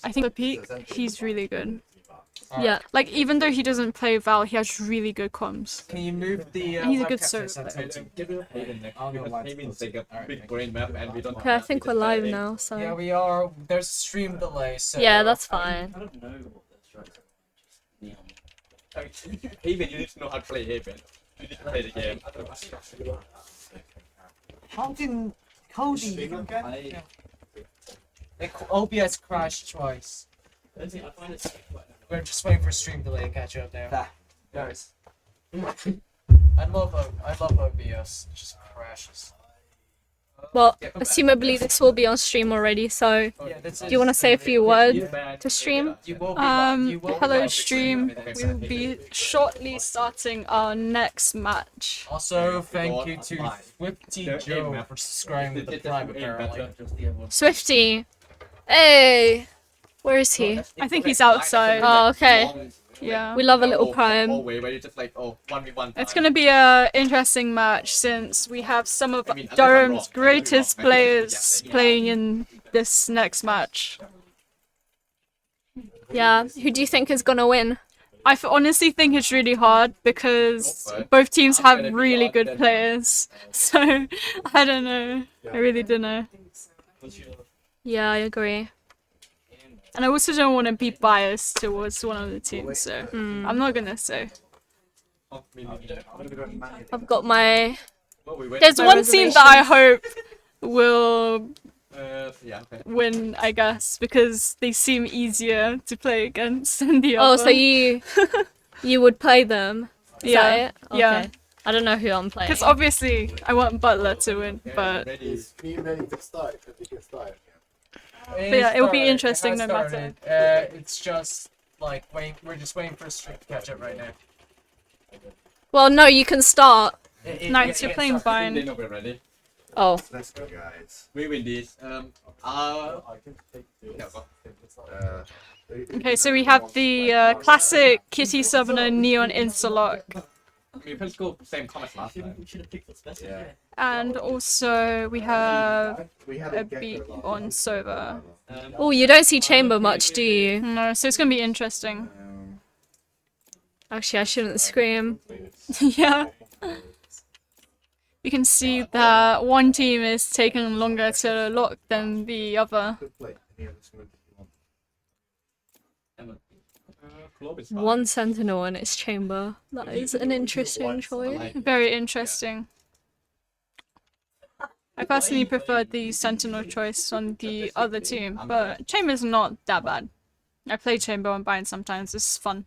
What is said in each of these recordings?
I think the peak, he's really good. Yeah. Like, even though he doesn't play Val, he has really good comms. Can you move the And he's a good webcam server. Okay, I think we're live now, so. Yeah, we are. There's a stream delay, so. Yeah, that's fine. Even you need to know how to play Haven. You need to play the game. How did Cody? OBS crashed twice. We're just waiting for stream delay to catch up now. Guys. I love OBS. It just crashes. Well, assumably this will be on stream already, so do you want to say a few words to stream? Hello stream. We will be shortly starting our next match. Also, thank you to Swifty Joe for subscribing with the Prime apparently. Swifty! Hey! Where is he? I think he's outside. Oh, okay. Yeah. We love a little Prime. It's gonna be a interesting match since we have some of Durham's greatest players playing in this next match. Yeah, who do you think is gonna win? I honestly think it's really hard because both teams have really good players. So, I don't know. I really don't know. Yeah, I agree. And I also don't want to be biased towards one of the teams, so I'm not gonna say. I've got my... There's my one team that I hope will win, I guess, because they seem easier to play against than the other. Oh, so you would play them? Is Yeah, that it? Okay. yeah. I don't know who I'm playing. Because obviously I want Butler to win, but yeah, it will be interesting no matter. It's just like we're just waiting for a stream to catch up right now. Well, no, you can start. Nice, you're playing fine. They know we're ready. Oh. Let's go, guys. We win this. Okay, so we have the classic Kitty Summoner Neon Instalock. We pretty cool. Same comments last time. Yeah. And also we have a beat on Sova. Oh, you don't see Chamber much, do you? No, so it's gonna be interesting. Actually, I shouldn't scream. Yeah. You can see that one team is taking longer to lock than the other. One Sentinel and its Chamber. That is an interesting choice. Very interesting. I personally preferred the Sentinel choice on the other team, but Chamber's not that bad. I play Chamber on Bind sometimes, it's fun.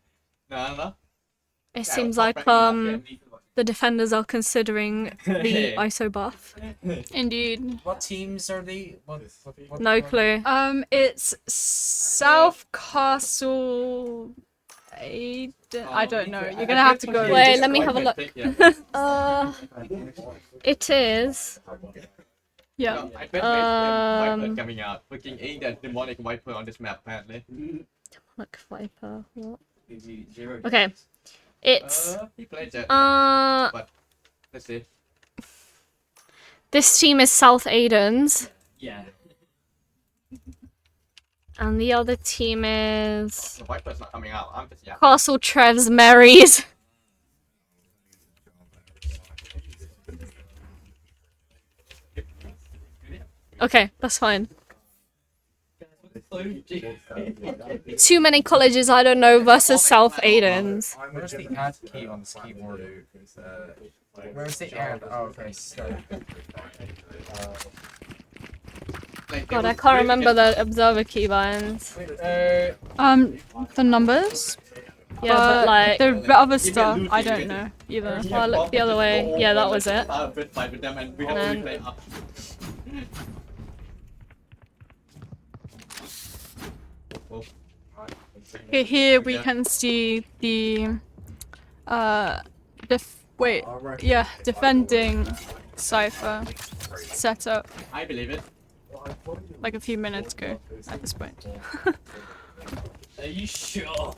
It seems like the defenders are considering the ISO buff. Indeed. What teams are they? What No clue. It's South Castle... I don't know. You're gonna have to go. Wait, let me have a look. It is. Yeah. I bet Viper coming out. Fucking ain't that demonic Viper on this map apparently. Demonic Viper. What? Okay. It's. He played that. But let's see. This team is South Aiden's. Yeah. And the other team is The Viper's not coming out. I'm just Castle Trev's Marys. Okay, that's fine. Too many colleges I don't know versus South Aiden's. Where's the add key on this keyboard? Where's the add? Oh, okay. God, I can't remember the observer keybinds. The numbers? Yeah, but like... The other stuff, I don't know either. Oh, I looked the other way. Yeah, that was it. Okay, here we can see the defending Cypher setup. I believe it. Like a few minutes ago at this point. Are you sure?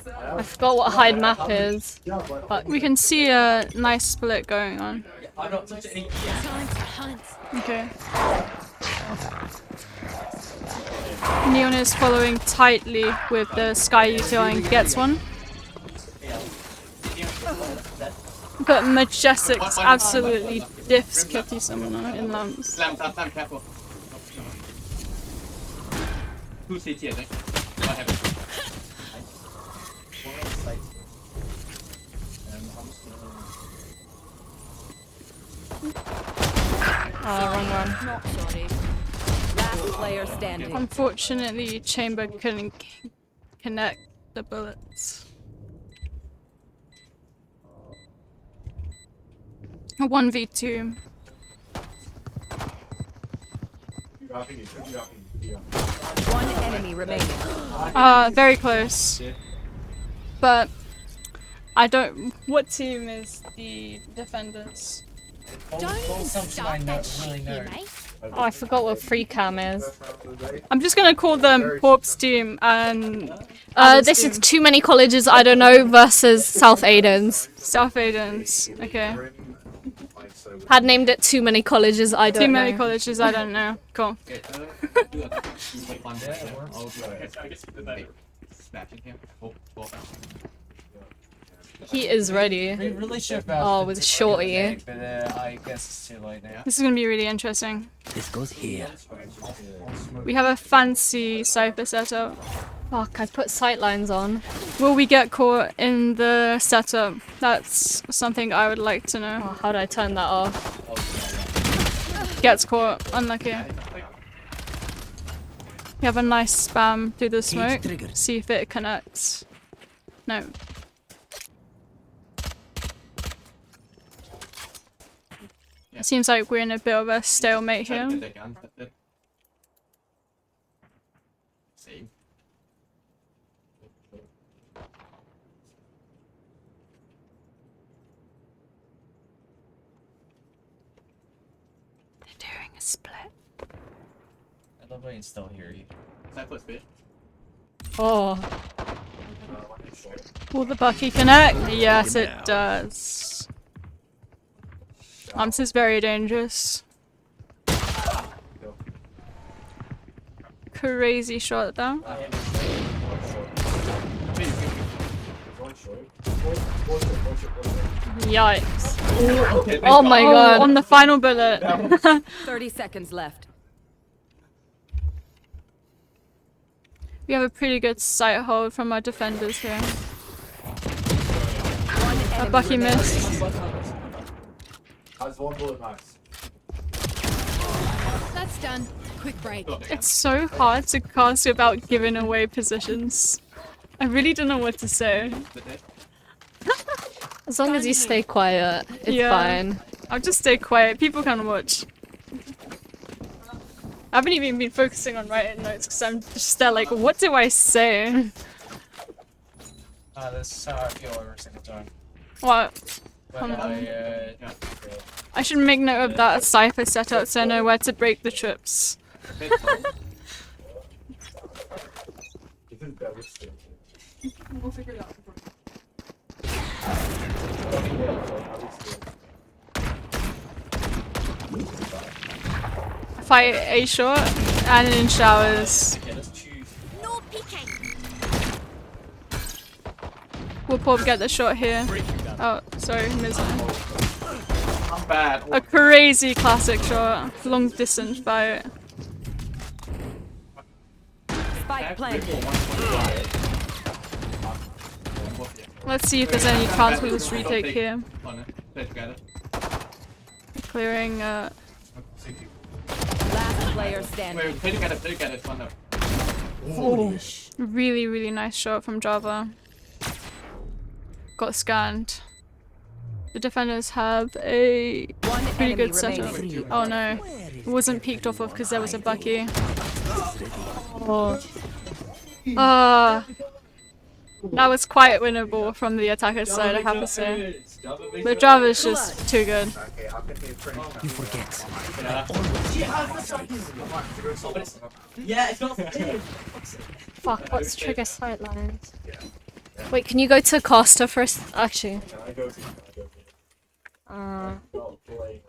I forgot what hide map is. But we can see a nice split going on. I'm not touching any. Okay. Neon is following tightly with the Sky util and gets one. But Majestic's absolutely diffs Kitty Summoner in lamps. Slam, careful. 2 CT, I think. What happened? Wrong one. Not sorry. Last player standing. Unfortunately, Chamber couldn't connect the bullets. 1v2. One enemy remaining. Very close. But I don't. What team is the defenders? Full assumption I know, really know. Oh, I forgot what free cam is. I'm just gonna call them Corpse team and. This is Too Many Colleges I Don't Know versus South Aiden's. South Aiden's. Okay. Had named it Too Many Colleges I Don't Too Know. many colleges. I don't know. Cool. Okay, do a fun I'll do a smashing him. Oh, 12. He is ready. We really should have Oh, with shorty. but I guess it's too late now. This is gonna be really interesting. This goes here. We have a fancy Cypher setup. Fuck, I put sightlines on. Will we get caught in the setup? That's something I would like to know. Oh, how do I turn that off? Gets caught. Unlucky. We have a nice spam through the smoke. See if it connects. No. Seems like we're in a bit of a stalemate here. Same. They're doing a split. I love when you still hear you. Cypher fish. Oh, Will the Bucky connect? Yes, it does. This is very dangerous. Crazy shot though. Yikes. oh my god. On the final bullet. 30 seconds left. We have a pretty good sight hold from our defenders here. A Bucky missed. Has one bullet max. That's done. Quick break. It's so hard to cast without giving away positions. I really don't know what to say. As long as you stay quiet, it's Yeah. fine. I'll just stay quiet. People can watch. I haven't even been focusing on writing notes because I'm just there like, what do I say? This is how I feel every single time. What? But I should make note of that Cypher setup so I know where to break the trips. This is devastating. We'll figure it out. Fight A short and in showers. okay, let's choose. No peeking. We'll probably get the shot here. Oh, sorry, missed it. I'm bad. A crazy classic shot. Long distance fight. Spike planted. Let's see if there's any chance for this retake here. Clearing, Last player standing. Wait, play together, it's fun though. really, really nice shot from Java. Got scanned. The defenders have a One pretty enemy good setup. remaining. Oh no, it wasn't peeked off of because there was a Bucky. Oh. That was quite winnable from the attacker's side, I have to say. But Java's just too good. Okay, how can they print? You forget. Yeah, it's not. Fuck, what's trigger sightlines? Wait, can you go to Costa first? Actually. I go to Uh, not playing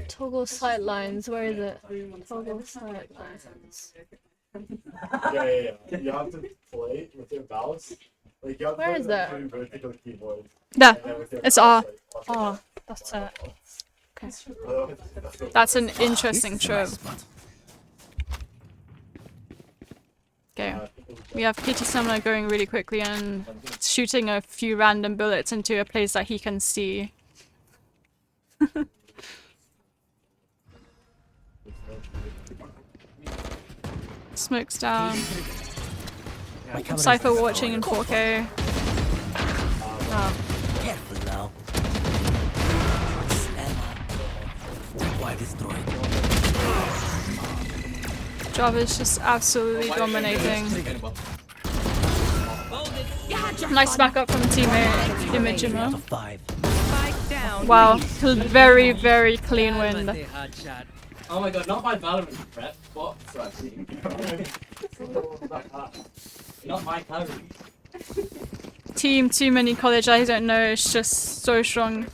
Toggle sidelines. Where is it? Toggle sidelines. Yeah. You have to play with your mouse. Like, you have to Where play is with that? the vertical keyboard. There. And then with your It's mouse, R. like, Oh, that's it. Okay. That's an interesting trope. Okay. We have PT Summoner going really quickly and shooting a few random bullets into a place that he can see. Smoke's down. Cypher watching in 4K. Oh. Careful now. Why destroyed? Java's just absolutely dominating. Nice backup from teammate Imagima. 5. Spike down. Wow, very, very clean win. Oh my god, not my Valorant prep. What? Not my calorie. Team too many college, I don't know, it's just so strong.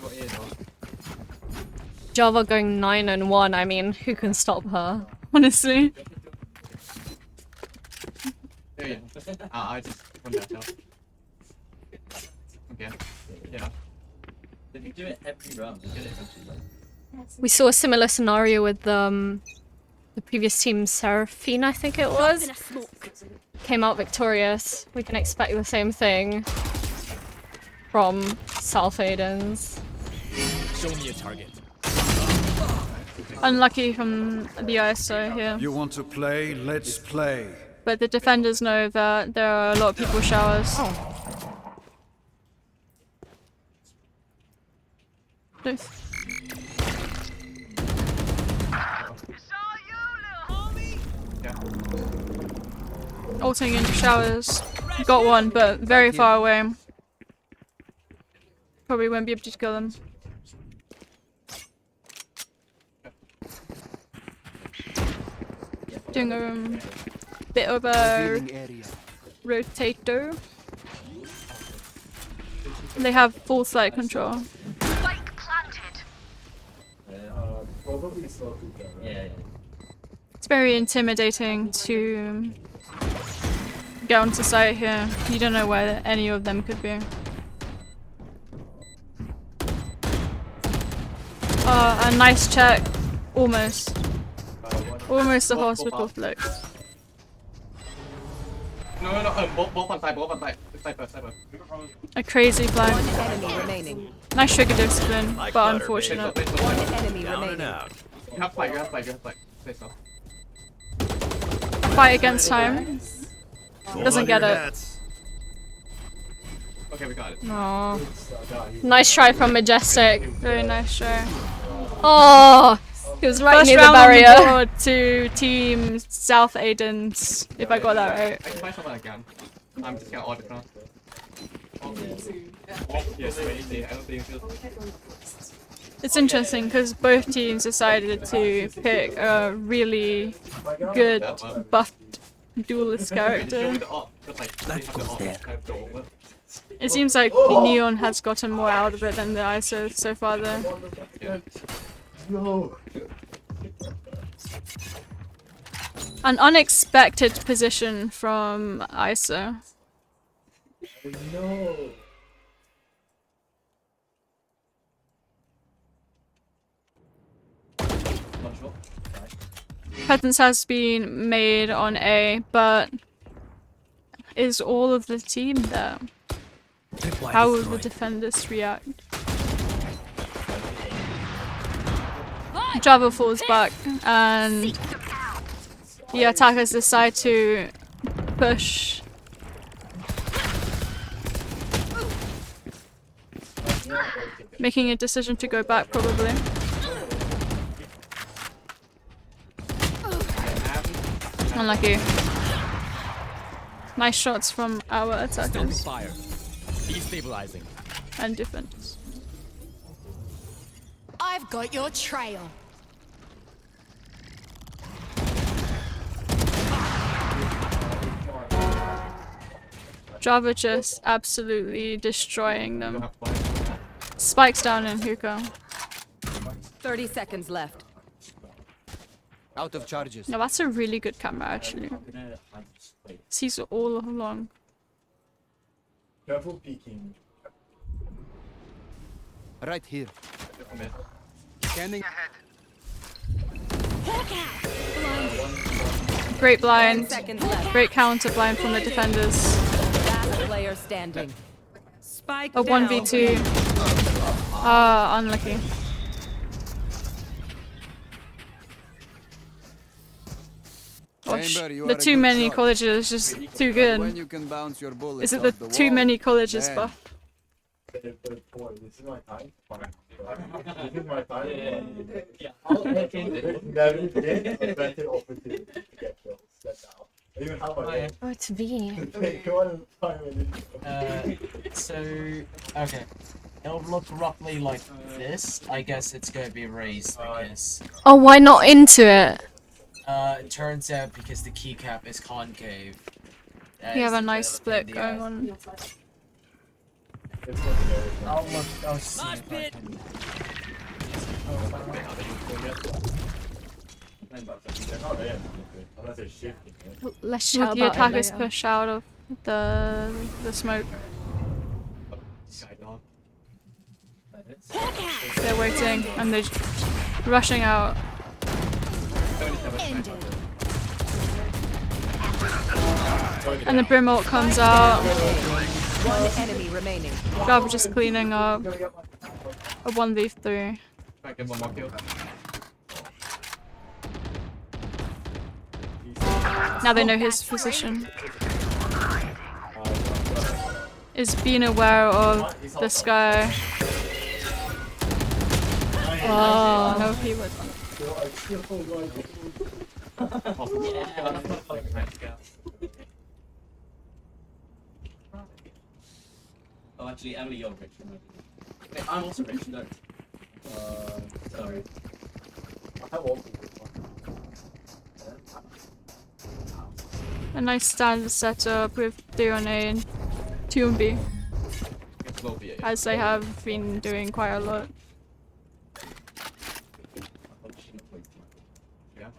Java going 9-1. I mean, who can stop her? Honestly. There you go. I just run that down. Okay. Yeah. Did you do it every round? You get it eventually. We saw a similar scenario with the previous team, Seraphine, I think it was. In a smoke. Came out victorious. We can expect the same thing from South Aidens. Show me a target. Unlucky from the ISO here. You want to play? Let's play. But the defenders know that there are a lot of people showers. Nice. Ulting into showers. Got one, but very far away. Probably won't be able to kill them. Doing a bit of a rotator. They have full site control. Probably slow together. Yeah. It's very intimidating to get onto site here. You don't know where any of them could be. A nice check. Almost. Almost a hospital flick. No, both on side, Cypher. A crazy flag. One enemy remaining. Nice trigger discipline, but unfortunate. One enemy Down and remaining. out. You have flag. Say so. A fight against time. Doesn't get it. Okay, we got it. Aww. Nice try from Majestic. Very nice try. Oh, he was right First near the round on the barrier. board to Team South Aidens, if I got that right. I can find someone again. I'm just gonna audit now. Yes, wait, I don't think it's It's interesting because both teams decided to pick a really good buffed duelist character. That goes there. It seems like Neon has gotten more out of it than the ISO so far though. No. An unexpected position from ISO. No. Presence has been made on A, but is all of the team there? Why How will the destroyed? defenders react? Java falls back and the attackers decide to push. Making a decision to go back probably. Unlucky. Nice shots from our Stopping attackers fire. Destabilizing. and defenders. I've got your trail. Java just absolutely destroying them. Spikes down in hookah. 30 seconds left. Out of charges. No, that's a really good camera actually. Sees all along. Careful peeking. Right here. Scanning ahead. Great 10 blind. seconds left. Great counter blind from the defenders. Last player standing. Spike A down. 1v2. Ah, unlucky. Gosh, Chamber, you the are a too good many shot. colleges is just too When good. you can bounce your bullets Is it off the the too wall, many colleges damn. buff? Boy, this is my time. Fine. This is my time. Yeah. Never again a better opportunity to get kills than now. Even how much? Oh, it's V. Take one time and So, okay. It'll look roughly like this. I guess it's gonna be raised because, Oh, why not into it? it turns out because the keycap is concave. You have a It's nice bit split of a going pain in the on. ass. it's looking very I'll see if I can. They're not there. Unless they're shifting. Yeah. Let's Well, chat the about it attackers later. push out of the smoke. They're waiting and they're rushing out. And the Brim ult comes out. One enemy remaining. Java just cleaning up. A 1v3. Back in one more kill. Now they know his position. Is being aware of this guy. Oh, no, he would. Oh, actually, Emily, you're rich. Wait, I'm also rich, no. Sorry. I won't be good one. A nice standard setup with 3 on A and 2 on B, It's low VA. as they have been doing quite a lot. Yeah.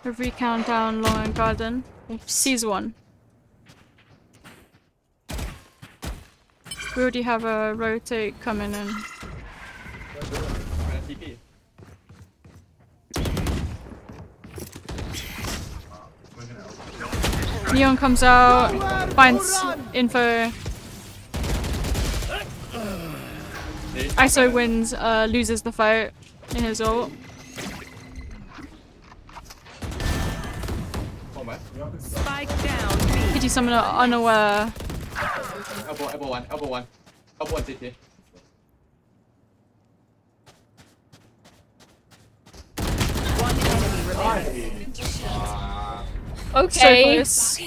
A recount down long and garden. Sees one. We already have a rotate coming in. TP. Neon comes out, finds info. ISO wins, loses the fight in his ult. Oh, man. Spike down. B. PT summoner unaware. Elbow one, elbow one. Elbow one CT. One enemy remaining. So Okay. close.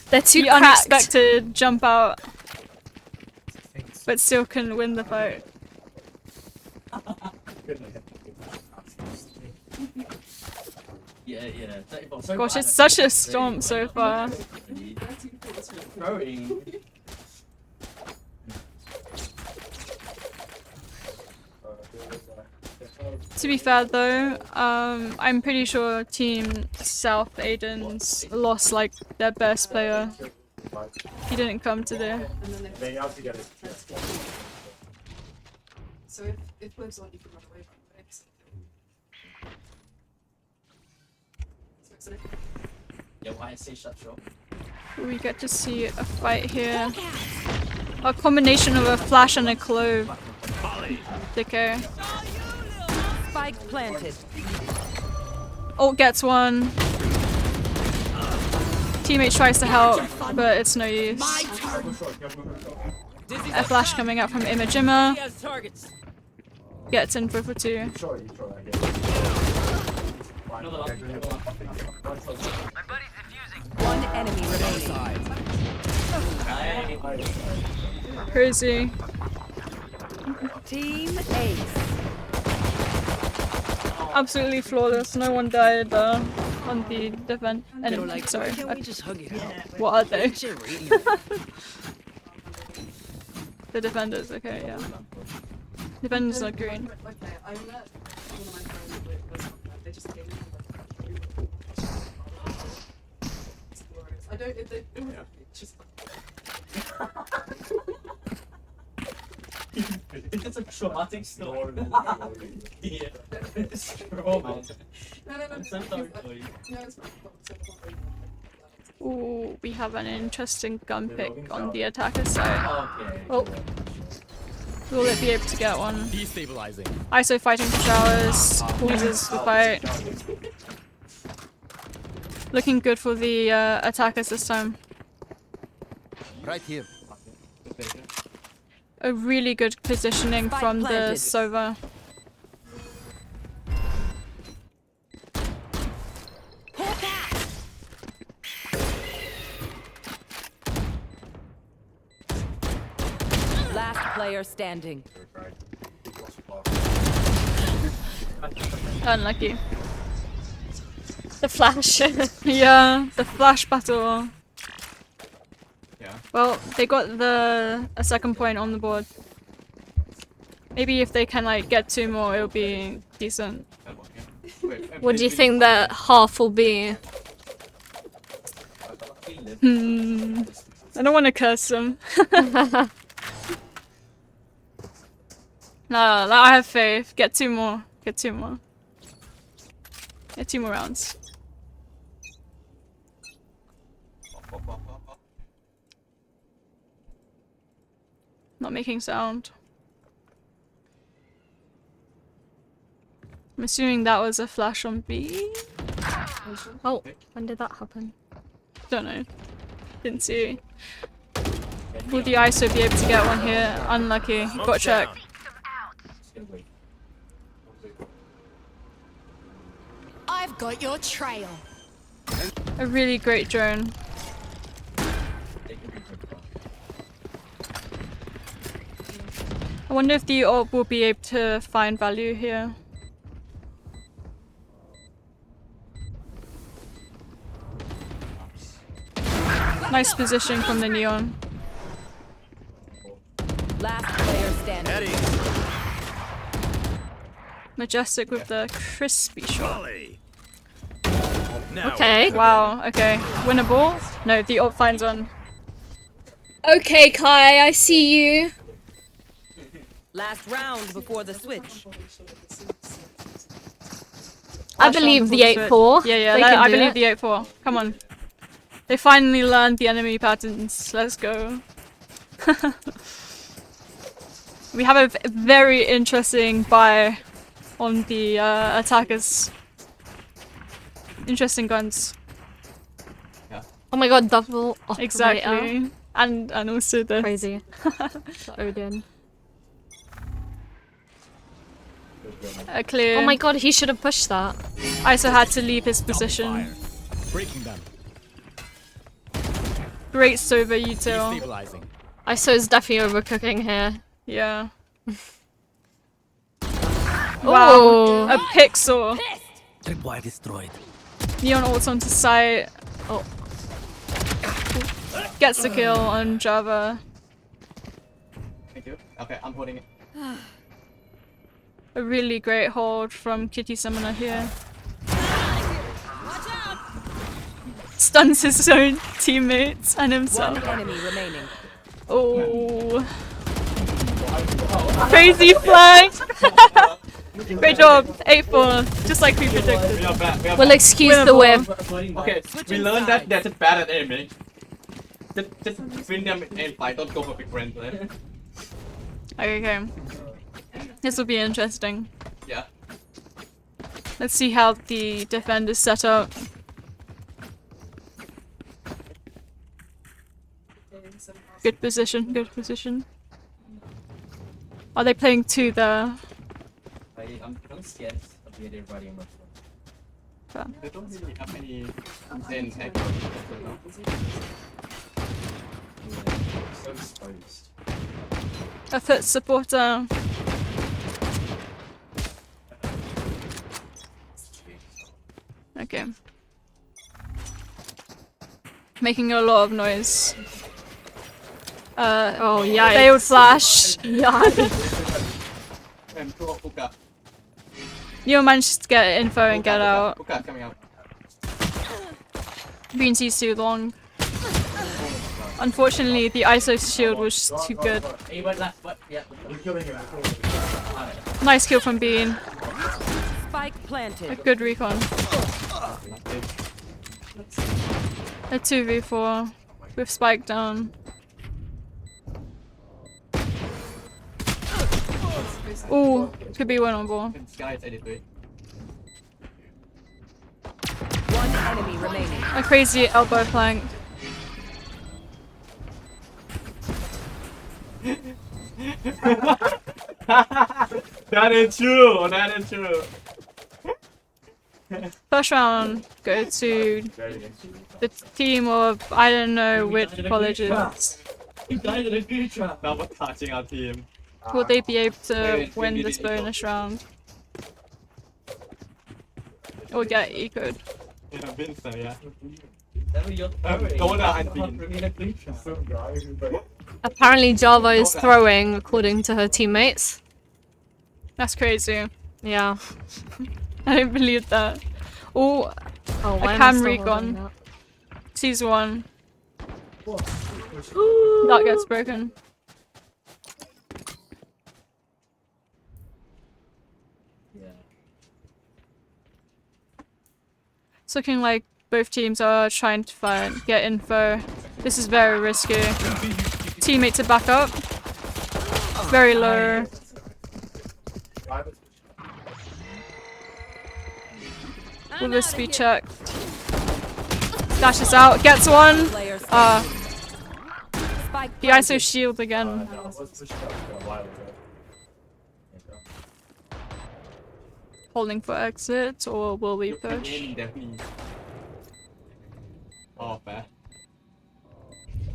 They're too The cracked. unexpected jump out, but still can win the fight. Yeah. Gosh, it's such a stomp so far. Throwing. To be fair though, I'm pretty sure Team South Aiden's lost like their best player. He didn't come today. They have to get it. So if lives on, you can run away from it. So Yeah, why I say shut shop. We get to see a fight here. A combination of a flash and a clove. Okay. Spike planted. Ult gets one. Teammate tries to help, but it's no use. A flash coming out from Imajima. Gets in for 2. One enemy remaining. Crazy. Team Ace. Absolutely flawless. No one died on the defense. Sorry. just hug it out? What are they? Shit, really. The defenders. Okay, yeah. Defenders are green. Okay, I met one of my friends with they just came in. I don't. It's just. It's a traumatic story. Yeah. It's trauma. No. I'm so sorry for you. No, it's fine. Ooh, we have an interesting gun pick on the attacker side. Okay. Oh. Will it be able to get one? Destabilizing. ISO fighting for showers. Pauses the fight. Looking good for the attackers this time. Right here. A really good positioning Spike from the planted. Sova. Last player standing. Unlucky. The flash. Yeah, the flash battle. Yeah. Well, they got a second point on the board. Maybe if they can like get 2 more, it'll be decent. What do you think that half will be? I don't want to curse them. No, I have faith. Get 2 more. Get 2 more. Get 2 more rounds. Not making sound. I'm assuming that was a flash on B. Oh, when did that happen? Don't know. Didn't see. Will the ISO be able to get one here? Unlucky. Got check. I've got your trail. A really great drone. I wonder if the orb will be able to find value here. Nice positioning from the neon. Last player standing. Majestic with the crispy shot. Okay. Wow, okay. Winnable? No, the orb finds one. Okay, Kai, I see you. Last round before the switch. I believe the 8-4. Yeah, They can I do believe it. the 8-4. Come on. They finally learned the enemy patterns. Let's go. We have a very interesting buy on the attackers. Interesting guns. Oh my god, double operator. Exactly. And also the Crazy. The Odin. a clear. Oh my god, he should have pushed that. ISO had to leave his position. Breaking them. Great Sova util. Destabilizing. ISO is definitely overcooking here. Yeah. Wow. Wow. A pixel. Tripwire destroyed. Neon ults onto site. Oh. Gets the kill on Java. Thank you. Okay, I'm holding it. A really great hold from Kitty Summoner here. Stuns his own teammates and himself. One enemy remaining. Oh. Crazy flag! Great job. 8-4. Just like we predicted. We are bad. We are We'll bad. excuse the whip. Okay, we learned that they're just bad at aiming. Just win them in fight, don't go for big friends. Right? Okay. This will be interesting. Yeah. Let's see how the defenders set up. Good position, good position. Are they playing 2 there? I'm scared of the idea of riding a mushroom. Fair. They don't really have any insane tech. So exposed. A foot supporter. Making a lot of noise. Oh yeah. Failed flash. Yeah. You managed to get info and get out. Hookah coming out. Green Sea's too long. Unfortunately, the ISO shield was just too good. He went left, but yeah. You're killing him. Nice kill from Bean. Spike A planted. good recon. A 2v4 with Spike down. Ooh, could be winnable. Sky is 83. One enemy remaining. A crazy elbow flank. That is true. That is true. First round go to the team of I don't know which colleges. He died in a good trap. Sabotaging our team. Will they be able to win this bonus round? Or get ecoed? Yeah, Vince, so yeah. Apparently Java is throwing according to her teammates. That's crazy. Yeah. I don't believe that. Oh, Oh, a why am I cam still recon. holding that? Sees one. That gets broken. It's looking like both teams are trying to get info. This is very risky. Teammates are back up. Very low. Will this be checked? Dashes out, gets one. Player Spike The ISO shield again. Holding for exit, or will we push? Oh, fair.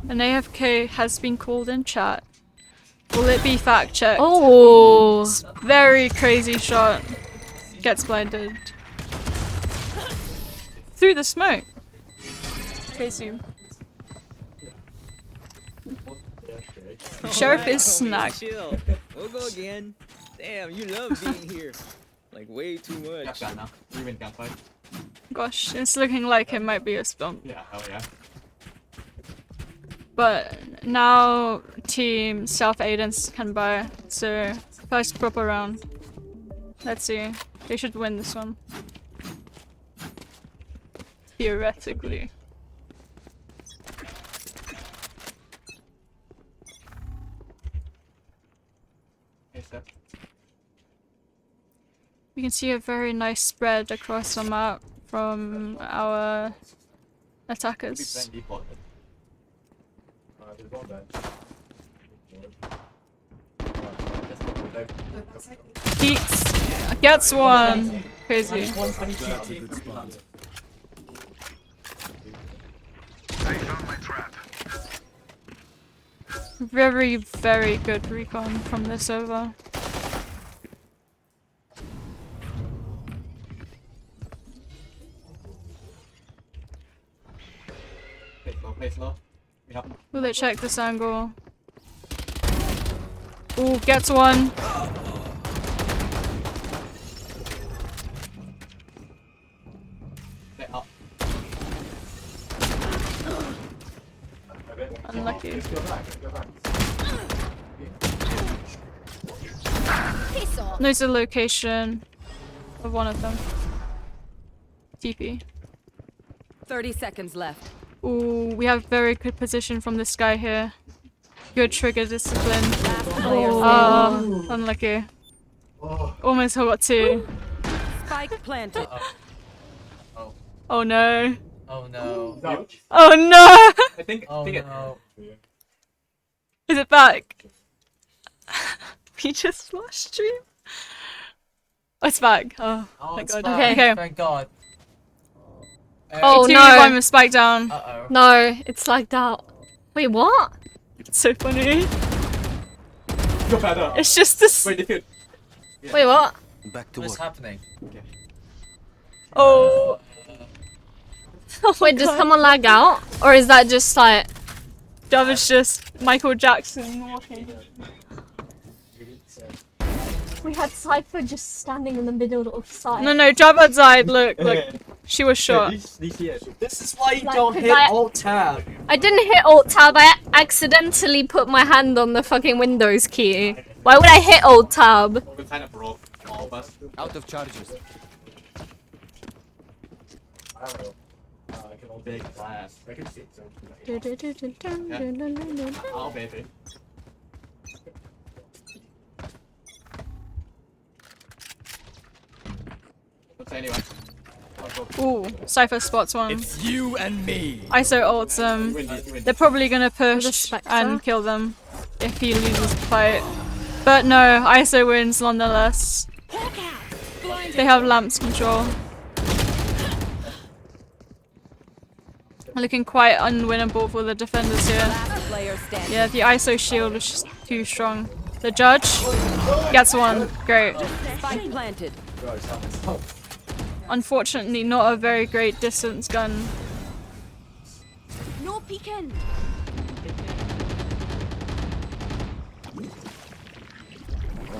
An AFK has been called in chat. Will it be fact checked? Oh. Very crazy shot. Gets blinded. Through the smoke. Crazy. Sheriff is snagged. Chill. We'll go again. Damn, you love being here. Like way too much. Got now. We win gunfight. Gosh, it's looking like it might be a stomp. Yeah, hell yeah. But now team South Aidens can buy. So first proper round. Let's see. They should win this one. Theoretically. We can see a very nice spread across the map from our attackers. Peeks gets one. Crazy. Very, very good recon from this over. Play slow. Will they check this angle? Ooh, gets one. Up. Unlucky. Knows the location of one of them. TP. 30 seconds left. Ooh, we have very good position from this guy here. Good trigger discipline. Oh, unlucky. Almost got two. Spike planted. Oh no. Oh no. Oh no! I think. Oh think no. Is it back? We just flashed stream. Oh, it's back. Oh, Oh, thank it's god. back. Okay. Thank God. Oh, Two no. one with Spike down. Uh-oh. No, it's lagged out. Wait, what? It's so funny. Go better. It's just this. Wait, defeat. Wait, what? Back to What is work. happening? Oh. Wait, does someone lag out? Or is that just like... That was just Michael Jackson walking. We had Cypher just standing in the middle of the side. No, Jabba died. Look. She was shot. This is why you Like, don't 'cause hit I- Alt Tab. I didn't hit Alt Tab, I accidentally put my hand on the fucking Windows key. Why would I hit Alt Tab? We kind of broke all of us. Out of charges. I don't know. I can only Big blast. I can sit so. Oh, baby. So anyway. Ooh, Cypher spots one. It's you and me. ISO ults them. They're probably gonna push Respect, and sir. kill them if he loses the fight. But no, ISO wins nonetheless. They have lamps control. Looking quite unwinnable for the defenders here. Last player standing. Yeah, the ISO shield is just too strong. The judge gets one. Great. Spike planted. Unfortunately, not a very great distance gun. No peeking.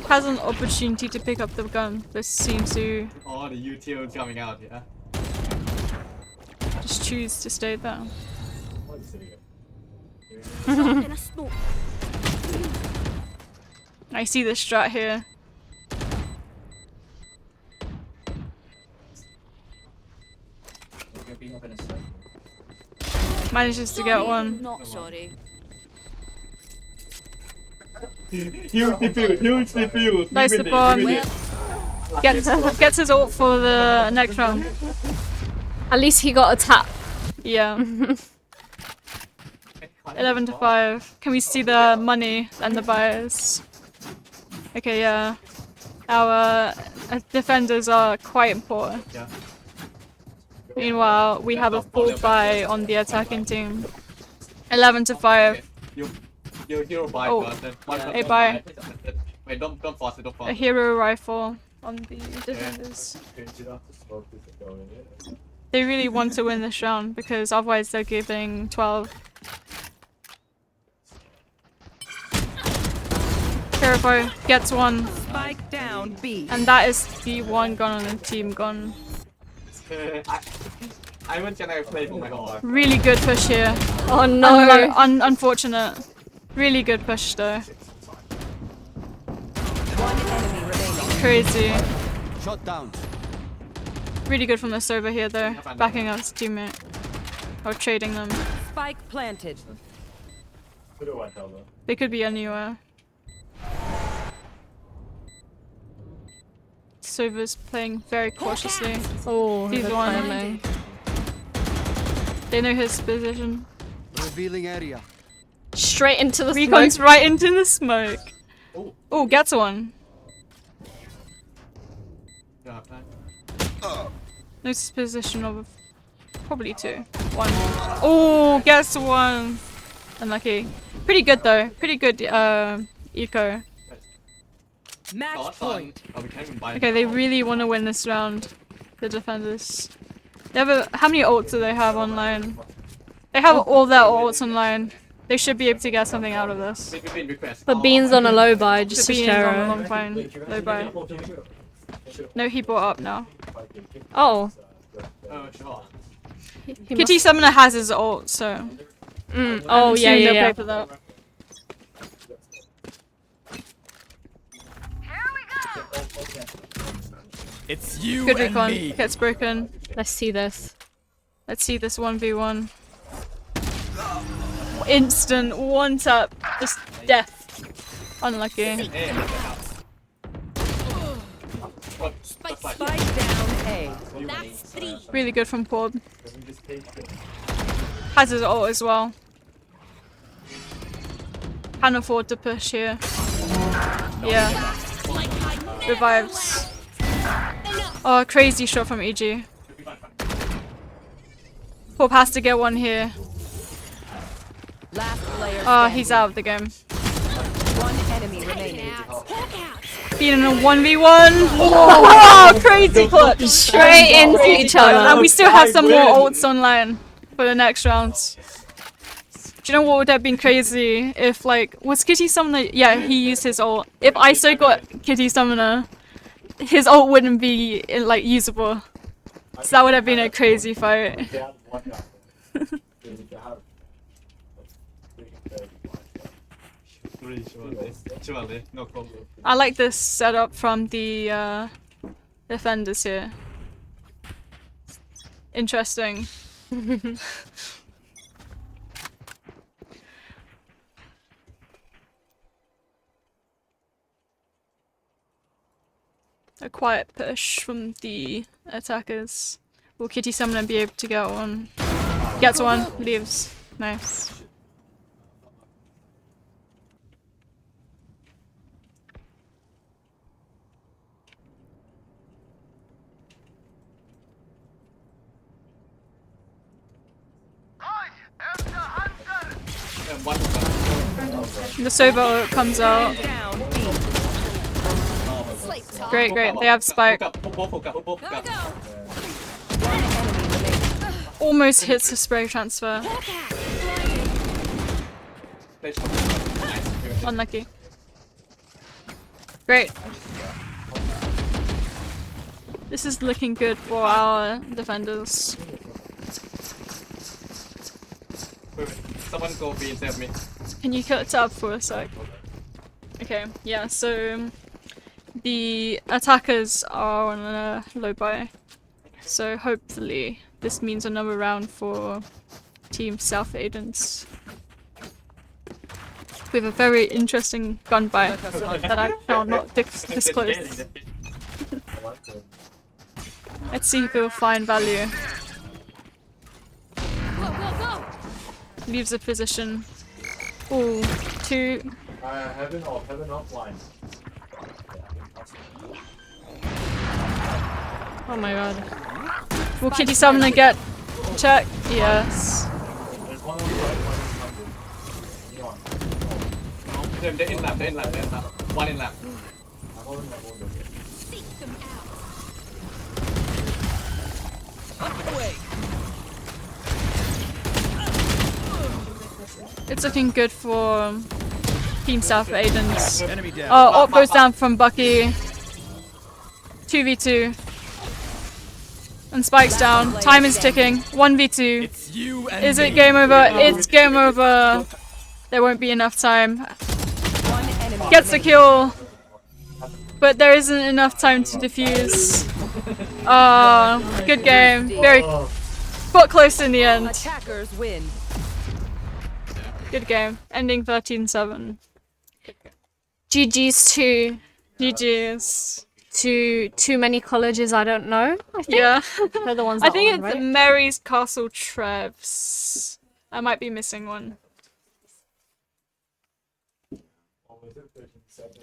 Has an opportunity to pick up the gun. This seems to Oh, the UTO is coming out, yeah. just choose to stay there. In a smoke. I see the strat here. Manages to get one. Not sorry. Huge defuse. Nice the bomb. Gets his ult for the next round. At least he got a tap. Yeah. 11 to 5. Can we see the money and the buyers? Okay, yeah. Our defenders are quite important. Yeah. Meanwhile, we have a full buy on the attacking team. 11 to 5. You hero buy Oh, first, then a buy. Wait, don't force it, don't force A it. hero rifle on the defenders. They really want to win this round because otherwise they're giving 12. Terrify gets one, Spike down B. and that is the one gun on the team gun. I went to play for my whole life. Really good push here. Oh no. Unfortunate. Really good push though. One enemy remaining. Crazy. Shot down. Really good from the server here though. Backing up his teammate. Or trading them. Spike planted. They could be anywhere. Server's playing very cautiously. Oh, He's the one. timing. They know his position. Revealing area. Straight into the Recon's smoke. right into the smoke. Oh, gets one. Yeah, plan. Knows his position of probably 2. 1. Oh, gets one. Unlucky. Pretty good though. Pretty good eco. Match Oh, that's fine. point. Oh, we can't even buy Okay, they really want to win this round. The defenders. They have how many ults do they have online? They have all their ults online. They should be able to get something out of this. But Bean's on a low buy, just The to Bean's on a share long it. fine. Low buy. No, he bought up now. Oh. Oh, sure. He Kitty Summoner has his ult, so. Oh, I'm yeah, assuming yeah, they'll yeah. pay for that. It's you Good and recon. me. Gets broken. Let's see this. Let's see this 1v1. Instant one tap. Just death. Unlucky. Spike down A. Really good from Pord. Has his ult as well. Can afford to push here. Yeah. Revives. Oh, crazy shot from EG. Pop has to get one here. Last player Oh, standing. he's out of the game. One enemy remaining. Being in a 1v1. Oh, crazy clip. Straight into each And other. we still have some more ults online for the next rounds. Do you know what would have been crazy if, like, was Kitty Summoner? Yeah, he used his ult. If ISO got Kitty Summoner, his ult wouldn't be like usable. So that would have been a crazy fight. They had one guy. They need to have Surely, no problem. I like this setup from the defenders here. Interesting. A quiet push from the attackers. Will Kitty Summoner be able to get one? Gets one, leaves. Nice. The Sova comes out. Great, great. They have spike. Almost hits the spray transfer. Unlucky. Great. This is looking good for our defenders. Someone go B and save me. Can you cut it up for a sec? Okay, yeah, so the attackers are on a low buy. So hopefully this means another round for Team South Aidens. We have a very interesting gun buy that I shall not disclose. Let's see if we'll find value. Leaves a position. Ooh, two. heaven offline. Oh my god. Will Kitty Summoner get check? Yes. There's one on the right, one in They're in lab, they're in lab, they're in lab. One in lab. I'm holding that window. It's looking good for Team South Aidens. Enemy down. Oh, Op goes down from Bucky. 2v2. And Spike's down. Time is ticking. 1v2. It's you and Is it me. game over? It's game over. There won't be enough time. One enemy Gets the remaining. kill. But there isn't enough time to defuse. Good game. Very got close in the end. Attackers win. Good game. Ending 13-7. GG's to GG's. too many colleges I don't know. I think Yeah. they're the ones I that think won, it's right? Mary's Castle Trevs. I might be missing one.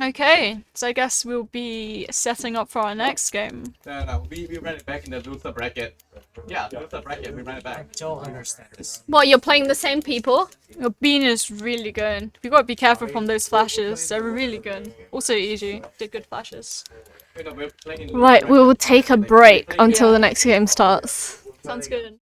Okay, so I guess we'll be setting up for our next game. No, we ran it back in the loser bracket. Yeah, loser bracket, we ran it I back. don't understand this. What, you're playing the same people? Your bean is really good. We gotta be careful from those flashes. They're really good. Also easy. Did good flashes. You know, we're playing in loser Right, we bracket. will take a break until the next game starts. Sounds good.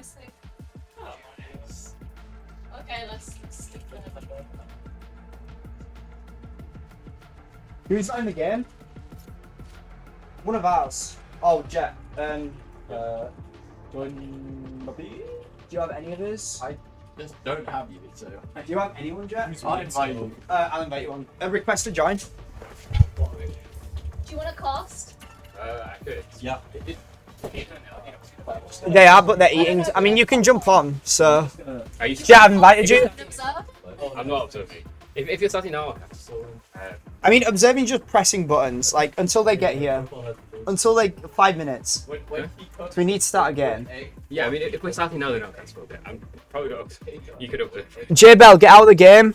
see. Okay, let's stick to it. Who's in the game? One of ours. Oh, Jet. Do you have any of his? I just don't have you, so. Do you have anyone, Jet? I'll invite you. I'll invite you on. Request to join. Do you want to cast? I could. Yeah. They are, but they're eating. I mean, you can jump on, so. Are you? Jet, I've invited you. Observe? I'm not observing. If you're starting now, I mean, observing just pressing buttons, like, until they get here. Until, like, 5 minutes. So we need to start again. yeah, I mean, if we're starting now, then I'll cancel it. I'm probably not observing. You could observe. J-Bell, get out of the game.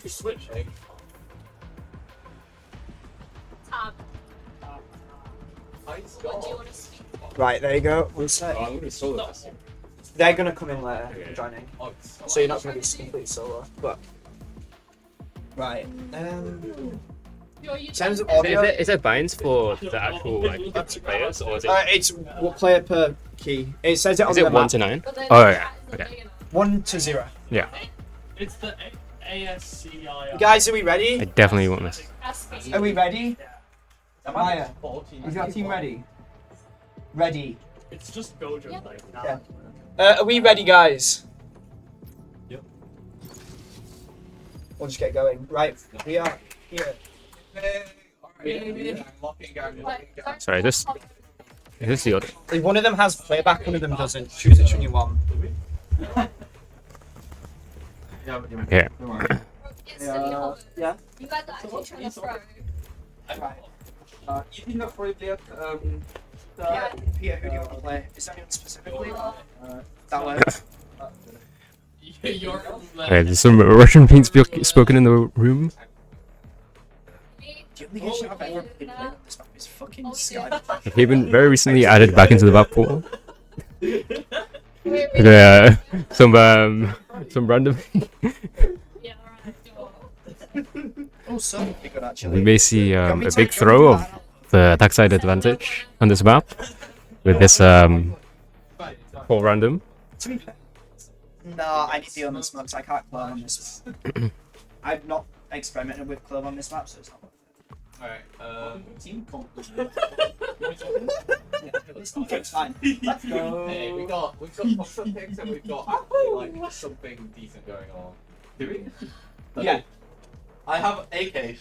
Tab. What do you want to speak? Right, there you go. One sec. Oh, I'm gonna be solo this year. They're gonna come in later, Okay. joining. So you're not gonna be completely solo, but. Right. In terms of audio, Is there binds for the actual like players, or is it? it's one player per key. It says it on Is the it 1 map. to 9? But then Oh the yeah. chat isn't Okay. big enough. 1 to 0. Yeah. It's the ASCII. Guys, are we I ready? definitely won't miss. Ask Are we ready? Maya, Is is your team ready? Ready. It's just Gojo like now. Yeah. Are we ready, guys? Yep. We'll just get going. Right, we are here. Sorry, is this the order? One of them has playback, one of them doesn't. Choose which one you want. Okay. Yeah. You guys are actually trying to throw. Right. You think that probably Peter, who do you want to play? Is there anyone specifically? That way. Okay, there's some Russian being spoken in the room. The only issue I've ever played on this map is fucking Skype. They've been very recently added back into the map pool. Yeah, some random. Yeah, alright. Oh, so would be good actually. We may see a big throw of the attack side advantage on this map with this full random. No, I need to be on this map because I can't clone on this map. I've not experimented with clone on this map, so it's not. Alright, team comp. It's fine. Let's go. Hey, we've got some picks and we've got actually like something decent going on. Do we? Yeah. I have AK.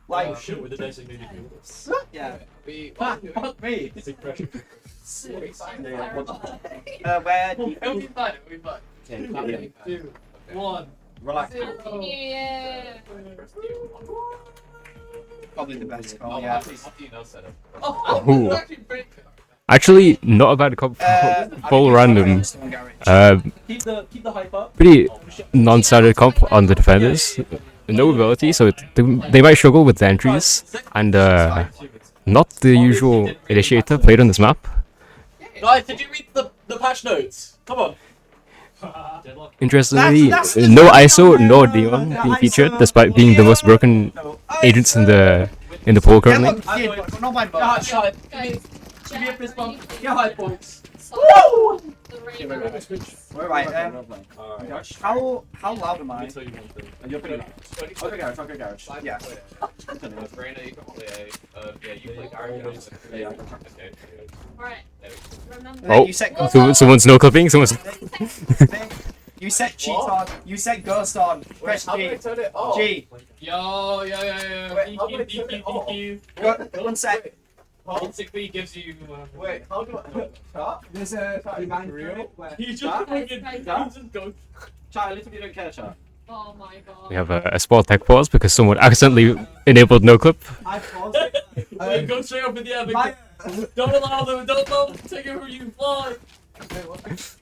Like, Shit with the designated units. yeah. Fuck me. It's impression. Where? It'll be fine. It'll be fine. Okay, 3, 2, 1. Relax. Yeah. Probably the best call, Oh, yeah. actually, no setup. Ooh. It's actually pretty good. Actually, not a bad comp. Full random. Keep the hype up. Pretty non-standard comp on the defenders. No ability, so they might struggle with the entries, and not the usual initiator played on this map. Guys, did you read the patch notes? Come on. Interestingly, That's no ISO nor Dion being featured, despite being the most broken agents in the pool Yeah, currently. look, yeah, not my Yeah, boss. shot. Guys, Give me a fist bump. Yeah, high points. so the rainbow. We're right there. How loud am I? You're pretty loud. Okay, garage. Yeah. Brandon, you can play. Yeah, you play Garage. Yeah. Okay. Alright. Remember. Oh, You set someone's no clipping. Someone's. You set cheat on. You set ghost on. Press How do I G. turn it off? G. Yo. Wait, how do I turn it off? Go, 1 sec. Basically gives you. Wait, how do I chat? There's a command real. You just go. Chat, I literally don't care, chat. Oh my god. We have a small tech pause because someone accidentally enabled no clip. I paused it. Go straight up in the air. My- Don't allow them. Don't let them take it where you fly.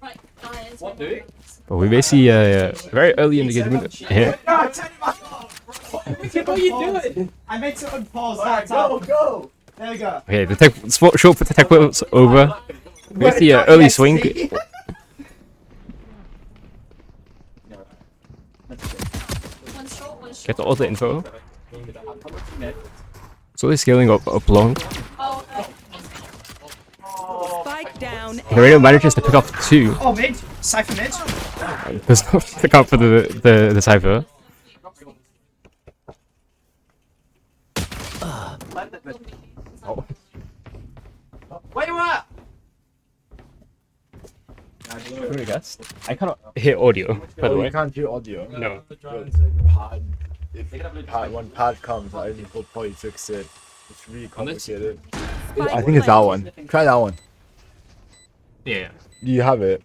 Right, guys. What, dude? But we may see very early in the game here. No, turn it back off. What are you doing? I meant to unpause Alright, that time. go! There we go. Okay, the tech short for the tech was over. We see the early swing. One short, one short. Get all the info. Slowly scaling up long. Oh, Spike down. The radio manages to pick up 2. Oh, mid. Cypher mid. Does not pick up for the Cypher. Oh. Where you at? Very guess. I cannot hear audio, by the Oh, way. you can't do audio. No. Pad. When pad comes, I think we'll probably fix it. It's really complicated. I think it's that one. Try that one. Yeah. Do you have it?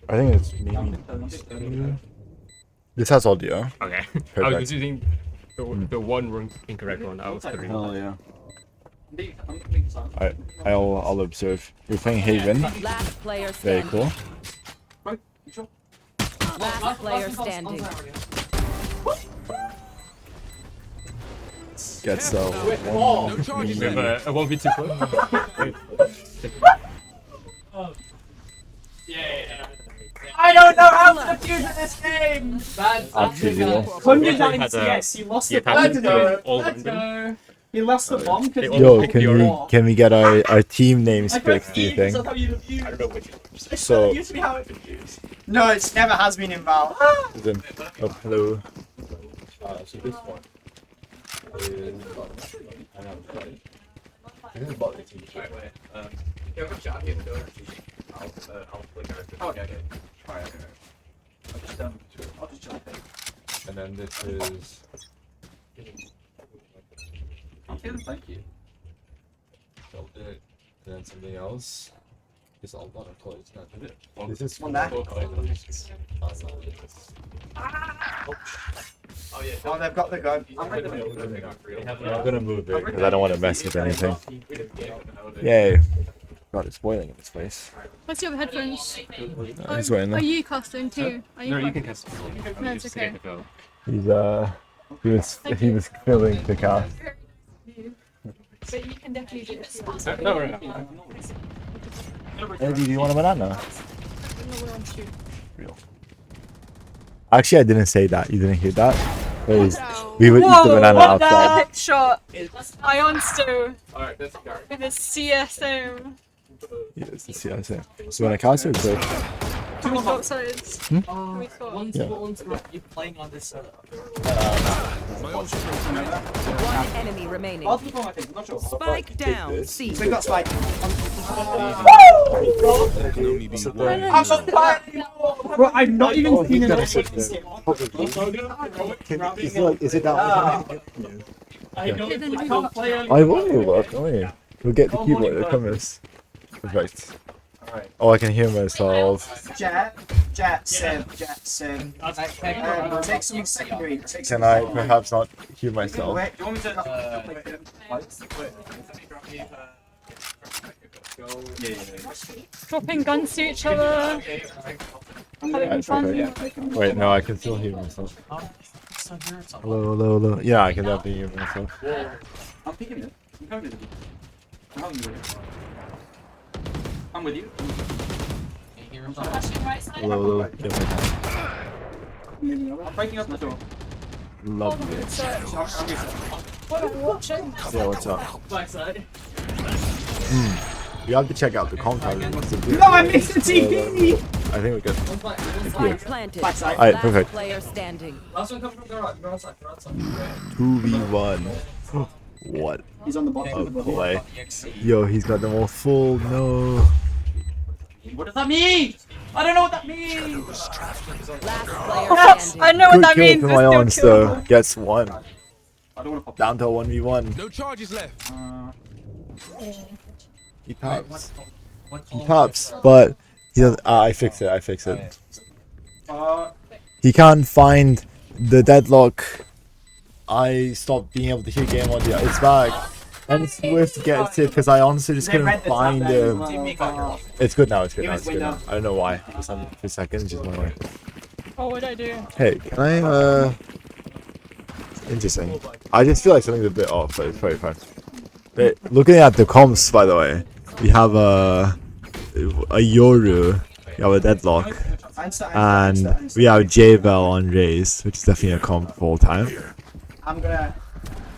I think it's maybe. This has audio. Okay. I Perfect. was using the one incorrect one out of 3. Oh yeah. I'll observe. We're playing Haven. Last player Very standing. cool. Last player standing. Get so. We have a 1v2 I don't know how to defuse in this game! Absolutely. 190, yes, you lost the bomb. Let's go. You lost the bomb because Yo, can we get our team names fixed? Do you think? I don't know which. So. No, it never has been in Val. Then, oh, hello. So this one is this is about the team. Right, wait. Yeah, we've got chat here. I'll click it. Okay. Alright, okay. I'll just jump in. And then this is. Thank you. Build it. Then something else. It's all about a toy. It's not it. This is One there. Oh yeah. Oh, they've got the gun. I'm not gonna move it because I don't want to mess with anything. Yay. God, it's boiling in this place. What's your headphones? He's wearing Are them. you casting too? Are you No, you can cast. No, it's okay. He was filming the cast. But you can definitely do this. No. Eddie, do you want a banana? Actually, I didn't say that. You didn't hear that. We would eat the banana outside. Hit shot. Ion Stew Alright, that's a guard. with a CSM. Yes, the CSM. So when I cast it, so Can we swap sides? Hmm? Can we swap? You're playing on this. One enemy remaining. Spike down. C. We got Spike. I'm so tired. Bro, I've not even seen him. Is it that one? I can't play on. I will look. Oh yeah. We'll get the keyboard. I promise. Perfect. Oh, I can hear myself. Jet, sim. Take some secondary. Can I perhaps not hear myself? Wait, do you want me to? Dropping guns to each other. Having fun. Wait, no, I can still hear myself. Hello. Yeah, I can definitely hear myself. I'm picking it. I'm coming with you. I'm with you. Hello. I'm breaking up the door. Lovely. What are you watching? Yeah, what's up? Backside. You have to check out the contact. No, I missed the TV. I think we're good. Spike planted. Alright, perfect. Player standing. Last one come from garage. You're outside. 2v1. What He's on the bottom. a play. Yo, he's got them all full. No. What does that mean? I don't know what that means. Last player standing. I know what Good that kill means. from It's my still own, so killable. gets one. I don't want to pop. Down to 1v1. No charges left. He pops, but he doesn't. I fix it. He can't find the deadlock. I stopped being able to hear game audio. It's back. And it's worth to get it because I honestly just couldn't find him. It's good now. I don't know why. For a second, it just went away. What would I do? Hey, can I interesting. I just feel like something's a bit off, but it's probably fine. Wait, looking at the comps, by the way, we have a Yoru, we have a Deadlock, and we have J-Bell on Raze, which is definitely a comp for all time. I'm gonna.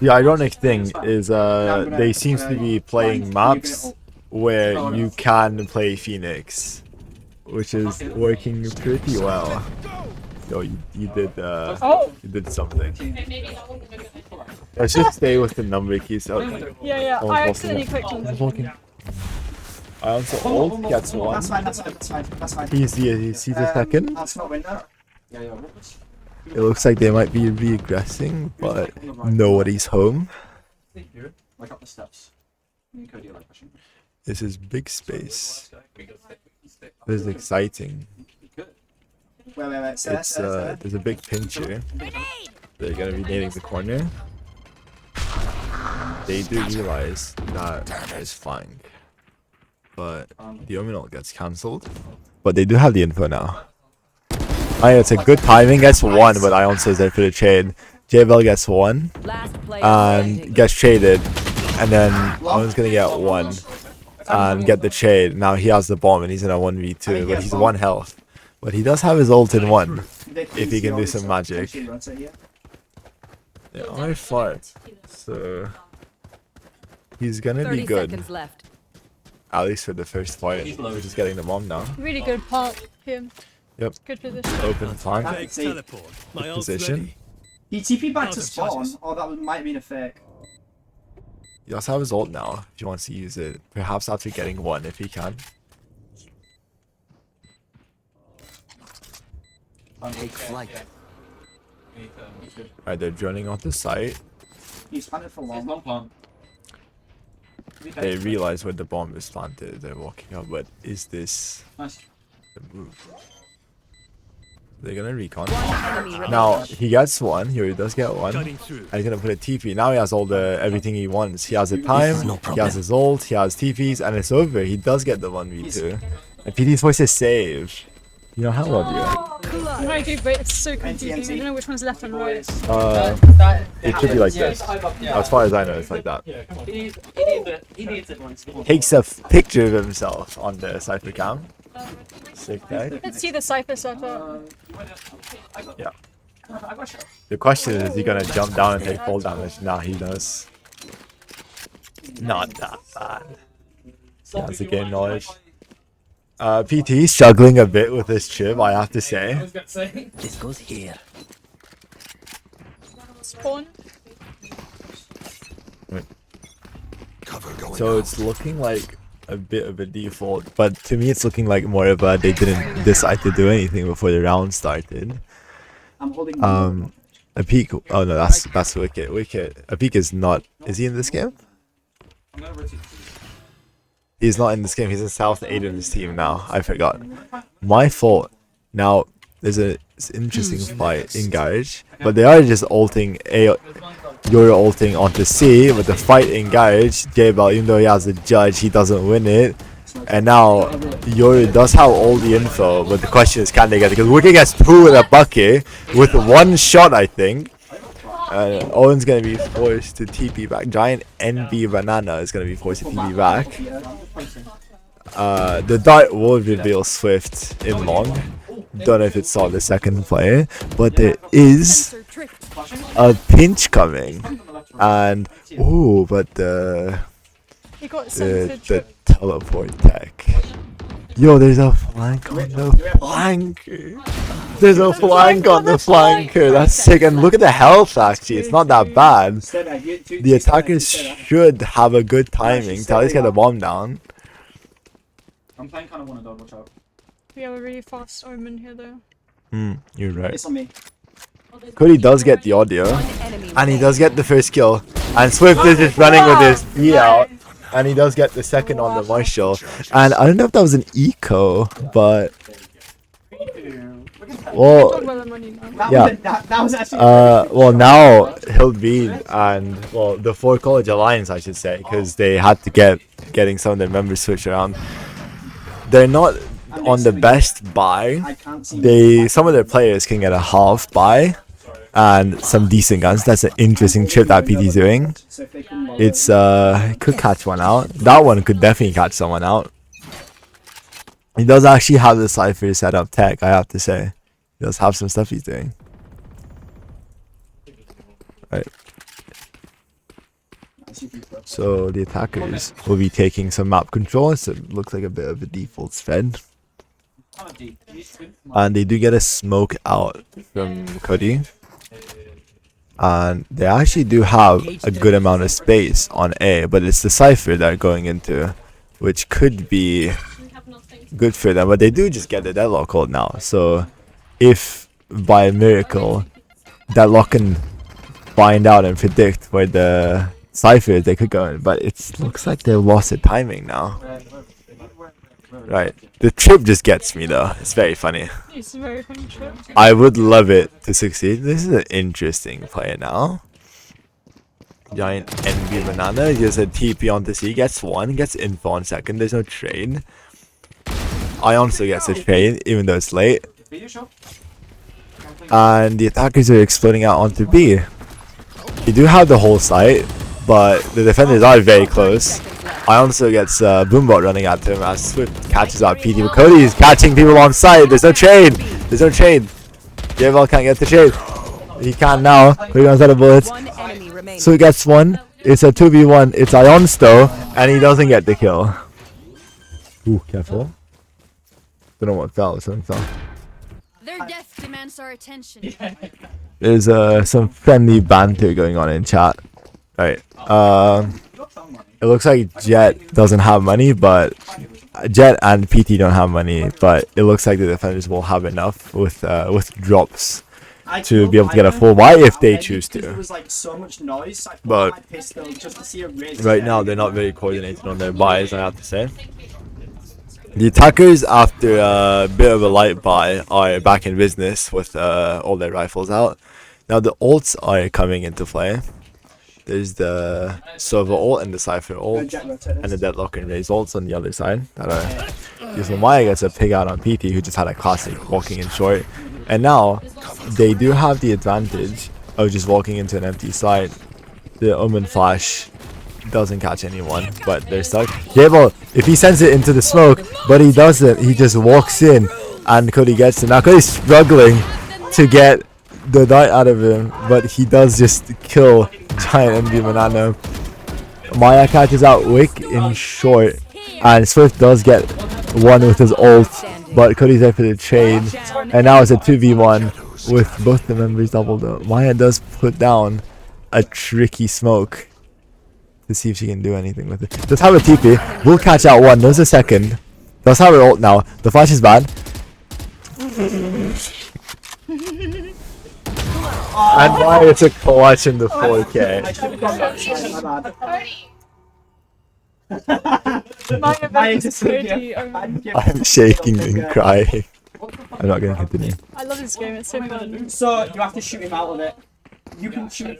The ironic thing is they seem to be playing maps where you can play Phoenix, which is working pretty well. So you did something. Let's just stay with the number keys. Oh, Yeah. I accidentally clicked on it. I also ult gets one. That's fine. He's the second. That's not window. It looks like they might be regressing, but nobody's home. Like up the steps. Cody, you like pushing? This is big space. This is exciting. Wait. It's there's a big pinch here. They're gonna be nading the corner. They do realize that is flank, but the Ominol gets cancelled. But they do have the info now. It's a good timing. Gets one, but Ionso is there for the trade. JBL gets one and gets traded, and then Owen's gonna get one and get the trade. Now he has the bomb and he's in a 1v2, but he's 1 health. But he does have his ult in 1 if he can do some magic. Yeah, alright, fart. So he's gonna be good. At least for the first fight. We're just getting the bomb now. Really good part here. Yep. Good position. Open flank. Good position. He TP back to spawn. Oh, that might have been a fake. He also have his ult now if he wants to use it. Perhaps after getting 1 if he can. Take flight. Alright, they're droning off the site. He's planted for long. They realize where the bomb is planted. They're walking up, but is this the move? They're gonna recon. Now he gets 1. He does get 1. And he's gonna put a TP. Now he has all the everything he wants. He has the time. He has his ult. He has TPs, and it's over. He does get the 1v2. And PT's voice is saved. You know how well do you? I do, but it's so confusing. I don't know which one's left and right. It should be like this. As far as I know, it's like that. He needs it once. Takes a picture of himself on the cypher cam. Sick tag. Let's see the cypher setup. Yeah. The question is he gonna jump down and take full damage? Nah, he does. Not that bad. He has the game knowledge. PT struggling a bit with this chip, I have to say. This goes here. Spawn. So it's looking like a bit of a default, but to me it's looking like more of a they didn't decide to do anything before the round started. A peak. Oh no, that's Wicket. A peak is not. Is he in this game? He's not in this game. He's in South Aiden's team now. I forgot. My fault. Now there's an interesting fight in Garage, but they are just ulting A. You're ulting onto C, but the fight in Garage, JBL, even though he has a judge, he doesn't win it. And now Yoru does have all the info, but the question is, can they get it? Because Wicket gets 2 with a bucket with 1 shot, I think. Owen's gonna be forced to TP back. Giant NB Banana is gonna be forced to TP back. The dart will reveal Swift in long. Don't know if it saw the second player, but there is a pinch coming. And but the teleport tech. Yo, there's a flank on the flanker. There's a flank on the flanker. That's sick. And look at the health, actually. It's not that bad. The attackers should have a good timing to at least get the bomb down. I'm playing kind of one of dog, watch out. We have a really fast Omen here, though. You're right. It's on me. Cody does get the audio. And he does get the first kill. And Swift is just running with his E out. And he does get the second on the Marshall. And I don't know if that was an eco, but well, yeah. Well, now he'll be and the 4 College Alliance, I should say, because they had to getting some of their members switched around. They're not on the best buy. Some of their players can get a half buy and some decent guns. That's an interesting trip that PT's doing. It's could catch one out. That one could definitely catch someone out. He does actually have the Cypher set up tech, I have to say. He does have some stuff he's doing. Right. So the attackers will be taking some map control. So it looks like a bit of a default spread. And they do get a smoke out from Cody. And they actually do have a good amount of space on A, but it's the Cypher they're going into, which could be good for them. But they do just get the deadlock hold now. So if by a miracle deadlock can find out and predict where the Cypher is, they could go in. But it looks like they lost the timing now. Right. The trip just gets me though. It's very funny. It's a very funny trip. I would love it to succeed. This is an interesting player now. Giant NB Banana. Just a TP onto C. Gets one. Gets info on second. There's no trade. I also gets a trade even though it's late. And the attackers are exploding out onto B. You do have the whole site, but the defenders are very close. I also gets Boombot running at him as Swift catches out PT. But Cody is catching people on site. There's no trade. There's no trade. JVL can't get the trade. He can now. He runs out of bullets. So he gets one. It's a 2v1. It's Ionsto, and he doesn't get the kill. Ooh, careful. Don't know what fell. Something fell. Their death demands our attention. There's some friendly banter going on in chat. Right. It looks like Jet doesn't have money, but Jet and PT don't have money. But it looks like the defenders will have enough with drops to be able to get a full buy if they choose to. But right now they're not very coordinated on their buys, I have to say. The attackers, after a bit of a light buy, are back in business with all their rifles out. Now the ults are coming into play. There's the Sova ult and the Cypher ult, and the Deadlock and Raze ults on the other side. Maya gets a pig out on PT, who just had a classic walking in short. And now, they do have the advantage of just walking into an empty site. The Omen Flash doesn't catch anyone, but they're stuck. Jable, if he sends it into the smoke, but he doesn't, he just walks in, and Cody gets it. Now Cody's struggling to get the dart out of him, but he does just kill Giant MD Banana. Maya catches out Wick in short, and Swift does get one with his ult, but Cody's there for the trade, and now it's a 2v1 with both the members doubled up. Maya does put down a tricky smoke to see if she can do anything with it. Does have a TP, will catch out one, knows a second, does have her ult now, the flash is bad. And why it's a clutch in the 4K. I'm shaking and crying. I'm not gonna continue. I love this game, it's so fun. So you have to shoot him out of it. You can shoot.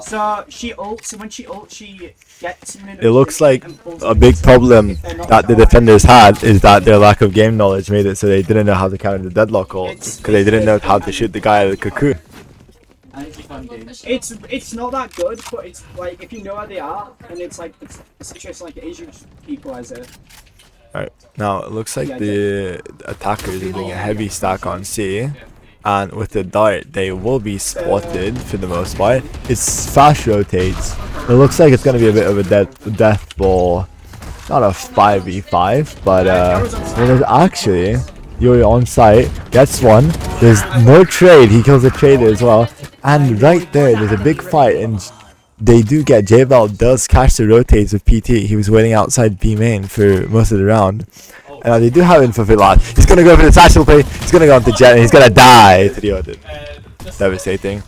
So she ults, and when she ults, she gets him in. It looks like a big problem that the defenders had is that their lack of game knowledge made it so they didn't know how to counter the deadlock ult, because they didn't know how to shoot the guy at the cocoon. It's not that good, but it's like if you know where they are, and it's like it's a situation like it is, you just equalize it. Alright, now it looks like the attackers are doing a heavy stack on C, and with the dart they will be spotted for the most part. It's fast rotates. It looks like it's gonna be a bit of a death ball, not a 5v5, but there's actually Yuri on site, gets one, there's no trade, he kills the trader as well, and right there's a big fight, and they do get JVL does catch the rotates with PT. He was waiting outside B main for most of the round. And they do have info for last. He's gonna go for the tactical play, he's gonna go onto Jet, and he's gonna die to the audit. Devastating.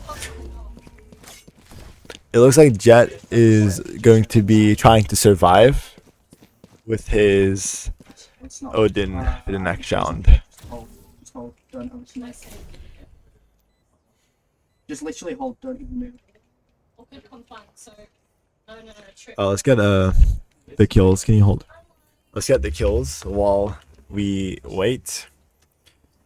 It looks like Jet is going to be trying to survive with his Odin for the next round. Just literally hold, don't even move. Let's get the kills. Can you hold? Let's get the kills while we wait.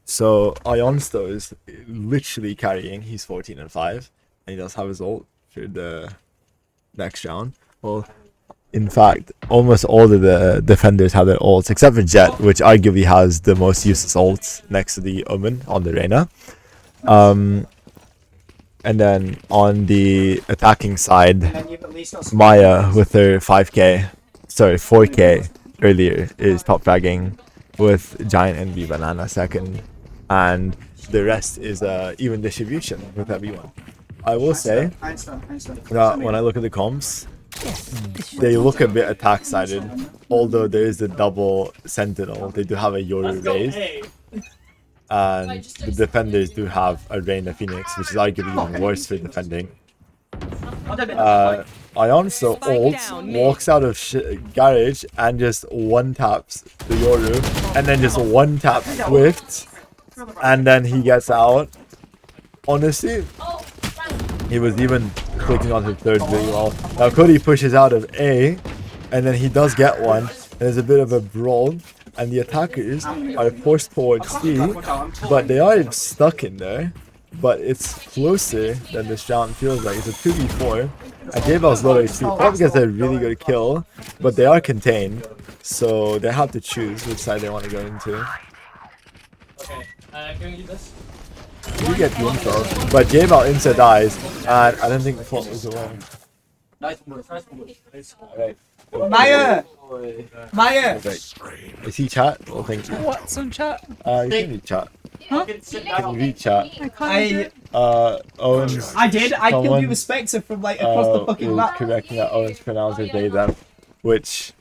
So Ionsto is literally carrying. He's 14 and 5, and he does have his ult for the next round. Well, in fact, almost all of the defenders have their ults except for Jet, which arguably has the most useless ults next to the Omen on the Reyna. And then on the attacking side, And then you've at least got some Maya with her 4K earlier is top fragging with Giant Envy Banana second, and the rest is even distribution with everyone. I will say Einstein. that when I look at the comps, they look a bit attack sided, although there is the double sentinel. They do have a Yoru raised, and the defenders do have a Reina Phoenix, which is arguably even worse for defending. Ionso ults, walks out of garage and just one taps the Yoru, and then just one tap Swift, and then he gets out. Honestly, he was even clicking on his third really well. Now Cody pushes out of A, and then he does get one. There's a bit of a brawl, and the attackers are forced towards C, but they are stuck in there. But it's closer than this round feels like. It's a 2v4. And J-Bell's low HP probably gets a really good kill, but they are contained, so they have to choose which side they want to go into. Okay, can we do this? You get the info, but J-Bell insta dies, and I don't think the fault was away. Nice move. Alright. Maya! Maya! Is he chat? Well, thank you. What's on chat? You can read chat. Huh? Can you read chat? I can't. Owens. I did. I killed someone, you with Spectre from like across the fucking is map. correcting that Owens pronounces they them, which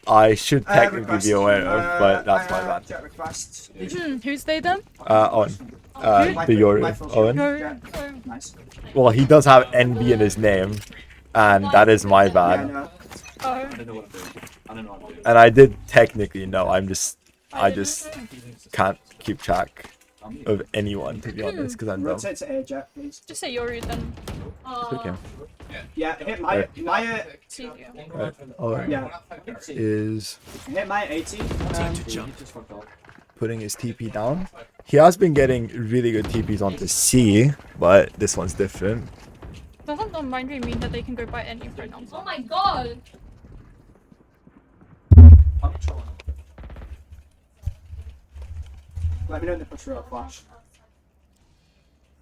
I should technically be aware of, but that's my bad. Who's they then? Owen. The Yoru. Owen. Nice. Well, he does have NB in his name, and that is my bad. And I did technically know. I just can't keep track of anyone, to be honest, because I'm dumb. Rotate to A, Jack, please. Just say Yoru then. It's okay. Yeah, hit Maya. Maya. Owen is Hit Maya 18. putting his TP down. He has been getting really good TPs onto C, but this one's different. Doesn't the mind read mean that they can go by any pronouns? Oh my god! Let me know in the push row flash.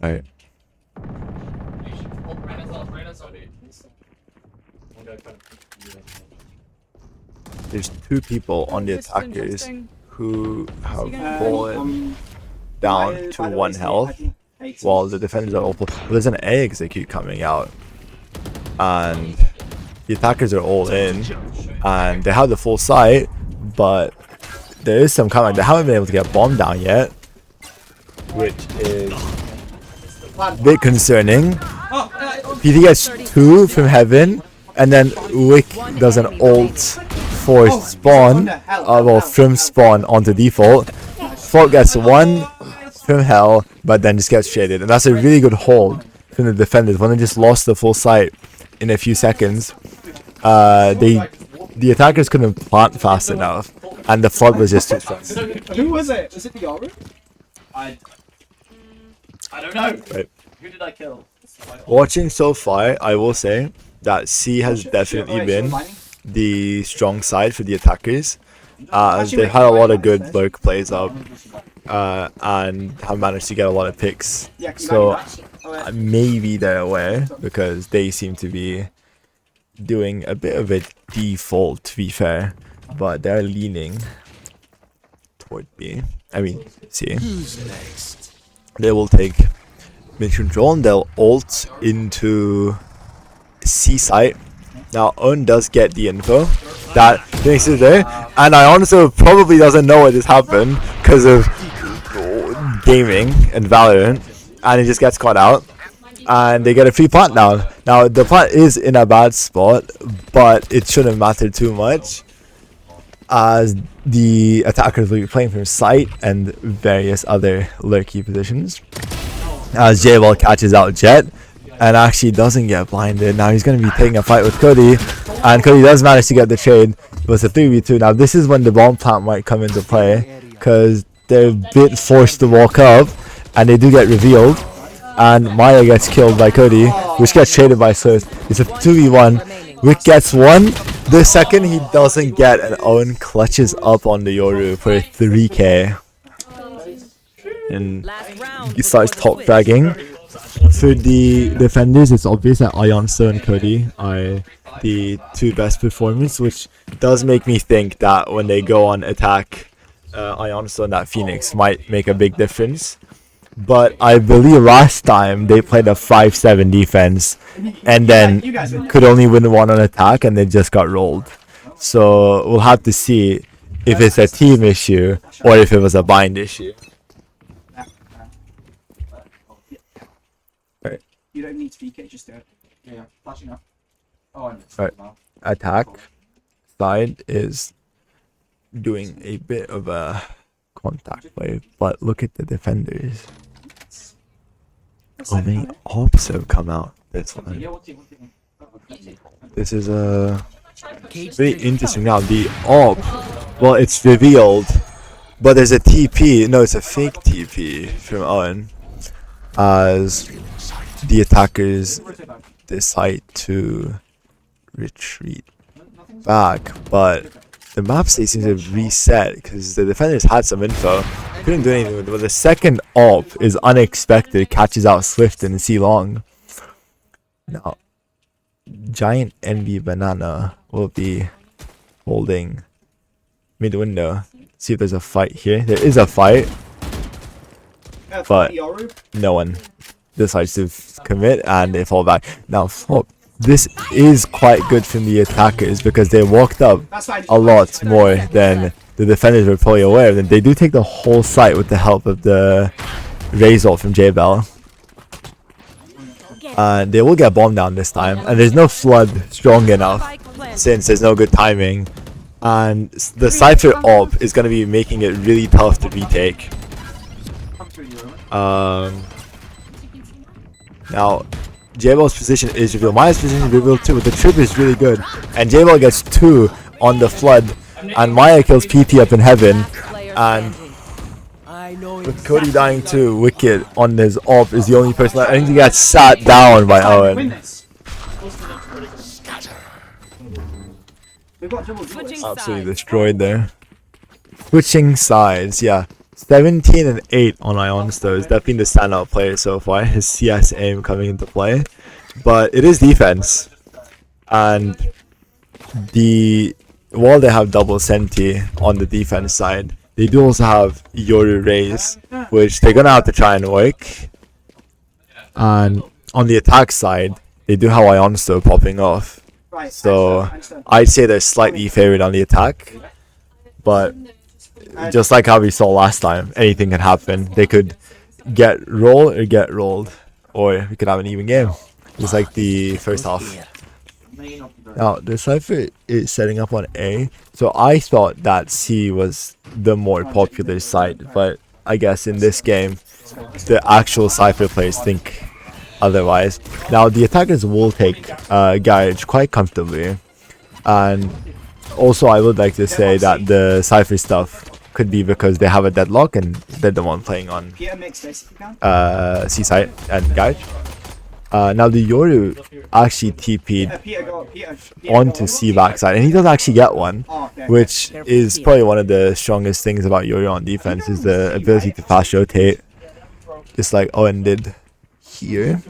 Alright. There's two people on the This is attackers interesting. who have gonna- fallen down to 1 health, while the defenders are all full. Well, there's an A execute coming out, and the attackers are all in, and they have the full sight, but there is some comeback. They haven't been able to get bomb down yet, which is a bit concerning. PT gets 2 from heaven, and then Wick does an ult for spawn, well, from spawn onto default. Fault gets 1 from hell, but then just gets shaded, and that's a really good hold from the defenders. When they just lost the full sight in a few seconds, the attackers couldn't plant fast enough, and the flood was just too strong. Who was it? Was it the Yoru? I don't know. Right. Who did I kill? Watching so far, I will say that C has definitely been the strong side for the attackers. They've had a lot of good lurk plays up, and have managed to get a lot of picks. So maybe they're aware, because they seem to be doing a bit of a default, to be fair, but they're leaning toward B. I mean C. They will take mid control and they'll ult into C site. Now Owen does get the info that Phoenix is there, and I honestly probably doesn't know what just happened because of gaming and Valorant, and he just gets caught out, and they get a free plant down. Now the plant is in a bad spot, but it shouldn't matter too much, as the attackers will be playing from sight and various other lurky positions. As J-Ball catches out Jet and actually doesn't get blinded. Now he's going to be taking a fight with Cody, and Cody does manage to get the trade, but it's a 3v2. Now this is when the bomb plant might come into play, because they're a bit forced to walk up, and they do get revealed, and Maya gets killed by Cody, which gets traded by Source. It's a 2v1. Rick gets 1. The second he doesn't get, and Owen clutches up on the Yoru for a 3k. And he starts top fragging. for the defenders, it's obvious that Ionso and Cody are the two best performers, which does make me think that when they go on attack, Ionso and that Phoenix might make a big difference. But I believe last time they played a 5-7 defense and then could only win one on attack and they just got rolled. So we'll have to see if it's a team issue or if it was a bind issue. Right. You don't need to peek it, just do it. Yeah, flashing up. Oh, I missed Right. it now. Attack side is doing a bit of a contact wave, but look at the defenders. Oh, many ops have come out this one. This is very interesting. Now the op, well, it's revealed, but there's a TP. No, it's a fake TP from Owen, as the attackers decide to retreat back, but the map state seems to have reset because the defenders had some info, couldn't do anything with it. But the second op is unexpected, catches out Swift and C Long. Now, Giant NB Banana will be holding mid window. See if there's a fight here. There is a fight, but no one decides to commit and they fall back. Now, this is quite good from the attackers because they walked up a lot more than the defenders were probably aware of. And they do take the whole site with the help of the Razor from J-Bell. And they will get bombed down this time. And there's no flood strong enough since there's no good timing. And the Cypher op is going to be making it really tough to retake. Now, J-Ball's position is revealed. Maya's position is revealed too, but the trip is really good. And J-Ball gets 2 on the flood. And Maya kills PT up in heaven. And with Cody dying too, Wicked on his op is the only person that I think he got sat down by Owen. Absolutely destroyed there. Switching sides, yeah. 17 and 8 on Ions though is definitely the standout player so far. His CS aim coming into play, but it is defense, and while they have double Senti on the defense side, they do also have Yoru Raze, which they're gonna have to try and work. And on the attack side, they do have Ionsto popping off, so I'd say they're slightly favored on the attack, but just like how we saw last time, anything can happen. They could get rolled or get rolled, or we could have an even game, just like the first half. Now, the Cypher is setting up on A, so I thought that C was the more popular side, but I guess in this game, the actual Cypher players think otherwise. Now, the attackers will take Garage quite comfortably, and also I would like to say that the Cypher stuff could be because they have a deadlock and they're the one playing on C site and Garage. Now the Yoru actually TP'd onto C backside, and he does actually get one, which is probably one of the strongest things about Yoru on defense, is the ability to fast rotate, just like Owen did here.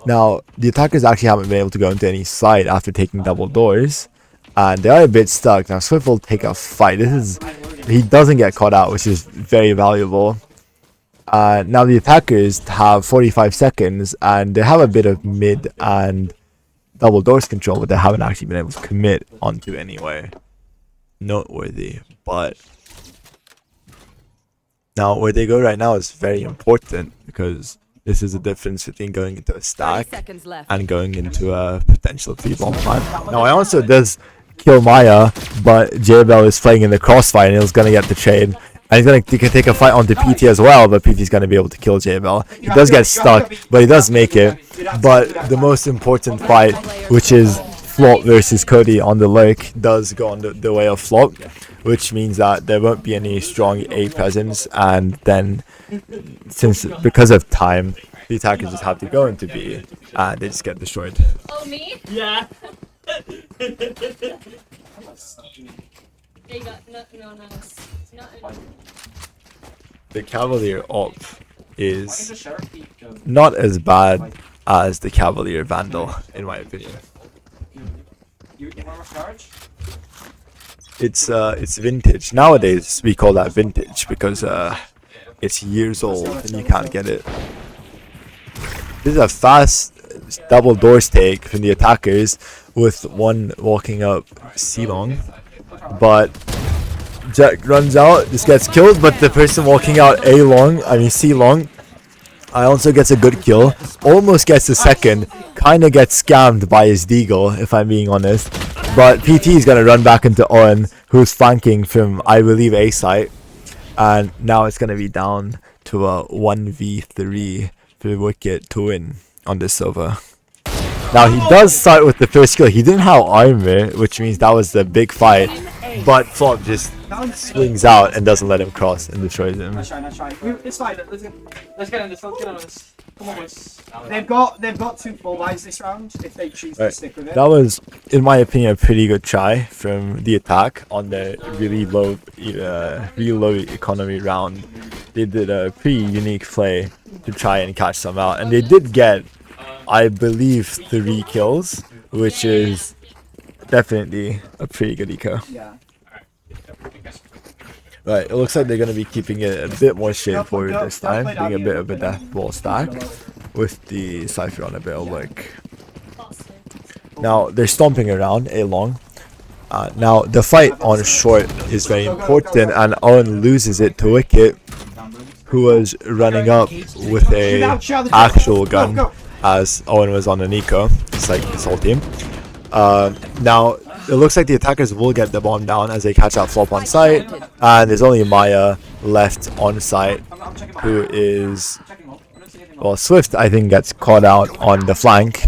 Now the attackers actually haven't been able to go into any side after taking double doors, and they are a bit stuck. Now Swift will take a fight. He doesn't get caught out, which is very valuable. Now the attackers have 45 seconds, and they have a bit of mid and double doors control, but they haven't actually been able to commit onto anywhere noteworthy. But now where they go right now is very important, because this is the difference between going into a stack and going into a potential 3-bomb plan. Now I also does kill Maya, but J-Bell is playing in the crossfire and he's gonna get the trade. And he can take a fight onto PT as well, but PT's gonna be able to kill J-Bell. He does get stuck, but he does make it. But the most important fight, which is Flop versus Cody on the lurk, does go on the way of Flop, which means that there won't be any strong A presence, and then because of time, the attackers just have to go into B and they just get destroyed. Oh, me? Yeah. They got no. The Cavalier op is not as bad as the Cavalier Vandal, in my opinion. You want to charge? It's vintage. Nowadays we call that vintage because it's years old and you can't get it. This is a fast double door stake from the attackers with one walking up C long, but Jack runs out, just gets killed, but the person walking out C long, also gets a good kill, almost gets a second, kinda gets scammed by his deagle if I'm being honest, but PT is gonna run back into Owen, who's flanking from I believe A site, and now it's gonna be down to a 1v3 for Wicket to win on this server. Now he does start with the first kill. He didn't have armor, which means that was the big fight, but Flop just swings out and doesn't let him cross and destroys him. Nice try. It's fine. Let's get on this. Let's get on this. Come on, boys. They've got 2 full buys this round if they choose to stick with it. That was, in my opinion, a pretty good try from the attack on the really low economy round. They did a pretty unique play to try and catch some out, and they did get, I believe, 3 kills, which is definitely a pretty good eco. Yeah. Right, it looks like they're going to be keeping it a bit more straightforward this time, doing a bit of a death ball stack with the Cypher on a bit of like. Now, they're stomping around A long. Now, the fight on short is very important, and Owen loses it to Wicket, who was running up with a actual gun as Owen was on an eco. It's like his whole team. Now, it looks like the attackers will get the bomb down as they catch out Flop on site, and there's only Maya left on site, who is, well, Swift I think gets caught out on the flank,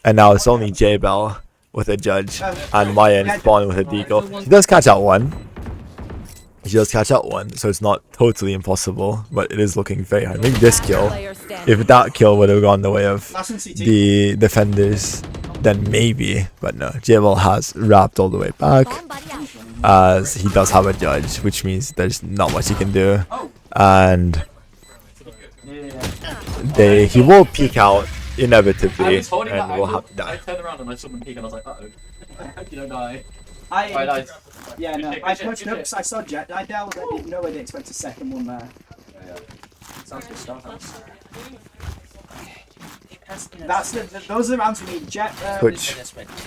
and now it's only J-Bell with a judge and Maya in spawn with a deagle. She does catch out one, so it's not totally impossible, but it is looking very hard. Maybe this kill, if that kill would have gone the way of the defenders, then maybe, but no, J-Bell has wrapped all the way back, as he does have a judge, which means there's not much he can do, and he will peek out inevitably, and will have to die. I turned around and I saw them peek and I was like, uh-oh. You don't die. Yeah, no, I pushed up because I saw Jet die down, but I didn't know where they expect a second one there. Sounds good stuff. Those are the rounds we need. Jet, Which?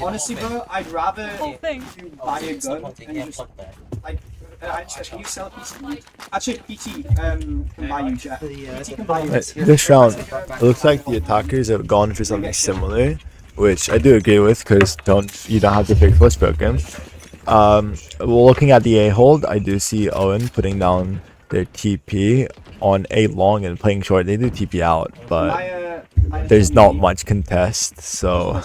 honestly, bro, I'd rather you buy a gun and just, like, can you sell PC? Actually, PT can buy you, Jet. PT can buy you. This round, it looks like the attackers have gone for something similar, which I do agree with, because you don't have to pick first broken. Looking at the A hold, I do see Owen putting down their TP on A long and playing short. They do TP out, but there's not much contest, so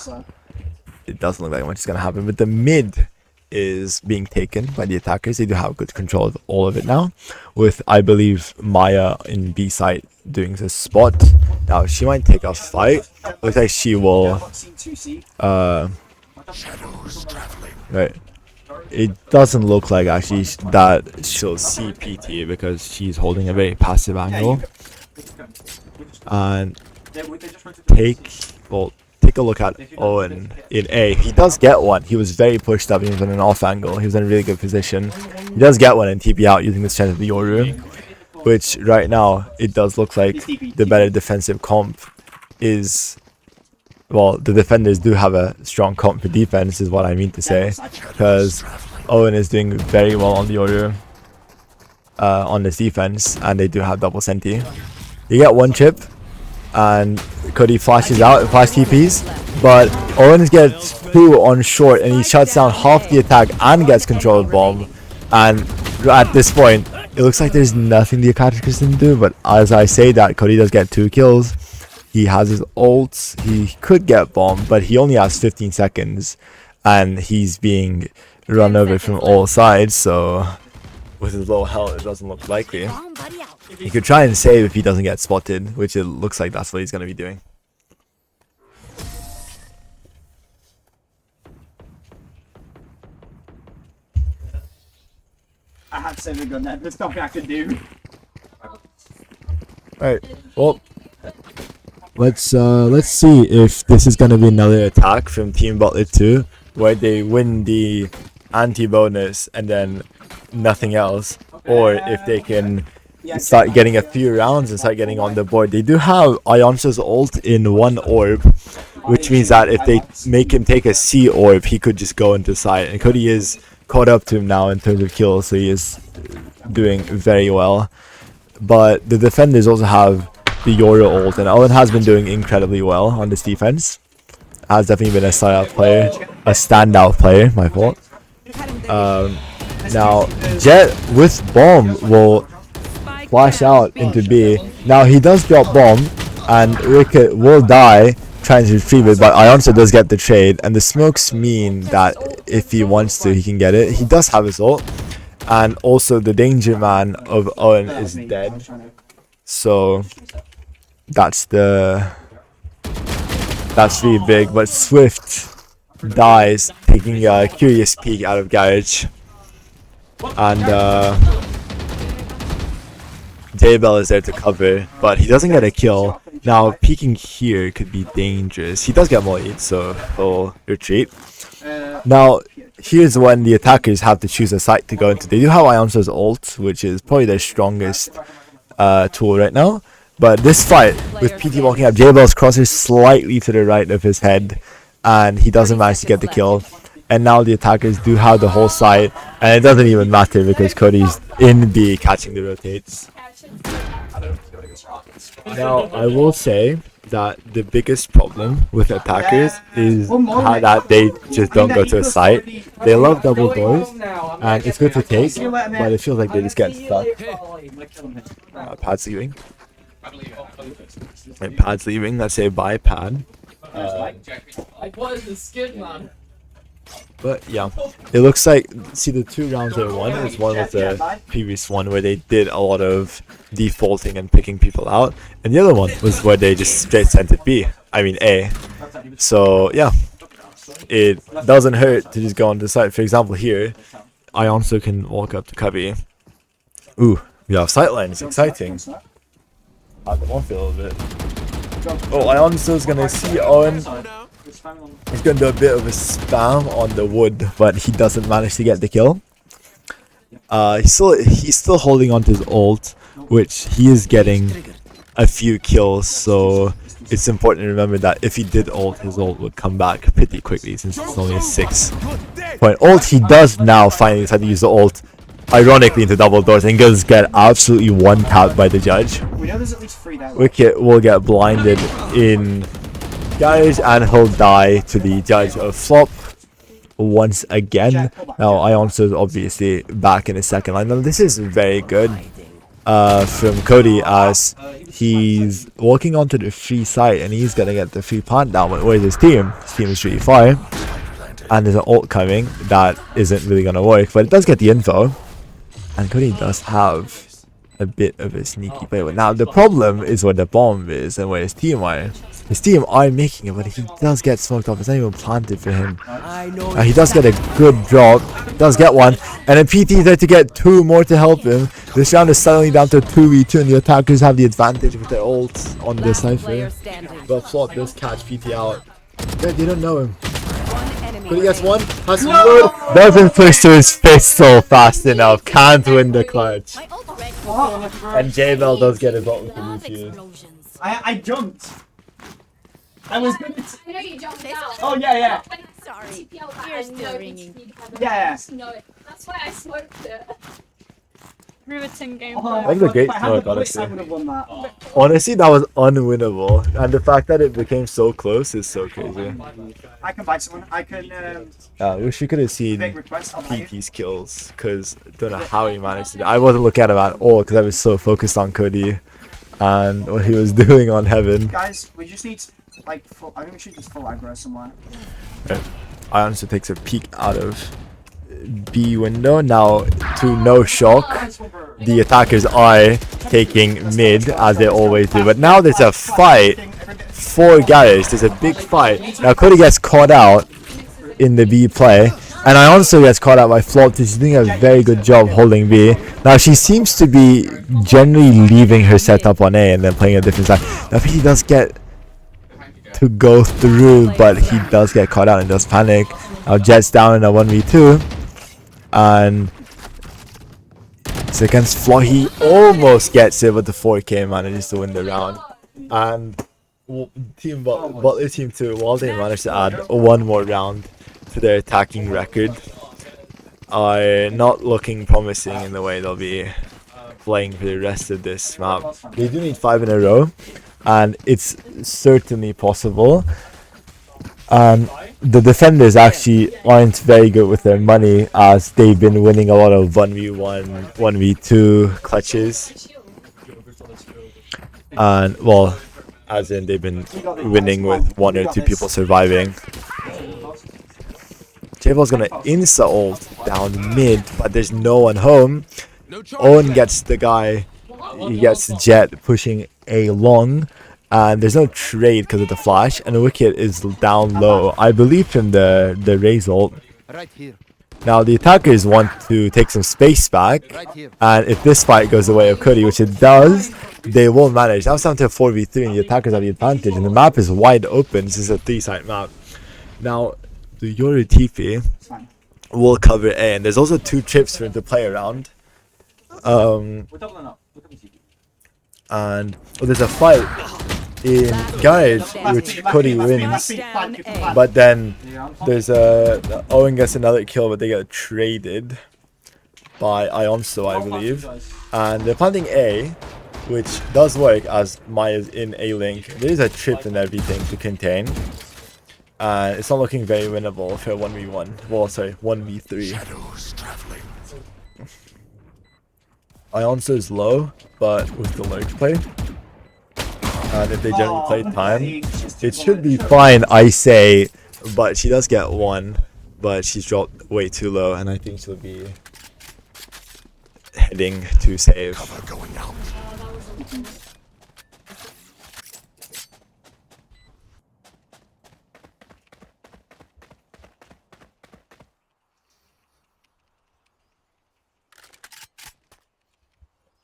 it doesn't look like much is gonna happen. But the mid is being taken by the attackers. They do have good control of all of it now, with I believe Maya in B site doing this spot. Now she might take a fight. Looks like she will. Right. It doesn't look like actually that she'll see PT because she's holding a very passive angle. And take a look at Owen in A. He does get one. He was very pushed up. He was in an off angle. He was in a really good position. He does get one and TP out using the strength of the Yoru, which right now it does look like the better defensive comp is. Well, the defenders do have a strong comp for defense, is what I mean to say, because Owen is doing very well on the order on this defense, and they do have double senti. You get one chip, and Cody flashes out, flash TPs, but Owen gets 2 on short, and he shuts down half the attack and gets control of bomb. And at this point, it looks like there's nothing the attackers can do, but as I say that, Cody does get 2 kills. He has his ults, he could get bombed, but he only has 15 seconds, and he's being run over from all sides, so with his low health, it doesn't look likely. He could try and save if he doesn't get spotted, which it looks like that's what he's going to be doing. I had to save a gun there, there's nothing I could do. Alright, well, let's see if this is gonna be another attack from Team Butler 2, where they win the anti-bonus and then nothing else, or if they can start getting a few rounds and start getting on the board. They do have Ionsa's ult in one orb, which means that if they make him take a C orb, he could just go into side. And Cody is caught up to him now in terms of kills, so he is doing very well. But the defenders also have the Yoru ult, and Owen has been doing incredibly well on this defense. Has definitely been a standout player, my fault. Now, Jet with bomb will flash out into B. Now he does drop bomb, and Ricket will die trying to retrieve it, but Ionsa does get the trade, and the smokes mean that if he wants to, he can get it. He does have his ult, and also the danger man of Owen is dead. So that's really big, but Swift dies taking a curious peek out of garage, and Daybell is there to cover, but he doesn't get a kill. Now peeking here could be dangerous. He does get more eat, so he'll retreat. Now here's when the attackers have to choose a site to go into. They do have Ionsa's ult, which is probably their strongest tool right now. But this fight, with PT walking up, Daybell's crosser slightly to the right of his head, and he doesn't manage to get the kill. And now the attackers do have the whole site, and it doesn't even matter because Cody's in B catching the rotates. Now, I will say that the biggest problem with attackers is how that they just don't go to a site. They love double doors, and it's good to take, but it feels like they just get stuck. Pad's leaving. And Pad's leaving. Let's say bye, Pad. But yeah, it looks like, see, the 2 rounds they won is one with the previous one where they did a lot of defaulting and picking people out, and the other one was where they just straight sent it A. So yeah, it doesn't hurt to just go on the site. For example, here, Ionsa can walk up to Cubby. Ooh, we have sightlines, it's exciting. I can off it a little bit. Oh, Ionsa's gonna see Owen. He's gonna do a bit of a spam on the wood, but he doesn't manage to get the kill. He's still holding on to his ult, which he is getting a few kills, so it's important to remember that if he did ult, his ult would come back pretty quickly since it's only a 6-point ult. He does now finally decide to use the ult, ironically, into double doors, and does get absolutely one-tapped by the judge. Wicket will get blinded in garage, and he'll die to the judge of flop once again. Now Ionsa is obviously back in his second line. Now this is very good from Cody, as he's walking onto the free site and he's gonna get the free plant down. But where's his team? His team is really far, and there's an ult coming that isn't really gonna work, but it does get the info, and Cody does have a bit of a sneaky play. But now the problem is where the bomb is and where his team are. His team are making it, but he does get smoked off. It's not even planted for him. He does get a good drop. Does get one. And then PT is there to get 2 more to help him. This round is suddenly down to 2v2, and the attackers have the advantage with their ults on the Cypher. But Flop does catch PT out. They don't know him. But he gets one. Has to reload. Doesn't push to his pistol fast enough. Can't win the clutch. And J-Bell does get his ult with the Lucius. I jumped. I was gonna. I know you jumped out. Oh yeah. Sorry. Ears still ringing. Yeah. That's why I smoked it. Riveting game. I think the great smoke, honestly. Honestly, that was unwinnable, and the fact that it became so close is so crazy. I can bite someone. I can. I wish you could have seen PT's kills, because I don't know how he managed to. I wasn't looking at him at all because I was so focused on Cody and what he was doing on Heaven. Guys, we just need like full. I think we should just full aggro somewhere. Right. Ionsa takes a peek out of B window. Now, to no shock, the attackers are taking mid, as they always do. But now there's a fight for garage. There's a big fight. Now Cody gets caught out in the B play, And I also gets caught out by Flop. She's doing a very good job holding B. Now she seems to be generally leaving her setup on A and then playing a different side. Now he does get to go through, but he does get caught out and does panic. Now Jet's down in a 1v2. And it's against Flop. He almost gets it, but the 4K manages to win the round. And Team Butler Team 2, while they managed to add one more round to their attacking record, are not looking promising in the way they'll be playing for the rest of this map. They do need 5 in a row, and it's certainly possible. The defenders actually aren't very good with their money, as they've been winning a lot of 1v1, 1v2 clutches. And, well, as in they've been winning with 1 or 2 people surviving. J-Ball's gonna insta ult down mid, but there's no one home. Owen gets the guy, he gets Jet pushing A long, and there's no trade because of the flash, and the Wicket is down low, I believe from the Raze ult. Now the attackers want to take some space back, and if this fight goes the way of Cody, which it does, they will manage. Now it's down to a 4v3 and the attackers have the advantage, and the map is wide open. This is a 3-side map. Now the Yoru TP will cover A, and there's also 2 trips for him to play around. And there's a fight in Garage which Cody wins, but then there's Owen gets another kill, but they get traded by Ionso, I believe, and they're planting A, which does work as Maya's in A link. There is a trip and everything to contain. It's not looking very winnable for 1v1. Well, sorry, 1v3. Ionso is low, but with the lurk play, and if they generally play time, it should be fine, I say. But she does get 1, but she's dropped way too low, and I think she'll be heading to save. Going out.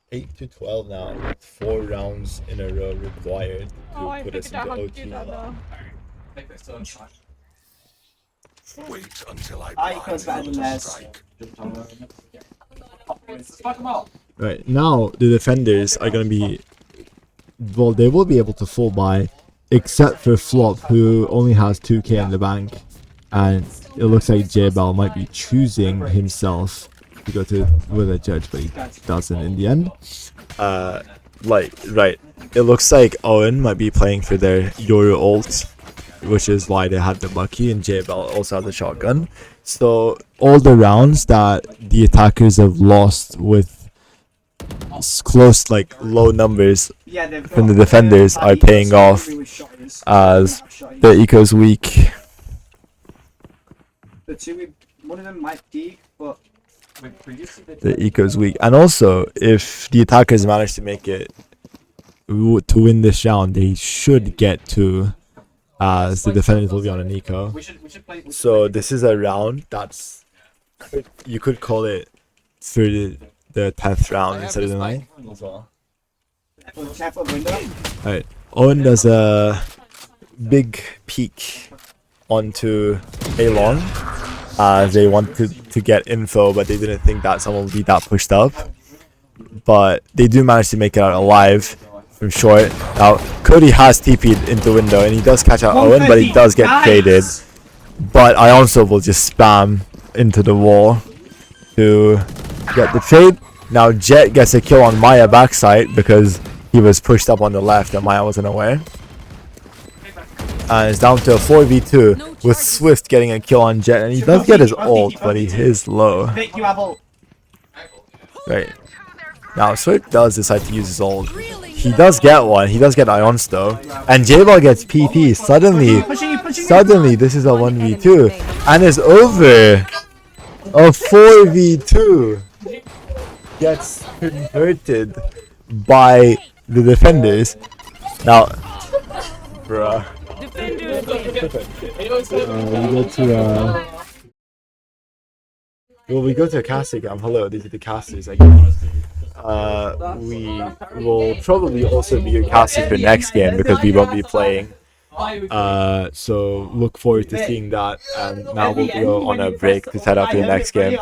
8 to 12 now, with 4 rounds in a row required to put us into OT. Wait until I strike. Right, now the defenders are going to be, well, they will be able to full buy, except for Flop, who only has 2k in the bank, and it looks like J-Bal might be choosing himself to go to with a judge, but he doesn't in the end. Right, it looks like Owen might be playing for their Yoru ult, which is why they had the Bucky, and J-Bal also had the shotgun. So all the rounds that the attackers have lost with close, like, low numbers from the defenders are paying off, as the eco's weak. One of them might peak, but the eco's weak, and also if the attackers manage to make it to win this round, they should get to, as the defenders will be on an eco. So this is a round that's, you could call it for the 10th round instead of the 9th as well. Alright, Owen does a big peek onto A long, as they wanted to get info, but they didn't think that someone would be that pushed up. But they do manage to make it out alive from short. Now, Cody has TP'd into window, and he does catch out Owen, but he does get traded. But I also will just spam into the wall to get the trade. Now, Jet gets a kill on Maya backside because he was pushed up on the left and Maya wasn't aware. And it's down to a 4v2 with Swift getting a kill on Jet, and he does get his ult, but he is low. Right. Now Swift does decide to use his ult. He does get one. He does get Ions though, and J-Ball gets PP. Suddenly, this is a 1v2, and it's over. A 4v2 gets converted by the defenders. Now, bruh. We go to Well, we go to a casting camp. Hello, these are the casters again. We will probably also be your casters for next game because we won't be playing. So look forward to seeing that. And now we'll go on a break to set up the next game.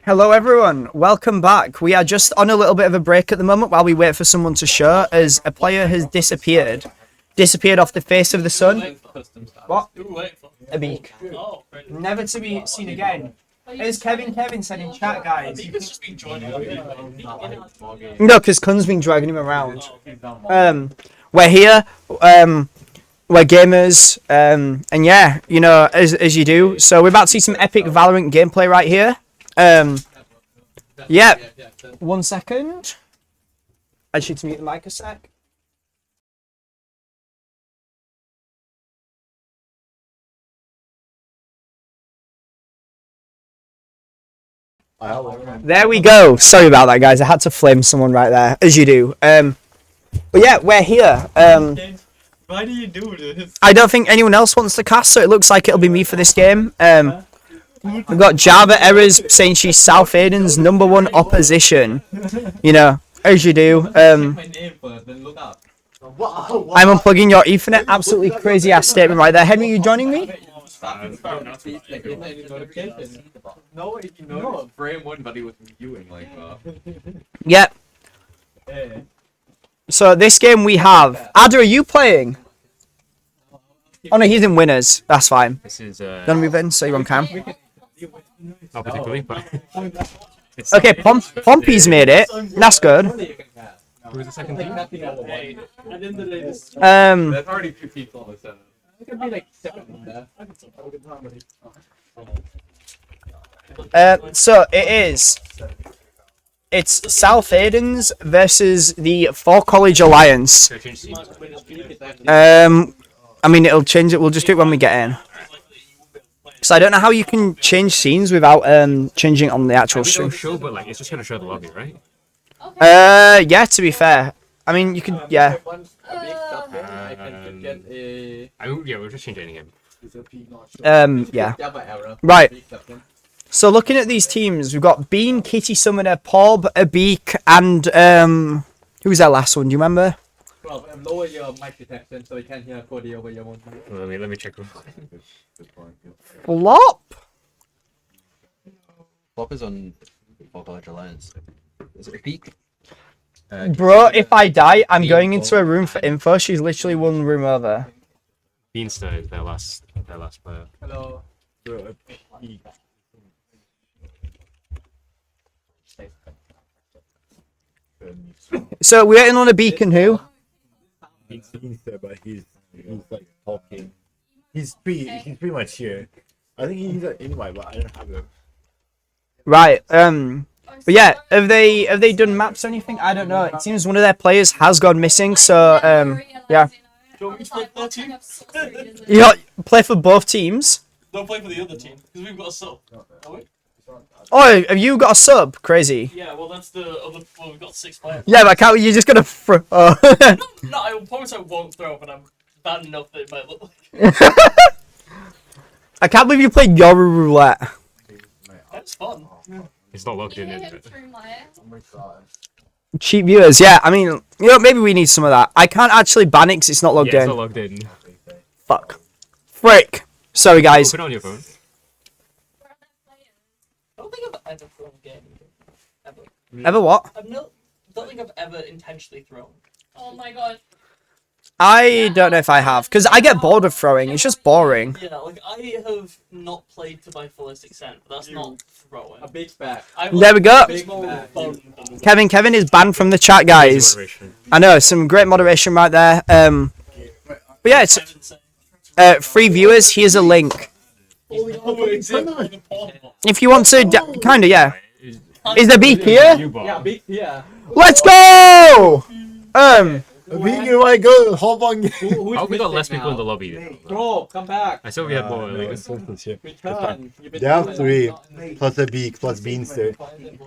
Hello everyone, welcome back. We are just on a little bit of a break at the moment while we wait for someone to show, as a player has disappeared off the face of the sun. What? A beak. Never to be seen again. As Kevin said in chat, guys. No, because Kun's been dragging him around. We're here. We're gamers. And yeah, you know, as you do. So we're about to see some epic Valorant gameplay right here. Yeah. 1 second. I just need to mute the mic a sec. There we go. Sorry about that, guys. I had to flame someone right there, as you do. But yeah, we're here. Why do you do this? I don't think anyone else wants to cast, so it looks like it'll be me for this game. We've got Java Errors saying she's South Aiden's #1 opposition. You know, as you do. I'm unplugging your Ethernet. Absolutely crazy ass statement right there. Henry, you joining me? No, you know, Graham wouldn't, but he was viewing like Yep. So this game we have. Ada, are you playing? Oh no, he's in winners. That's fine. This is Don't move in, so you're on cam. not particularly, but Okay, Pompey's made it. That's good. Who was the second team? There's already 2 people on the center. It could be like 7 there. So it's South Aiden's versus the Four College Alliance. I mean, it'll change it. We'll just do it when we get in. So I don't know how you can change scenes without changing on the actual stream. Show, but like it's just gonna show the lobby, right? Yeah. To be fair, I mean, you could, yeah. I mean, yeah, we'll just change any game. Yeah. Right. So looking at these teams, we've got Bean, Kitty Summoner, Porb, Abeek, and who's our last one? Do you remember? Well, lower your mic detection so you can hear Cody over your own mic. Let me check. Flop. Flop is on Four College Alliance. Is it a peak? Bro, if I die, I'm going into a room for info. She's literally 1 room over. Beanster is their last player. Hello. So we're waiting on a beacon. Who? He's there, but he's like talking. He's pretty much here. I think he's an invite, but I don't have him. Right. But yeah, have they done maps or anything? I don't know. It seems one of their players has gone missing. So yeah. Do you want me to play for their team? You got play for both teams. Don't play for the other team because we've got a sub. Are we? Oh, have you got a sub? Crazy. Yeah, well that's the other. Well, we've got 6 players. Yeah, but can't you just gonna throw? Oh. No, I promise I won't throw, but I'm bad enough that it might look like. I can't believe you played Yoru Roulette. That's fun. It's not logged in, is it? Cheap viewers, yeah. I mean, you know, maybe we need some of that. I can't actually ban it because it's not logged Yeah, in. it's not logged in. Fuck. Frick. Sorry, guys. Put it on your phone. I don't think I've ever thrown a game. Ever. Ever what? Don't think I've ever intentionally thrown. Oh my god. I don't know if I have, because I get bored of throwing. It's just boring. Yeah, like I have not played to my fullest extent, but that's not throwing. A big back. There we go. Kevin is banned from the chat, guys. I know, some great moderation right there. But yeah, it's 3 viewers. Here's a link. If you want to, kinda, yeah. Is the beak here? Yeah, big here. Let's go! We can like go hop on. How we got less people in the lobby? Bro, come back. I saw we had more. Like, Return. There are 3 plus a beak plus Beanster.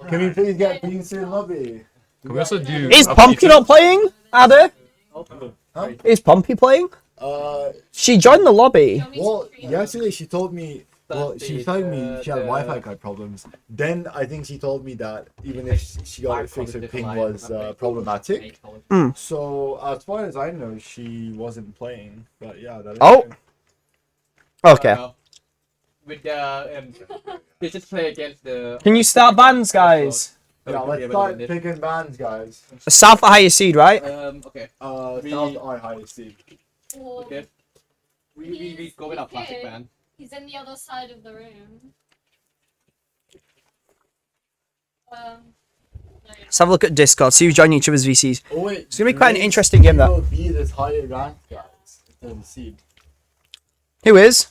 Can we please get Beanster in the lobby? Can we also do? Is Pompey not playing, Ada? Huh? Is Pompey playing? She joined the lobby. Well, yesterday she told me. Well, she told me she had Wi-Fi card problems. Then I think she told me that even if she got it fixed, her ping was problematic. So as far as I know, she wasn't playing. But yeah, that is Oh. Okay. With the They just play against the. Can you start bands, guys? Yeah, let's start picking bands, guys. South the highest seed, right? Okay. South I highest seed. Okay. We go with our classic band. He's in the other side of the room. Let's have a look at Discord. See who's joining each other's VCs. Oh wait, It's gonna be quite an interesting game, that. Beat is higher ranked, guys, than seed. Who is?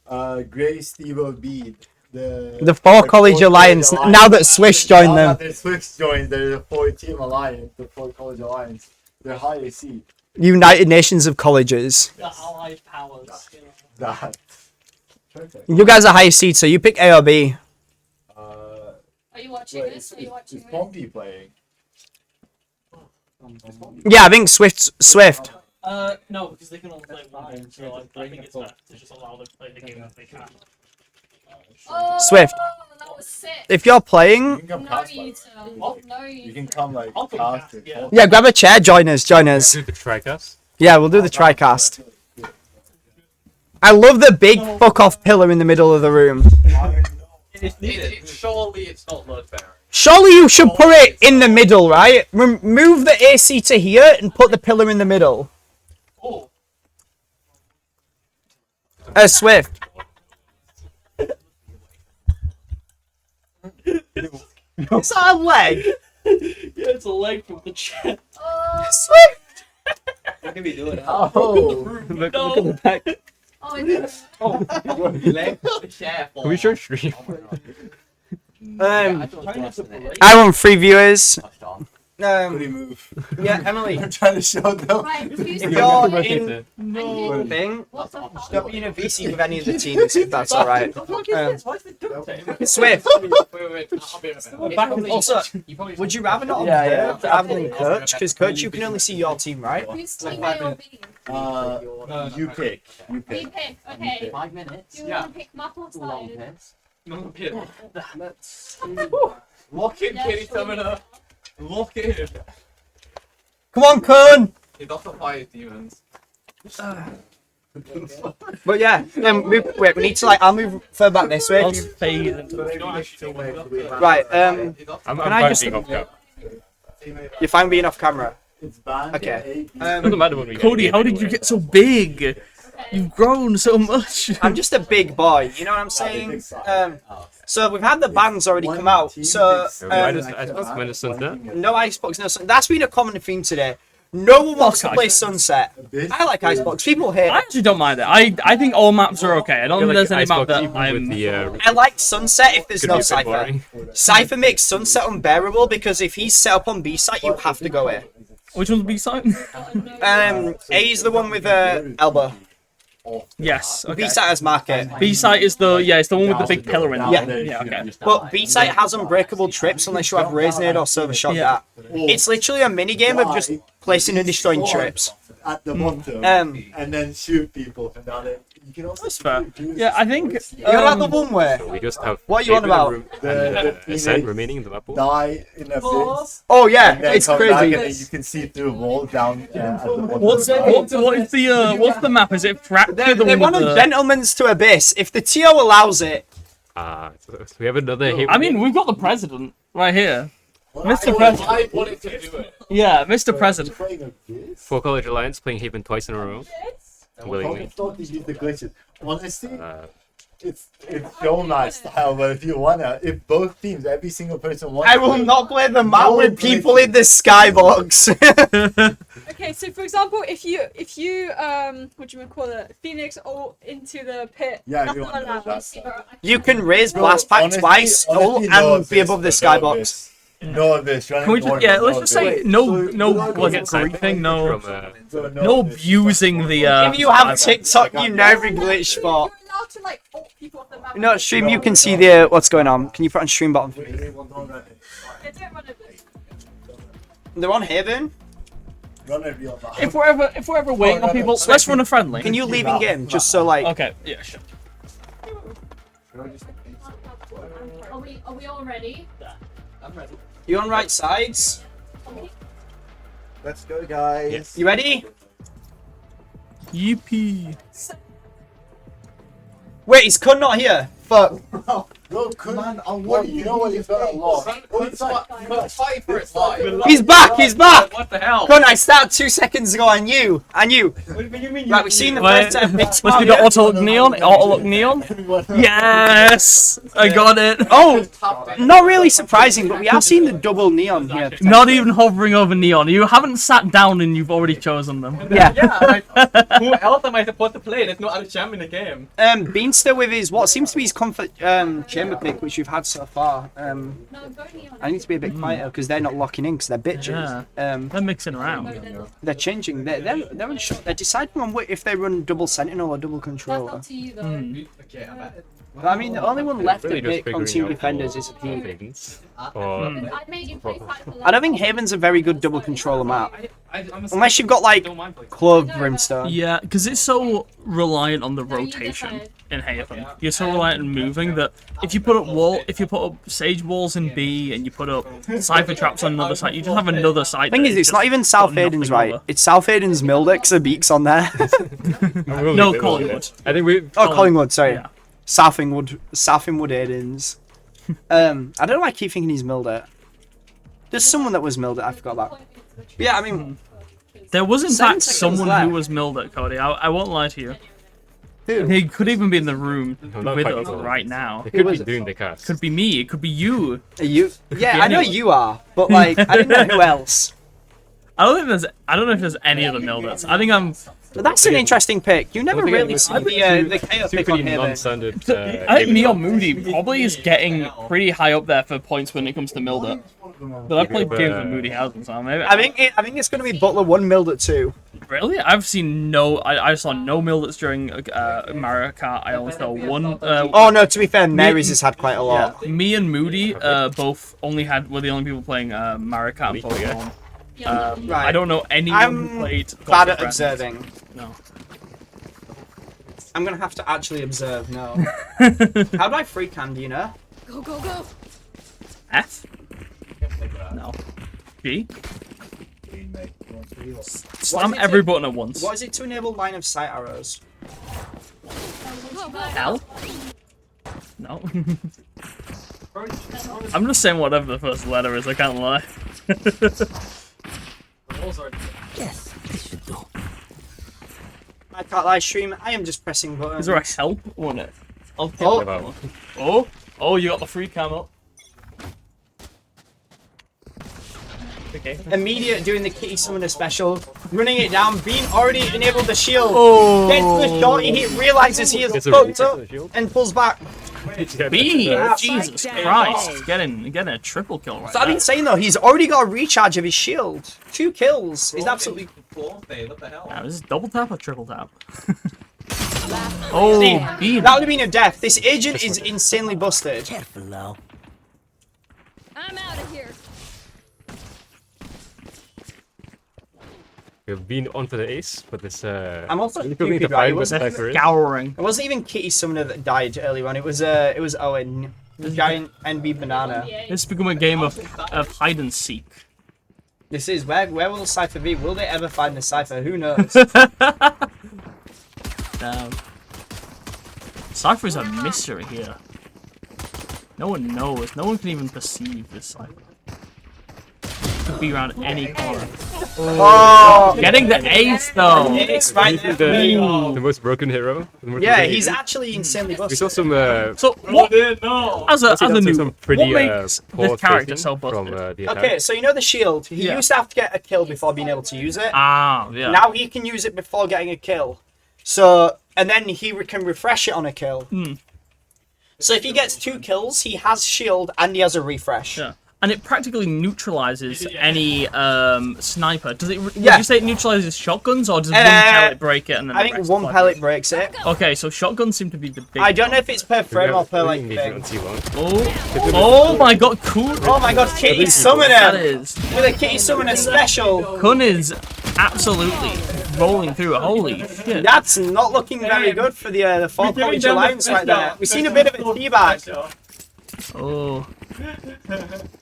Grey Steve Bede. The four college alliance. Now that Swish joined them. Now that Swish joined, there's a 4-team alliance, the 4 college alliance. They're higher seed. United Nations of Colleges. The allied powers. That. Perfect. You guys are highest seed, so you pick A or B. Are you watching this? Are you watching Is Pompey playing? Yeah, I think Swift. No, because they can all play one. So like, I think it's best to just allow them to play the game that they can. Oh, Swift. that was sick. If you're playing, You can come No, past, you by No, You can come like past it. yeah, grab a chair, join us. Do the tricast. Yeah, we'll do the TriCast. I love the big fuck off pillar in the middle of the room. Surely it's not load bearing. Surely you should put it in the middle, right? Move the AC to here and put the pillar in the middle. Oh. Swift. Is that a leg? Yeah, it's a leg from the chest. Swift! What can we do it? Oh! Look at the back. Oh, I did. Leg the chair. Can we show stream? I want 3 viewers. Good move. Yeah, Emily. I'm trying to show them. Right, If who's you're in No. thing, What the fuck? don't be in a VC with any of the teams, if that's alright. Swift. Wait. I'll be right back. Also, would you rather not observe rather than coach? Because coach, you can only see your team, right? Who's team A or B? You pick. You We pick. pick. Okay. 5 minutes. Do you want to pick map or Long side? piss. Lock in, Kitty Summoner. Lock in. Come on, Kun! He's off the fire demons. But yeah, then we need to I'll move further back this way. I'll fade into Right, I'm Can I fine just- being off camera. you're fine being off camera. It's banned. Okay. Doesn't matter when we get Cody, here. how did you get so big? You've grown so much. I'm just a big boy, you know what I'm saying? So we've had the bands already come out. So Minus Xbox, minus Sunset. no Icebox, no Sun. That's been a common theme today. No one wants to play Sunset. I like Icebox. People hate I it. actually don't mind it. I think all maps are okay. I don't think there's any map that with I'm. the I like Sunset if there's could no be a bit Cypher. boring. Cypher makes Sunset unbearable because if he's set up on B site, you have to go here. Which one's B side? A is the one with Elbow. Yes. Okay. B site has Market. B site is it's the one with the big pillar in it. Yeah. Yeah. Okay. But B site has unbreakable trips unless you have Raisonade or Server Shot Yeah. Dart. It's literally a mini game of just placing and destroying trips. At the bottom. And then shoot people. And then you can also That's fair. Yeah, I think. You're at the one way. We just have What are you on David about? and The Ascent teammates remaining in the map pool. die in a bit. Oh yeah, And then it's come back and then crazy. you can see through a wall down at the bottom. What is what's the map? Is it Fracture? They The one want with a the... Gentleman's to Abyss. If the TO allows it, So we have another hero. I mean, we've got the president right here. Mr. I President. wanted to do it. Yeah, Mr. President. Playing Abyss? 4 College Alliance playing Haven twice in a row. I Willingly. thought they used the glitches. Honestly, Uh, it's so my style, but if you wanna, if both teams, every single person wants I will to, not play the map with people in the skybox. Okay, so for example, if you what do you call it, Phoenix all into the pit, Yeah, that's you not want allowed. that. You can raise Blast Pack Honestly- twice honestly, and no be Abyss, above the no skybox. Abyss. No Abyss. Can we just let's just say no like griefing, no abusing the. If you have TikTok, you know every glitch spot. You're allowed to like ult people off the map. No, stream, you can see the what's going on. Can you put on stream button for me? Yeah, don't run it. They're on Haven. If we're ever waiting on people, let's run a friendly. Can you leave in game just so like? Okay. Yeah. Sure. Are we all ready? I'm ready. You on right sides? Let's go, guys. You ready? Yippee. Wait, is Kun not here? Fuck. Man, you know what? He's got a lot. Fight for its life. He's back! He's back! What the hell? Gun, I started 2 seconds ago. I knew. Right, we've seen the first time. Let's do the auto look neon. Auto look neon. Yes, I got it. Oh, not really surprising, but we have seen the double neon here. Not even hovering over neon. You haven't sat down and you've already chosen them. Yeah. Who else am I supposed to play? There's no other champ in the game. Beanster with his what seems to be his comfort chamber pick, which we've had so far. I need to be a bit quieter because they're not locking in because they're bitches. They're mixing around. They're changing. They're unsure. They're deciding on if they run double sentinel or double controller. But I mean, the only one left to pick on Team Defenders is Havens. I don't think Haven's a very good double controller map. Unless you've got like Clove Brimstone. Yeah, because it's so reliant on the rotation in Haven. You're so reliant on moving that if you put up Sage walls in B and you put up Cypher traps on another side, you just have another side. The thing is, it's not even South Aiden's right. It's South Aiden's Mildex, a Beaks on there. No, Collingwood. I think we. Oh, Collingwood, sorry. Yeah. Southingwood Aiden's. I don't know why I keep thinking he's Mildex. There's someone that was Mildex, I forgot that. Yeah, I mean... There was in fact someone who was Mildex, Cody. I won't lie to you. Who? He could even be in the room not with quite us sure. right now. It could be doing the cast. Could be me. It could be you. You? Yeah, I know you are, but like, I didn't know who else. I don't know if there's any other Mildex. I think I'm... But that's an interesting pick. You never really see the KO pick on here. I think Neon Moody probably is getting pretty high up there for points when it comes to Mildex. But I've played games with Moody hasn't, so maybe... I think it's going to be Butler 1, Mildex 2. Really? I've seen no... I saw no Mildex during Mario Kart. I only saw one... oh no, to be fair, Mary's has had quite a lot. Yeah, me and Moody both were the only people playing Mario Kart and Pokemon. Right. I don't know anyone who played. Bad at observing. No. I'm gonna have to actually observe. No. How do I free cam? Do you know? Go go go. F. No. G. Slam every button at once. What is it to enable line of sight arrows? L. No. I'm just saying whatever the first letter is. I can't lie. Yes, this should do. I can't live stream. I am just pressing buttons. Is there a help on it? Oh, you got the free cam up. Okay. Immediate doing the Kitty Summoner special, running it down, being already enabled the shield. Oh. Gets the shot, he realizes he is fucked up and pulls back. B, Jesus Christ, getting a triple kill right So I've been saying though, he's already got a recharge of his shield. 2 kills. He's absolutely. What the hell? Yeah, this is double tap or triple tap? Oh, B. That would have been a death. This agent is insanely busted. Careful now. I'm out of here. We've been on for the ace, but this. I'm also going to stupid, right? find what Cypher is. Scouring. It wasn't even Kitty Summoner that died earlier on. It was Owen, the giant NB banana. This has become a game of hide and seek. This is where will the Cypher be? Will they ever find the Cypher? Who knows? Damn. Cypher is a mystery here. No one knows. No one can even perceive this Cypher. Could be around any corner. Oh, getting the ace though. Ace right there. The most broken hero. Yeah, he's actually insanely busted. We saw some. So what? As a noob, some pretty, what makes this character so busted? From, the attack. Okay, so you know the shield. He used to have to get a kill before being able to use it. Ah, yeah. Now he can use it before getting a kill. So, and then he can refresh it on a kill. So if he gets 2 kills, he has shield and he has a refresh. Yeah. And it practically neutralizes any sniper. Does it? Would Yeah. you say it neutralizes shotguns, or does one pellet break it and then? I the think rest one like pellet breaks it. Okay, so shotguns seem to be the big. I don't know if it's per frame or per like thing. Oh my God, cool. Oh my God, Kitty Summoner. That is. With a Kitty Summoner special. Kun is absolutely rolling through it. Holy shit. That's not looking very good for the 4 College Alliance right there. We've seen a bit of a teabag. Oh.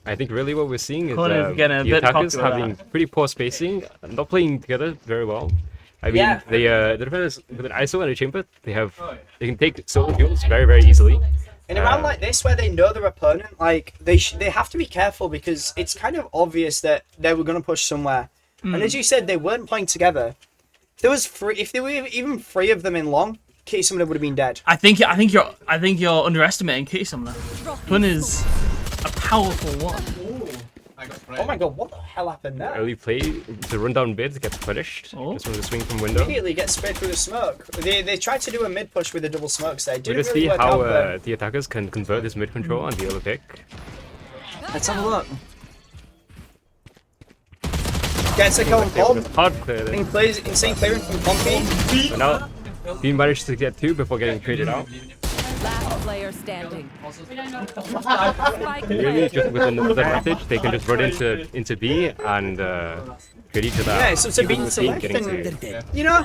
I think really what we're seeing is Kun is getting a the bit attackers cocky with having that. pretty poor spacing, not playing together very well. I mean, the defenders with an ISO and a chamber, they can take solo kills very, very easily. In a round like this, where they know their opponent, like they have to be careful because it's kind of obvious that they were going to push somewhere. And as you said, they weren't playing together. If there were even 3 of them in long, Kitty Summoner would have been dead. I think you're underestimating Kitty Summoner. Fun is a powerful one. Oh my god, what the hell happened there? Early play, the rundown mid gets punished. Just from the swing from window. Immediately gets sprayed through the smoke. They tried to do a mid push with the double smokes there. We Didn't just really see work how out, the attackers can convert this mid control on the other pick. Let's have a look. Gets a kill on Pom. Hard clear there. Insane clearance from Pompey. But now, he managed to get 2 before getting traded out. Last player standing. Really, just with another advantage, they can just run into B and trade each other out. Yeah, so it's a Even beat with B select, getting and to- you know,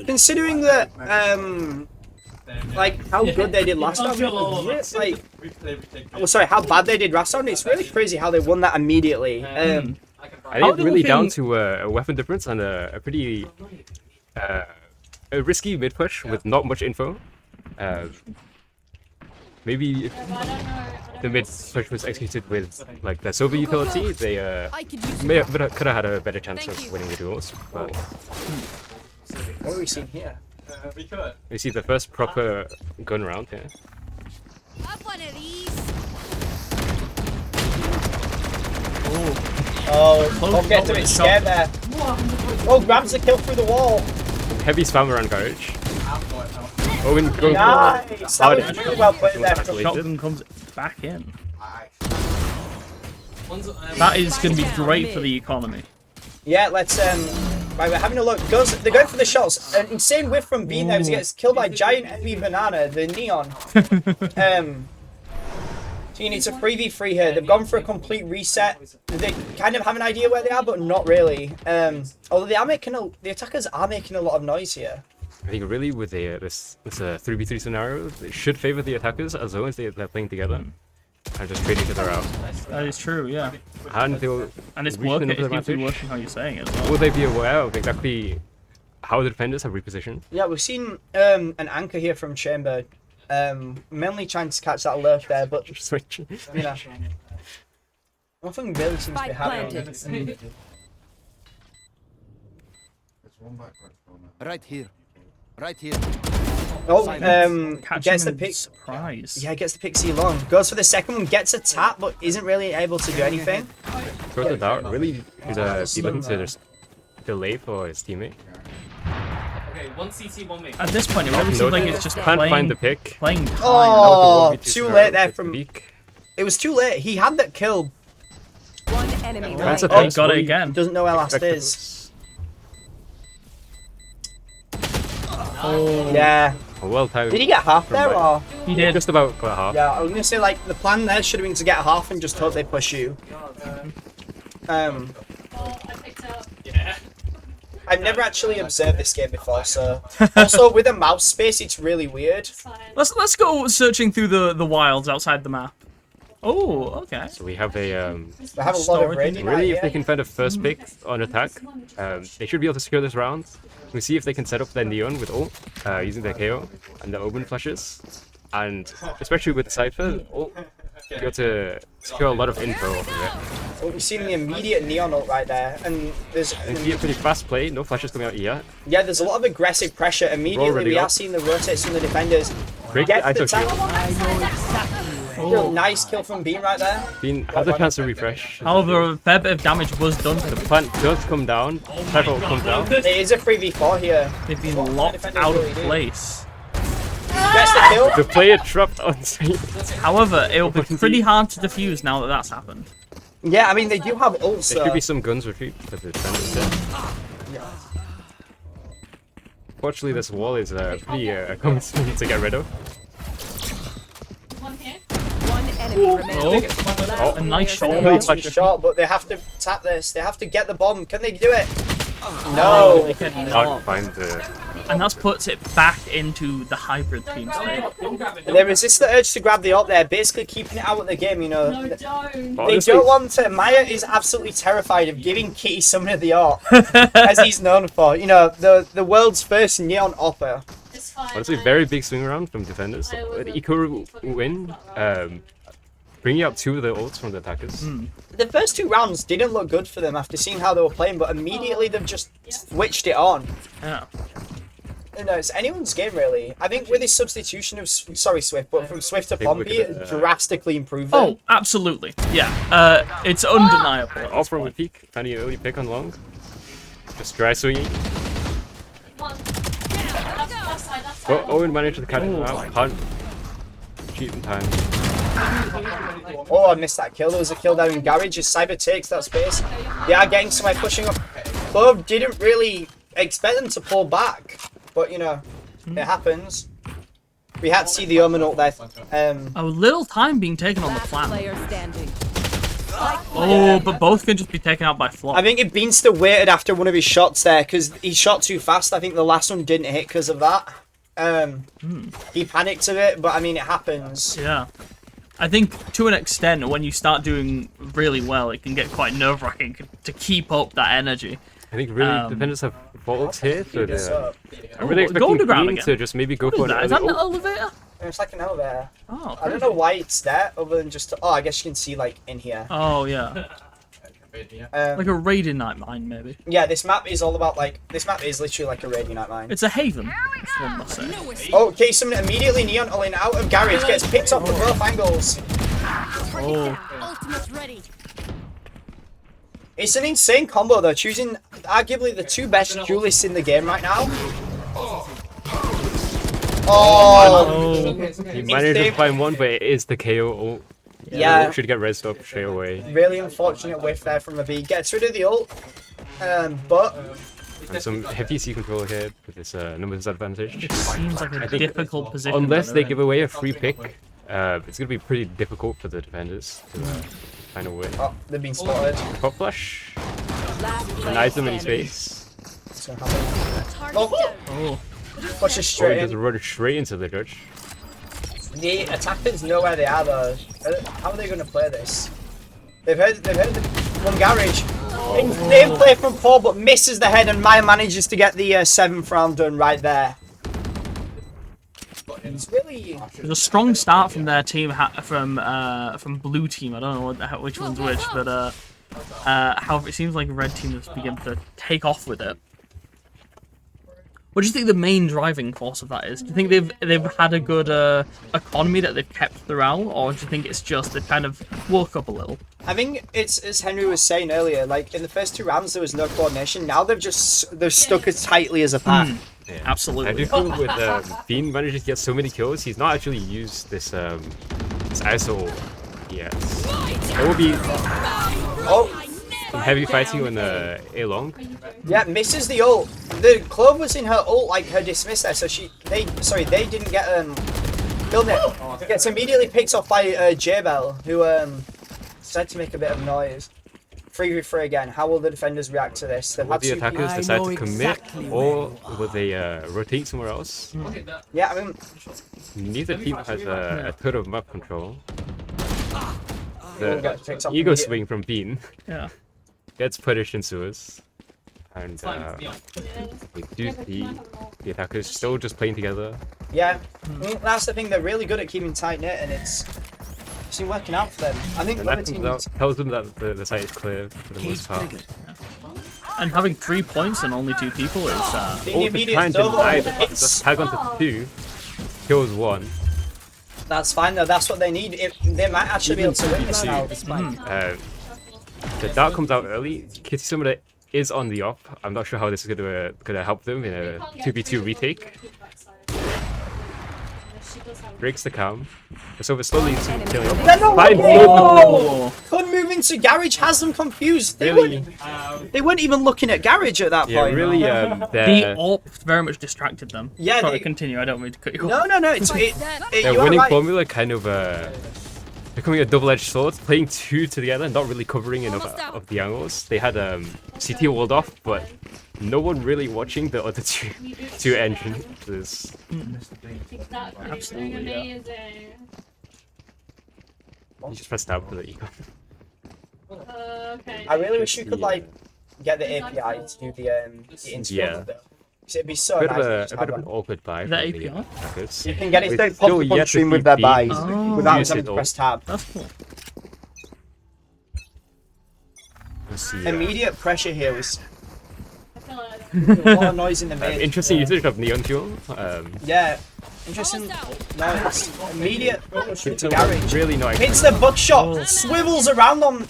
considering that, like how good they did last round, it's like, how bad they did last round. It's really crazy how they won that immediately. I think it's really down to a weapon difference and a pretty a risky mid push with not much info. Maybe if the mid push was executed with like the silver utility, they could have had a better chance of winning the duels. But what are we seeing here? we see the first proper gun round here. Oh, get a bit scared there. Oh, grabs the kill through the wall. Heavy spam around garage. Owen goes nice. That was really well played there. Shotgun comes back in. That is going to be great for the economy. Yeah, let's right, we're having a look. They're going for the shots. An insane whiff from Bean there as he gets killed by giant heavy banana, the neon. So you need to 3v3 here. They've gone for a complete reset. They kind of have an idea where they are, but not really. Although the attackers are making a lot of noise here. I think really with this 3v3 scenario, it should favor the attackers as long as they're playing together and just trading each other out. That is true, yeah. And it's working. It's definitely working how you're saying it as well. Will they be aware of exactly how the defenders have repositioned? Yeah, we've seen an anchor here from Chamber. Mainly trying to catch that alert there, but you know, nothing really seems to be happening. Right here. Right here. Oh, gets the pick. Surprise. Yeah, gets the pixie long. Goes for the second one, gets a tap, but isn't really able to do anything. Throws the dart. Really should be looking to just delay for his teammate. Okay, 1 CC, 1 mate. At this point, it really seems like it's just can't playing, find the pick. Playing time. Oh, too late there from. It was too late. He had that kill. One enemy. Oh, got it again. Doesn't know where last is. Oh. Yeah. Well timed. Did he get half there or? He did. Just about got half. Yeah, I was gonna say like the plan there should have been to get half and just hope they push you. I've never actually observed this game before, so also with a mouse space, it's really weird. Let's go searching through the wilds outside the map. Oh, okay. So we have a They have a lot of raiding really, out if they here. can find a first pick on attack, they should be able to secure this round. We see if they can set up their neon with ult, using their KO and the open flashes, and especially with the Cypher, ult, be able to secure a lot of info off of it. Well, we've seen the immediate neon ult right there, and there's And see a pretty fast play, no flashes coming out yet. yeah, there's a lot of aggressive pressure immediately. Already We are up. seeing the rotates from the defenders. Great Gets the ISO tap. kill. Nice kill from Beam right there. Bean has a chance to refresh. However, a fair bit of damage was done to The them. plant does come down, Cypher comes down. It is a 3v4 here. They've been locked out of place. Gets the kill. The player trapped on site. However, it'll be pretty hard to defuse now that that's happened. Yeah, I mean they do have ults. There should be some guns retreat for the defenders there. Fortunately, this wall is pretty common to get rid of. One enemy remaining. Oh, a nice shot. Nice shot, but they have to tap this. They have to get the bomb. Can they do it? No. They cannot. Can't find the. And that puts it back into the hybrid team state. They resist the urge to grab the ult there, basically keeping it out of the game, you know. No, don't. They don't want to. Maya is absolutely terrified of giving Kitty Summoner the ult, as he's known for. You know, the world's first neon opera. honestly, very big swing around from defenders. Eco win, bringing out 2 of the ults from the attackers. The first 2 rounds didn't look good for them after seeing how they were playing, but immediately they've just switched it on. Yeah. No, it's anyone's game really. I think with his substitution of Swift, but from Swift to Pompey, it drastically improved them. Oh, absolutely. Yeah. It's undeniable. Off from a peak, tiny early pick on long. Just dry swinging. But Owen managed to catch him out. Can't cheat in time. Oh, I missed that kill. There was a kill down in Garage as Cyber takes that space. They are getting somewhere, pushing up. Clove didn't really expect them to pull back, but you know, it happens. We had to see the Omen ult there. A little time being taken on the flank. Player standing. Oh, but both can just be taken out by Flop. I think Beanster waited after one of his shots there because he shot too fast. I think the last one didn't hit because of that. He panicked a bit, but I mean, it happens. Yeah. I think to an extent, when you start doing really well, it can get quite nerve-wracking to keep up that energy. I think really defenders have faults here, so I'm really go expecting underground Bean again. to just maybe go What for is an that? Is that early an ult. elevator? It's like an elevator. Oh, I don't know why it's there, other than just. Oh, I guess you can see like in here. Oh, yeah. Like a raiding night mine, maybe. Yeah, this map is all about like. This map is literally like a raid night mine. It's a haven, if one must say. Oh, okay, someone immediately Neon Olin out of Garage gets picked up from both angles. Oh. Ultimate's ready. It's an insane combo though, choosing arguably the 2 best duelists in the game right now. Oh! He managed to find one, but it is the KO ult. Yeah. Should get res up straight away. Really unfortunate whiff there from the B. Gets rid of the ult, but And some heavy C control here with this numbers advantage. It seems like a difficult position. Unless that they they're give in. away a free pick, it's going to be pretty difficult for the defenders to kind of win. Oh, they've been spotted. Pop flush. Last player Denies him in his standing. face. Oh! Pushes straight Just in. run straight into the judge. The attackers know where they are though. How are they going to play this? They've heard one Garage. They play from 4 but misses the head and Maya manages to get the 7th round done right there. It's really... There's a strong start from their team, from blue team. I don't know which one's which, but however, it seems like red team has begun to take off with it. What do you think the main driving force of that is? Do you think they've had a good economy that they've kept throughout, or do you think it's just they've kind of woke up a little? I think it's as Henry was saying earlier. Like in the first 2 rounds, there was no coordination. Now they're stuck as tightly as a pack. Yeah. Absolutely. I do feel with Bean manages to get so many kills, he's not actually used this ISO ult yet. It will be some heavy fighting on the A long. Yeah, misses the ult. The Clove was in her ult, like her dismiss there, so they didn't get killed it. Gets immediately picked off by J-Bell, who decided to make a bit of noise. 3v3 again. How will the defenders react to this? Will the attackers decide to commit, or will they rotate somewhere else? Yeah, I mean, neither team has a ton of map control. We'll get picked The up ego immediately. swing from Bean gets punished in sewers. And we do see the attackers still just playing together. yeah. I mean, that's the thing. They're really good at keeping tight knit, and it's been working out for them. I think And other that comes teams. out, tells them that the site is clear for the most part. And having 3 points and only 2 people is Oh, the time denied. Just tag onto 2, kills 1. That's fine though. That's what they need. They might actually be able to win this now. The dart comes out early. Kitty Summoner is on the off. I'm not sure how this is gonna help them in a 2v2 retake. Breaks the cam. So we're slowly killing. Kun move into Garage has them confused. They Really? weren't even looking at Garage at that Yeah, point. really. the AWP very much distracted them. Yeah, Sorry, they- continue. I don't mean to cut you off. No. Their you are winning right. formula kind of becoming a double-edged sword, playing 2 together, not really covering enough of the angles. They had CT walled off, but no one really watching the other two entrances. Absolutely, yeah. You just press tab for the econ. I really wish you could like get the API to do the instant. Yeah. It'd be so bit nice. of to a, just a have bit of an one. awkward buy Is that from the API? attackers. You can get it We're straight still possible yet on to stream see with their Beam buys without use having it to all. press tab. That's cool. Let's see. Immediate pressure here was a lot of noise in the mid. Interesting usage of Neon Fuel. Yeah, interesting. No, it's immediate push into someone garage. really not Hits the buckshot, swivels around on.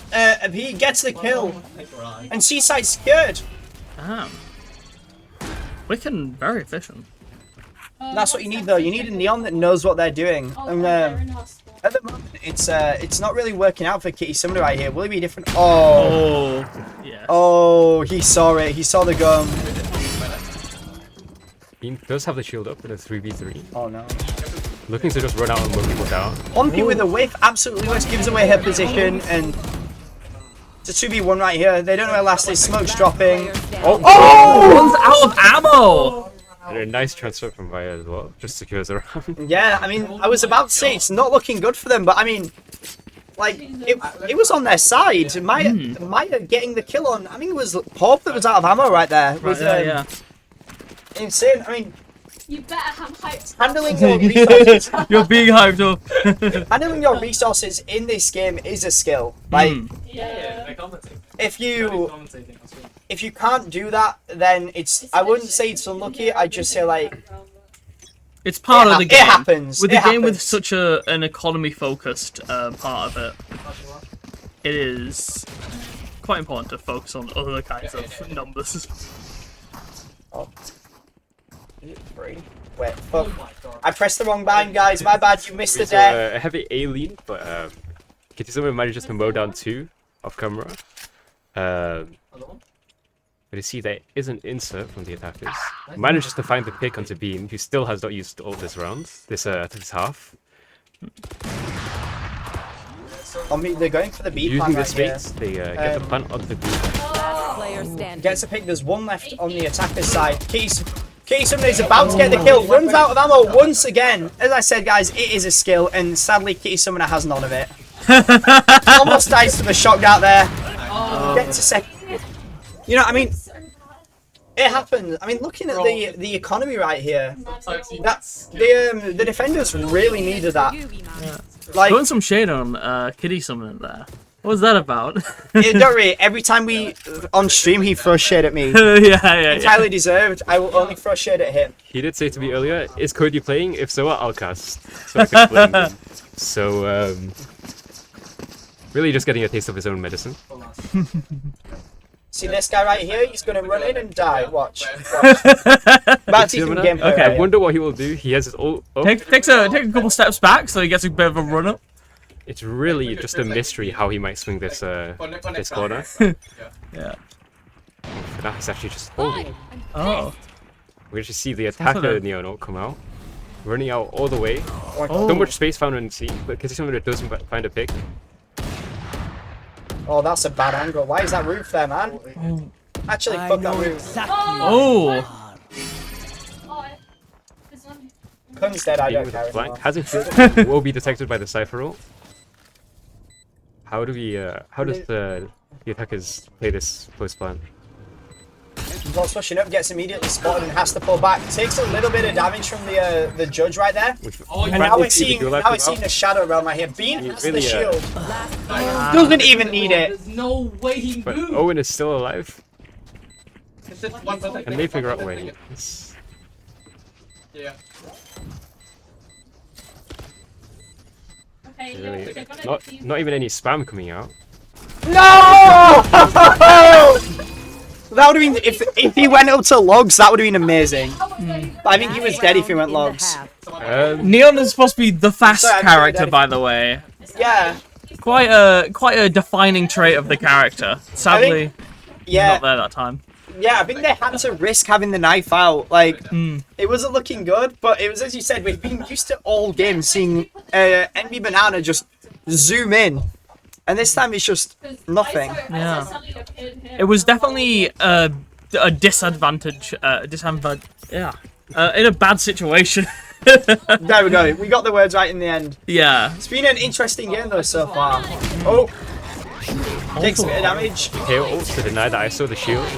He gets the kill, and Seaside scared. Damn. Quick and very efficient. That's what you need though. You need a Neon that knows what they're doing. And at the moment, it's not really working out for Kitty Summoner right here. Will he be different? Oh. Yeah. Oh, he saw it. He saw the gun. Beam does have the shield up in a 3v3. Oh no. Looking to just run out and mow people down. Onpi with a whiff absolutely works, gives away her position, and it's a 2v1 right here. They don't know where last is. Smoke's dropping. Oh! One's out of ammo! And a nice transfer from Vaya as well. Just secures around. Yeah, I mean, I was about to say it's not looking good for them, but I mean, like, it was on their side. Maya getting the kill on, I mean, it was Hope that was out of ammo right there. It was yeah. insane. I mean, You better have hyped. handling your resources. You're being hyped up. Handling your resources in this game is a skill. Like, if you can't do that, then it's. I wouldn't say it's unlucky. I'd just say like. It's part of the game. It happens. With it the game with happens. such an economy-focused part of it, it is quite important to focus on other kinds of numbers. Oh. Is it free? Wait, fuck. I pressed the wrong button, guys. My bad. You missed the It's death. a heavy A lean, but Kitty Summoner manages to mow down 2 off camera. But you see there is an insert from the attackers. Manages to find the pick onto Beam, who still has not used all this round. This half. I mean, they're going for the B plan Using the right here. space, they get the plant onto the Beam. Player standing. Gets a pick. There's one left on the attacker's side. Kitty Summoner is about to get the kill. Runs out of ammo once again. As I said, guys, it is a skill, and sadly, Kitty Summoner has none of it. Almost dies to the shock out there. Gets a second. You know, I mean, it happens. I mean, looking at the economy right here, that the defenders really needed that. Yeah. Like, Putting some shade on Kitty Summoner there. What was that about? don't worry, every time we on stream he throws shade at me. yeah. Entirely deserved. I will only throw shade at him. He did say to me earlier, is Cody playing? If so, I'll cast. So I could blame him. So, really just getting a taste of his own medicine. See this guy right here? He's gonna run in and die. Watch. About to some gameplay. Okay, right I wonder what he will do. He has his ult up. Take a couple steps back so he gets a bit of a run up. It's really just a mystery how he might swing this this corner. Yeah. Now he's actually just holding. Oh. We just see the attacker Neon ult come out, running out all the way. Oh. So much space found on C, but Kitty Summoner doesn't find a pick. Oh, that's a bad angle. Why is that roof there, man? Actually, fuck that roof. Oh. Kun's dead. I don't With care a flank anymore. hasn't killed. Will be detected by the Cypher ult. How do we? How does the attackers play this post plan? Not pushing up, gets immediately spotted and has to pull back. Takes a little bit of damage from the judge right there. And now we're seeing a shadow realm right here. Bean has the shield. Doesn't even need it. There's no way he But moved. Owen is still alive. And they figure out where he is. Yeah. Really, not even any spam coming out. No! That would have been if he went up to logs. That would have been amazing. But I think he was dead if he went logs. Neon is supposed to be the fast Sorry, character, by the way. Yeah. Quite a defining trait of the character. Sadly, yeah. not there that time. Yeah, I think they had to risk having the knife out. Like, it wasn't looking good, but it was, as you said, we've been used to all games seeing Envy Banana just zoom in. And this time it's just nothing. Yeah. It was definitely a disadvantage. Yeah. In a bad situation. There we go. We got the words right in the end. Yeah. It's been an interesting game though so far. Oh. Takes a bit of damage. KO ult to deny that I saw the shield.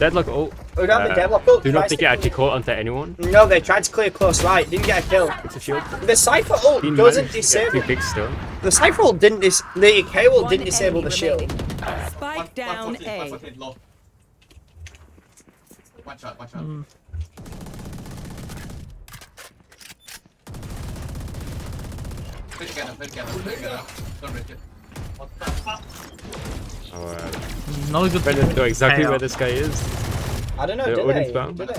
Deadlock ult. We don't have the deadlock ult. Do not think it actually caught onto anyone. No, they tried to clear close right. Didn't get a kill. It's a shield. The Cypher ult Bean doesn't managed to get disable. two picks still. The Cypher ult didn't the K ult didn't disable the shield. Spike down A. Watch out, watch out. Put together. Don't risk it. Not a good defenders know exactly where this guy is. I don't know, They're do Odin's they? bound. Do they?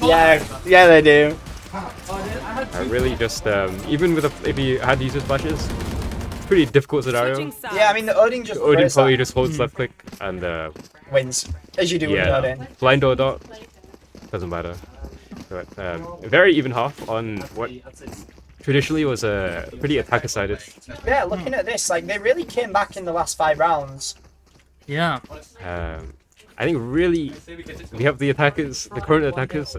Yeah, they do. Really just, even with if he had used his flashes, pretty difficult scenario. Yeah, I mean the Odin just Odin plays probably that. just holds left click and Wins. As you do with Odin. blind or dot, doesn't matter. But, very even half on what traditionally was a pretty attacker sided. Yeah, looking at this, like they really came back in the last 5 rounds. Yeah. I think really we have the attackers, the current attackers,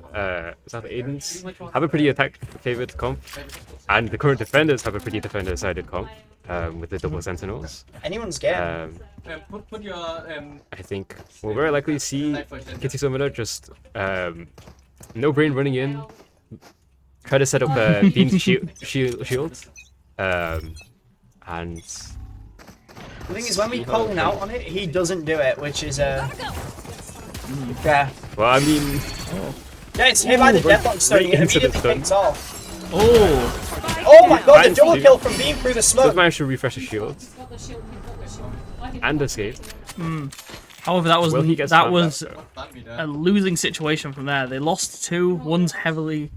South Aidens have a pretty attack favored comp, and the current defenders have a pretty defender sided comp with the double sentinels. Anyone's game. I think we'll very likely see Kitty Summoner just no brain running in, try to set up a beam shield, and The thing is, when we call him out on it, he doesn't do it, which is yeah. Well, I mean, Yeah, it's hit by the deadlock stone. great It incident immediately stun. kicks off. Oh! Oh my god, the Nice double team. kill from Beam through the Does smoke. manage to refresh the shield and escape. However, that was Will he get that spammed was back, a losing situation from there. They lost 2. One's heavily.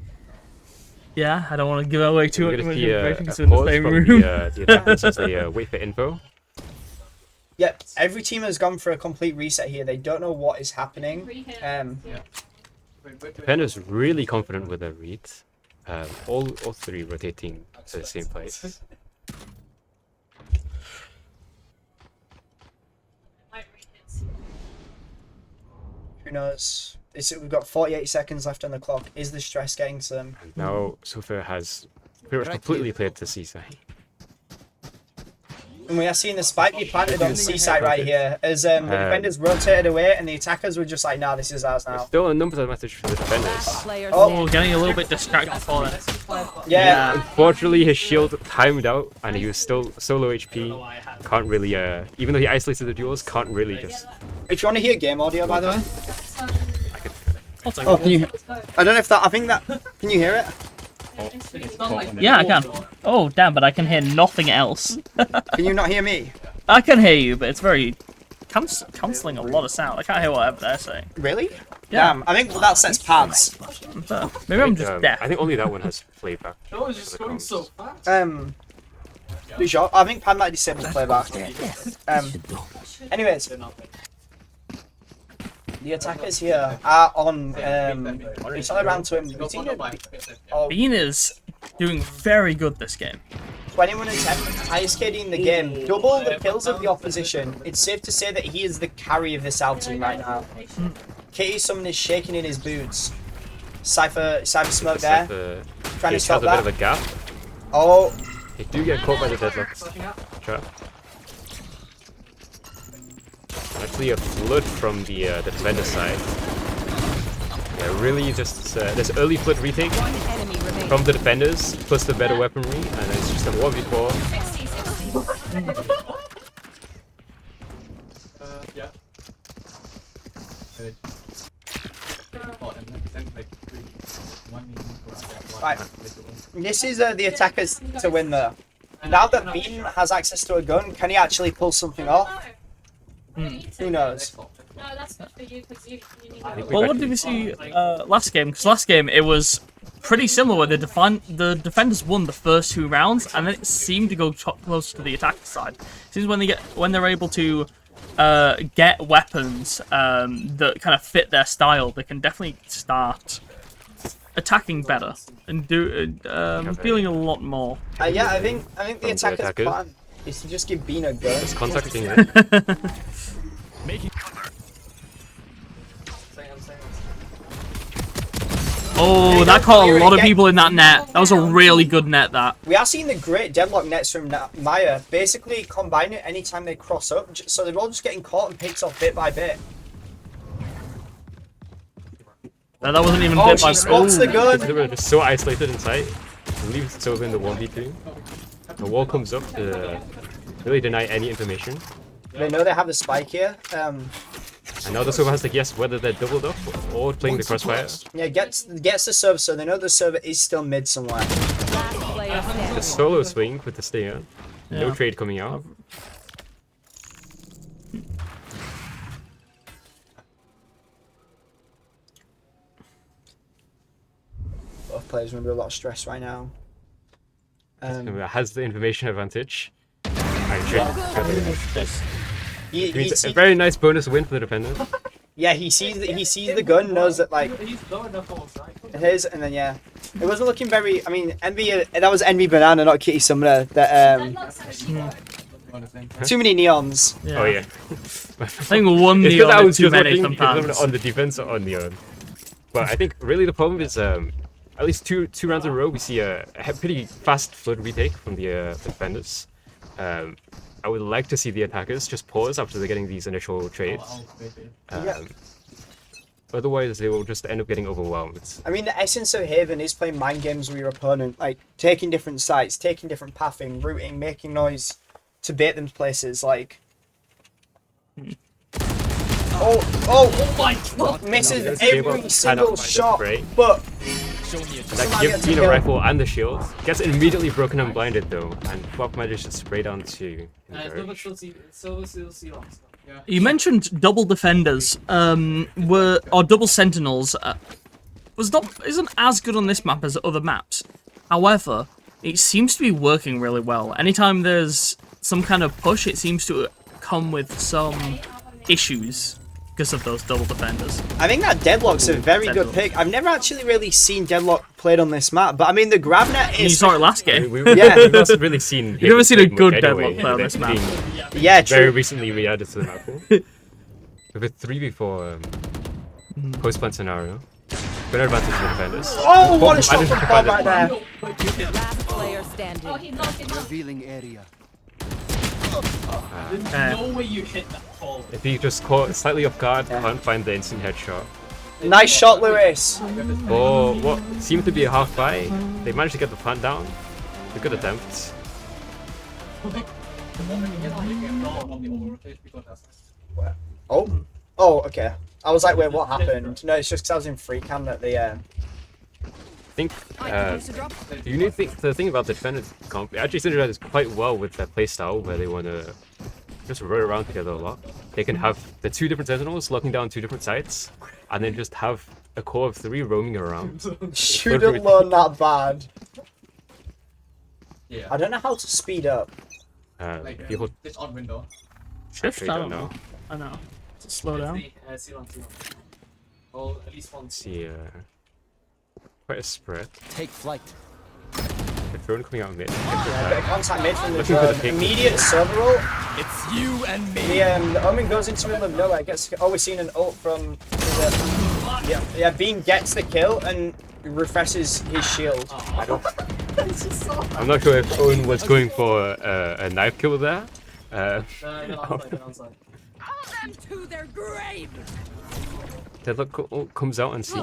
Yeah, I don't want to give away too We're much gonna see information a because we're in the pause same from room. the attackers as they wait for info. Yep, every team has gone for a complete reset here. They don't know what is happening. Defender's really confident with their reads. All 3 rotating to the same place. Who knows? We've got 48 seconds left on the clock. Is the stress getting to them? Now Sofa has pretty much completely played to C-side. And we are seeing the spike be planted on C side right here as the defenders rotated away and the attackers were just like, nah, this is ours now. Still a numbers advantage for the defenders. Oh, getting a little bit distracted for it. Yeah. Unfortunately, his shield timed out and he was still so low HP. Can't really, even though he isolated the duels, can't really just. If you want to hear game audio, by the way. Oh, can you? I don't know if that. I think that. Can you hear it? Yeah, I can. Oh, damn, but I can hear nothing else. Can you not hear me? I can hear you, but it's very cancelling a lot of sound. I can't hear whatever they're saying. Really? Yeah. Damn, I think that sets pads. Maybe I'm just deaf. I think only that one has playback. That was just going so fast. Be sure. I think pad might disable playback. Anyways. The attackers here are on. It's all around to him. Bean is doing very good this game. 21 and 10, highest KD in the game. Double the kills of the opposition. It's safe to say that he is the carry of this out team right now. KD Summon is shaking in his boots. Cypher smoke there. Trying to stop has a that. bit of a gap. Oh. They do get caught by the deadlock trap. Actually, a flood from the defender side. Yeah, really just this early flood retake from the defenders plus the better weaponry, and it's just a 1v4. Yeah. Right. This is the attackers to win though. Now that Bean has access to a gun, can he actually pull something off? Who knows? Well, what did we see last game? Because last game it was pretty similar, where the defenders won the first 2 rounds, and then it seemed to go close to the attacker side. Seems when they're able to get weapons that kind of fit their style, they can definitely start attacking better and feeling a lot more. Yeah, I think the attacker's plan is to just give Bean a gun. It's contacting it. Oh, that caught a lot of people in that net. That was a really good net, that. We are seeing the great deadlock nets from Maya basically combine it anytime they cross up, so they're all just getting caught and picked off bit by bit. That wasn't even Oh, hit by. she spots the gun. They were just so isolated in sight. Leaves Silva in the 1v2. The wall comes up to really deny any information. They know they have the spike here. And now the server has to guess whether they're doubled up or playing the crossfire. Yeah, gets the server, so they know the server is still mid somewhere. The solo swing with the stinger. No Yeah. trade coming out. Both players are under a lot of stress right now. Has the information advantage. And trade. He A very nice bonus win for the defender. Yeah, he sees the gun, knows that like it is, and then yeah, it wasn't looking very. I mean, Envy that was Envy Banana, not Kitty Summoner. That too many neons. Yeah. Oh yeah. I think one It's 'cause neon I is was too just many looking sometimes. on the defense or on neon. But I think really the problem is at least two rounds in a row we see a pretty fast flood retake from the defenders. I would like to see the attackers just pause after they're getting these initial trades. Otherwise, they will just end up getting overwhelmed. I mean, the essence of Haven is playing mind games with your opponent, like taking different sites, taking different pathing, routing, making noise to bait them to places. Like, oh my God! Misses every single shot, but that gives Tina a rifle and the shield. Gets immediately broken and blinded though, and Flop manages to spray down to Encourage. You mentioned double defenders, or double sentinels. Isn't as good on this map as other maps. However, it seems to be working really well. Anytime there's some kind of push, it seems to come with some issues because of those double defenders. I think that Deadlock's a very good pick. I've never actually really seen Deadlock played on this map, but I mean the grabnet is. You saw it last game. Yeah, we've not really seen. You've never seen a good anyway, Deadlock play on this map. Yeah, true. Very recently we added to the map. With a 3v4 post-plant scenario. Good advantage for the defenders. Oh, what a shot from Bob right there! Last player standing. Revealing area. No way you hit that ball. If he just caught slightly off guard, can't find the instant headshot. Nice shot, Lewis. Or what seemed to be a half buy, they managed to get the plant down. A good attempt. Oh, okay. I was like, wait, what happened? No, it's just because I was in free cam that the. I think the thing about the defenders comp, it actually synergizes quite well with their playstyle where they want to just run around together a lot. They can have the two different sentinels locking down two different sites, and then just have a core of 3 roaming around. Shouldn't learn that bad. Yeah. I don't know how to speed up. People It's on window. Shift, actually I don't don't know. I know. To slow down. See on. Well, at least one. see quite a spread. Take flight. The drone coming out mid. Yeah, a bit of contact mid from the Looking for the drone. ping. Immediate server ult. It's you and me. The Omen goes into the middle of nowhere. Gets. Oh, we've seen an ult from. Yeah. Beam gets the kill and refreshes his shield. I'm not sure if Owen was going for a knife kill there. Hold them to their grave. Deadlock comes out and see.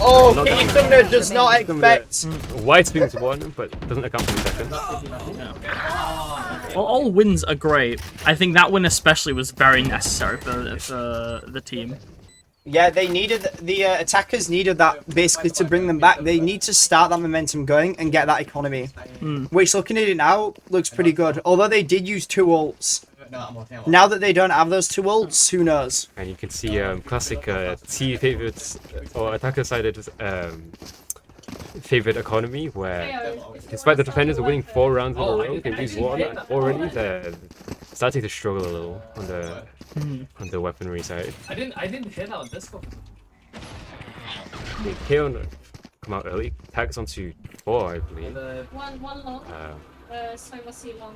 Oh, Kitty Thunder does not expect. White swings one, but doesn't account for the second. Well, all wins are great. I think that win especially was very necessary for the team. Yeah, they needed the attackers needed that basically to bring them back. They need to start that momentum going and get that economy, which looking at it now looks pretty good. Although they did use 2 ults. Now that they don't have those 2 ults, who knows? And you can see classic T favorites or attacker-sided favorite economy where, despite the defenders are winning 4 rounds in a row, they lose 1 and already they're starting to struggle a little on the weaponry side. I didn't hit out this one. The Kaon come out early, tags onto 4, I believe. One long. So what's he long?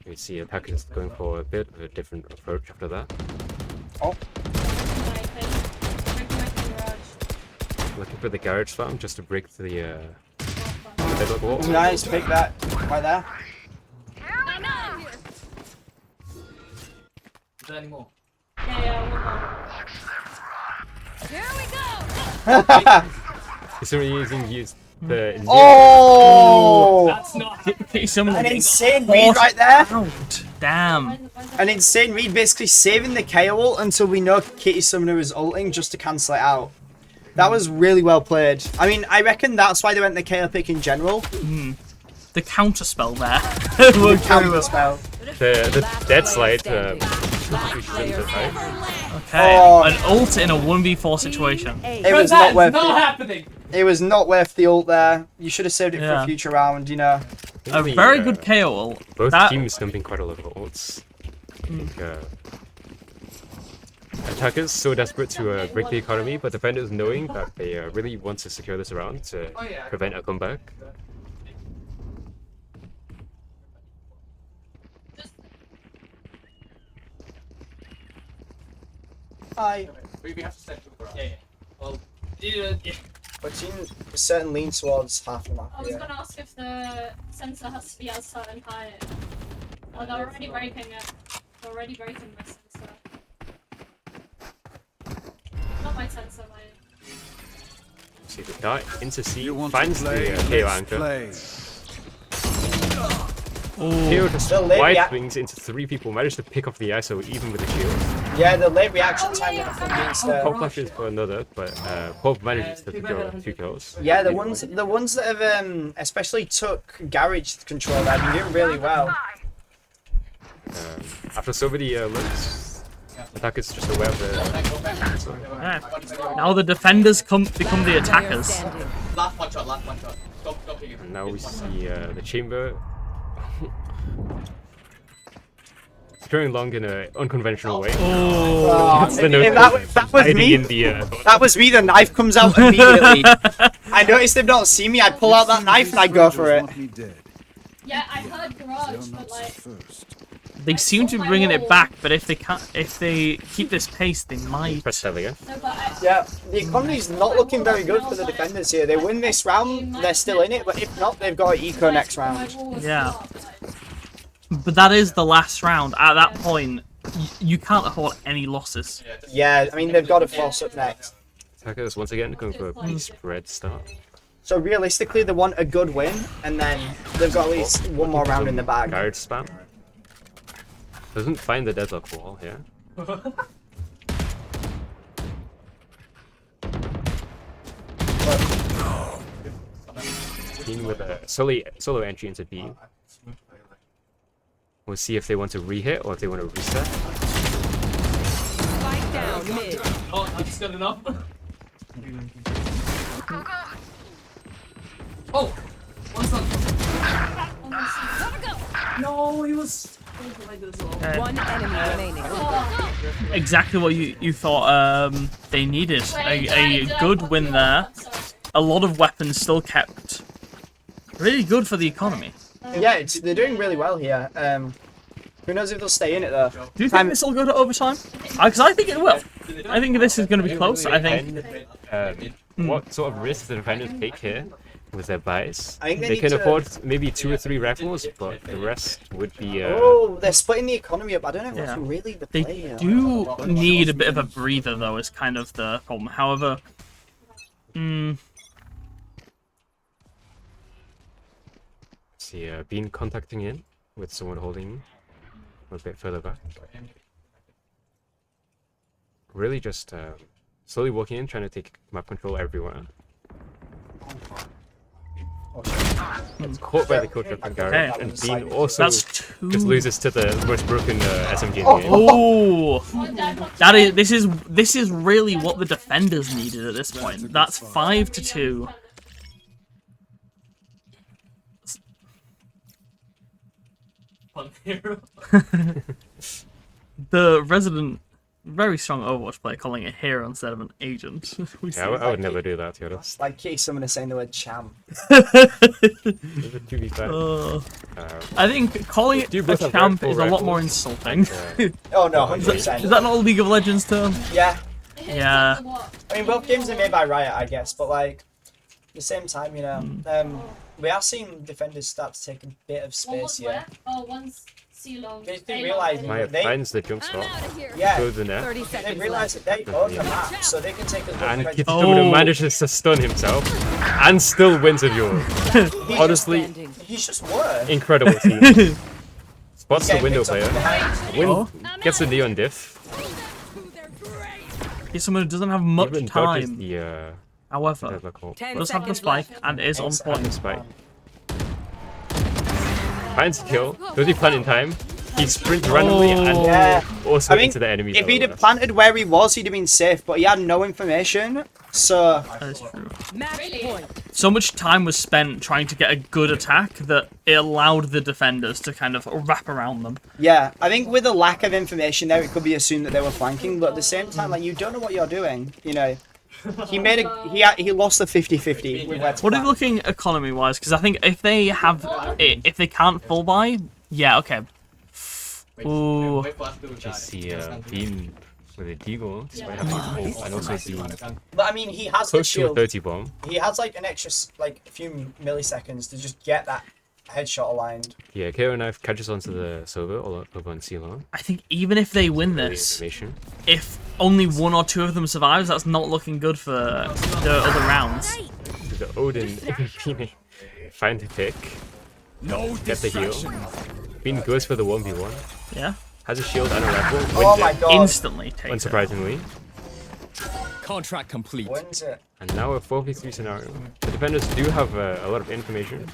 You see attackers going for a bit of a different approach after that. Oh. Looking for the garage slam just to break the deadlock wall. Nice pick that right there. Is there any more? Yeah, one more. Here we go. Considering using the Oh! That's not an insane read right there. Damn. An insane read, basically saving the KO ult until we know Kitty Summoner is ulting just to cancel it out. That was really well played. I mean, I reckon that's why they went the KO pick in general. The counter spell there. The counter spell. The dead slide. Okay, an ult in a 1v4 situation. It was not worth not it. happening. It was not worth the ult there. You should have saved it for a future round, you know. A very good KO ult. Both teams dumping quite a lot of ults. Attackers so desperate to break the economy, but defenders knowing that they really want to secure this round to prevent a comeback. Hi. We have to set yeah. Well, yeah. But a certain lean towards half the map. I was gonna ask if the sensor has to be at a certain height. Oh, they're already breaking it. They're already breaking my sensor. Not my sensor, my... See the dart into C, finds the KO anchor. KO just wide swings into 3 people, managed to pick off the ISO even with the shield. Yeah, the late reaction time from being Pop flashes for another, but Pop manages to secure 2 kills. Yeah, the ones that have especially took garage control there have been doing really well. After so many looks, attackers just aware of the... Now the defenders become the attackers. Last one shot. And now we see the chamber securing long in an unconventional way. Oh, that was me. That was me. The knife comes out immediately. I noticed they've not seen me. I pull out that knife and I go for it. Yeah, I heard garage, but like... They seem to be bringing it back, but if they keep this pace, they might. Press that again. Yeah, the economy's not looking very good for the defenders here. They win this round, they're still in it, but if not, they've got eco next round. Yeah. But that is the last round. At that point, you can't afford any losses. Yeah, I mean, they've got to force up next. Attackers once again going for a pretty spread start. So realistically, they want a good win, and then they've got at least one more round in the bag. Garage spam. Doesn't find the deadlock wall here. Team with a solo entry into B. We'll see if they want to re-hit or if they want to reset. Spike down mid. Oh, I just got enough. Oh, one's on. No, he was. One enemy remaining. Exactly what you thought they needed. A good win there. A lot of weapons still kept. Really good for the economy. Yeah, they're doing really well here. Who knows if they'll stay in it though? Do you think this will go to overtime? Because I think it will. I think this is going to be close. I think. What sort of risks the defenders take here with their buys? I think they can afford maybe 2 or 3 rifles, but the rest would be. Oh, they're splitting the economy up. I don't know what's really the play They here. do need a bit of a breather, though, is kind of the problem. However, see, Bean contacting in with someone holding a bit further back. Really just slowly walking in, trying to take map control everywhere. It's caught by the coach from Garrett, and Bean also just loses to the most broken SMG in the game. Oh, this is really what the defenders needed at this point. That's 5-2. The resident, very strong Overwatch player calling it hero instead of an agent. Yeah, I would never do that, to be honest. Like someone is saying the word champ. To be fair. I think calling it a champ is a lot more insulting. Oh no, 100%. Is that not a League of Legends term? Yeah. Yeah. I mean, both games are made by Riot, I guess, but like, the same time, you know, we are seeing defenders start to take a bit of space here. Oh, one's C-long. They realise Maya they finds the jump spot. Yeah. Through the net. they realise that they own the map, so they can take as much And advantage. Kitamura manages to stun himself and still wins a duel. Honestly, He's just worse. incredible team. Spots the He's window getting player. picked up Gets the neon diff. He's someone who doesn't have much Even dodges time. the, However, does have the spike and is on point. Spike. Finds the kill. Does he plant in time? He sprints randomly and also I mean, into the enemies. if he'd have planted where he was, he'd have been safe, but he had no information, so... That is true. So much time was spent trying to get a good attack that it allowed the defenders to kind of wrap around them. Yeah, I think with a lack of information there, it could be assumed that they were flanking, but at the same time, like, you don't know what you're doing, you know. He made he lost the 50-50 with where to What are flank. you looking economy wise? Because I think if they have if they can't full buy, yeah, okay. Ooh. Just the beam with a deagle, despite having a full, and also the But I mean, he has the close to a shield. 30 bomb. He has like an extra like a few milliseconds to just get that headshot aligned. Yeah, KO knife catches onto the server or over on C-Long. I think even if they win this, if only one or two of them survives, that's not looking good for the other rounds. The Odin find the pick. Get the heal. Bean goes for the 1v1. Yeah. Has a shield and a rifle. Wins Oh my it. god. Instantly take it. Unsurprisingly. Contract complete. Wins it. And now a 4v3 scenario. The defenders do have a lot of information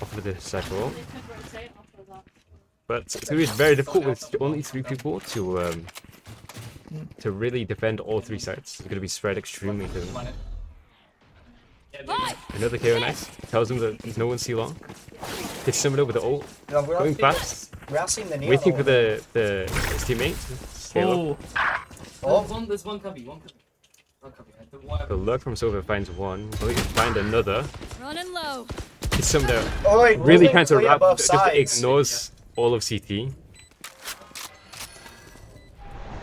off of this cycle. They could rotate after that. But it's going to be very difficult with only 3 people to really defend all 3 sides. It's going to be spread extremely thin. Another KO knife tells him that there's no one C-Long. It's similar with the ult. No, Going fast. We are seeing the neon Waiting for ult. his teammate. Halo. There's one cubby. The lurk from Silver finds one. Will he find another? Running low. He's somewhere Oh, wait, really moving trying to clear wrap, both just sides. ignores all of CT.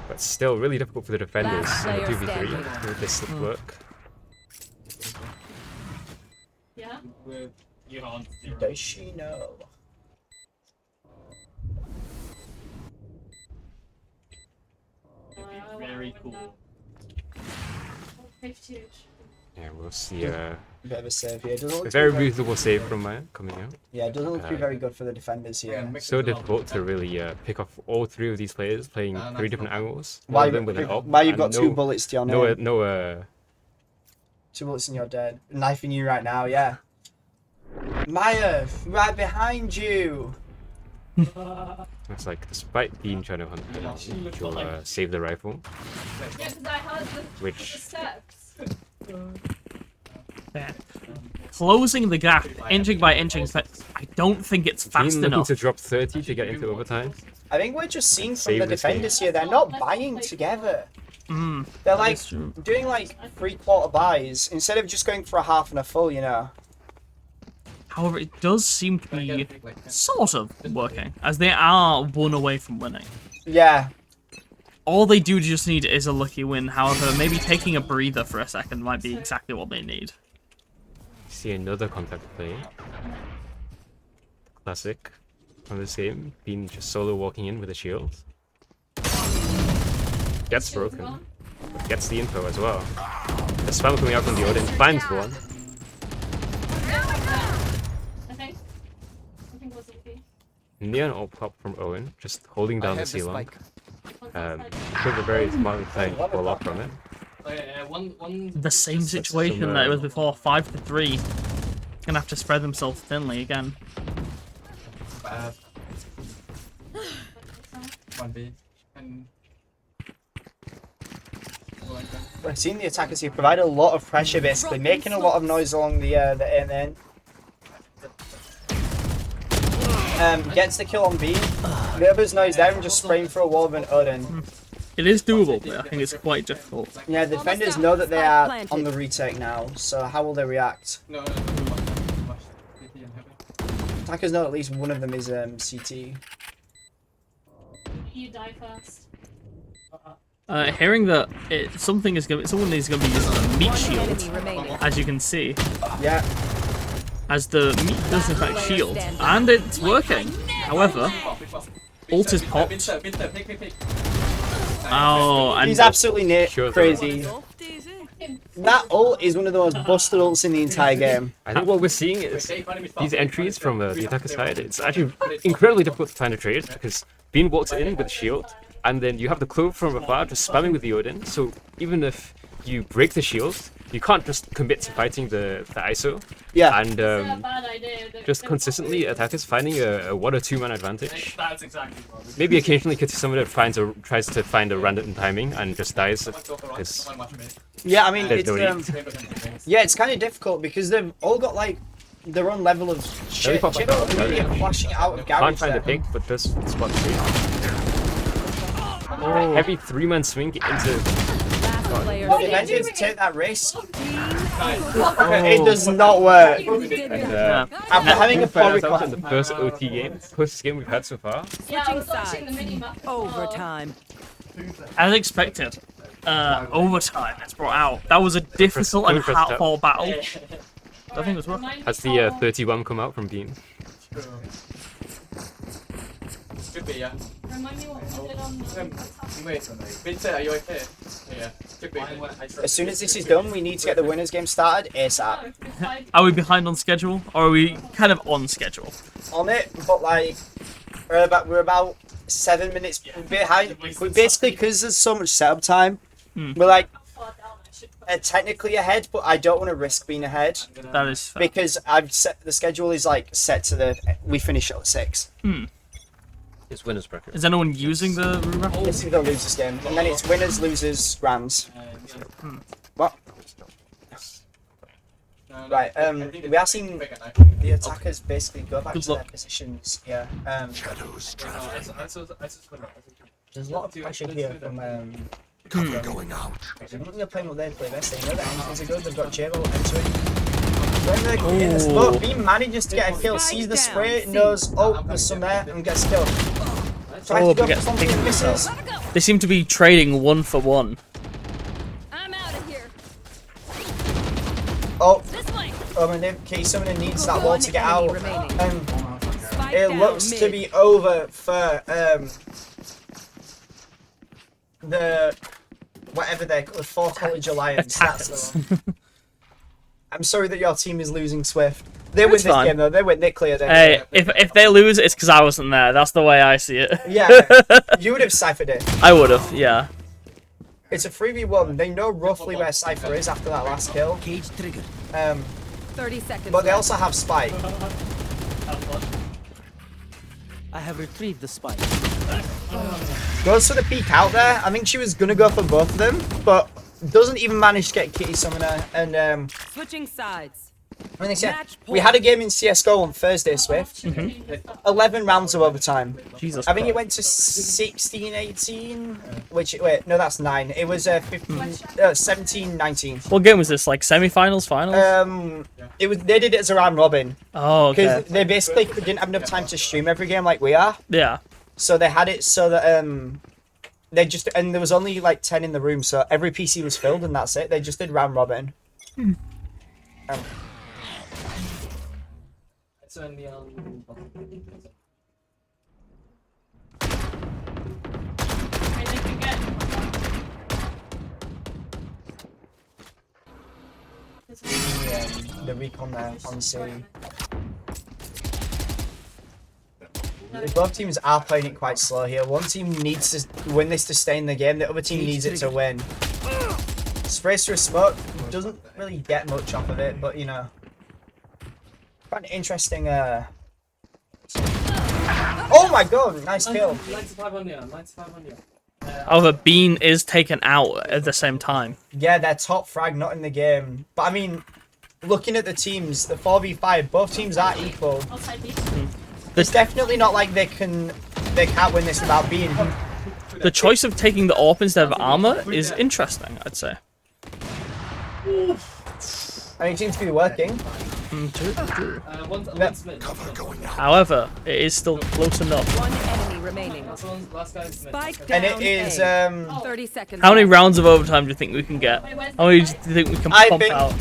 But still really difficult for the defenders in the 2v3 with this slip work. Yeah? Does she know? Very cool. Yeah, we'll see. Bit of a save here. Doesn't A look very too reasonable save from Maya coming out. Yeah, it doesn't look to be very good for the defenders here. So difficult to really pick off all 3 of these players playing 3 different angles. Why, One of them with an op, why you've and got 2 bullets to your name? No, 2 bullets and you're dead. Knifing you right now, yeah. Maya, right behind you. it's like despite being trying to hunt them, she'll save the rifle. Yeah, because I heard the Which- steps. Yeah. Closing the gap, inching by inching, but I don't think it's fast Being looking enough. to drop 30 to get into overtime. I think we're just seeing from Save the this game. defenders here, they're not buying together. Mm, They're that like is true. doing like 3/4 buys instead of just going for a half and a full, you know. However, it does seem to be sort of working, as they are 1 away from winning. Yeah. All they do just need is a lucky win. However, maybe taking a breather for a second might be exactly what they need. See another contact play. Classic from this game. Being just solo walking in with a shield. Gets broken. Gets the info as well. The spam coming out from the Odin finds one. I think it was okay. Neon ult pop from Owen, just holding down the C-Long. Took a very smart play to pull off from it. The same situation that it was before, 5-3. Gonna have to spread themselves thinly again. Bad. 1B. And... We're seeing the attackers here provide a lot of pressure, basically, making a lot of noise along the end. Gets the kill on B. The others know he's there and just spraying for a wall of an Odin. It is doable, but I think it's quite difficult. Yeah, the defenders know that they are on the retake now, so how will they react? No. Attackers know at least one of them is CT. You die first. Hearing that someone is gonna be using a meat shield, as you can see. Yeah. As the meat does in fact shield, and it's working. However, ult is popped. Oh, and he's absolutely crazy. That ult is one of the most busted ults in the entire game. I think what we're seeing is these entries from the attacker side. It's actually incredibly difficult to find a trade because Bean walks in with a shield, and then you have the Clove from afar just spamming with the Odin. So even if you break the shield, you can't just commit to fighting the ISO. Yeah. And just consistently attackers finding a 1 or 2 man advantage. That's exactly what Maybe occasionally Kitty Summoner tries to find a random timing and just dies. Yeah, I mean, it's kind of difficult because they've all got like their own level of shit. Jibbo really flashing out of garage. Can't find the pick, but just spot 3. Oh. Heavy 3-man swing into. But eventually to take that risk. It does not work. After having a poor in the first OT game, closest game we've had so far. Switching sides. Overtime. As expected, overtime is brought out. That was a difficult and hard battle. I think it was rough. Has the 31 come out from Beam? Could be, yeah. Remind me what we did on Vincent, are you okay? Yeah. Could be. As soon as this is done, we need to get the winners game started ASAP. Are we behind on schedule, or are we kind of on schedule? On it, but like we're about 7 minutes behind. Basically, because there's so much setup time, we're like technically ahead, but I don't want to risk being ahead. That is fair. Because I've set the schedule is like set to we finish at 6. It's winners bracket. Is anyone using the room? This is gonna lose this game, and then it's winners, losers, rounds. What? Right. We are seeing the attackers basically go back to their positions. Yeah. There's a lot of pressure here from. Going out. They're playing what they play best. They know that engines are good. They've got J-Ball entering. When they're in the spot, Beam manages to get a kill, sees the spray, knows, oh, there's some there, and gets killed. Tries to go for something and misses. They seem to be trading 1 for 1. I'm out of here. Oh, Kitty Summoner needs that wall to get out. It looks to be over for the whatever they're called, 4 College Alliance. That's the one. I'm sorry that your team is losing Swift. They win this game though. They win. They clear. Hey, if they lose, it's because I wasn't there. That's the way I see it. Yeah, you would have ciphered it. I would have. Yeah. It's a 3v1. They know roughly where Cypher is after that last kill. Cage triggered. 30 seconds. But they also have Spike. I have retrieved the spike. Goes for the peek out there. I think she was gonna go for both of them, but doesn't even manage to get Kitty Summoner. And Switching sides. I mean, we had a game in CS:GO on Thursday, Swift. 11 rounds of overtime. Jesus I think it went to 16-18. Which wait, no, that's 9. It was 17-19. What game was this? Like semi-finals, finals? It was. They did it as a round robin. Oh, okay. Because they basically didn't have enough time to stream every game like we are. Yeah. So they had it so that they just and there was only like 10 in the room, so every PC was filled and that's it. They just did round robin. It's only on. The recon there on Siri. Both teams are playing it quite slow here. One team needs to win this to stay in the game. The other team needs it to win. Sprays through a smoke. Doesn't really get much off of it, but you know. Quite an interesting. Oh my god! Nice kill. 95 on you. 95 on you. However, Bean is taken out at the same time. Yeah, they're top frag, not in the game. But I mean, looking at the teams, the 4v5, both teams are equal. It's definitely not like they can't win this without being. The choice of taking the AWP instead of armor is interesting, I'd say. I mean, it seems to be working. True. Cover going out. However, it is still close enough. One enemy remaining. Spike down. And it is 30 seconds. How many rounds of overtime do you think we can get? How many do you think we can pump out?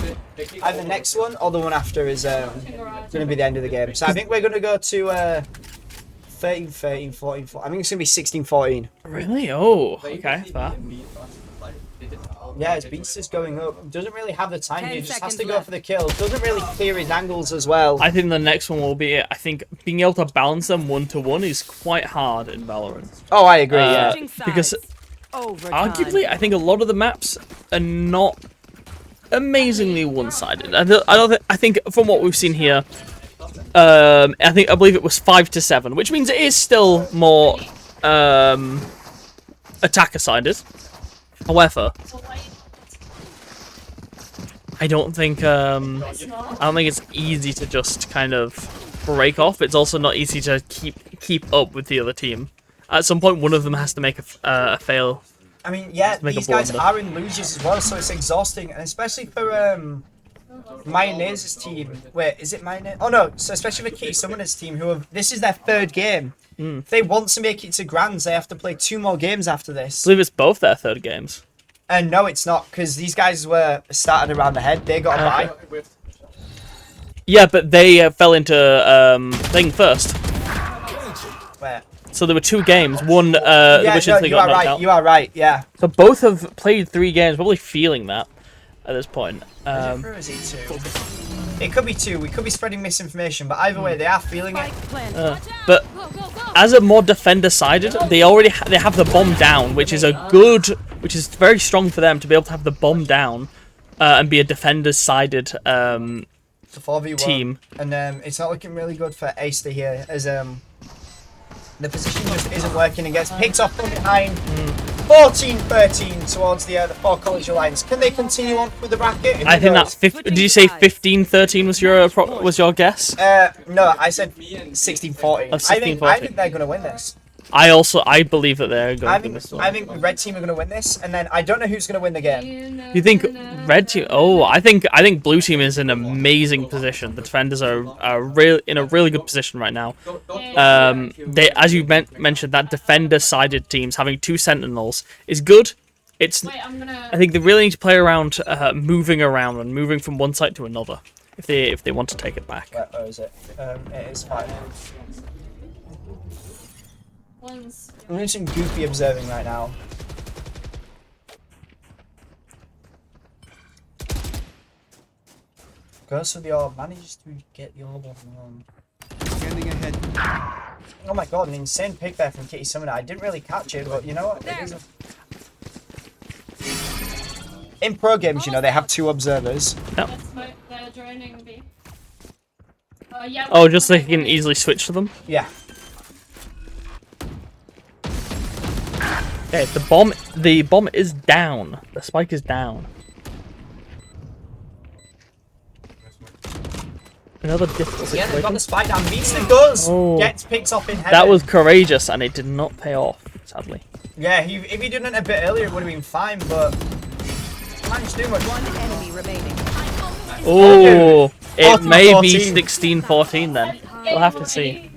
Either the next one or the one after is going to be the end of the game. So I think we're going to go to 13, 13, 14, 14. I think it's going to be 16, 14. Really? Oh, okay. Fair. Yeah, his beast is going up. Doesn't really have the time. 10 He just has seconds to go left. for the kill. Doesn't really clear his angles as well. I think the next one will be. I think being able to balance them 1-to-1 is quite hard in Valorant. Oh, I agree. Yeah, because arguably, I think a lot of the maps are not amazingly one-sided. I think from what we've seen here, I believe it was 5-7, which means it is still more attacker-sided. However, I don't think it's easy to just kind of break off. It's also not easy to keep up with the other team. At some point, one of them has to make a fail. I mean, yeah, these guys are in losers as well, so it's exhausting, and especially for Mayonaise' team. Wait, is it Mayonnaise? Oh no, so especially for Kitty Summoner's team, this is their third game. If they want to make it to Grands, they have to play 2 more games after this. I believe it's both their third games. And no, it's not, because these guys were started around the head. They got a bye. Yeah, but they fell into thing first. Where? So there were 2 games. One, Yeah, which no, is they you got are knocked right. out. You are right. Yeah. So both have played 3 games, probably feeling that at this point. Or is it 2? It could be 2. We could be spreading misinformation, but either way, they are feeling it. But as a more defender-sided, they have the bomb down, which is very strong for them to be able to have the bomb down and be a defender-sided It's a 4v1 team. And it's not looking really good for Ace to here, as the position just isn't working and gets picked off from behind. 14-13 towards the 4 College Alliance. Can they continue on with the bracket? I think that's. Did you say 15-13 was your guess? No, I said 16-14. Oh, 16-14. I think they're going to win this. I believe that they're going to win this one. I think Red Team are going to win this, and then I don't know who's going to win the game. You think Red Team? Oh, I think Blue Team is in an amazing position. The defenders are in a really good position right now. As you mentioned, that defender-sided teams having 2 Sentinels is good. I think they really need to play around moving around and moving from one site to another if they want to take it back. Where is it? It is 5. I'm doing some goofy observing right now. Goes for the orb, manages to get the orb off him. Standing ahead. Oh my god, an insane pick there from Kitty Summoner. I didn't really catch it, but you know what? It is in pro games, you know, they have 2 observers. Yep. Oh, just so you can easily switch to them? Yeah. Okay, the bomb is down. The spike is down. Another difficult situation. Yeah, they've got the spike down. Meets the does. Oh. Gets picked off in heaven. That was courageous, and it did not pay off, sadly. Yeah, if he did it a bit earlier, it would have been fine, but he managed to do much. One enemy remaining. Oh, it 14, may 14. be 16-14 then. We'll have to see.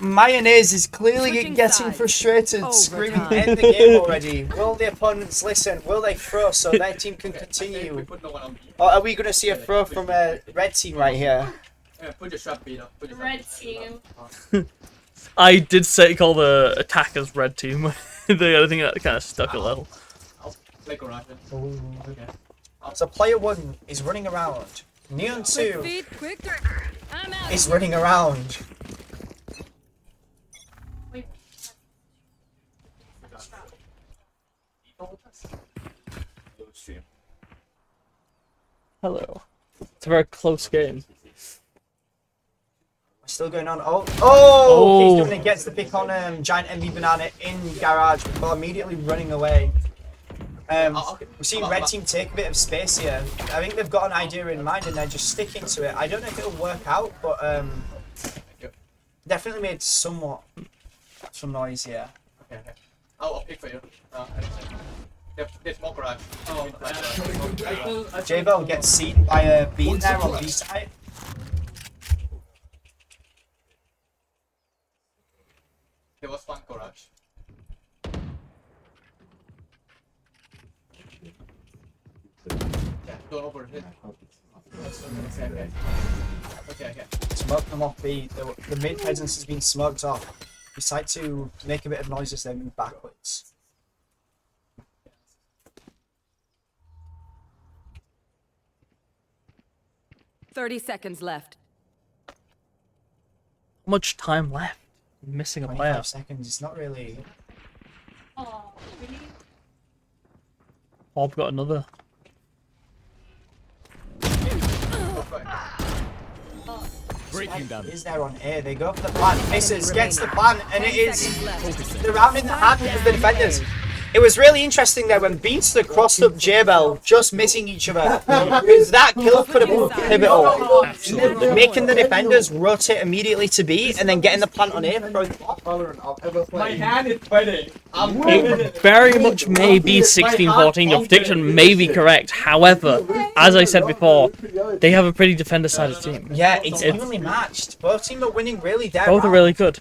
Mayonnaise is clearly getting frustrated, screaming, end the game already. Will the opponents listen? Will they throw so their team can continue? Or are we going to see a throw from a Red Team right here? Red team. I did call the attackers Red Team. I think that kind of stuck a little. So player 1 is running around. Neon 2 is running around. Hello. It's a very close game. Still going on. Oh! He's doing it. Gets the pick on Giant MV Banana in garage before immediately running away. We've seen Red Team take a bit of space here. I think they've got an idea in mind and they're just sticking to it. I don't know if it'll work out, but definitely made some noise here. I'll pick for you. There's more garage. J-Bell gets seen by a beat there on B side. There was one garage. Yeah, don't overhit. Okay. Smoke them off B. The mid presence has been smoked off. Decide to make a bit of noise as they move backwards. 30 seconds left. Much time left? I'm missing a 25 player. seconds. It's not really. Oh, really? Oh, I've got another. Breaking them. Is there on A? They go for the plan. Misses, gets the plan, and it is the round in the hand of the defenders. It was really interesting there when Beansler crossed up J-Bell, just missing each other. Because that kill could have been pivotal. Absolutely. Making the defenders rotate immediately to B and then getting the plant on A. My hand is sweating. It very much may be 16-14. Your prediction may be correct. However, as I said before, they have a pretty defender-sided team. Yeah, it's evenly matched. Both teams are winning really dead. Both are really good.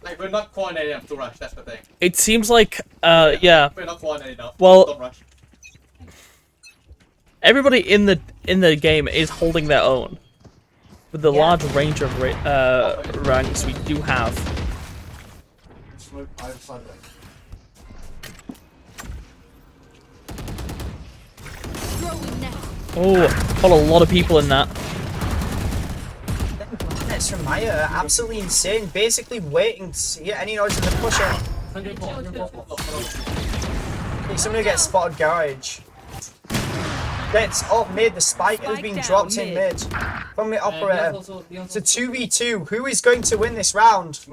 Like, we're not coordinated enough to rush, that's the thing. It seems like, yeah. We're not coordinated enough. Well, Don't rush. everybody in the game is holding their own. With the large range of ranks we do have. Oh, got a lot of people in that. It's from Maya, absolutely insane. Basically waiting to hear any noise in the pusher. Somebody gets spotted garage. Gets up mid, the spike has been dropped in mid. From the operator. It's a 2v2. Who is going to win this round?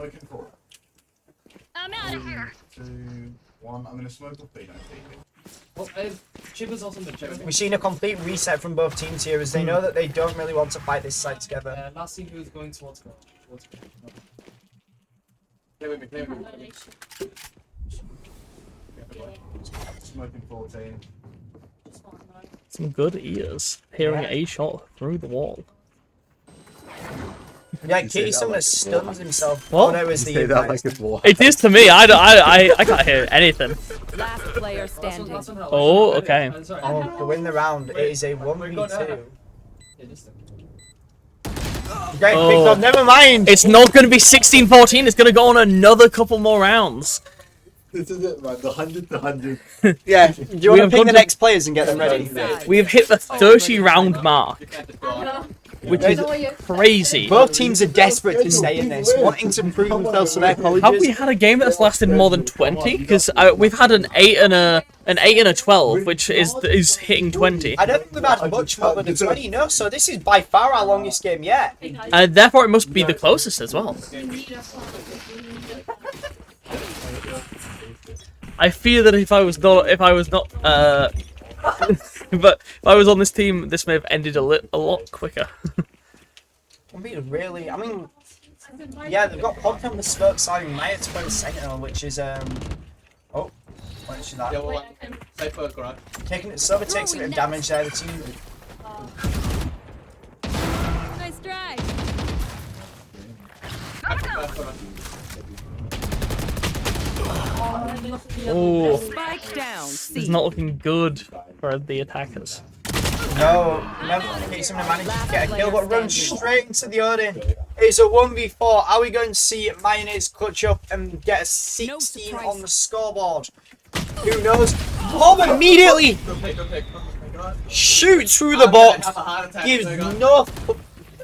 I'm out of here. 2, 1. I'm gonna smoke up B. We've seen a complete reset from both teams here as they know that they don't really want to fight this side together. Last thing who's going towards goal. Play with me. Smoking 14. Some good ears. Hearing a shot through the wall. Yeah, Kitty someone stuns himself. What? Oh no, it was the impact. It is to me. I can't hear anything. Last player standing. Oh, okay. Oh, to win the round, it is a 1v2. Great pick up, never mind! It's not going to be 16-14. It's going to go on another couple more rounds. This is it, man. The 100 to 100. Yeah, do you want to pick the next players and get them ready? We have hit the 30-round mark. Which is crazy. Both teams are desperate to stay in this, wanting to prove themselves to their colleges. Have we had a game that's lasted more than 20? Because we've had an 8 and a 12, which is hitting 20. I don't think we've had much more than 20, no, so this is by far our longest game yet. Therefore, it must be the closest as well. I fear that if I was not, but if I was on this team, this may have ended a lot quicker. Really, I mean, yeah, they've got Podcam the smoke side, Maya to play Sentinel, which is oh, what is that? Taking it, Silver takes a bit of damage there. The team. Nice try. Oh, Spike down. it's not looking good for the attackers. No, never takes him to manage to get a kill, but runs straight into the Odin. It's a 1v4. Are we going to see Mayonnaise clutch up and get a 16 on the scoreboard? Who knows? Bob immediately shoots through the box, gives no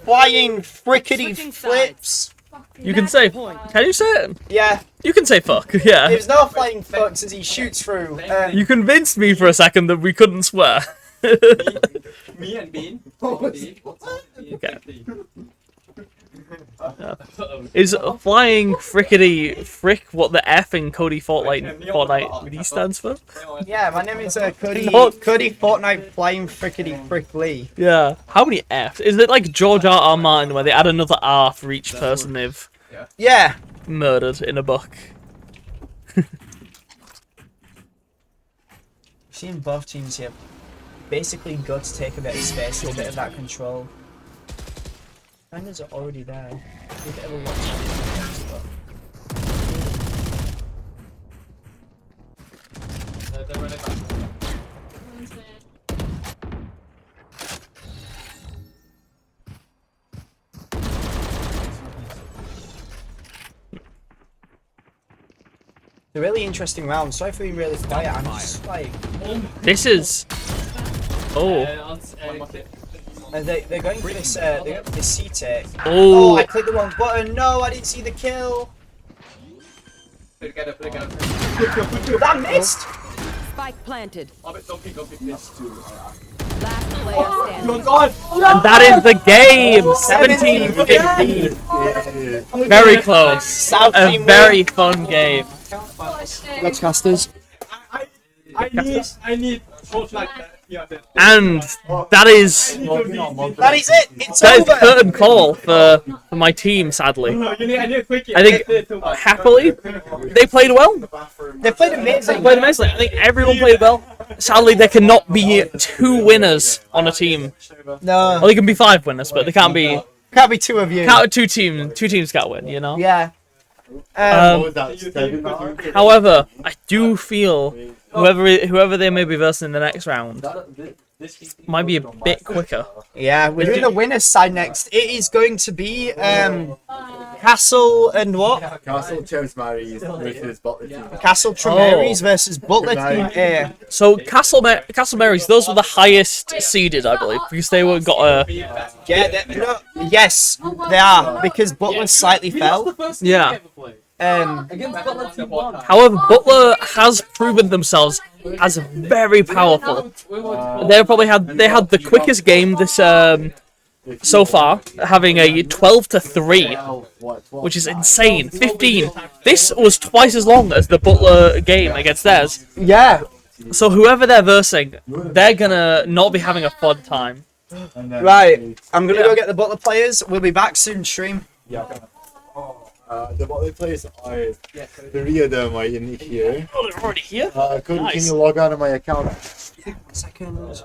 flying frickety flips. You can say, can you say it? Yeah. You can say fuck, yeah. Gives no flying fucks as he shoots through. You convinced me for a second that we couldn't swear. Me and Bean. Okay. Is flying frickety frick what the F in Cody Fortnite really stands for? Yeah, my name is Cody Fortnite Flying Frickety Frick Lee. Yeah. How many F's? Is it like George R.R. Martin where they add another R for each person they've Yeah. murdered in a book? seeing both teams here basically go to take a bit of space and a bit of that control. Finders are already there. A bit of a watch out. They're running back. It's a really interesting round. Sorry for being really quiet. I'm just like. This is. Oh. They're going for this. They got this C take. Oh. Oh, I clicked the wrong button. No, I didn't see the kill. That missed. Spike planted. Last player standing. Oh my god! And that is the game! 17-15. Very close. A very fun game. Let's casters. I need both like that. Yeah, And that is it. It's that is over. curtain call for my team. Sadly, I think happily they played well. They played amazing. They played amazingly. I think everyone played well. Sadly, there cannot be 2 winners on a team. No. Well, there can be 5 winners, but there can't be 2 of you. Can't 2 teams. 2 teams can't win. You know. Yeah. However, I do feel whoever they may be versing in the next round might be a bit quicker. Yeah, we're doing the winner's side next. It is going to be Castle and what? Castle Tremsmarys versus Butler team. Castle Tremsmarys versus Butler team A. So Castle Marys, those were the highest seeded, I believe, because they were got a. Yeah, yes, they are because Butler slightly fell. Yeah. However, Butler has proven themselves as very powerful. They had the quickest game this so far, having a 12-3, which is insane. 15. This was twice as long as the Butler game against theirs. Yeah. So whoever they're versing, they're gonna not be having a fun time. Right, I'm gonna go get the Butler players. We'll be back soon, stream. Yeah. The Butler players are 3 of them are in here. Oh, they're already here? Cody, Nice. can you log on to my account? Yeah, 1 second.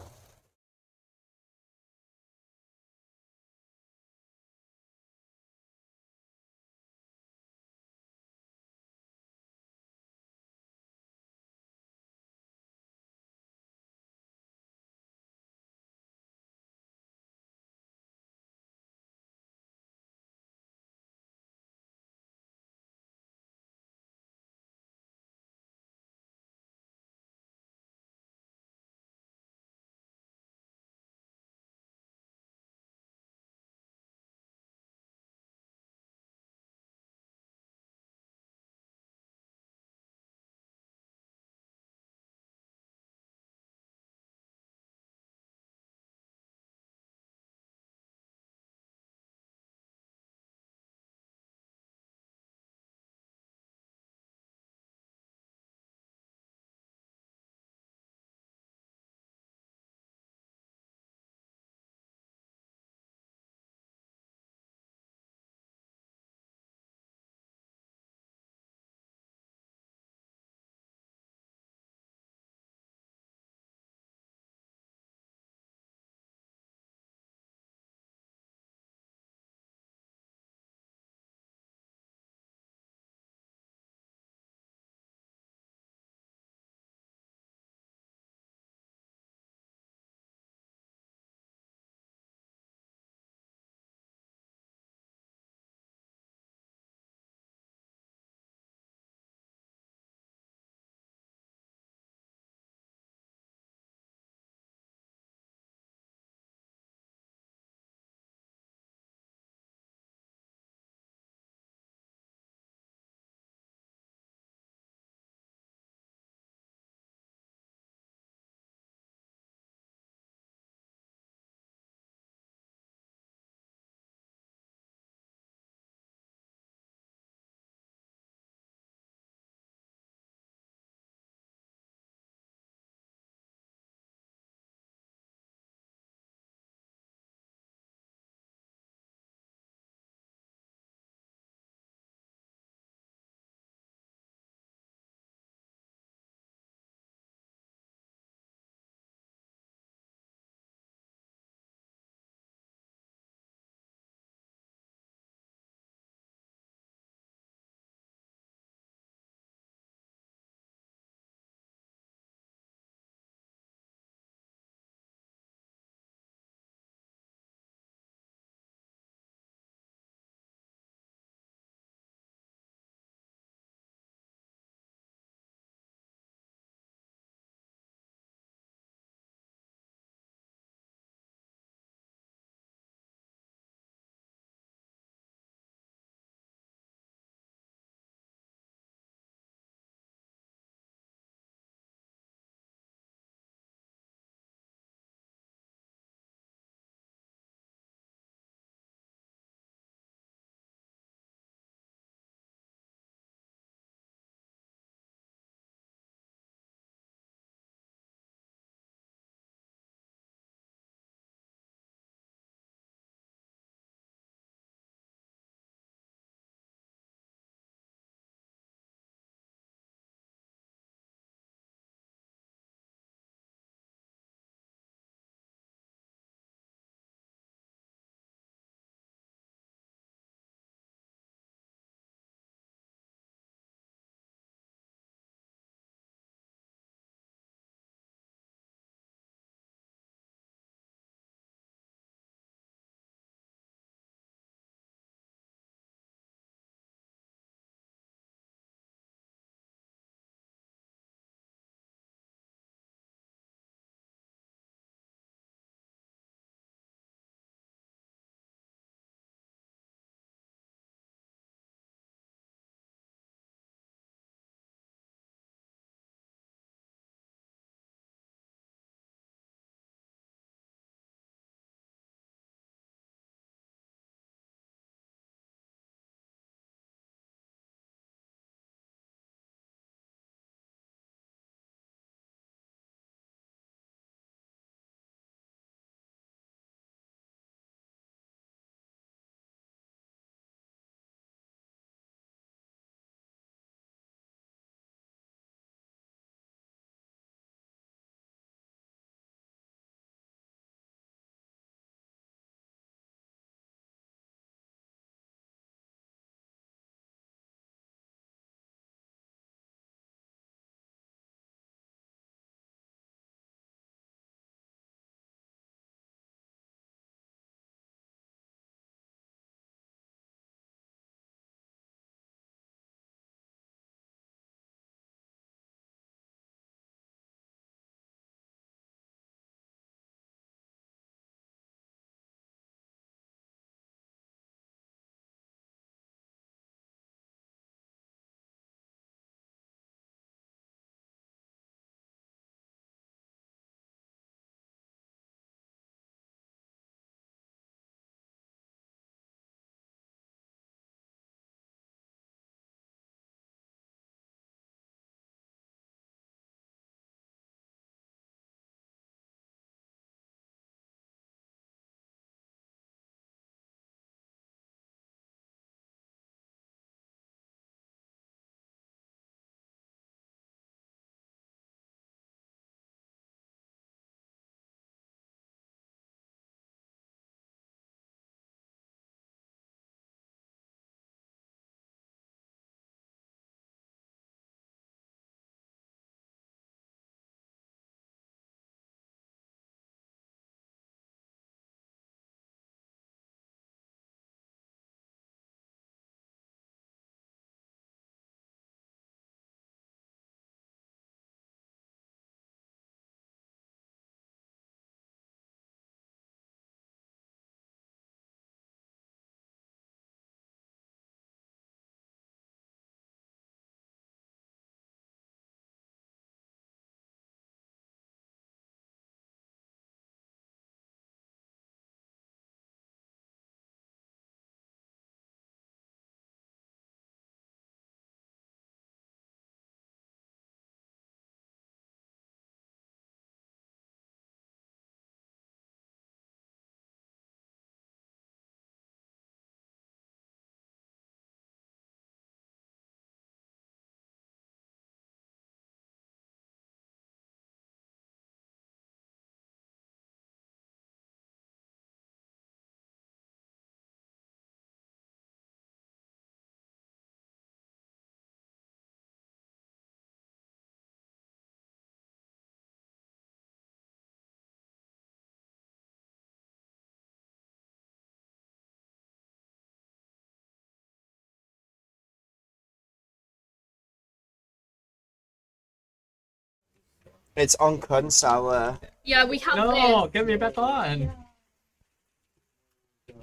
It's on Kun, so Yeah, we have No, it. get me back on.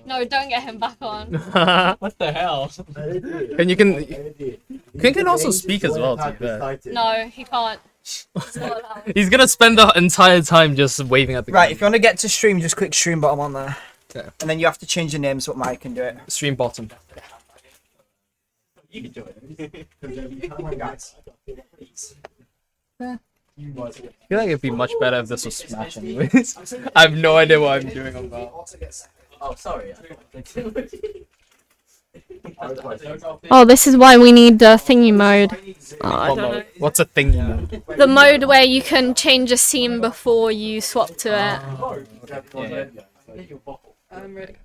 No, don't get him back on. What the hell? And you can also speak as well, to be fair. No, he can't. It's not allowed. He's gonna spend the entire time just waving at the right. If you want to get to stream, just click stream bottom on there. Okay. And then you have to change the name so Mike can do it. Stream bottom. You can do it. I feel like it'd be much better if this was Smash anyways. I have no idea what I'm doing on that. Oh, sorry. Oh, this is why we need the thingy mode. Oh, I don't know. What's a thingy mode? The mode where you can change a scene before you swap to it. Yeah. I'm ready.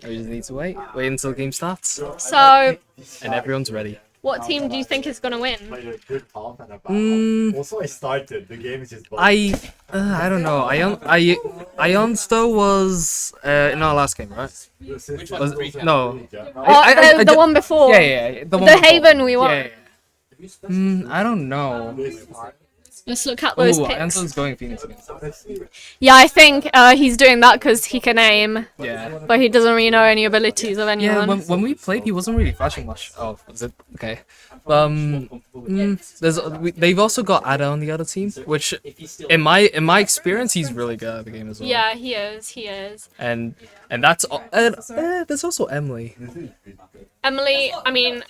We just need to wait. Wait until the game starts. So, And everyone's ready. what team do you think is gonna win? Also, I started. The game is just. I don't know. Ionsto was in our last game, right? No. Oh, the one before. Yeah. The one The before. Haven we won. Yeah. I don't know. Let's look at those Oh, picks. Anson's going Phoenix again. Yeah, I think he's doing that because he can aim. Yeah. But he doesn't really know any abilities of Yeah, anyone. when we played, he wasn't really flashing much. Oh, was it? Okay. They've also got Ada on the other team, which, in my experience, he's really good at the game as well. Yeah, he is. And that's there's also Emily. Emily, I mean,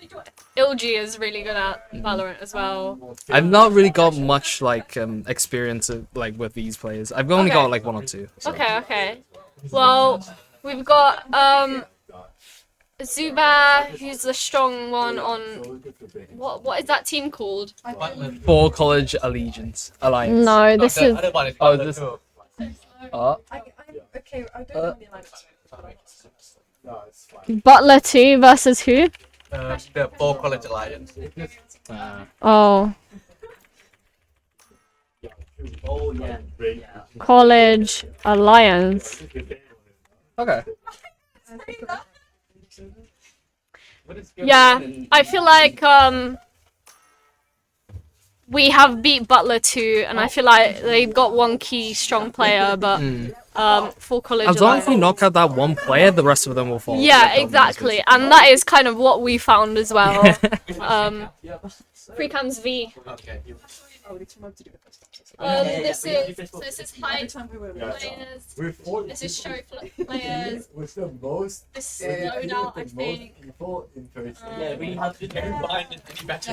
Ilgi is really good at Valorant as well. I've not really got much experience with these players. I've only got like 1 or 2. So. Okay. Well, we've got Zuba, who's the strong one on what is that team called? For College Alliance. No, this is. Oh, this. Okay, I don't know the alliance. Butler 2 versus who? The Four College Alliance. Oh. College Alliance. Okay. Yeah, I feel like we have beat Butler 2, and I feel like they've got one key strong player, but for College As long as we Alliance. knock out that one player, the rest of them will fall. Yeah, exactly, and that is kind of what we found as well. Free Cams V. Okay. This is high players. This is show players. With the most. This is loadout, I think. Yeah, we have to combine it any better.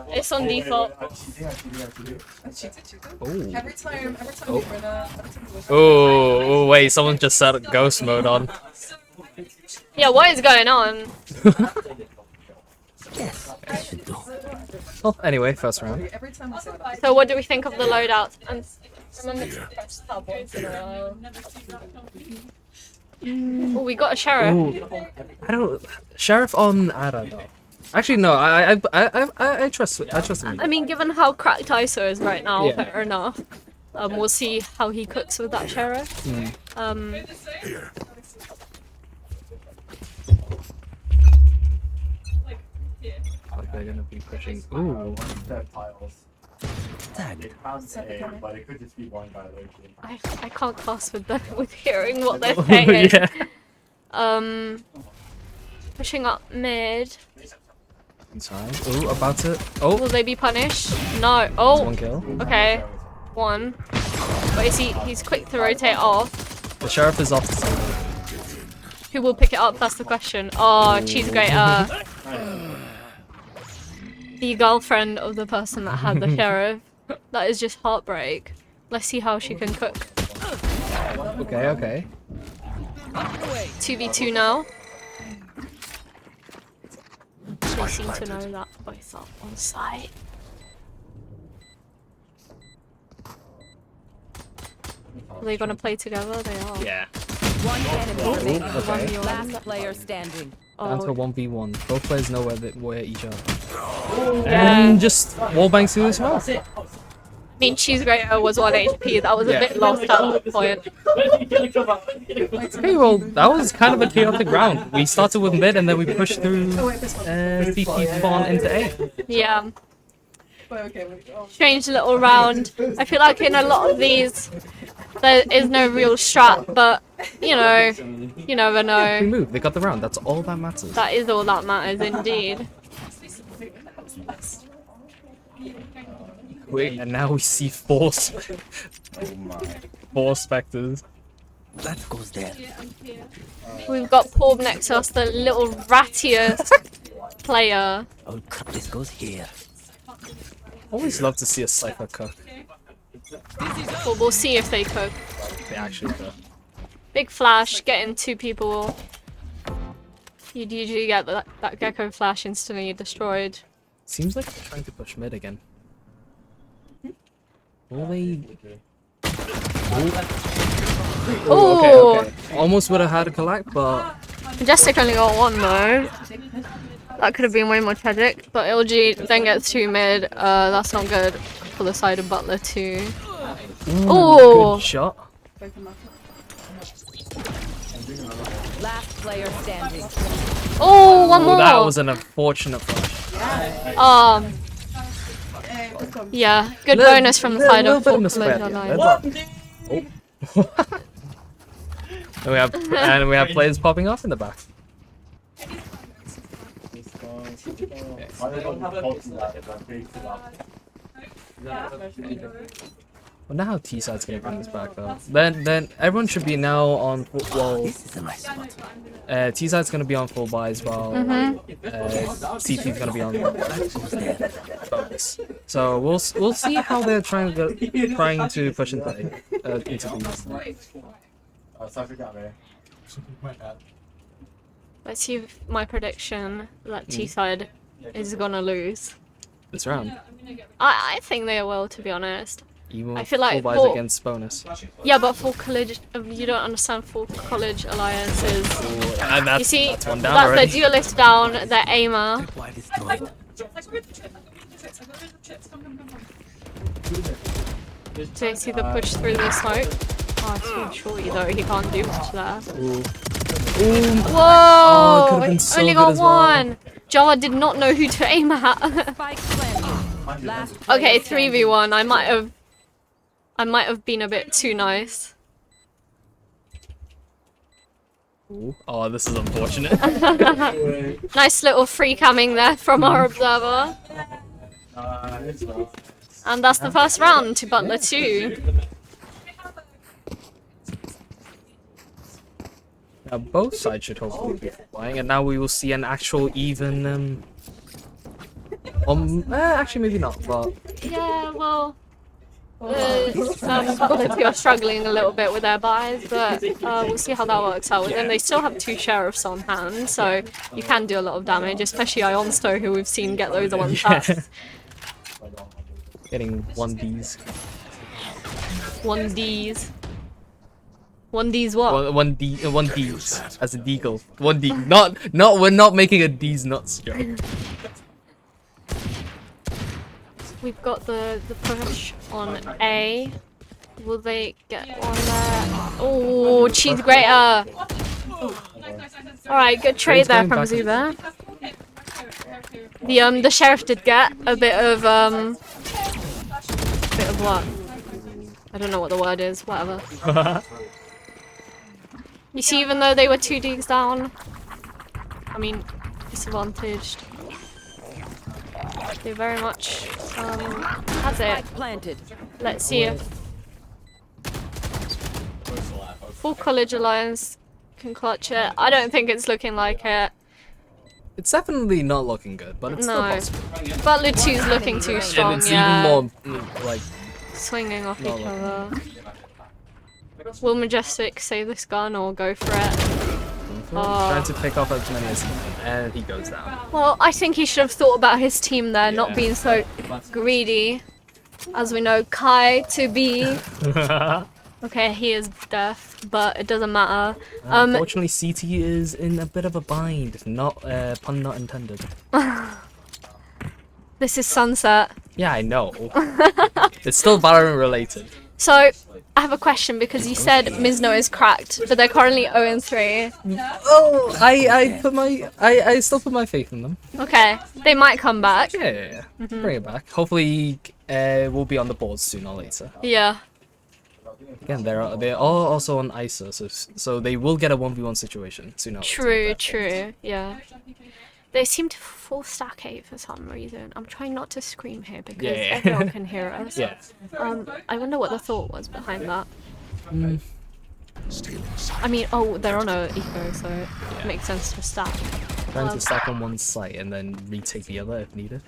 It's on default. Every time we win a Oh, wait, someone just set ghost mode on. Yeah, what is going on? Well, anyway, first round. So what do we think of the loadout? And remember to press tab once in a while. Oh, we got a sheriff. Ooh, I don't. Sheriff on Ada though. Actually, no. I trust. I trust him. I mean, given how cracked ISO is right now, Yeah. fair enough. We'll see how he cooks with that sheriff. Like they're gonna be pushing. Ooh. But it could just be one violation. I can't cast with them with hearing what they're saying. Yeah. Pushing up mid. Inside. Ooh, about to. Oh. Will they be punished? No. Oh. One kill. Okay. One. But is he's quick to rotate off. The sheriff is off. Who will pick it up? That's the question. Oh, cheese grater. The girlfriend of the person that had the sheriff. That is just heartbreak. Let's see how she can cook. Okay. 2v2 now. They seem to know that both are on site. Are they gonna play together? They are. Yeah. One enemy remaining. Okay. Last player standing. Down to 1v1. Both players know where each other. Yeah. And just wallbang through as well. I mean, cheese grater was 1 HP. That was a bit lost at that point. Okay, well, that was kind of a chaotic round. We started with mid and then we pushed through CT spawn into A. Yeah. strange little round. I feel like in a lot of these, there is no real strat, but you know, you never They know. moved. They got the round. That's all that matters. That is all that matters, indeed. Wait, and now we see four. Four specters. That goes there. We've got Paul next to us, the little rattiest player. Oh crap! This goes here. Always love to see a Cypher cook. Well, we'll see if they cook. They actually cook. Big flash, getting two people. You'd usually get that gecko flash instantly destroyed. Seems like they're trying to push mid again. Will they? Oh, Okay. Almost would have had a collect, but Majestic only got one though. That could have been way more tragic, but LG then gets two mid. That's not good for the side of Butler too. Oh, good shot. Last player standing. Oh, one more. That was an unfortunate flash. Yeah, good Little- bonus from the little- side of little bit of Falkland misspent. And we have players popping off in the back. Well, now T side's gonna bring this back though. Then everyone should be now on well. T side's gonna be on full buy as well. CT's gonna be on focus. So we'll see how they're trying to push into these. Let's see if my prediction that T side is gonna lose. This round. I think they will, to be honest. Even I feel like full buys for- against bonus. Yeah, but full college, you don't understand full college alliances. And that's, You see, that's one down that's already. their duelist down, their aimer. Do you see the push through the smoke? Oh, it's really shorty though, he can't do much there. Whoa! could've been so only good got as well. one! Java did not know who to aim at. Okay, 3v1. I might have been a bit too nice. Ooh. Oh, this is unfortunate. Nice little free camming there from our observer. And that's the first round to Butler 2. Now both sides should hopefully be flying, and now we will see an actual even. Actually maybe not, but Yeah, well, Butler 2 are struggling a little bit with their buys, but we'll see how that works out with them. They still have 2 sheriffs on hand, so you can do a lot of damage, especially Ionsto, who we've seen get loads of one taps. getting 1Ds. 1Ds. 1Ds what? 1Ds as a deagle. 1D. Not we're not making a D's nuts joke. We've got the push on A. Will they get on there? Oh, cheese grater! Alright, good trade there from Zuba. The sheriff did get a bit of what? I don't know what the word is, whatever. You see, even though they were 2 Ds down, I mean, disadvantaged. They very much has it. Planted. Let's see if full college alliance can clutch it. I don't think it's looking like it. It's definitely not looking good, but it's still No. possible. Butler 2's looking too strong, And it's yeah. even more like Swinging off not each looking other. Will Majestic save this gun or go for it? trying to pick off as many as he can, and he goes down. Well, I think he should have thought about his team there, not Yeah. being so greedy. As we know, Kai to be. Okay, he is deaf, but it doesn't matter. Unfortunately, CT is in a bit of a bind. Not pun not intended. This is Sunset. Yeah, I know. It's still Valorant related. So, I have a question because you said Mizno is cracked, but they're currently 0-3. Oh, I still put my faith in them. Okay, they might come back. Yeah. Bring it back. Hopefully, we'll be on the board sooner or later. Yeah. Again, they're all also on ISO, so they will get a 1v1 situation sooner or later. True. Yeah. They seem to full stack 8 for some reason. I'm trying not to scream here because everyone can hear us. Yeah. I wonder what the thought was behind that. Mm. I mean, they're on a eco, so it makes sense to stack. Trying to stack on one site and then retake the other if needed.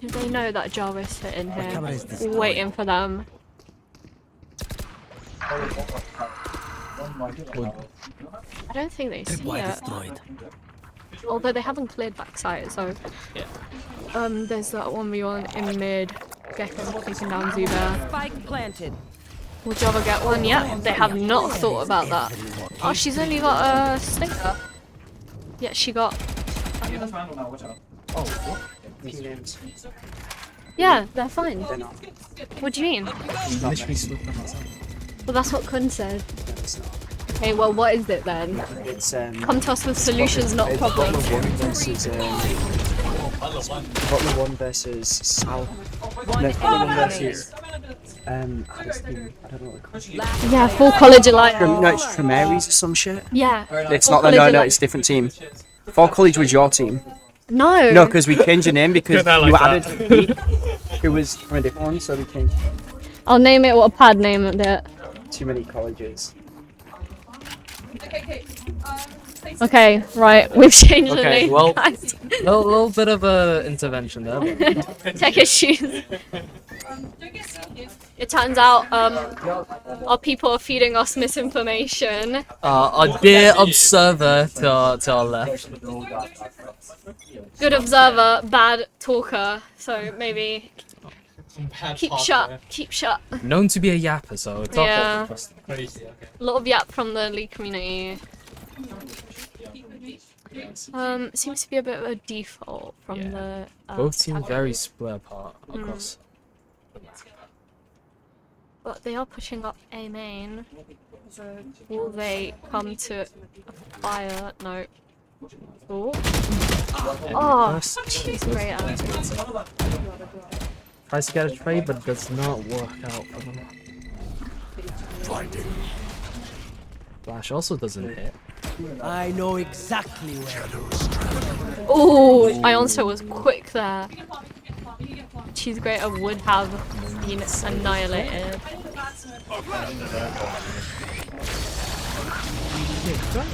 Do they know that Jarvis sitting here, waiting for them? Well, I don't think they see it. Although they haven't cleared backside, so yeah. There's that 1v1 in mid. Gecko taking down Zuba. Spike planted. Will Java get one? Yeah, they have not thought about that. Oh, she's only got a stinker. Yeah, she got. Yeah, they're fine. What do you mean? Well, that's what Kun said. Okay, well, what is it then? It's Come to us with solutions, not problems. Bottom 1 versus South. No, bottom 1 versus I don't know what it's called. Yeah, full college alike. No, it's Tremary's or some shit. Yeah. It's not. No, it's a different team. Fall College was your team. No. No, because we changed the name because like you that. added Pete, who was from a different one, so we changed. I'll name it what a pad name it. Too many colleges. Okay, right, we've changed the Okay, name. well, guys. a little bit of a intervention there. But... Take his shoes. It turns out our people are feeding us misinformation. Our dear observer to our left. Good observer, bad talker. So maybe keep shut. Known to be a yapper, so it's Yeah. awful. A lot of yap from the League community. Seems to be a bit of a default from the. Both seem very split apart across. But they are pushing up A main. Will they come to a fire? No. Oh, she's great attitude. Tries to get a trade, but does not work out for them. Flash also doesn't hit. I know exactly where. Oh, Ionsto was quick there. Cheese Grater would have been annihilated.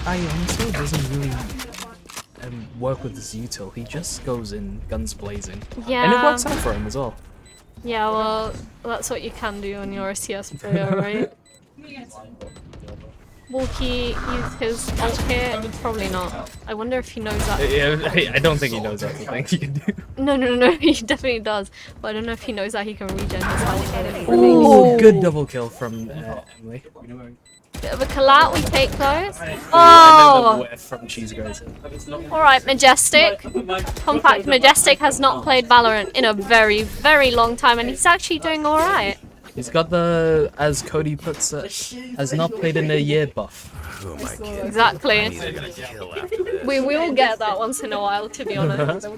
Ionsto doesn't really work with his util. He just goes in guns blazing. Yeah. And it works out for him as well. Yeah, well, that's what you can do when you're a CS player, right? Will he use his ult here? Probably not. I wonder if he knows that. Yeah, I don't think he knows everything he can do. No, he definitely does. But I don't know if he knows that he can regen his health. Ooh, good double kill from Emily. Bit of a collat, we take those. And then the Oh! whiff from Cheese Grater. Alright, Majestic. Fun fact, Majestic has not played Valorant in a very, very long time, and he's actually doing alright. He's got the, as Cody puts it, has not played in a year buff. Oh my god. Exactly. We will get that once in a while, to be honest. I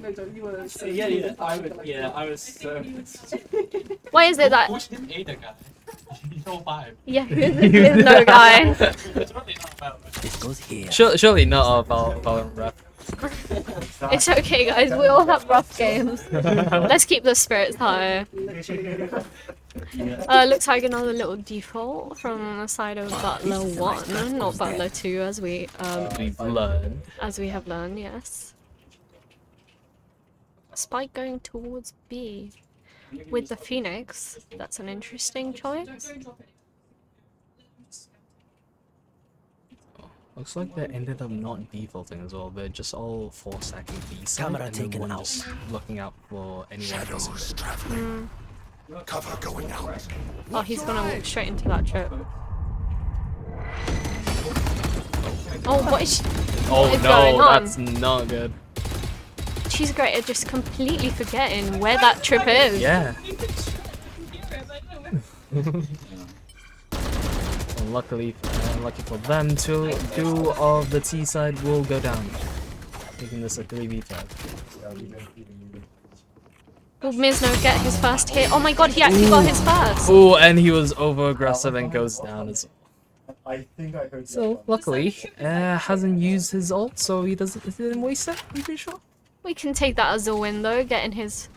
was so. Why is it that? Ada guy. Yeah, who's no guy? This goes here. Surely not a Valorant rep. It's okay, guys. We all have rough games. Let's keep the spirits high. Looks like another little default from the side of Butler 1, not Butler 2, as we've learned. As we have learned, yes. Spike going towards B with the Phoenix. That's an interesting choice. Looks like they ended up not defaulting as well. They're just all 4-stacking B side Camera and then taken one out. just looking out for anyone else. Cover going out. Oh, he's gonna walk straight into that trip. Oh, what is Oh is going no, on? that's not good. She's great at just completely forgetting where that trip is. Yeah. and luckily for them, two of the T side will go down, making this a 3v5. Will Mizno get his first hit? Oh my god, he actually got his first! Oh, and he was over aggressive and goes down as well. So luckily, hasn't used his ult, so he didn't waste it. I'm pretty sure. We can take that as a win though, getting his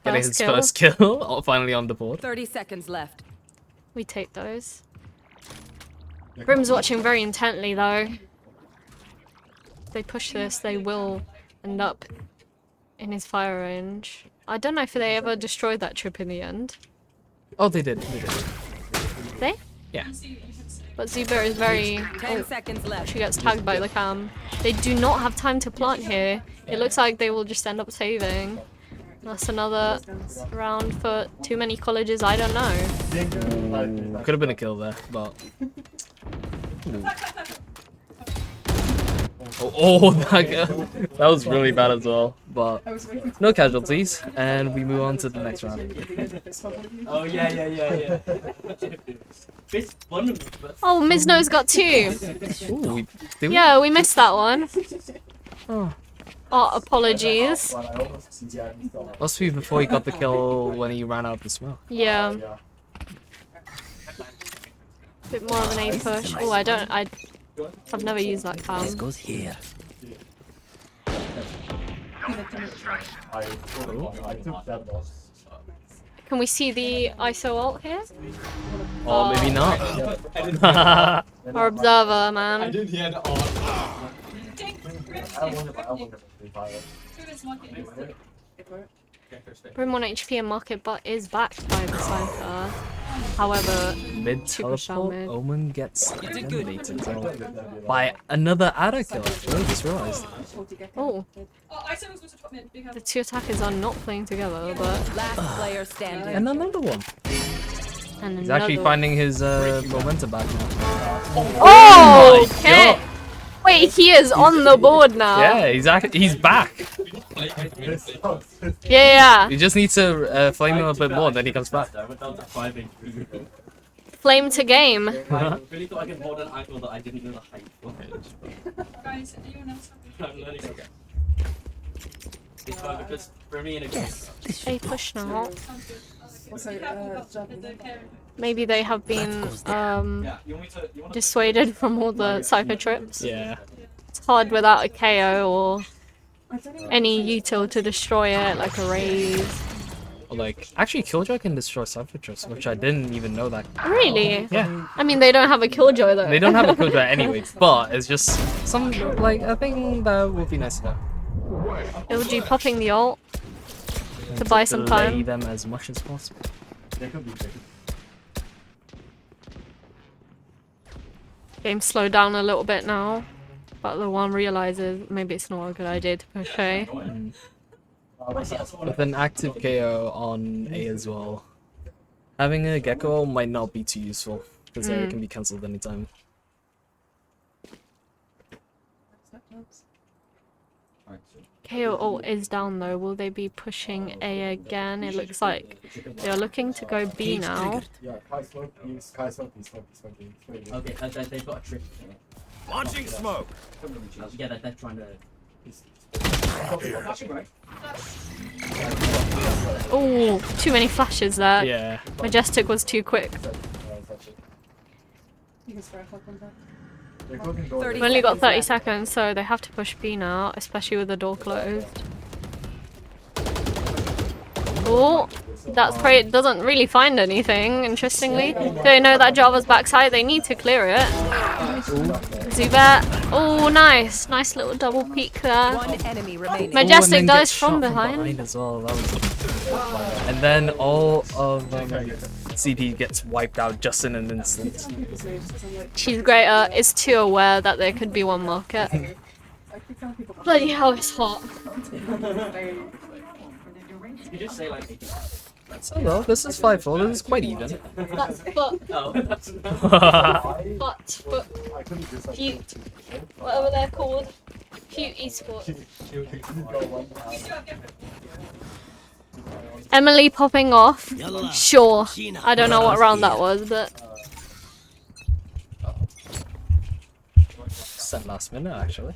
Getting his first kill, finally on the board. 30 seconds left. We take those. Brim's watching very intently though. If they push this, they will end up in his fire range. I don't know if they ever destroyed that trip in the end. Oh, they did. They? Yeah. But Zuba is very... 10 seconds left. She gets tagged by the cam. They do not have time to plant here. It looks like they will just end up saving. That's another round for too many colleges, I don't know. Could have been a kill there, but... that was really bad as well, but no casualties, and we move on to the next round. Oh yeah. Oh, Mizno's got 2. Ooh, Yeah, we missed that one. Oh, apologies. Must be before he got the kill when he ran out of the smoke. Yeah. Bit more of an A push. Oh, I've never used that cam. This goes here. Can we see the ISO ult here? Oh, maybe not. Our observer, man. I didn't hear the art. Brim 1 HP and Market Butt is backed by the Cypher. However, Mid super shell teleport, mid. Omen gets eliminated by another ADA kill. I just realized. Oh. The 2 attackers are not playing together, but... Last player standing. And another one. And He's actually finding his momentum back now. Oh, my okay. God. Wait, he is on the board now. Yeah, he's back. Yeah. You just need to flame him a bit more, then he comes back. Flame to game. I really thought I get more than I thought that I didn't know the height for it. Guys, anyone else have I'm learning. It's fun because for me in a game. They push now. Maybe they have been dissuaded from all the Cypher trips. Yeah. It's hard without a KO or any util to destroy it, like a raise. Or like, actually Killjoy can destroy Cypher Trips, which I didn't even know that. Really? Yeah. I mean, they don't have a Killjoy though. They don't have a Killjoy anyway, but it's just some, like, I think that would be nice to know. LG popping the ult to buy some Delay time. them as much as possible. Game slowed down a little bit now, but the one realizes maybe it's not a good idea to push A. With an active KO on A as well, having a Gecko might not be too useful, because it can be cancelled anytime. KO ult is down though. Will they be pushing A again? It looks like they're looking to go B now. Okay, they've got a trick. Launching smoke. Yeah, they're trying to. Oh, too many flashes there. Yeah. Majestic was too quick. We've only got 30 seconds, so they have to push B now, especially with the door closed. Oh, that spray doesn't really find anything, interestingly. They know that Java's backside, they need to clear it. Zubat. Oh, nice. Nice little double peek there. One enemy remaining. Majestic does dies from behind. as well. That was... And then all of CP gets wiped out just in an instant. She's greater, is too aware that there could be one market. Bloody hell, it's hot. You just say like. So no, this is 5-4. This is quite even. That's foot. Oh, that's. Foot. Cute. Whatever they're called. Cute esports. Emily popping off. Sure. I don't know what round that was, but. sent last minute, actually.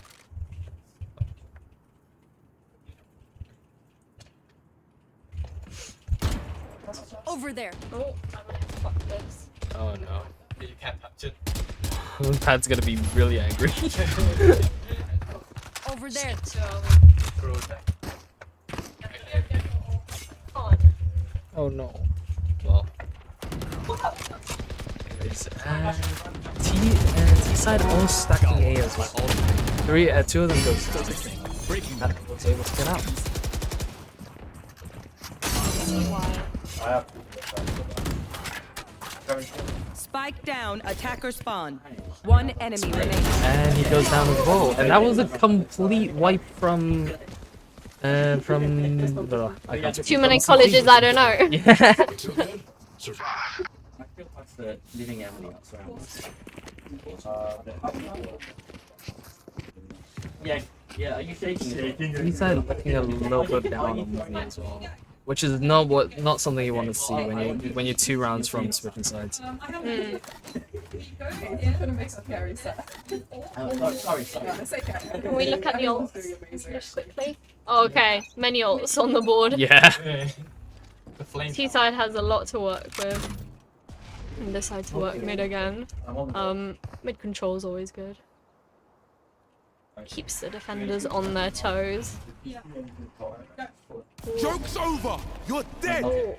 Over there. Oh, fuck this. Oh no. You can't touch it. Pad's gonna be really angry. Over there. Oh no. Well. T-side all stacking A as well. Two of them go to That was able to get out. Spike down. Attacker spawn. One enemy remaining. And he goes down as well. And that was a complete wipe from. I can't Too many colleges, I don't know. Yeah. I feel that's the living Emily outside. Yeah, are you shaking? He's looking a little bit down on me as well, which is not something you want to see when you're 2 rounds from switching sides. Mm. Can we look at the ults just quickly? Oh, okay, many ults on the board. Yeah. T side has a lot to work with. And this side to work mid again. Mid control is always good. Keeps the defenders on their toes. Joke's over! You're dead! Oh.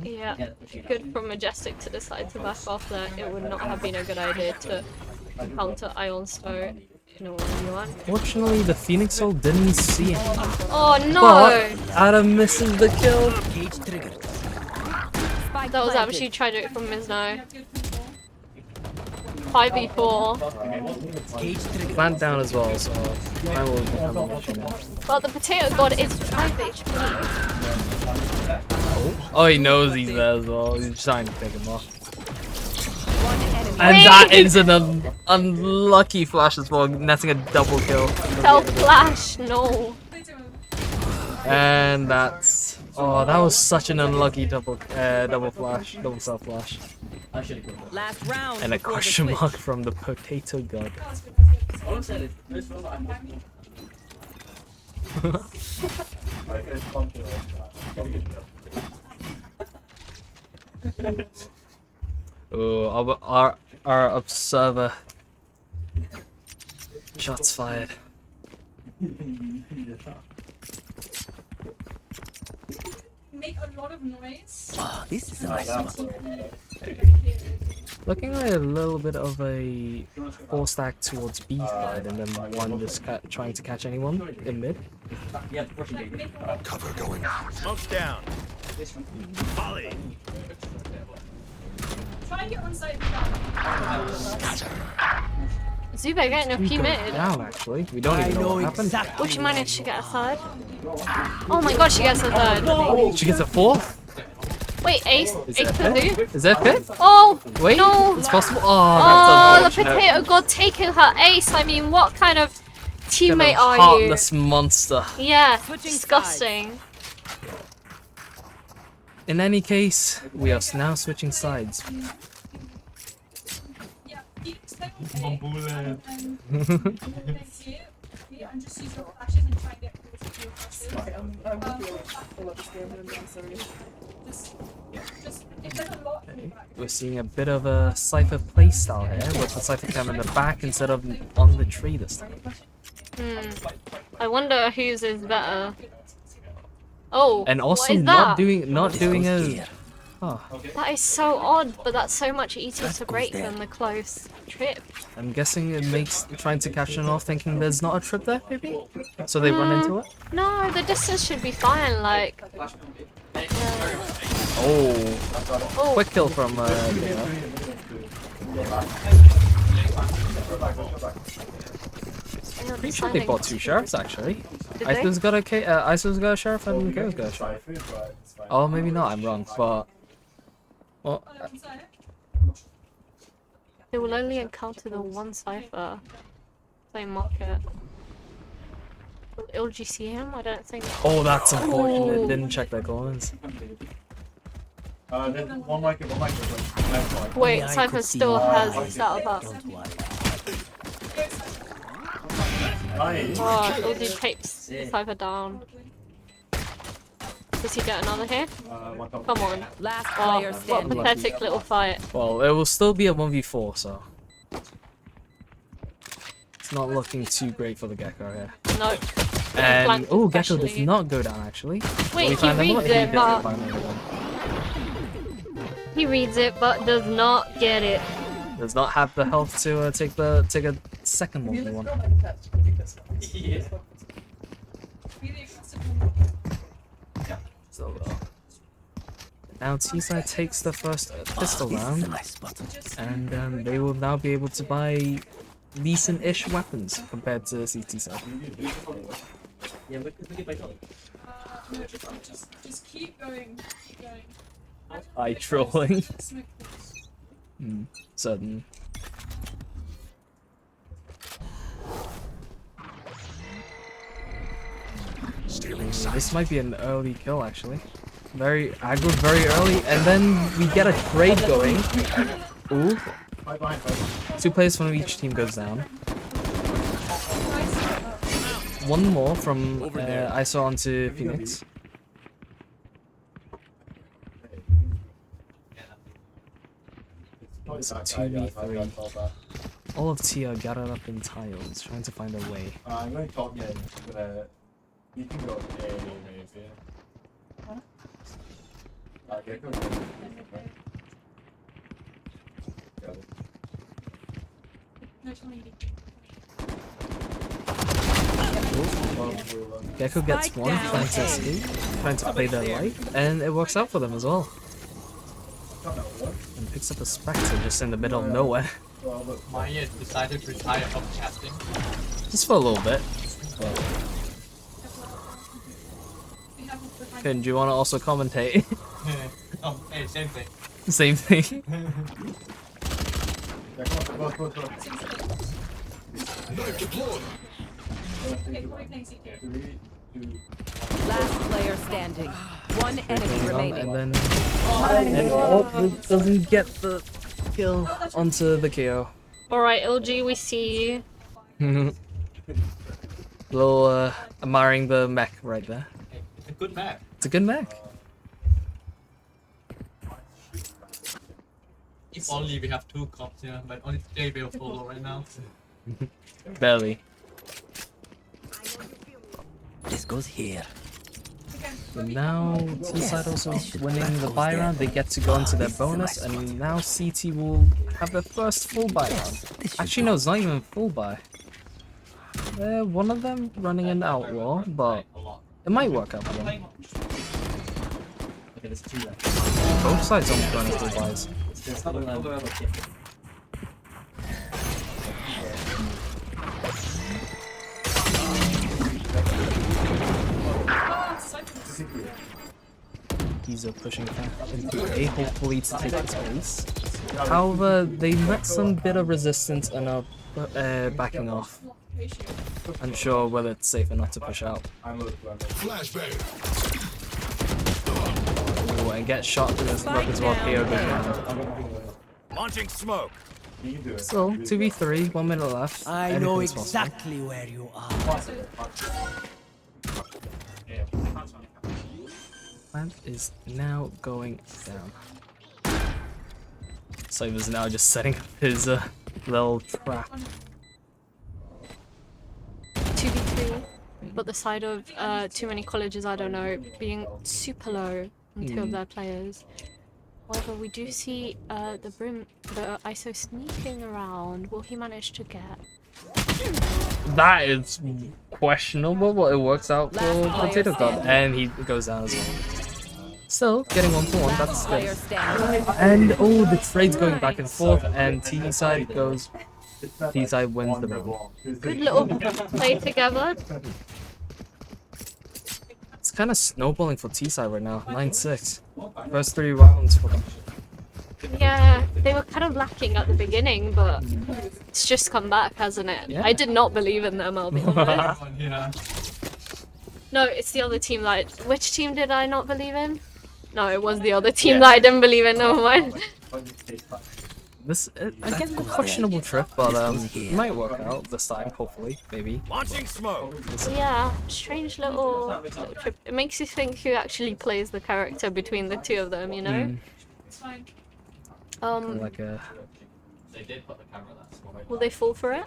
Yeah, good from Majestic to decide to back off there. It would not have been a good idea to counter Ion Stow in a 1v1. Fortunately, the Phoenix Soul didn't see him. Oh no! But Adam misses the kill. That was actually tragic from Mizno. 5v4. Plant down as well, so I will become an issue now. Well, the Potato God is 5 HP. Oh, he knows he's there as well. He's trying to pick him off. And Wait. that is an unlucky flash as well, netting a double kill. Self flash, no. And that's... Oh, that was such an unlucky double flash, double self flash. Last round. And a question mark from the Potato God. Oh, our observer. Shots fired. Make a lot of noise. Oh, this is a nice one. Looking like a little bit of a 4-stack towards B side, and then one just trying to catch anyone in mid. Cover going out. Smoke's down. Volley. Try and get on side. Zube getting a P mid. Down actually. We don't even know what happened. Oh, she managed to get a third. Oh my god, she gets a third. She gets a 4th? Wait, ace can do? Is that 5th? Oh, wait, no. it's possible. Oh, Oh, that's the unfortunate. Potato God taking her ace. I mean, what kind of teammate are you? Heartless monster. Yeah, disgusting. In any case, we are now switching sides. We're seeing a bit of a Cypher playstyle here, with the Cypher cam in the back instead of on the tree this time. I wonder whose is better. Oh, And also what is not that? doing a... Oh, That is so odd, but that's so much easier to break than the close trip. I'm guessing it makes trying to catch them off thinking there's not a trip there, maybe? So they run into it? No, the distance should be fine, like... Oh, quick kill from pretty sure they bought 2 sheriffs actually. Did they? Iso's got a sheriff and Gail's got a sheriff. Oh, maybe not, I'm wrong, but... Well, They will only encounter the one Cypher. Play market. Will LG see him? I don't think. oh, that's unfortunate. Oh. Didn't check their comments. Wait, Cypher still has setup up. Oh, LG takes Cypher down. Does he get another hit? Come on. Last Oh, player what a standing. pathetic little fight. Well, it will still be a 1v4, so it's not looking too great for the Gecko here. No. And Flanked oh, Gecko does especially. not go down actually. Wait, We he find reads out it, he doesn't but find another one. he reads it, but does not get it. Does not have the health to take a second 1v1. So now T-side takes the first pistol round, and they will now be able to buy decent-ish weapons compared to CT side. Yeah, we could buy gold. Just keep going. Eye trolling. Certain. This might be an early kill actually. Very aggro very early, and then we get a trade going. Ooh. 2 players from each team goes down. One more from ISO onto Phoenix. It's a 2v3. All of T are gathered up in tiles, trying to find a way. I'm going to talk again, but you can go A maybe. Gecko gets one, trying to escape, trying to play their life, and it works out for them as well. And picks up a Spectre just in the middle of nowhere. Maya decided to retire from casting. Just for a little bit. Finn, do you want to also commentate? Oh, hey, same thing. Same thing. Last player standing. One enemy remaining. And then doesn't get the kill onto the KO. Alright, LG, we see you. Little admiring the mech right there. It's a good map. It's a good mech. If only we have 2 cops here, but only they will follow right now. Barely. This goes here. And now T-side also winning the buy round, they get to go into their bonus, and now CT will have their first full buy round. Actually no, it's not even full buy. One of them running an outlaw, but it might work out for them. Both sides almost running full buys. He's pushing back into A, hopefully to take his base. However, they met some bit of resistance and are backing off. Unsure whether it's safe enough to push out. Ooh, and get shot through his weapons while KO goes down. Launching smoke. So, 2v3, 1 minute left. I know Anything's possible. exactly where you are. Plant is now going down. Cyber's now just setting up his little trap. 2v3, but the side of too many colleges, I don't know, being super low on 2 of their players. However, we do see the ISO sneaking around. Will he manage to get? That is questionable, but it works out for Potato God, and he goes down as well. Still, getting 1 for 1, that's good. And oh, the trade's going back and forth, and T-side goes. T-side wins the round. Good little play together. It's kind of snowballing for T-side right now, 9-6. First 3 rounds for them. Yeah, they were kind of lacking at the beginning, but it's just come back, hasn't it? Yeah. I did not believe in them, I'll be honest. No, it's the other team that which team did I not believe in? No, it was the other team that I didn't believe in, never mind. This again a questionable trip, but it might work out this time. Hopefully, maybe. Launching smoke. Yeah, strange little trip. It makes you think who actually plays the character between the two of them, you know? It's fine. Like a. They did put the camera there. Will they fall for it?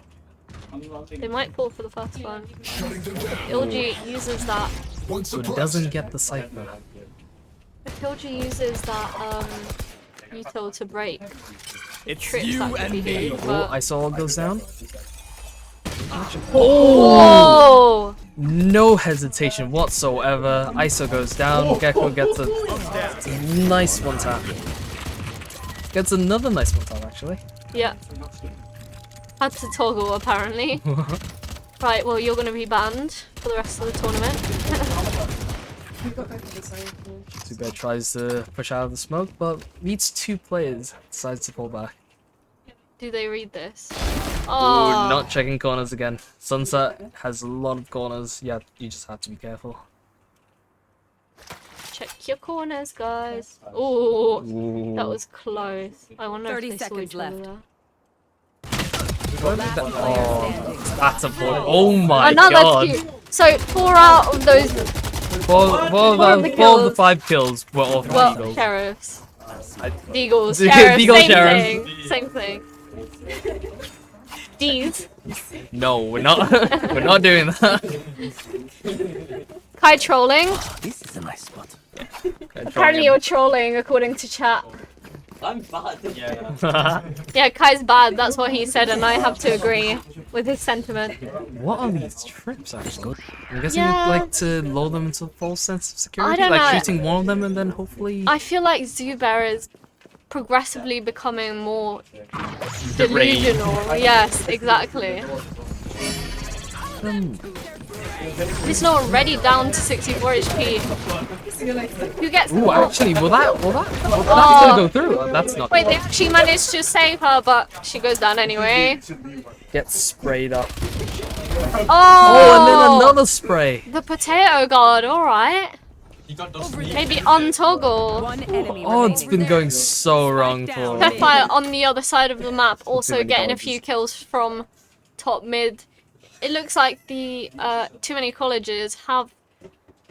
They might fall for the first one. Ilgi uses that. So it doesn't get the cipher. If Ilgi uses that util to break It's trips, you that could be and me. good, Oh, but... I saw it goes down. Oh! No hesitation whatsoever. ISO goes down. Gecko gets a nice one tap. Gets another nice one tap actually. Yeah. Had to toggle apparently. Right, well you're gonna be banned for the rest of the tournament. Too bad tries to push out of the smoke, but meets two players. Decides to pull back. Do they read this? Ooh, Oh, not checking corners again. Sunset has a lot of corners. Yeah, you just have to be careful. check your corners, guys. Ooh, Ooh. that was close. I wonder 30 if they saw seconds each other left. there. Oh, that's a point. Oh my Another god. cute. So 4 out of those Four of the 5 kills were all from Eagles. sheriffs. I- Deagles, Deagle sheriffs, same sheriffs. thing. Same thing. D's. No, we're not. We're not doing that. Kai trolling. This is a nice spot. Apparently you're trolling according to chat. I'm bad. Yeah. Yeah, Kai's bad, that's what he said, and I have to agree with his sentiment. What are these trips actually? I'm guessing Yeah. you'd like to lull them into a false sense of security, don't like know. shooting one of them and then hopefully. I feel like Zubair is progressively becoming more Deranged. delusional. Yes, exactly. He's not already down to 64 HP. Who gets... Ooh, actually, will that Oh. that's gonna go through? That's not. Wait, they actually managed to save her, but she goes down anyway. Gets sprayed up. Oh! Oh, and then another spray. The potato guard, alright. Maybe untoggle. Oh, it's been going so wrong for. Sapphire on the other side of the map, also getting a few kills from top mid. It looks like the too many colleges have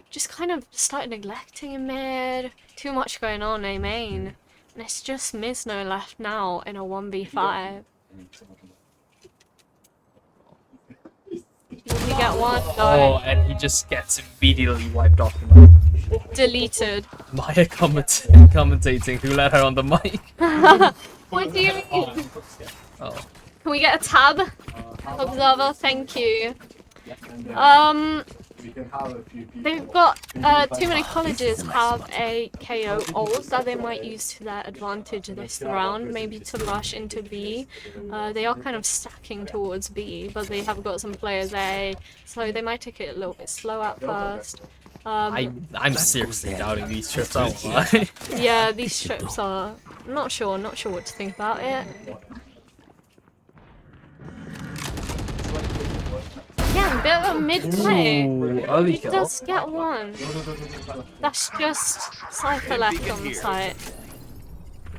just kind of started neglecting in mid. Too much going on in main. And it's just Misno left now in a 1v5. Will he get one? Oh, No. and he just gets immediately wiped off the map. Deleted. Maya commentating, who let her on the mic. What do you mean? Oh. Can we get a tab? Observer, thank you. They've got too many colleges have a KO ult that they might use to their advantage this round, maybe to rush into B. They are kind of stacking towards B, but they have got some players A, so they might take it a little bit slow at first. I'm seriously doubting these trips, I won't lie. Yeah, these trips are not sure what to think about it. Yeah, a bit of a mid play. Ooh, early He kill. does get one. That's just Cypher left on the site.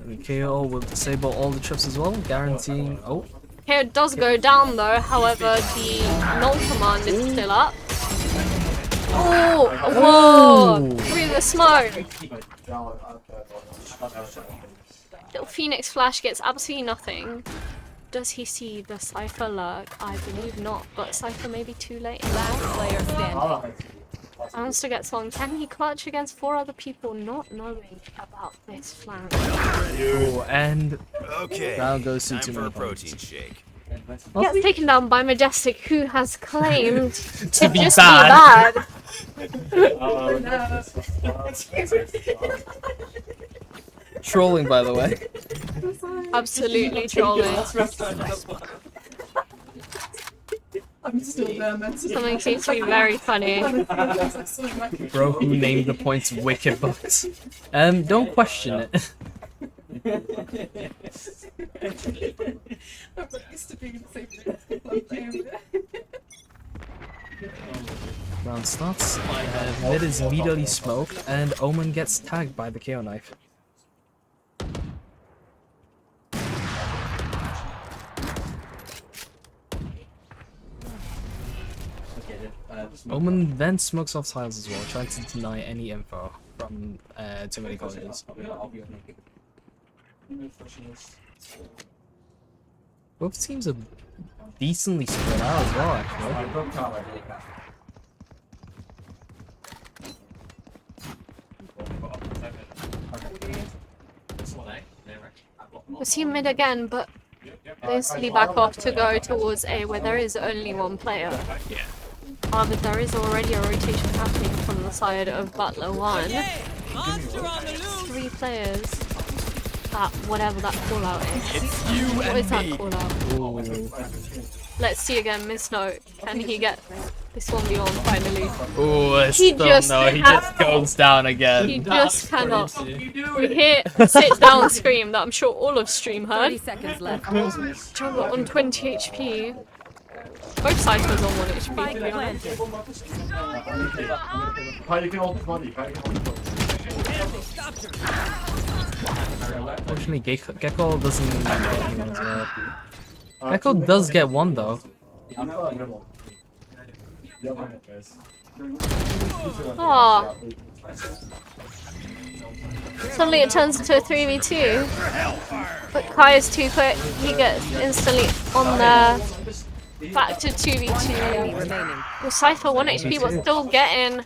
And KO will disable all the trips as well, guaranteeing. Oh, Here it does go down though, however the null command is still up. Oh, whoa! Through the smoke! Little Phoenix Flash gets absolutely nothing. Does he see the Cypher lurk? I believe not, but Cypher may be too late. Last player standing. Monster gets one. Can he clutch against 4 other people not knowing about this flank? ooh, and Okay. round goes to Time too for many a protein shake. Gets taken down by Majestic, who has claimed to be just bad. be bad. Trolling, by the way. Absolutely trolling. I'm still there, man. Something seems to be very funny. Bro, who named the points Wicked Bucks? Don't question it. I'm not used to being in the same room. Round starts. Mid is immediately smoked, and Omen gets tagged by the KO knife. Omen then smokes off tiles as well, trying to deny any info from too many colleges. Both teams are decently spread out as well, actually. We see mid again, but they instantly back off to go towards A, where there is only one player. Yeah. However, there is already a rotation happening from the side of Butler 1. 3 players at whatever that call-out is. What is that call-out? Let's see again, Misnote. Can he get this 1v1 finally? Ooh, He just goes down again. He just cannot. We hear sit down scream that I'm sure all of stream heard. 30 seconds left. Jungle on 20 HP. Both Cyphers on 1 HP, to be honest. Unfortunately, Gecko doesn't get anyone as well. Gecko does get one though. Aww. Suddenly it turns into a 3v2. But Kai is too quick. He gets instantly on there. Back to 2v2. With Cypher 1 HP but still getting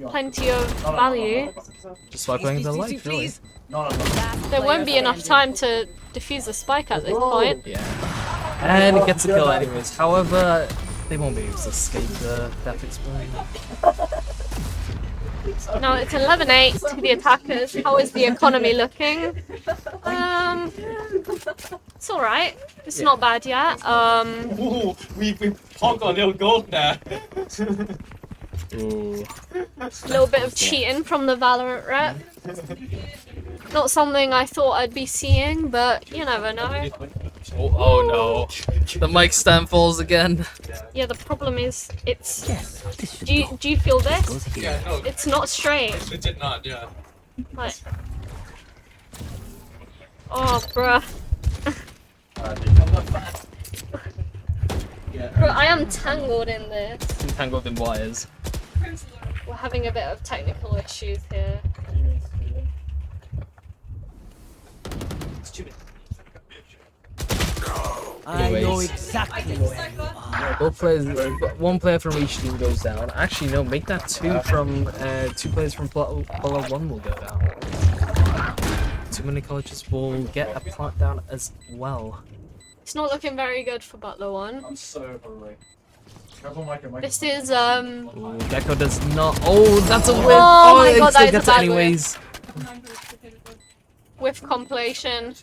plenty of value. Just wiping the life, really. There won't be enough time to defuse the spike at this point. Yeah. And it gets a kill anyways. However, they won't be able to escape the death explosion. Now it's 11-8 to the attackers. How is the economy looking? It's alright. It's not bad yet. Ooh, we got a little gold there. Ooh. A little bit of cheating from the Valorant rep. Not something I thought I'd be seeing, but you never know. Oh no. The mic stand falls again. Yeah, the problem is, it's... Do you feel this? Yeah, no. It's not straight. It's legit not, yeah. Like... Oh, bruh. Bro, I am tangled in this. Entangled in wires. We're having a bit of technical issues here. I know exactly where you are. Both players, one player from each team goes down. Actually, no, make that 2 from 2 players from Butler 1 will go down. Too many colleges will get a plant down as well. It's not looking very good for Butler 1. I'm so hungry. This is Ooh, Gecko does not. Oh, that's a whiff. Oh my it god, still that is a gets bad anyways. whiff compilation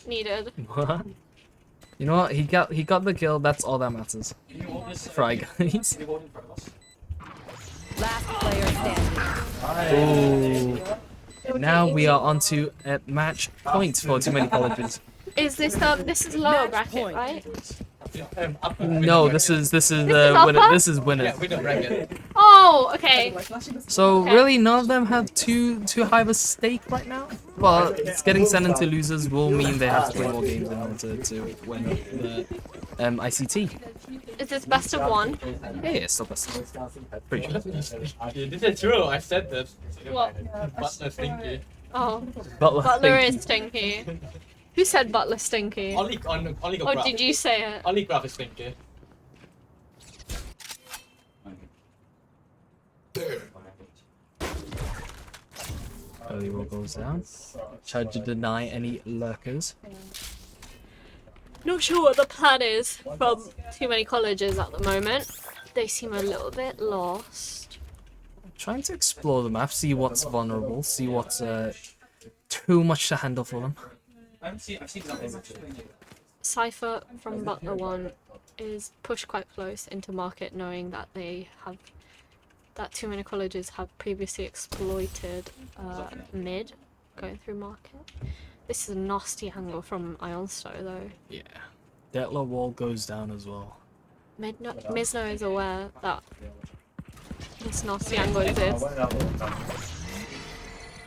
needed. What? You know what? He got the kill. That's all that matters. Fry guys. Last player standing. Ooh. Now we are onto a match point for too many colleges. Is this is lower bracket, right? No, this is upper? this is winners. Oh, okay. So Okay. really, none of them have too high of a stake right now. But getting sent into losers will mean they have to play more games in order to win the ICT. Is this best of 1? Yeah, it's still best of 1. Pretty sure. This is true, I said this. What? Butler stinky. Oh. Butler is stinky. Who said Butler stinky? Ollie got Or did you say it? Ollie graph is stinky. Early roll goes down. Try to deny any lurkers. Not sure what the plan is from too many colleges at the moment. They seem a little bit lost. Trying to explore the map, see what's vulnerable, see what's too much to handle for them. I've seen that. Cypher from Butler 1 is pushed quite close into market, knowing that they have too many colleges have previously exploited mid going through market. This is a nasty angle from Ionsto though. Yeah. Detler wall goes down as well. Misno is aware that this nasty angle exists.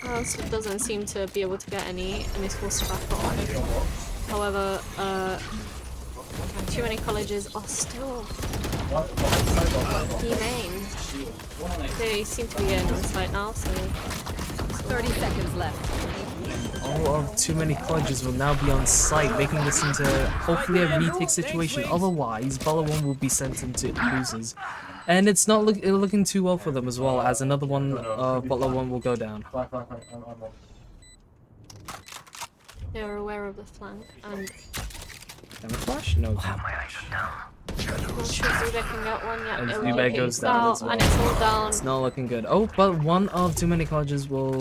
Ionsto doesn't seem to be able to get any and is forced to back off. However, too many colleges are still He main. They seem to be getting on site now, so. 30 seconds left. All of too many colleges will now be on site, making this into hopefully a retake situation. Otherwise, VALORANT will be sent into losers. And it's not looking too well for them as well, as another one of VALORANT will go down. They're aware of the flank and. Can we flash? No. I'm not sure Zubek can get one yet. And It will Zubek be goes down as well. And it's all down. It's not looking good. Oh, but one of too many colleges will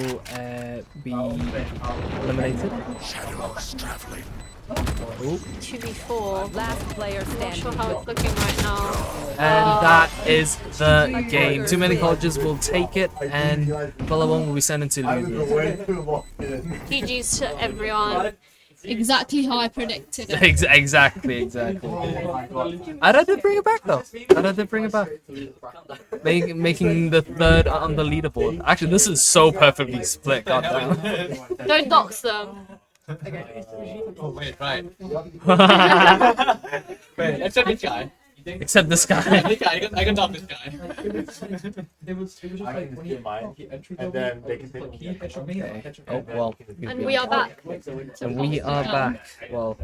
be eliminated. Oh. 2v4. Last player Not standing. sure how it's looking right now. And that is the game. Too many colleges will take it, and VALORANT will be sent into losers. GG's to everyone. Exactly how I predicted it. Exactly. I had to bring it back though. Making the third on the leaderboard. Actually, this is so perfectly split. Goddamn. Don't dox them. Oh wait, right. Wait, except this guy. Except this guy. I can talk this guy. And then they can take Okay. Oh well. And we are back. And we are back. Well.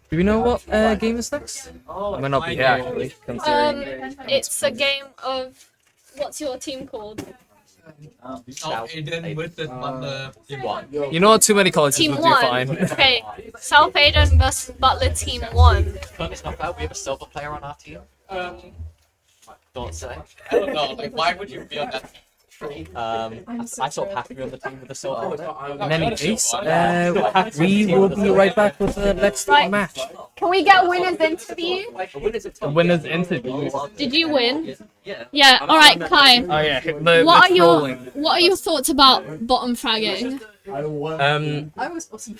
Do we know what game is next? I might not be here actually. Considering. It's a game of. What's your team called? Aiden with the team one. You know what? Too many colleges Team will do 1. fine. Okay. South Aiden versus Butler Team 1. It's not bad. We have a silver player on our team. Don't say. I don't know. Like, why would you be on that team? I sort of have to be on the team with the silver. In any case, we will be right back with the next match. Can we get winners interview? The winners interview. Did you win? Yeah. All right, Kai. Oh yeah. What are your thoughts about bottom fragging?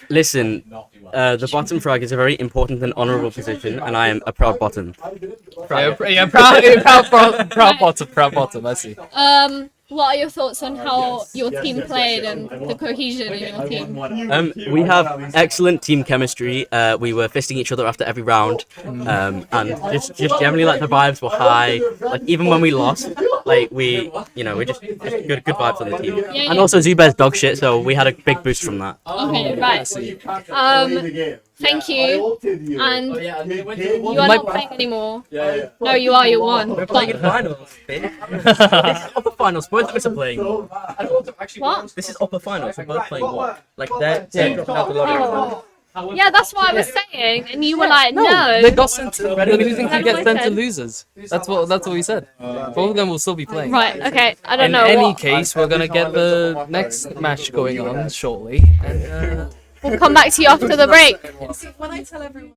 Listen, the bottom frag is a very important and honourable position, and I am a proud bottom. Yeah, proud bottom. I see. What are your thoughts on how your team played and the cohesion in your team? We have excellent team chemistry. We were fisting each other after every round, and just generally like the vibes were high. Like even when we lost, like we just good vibes on the team. Yeah. And also Zubair's dog shit, so we had a big boost from that. Okay, right. Thank you. And you are not playing anymore. No, you are. You won. We're playing in finals. This is upper finals. Both of us are playing. What? This is upper finals. We're both playing what? Like they're dropping out the lottery. Yeah, that's what I was saying, and you were like, no. They got sent to losing to get sent to losers. That's what we said. Both of them will still be playing. Right. Okay. I don't know. In any case, we're gonna get the next match going on shortly, and we'll come back to you after the break. When I tell everyone.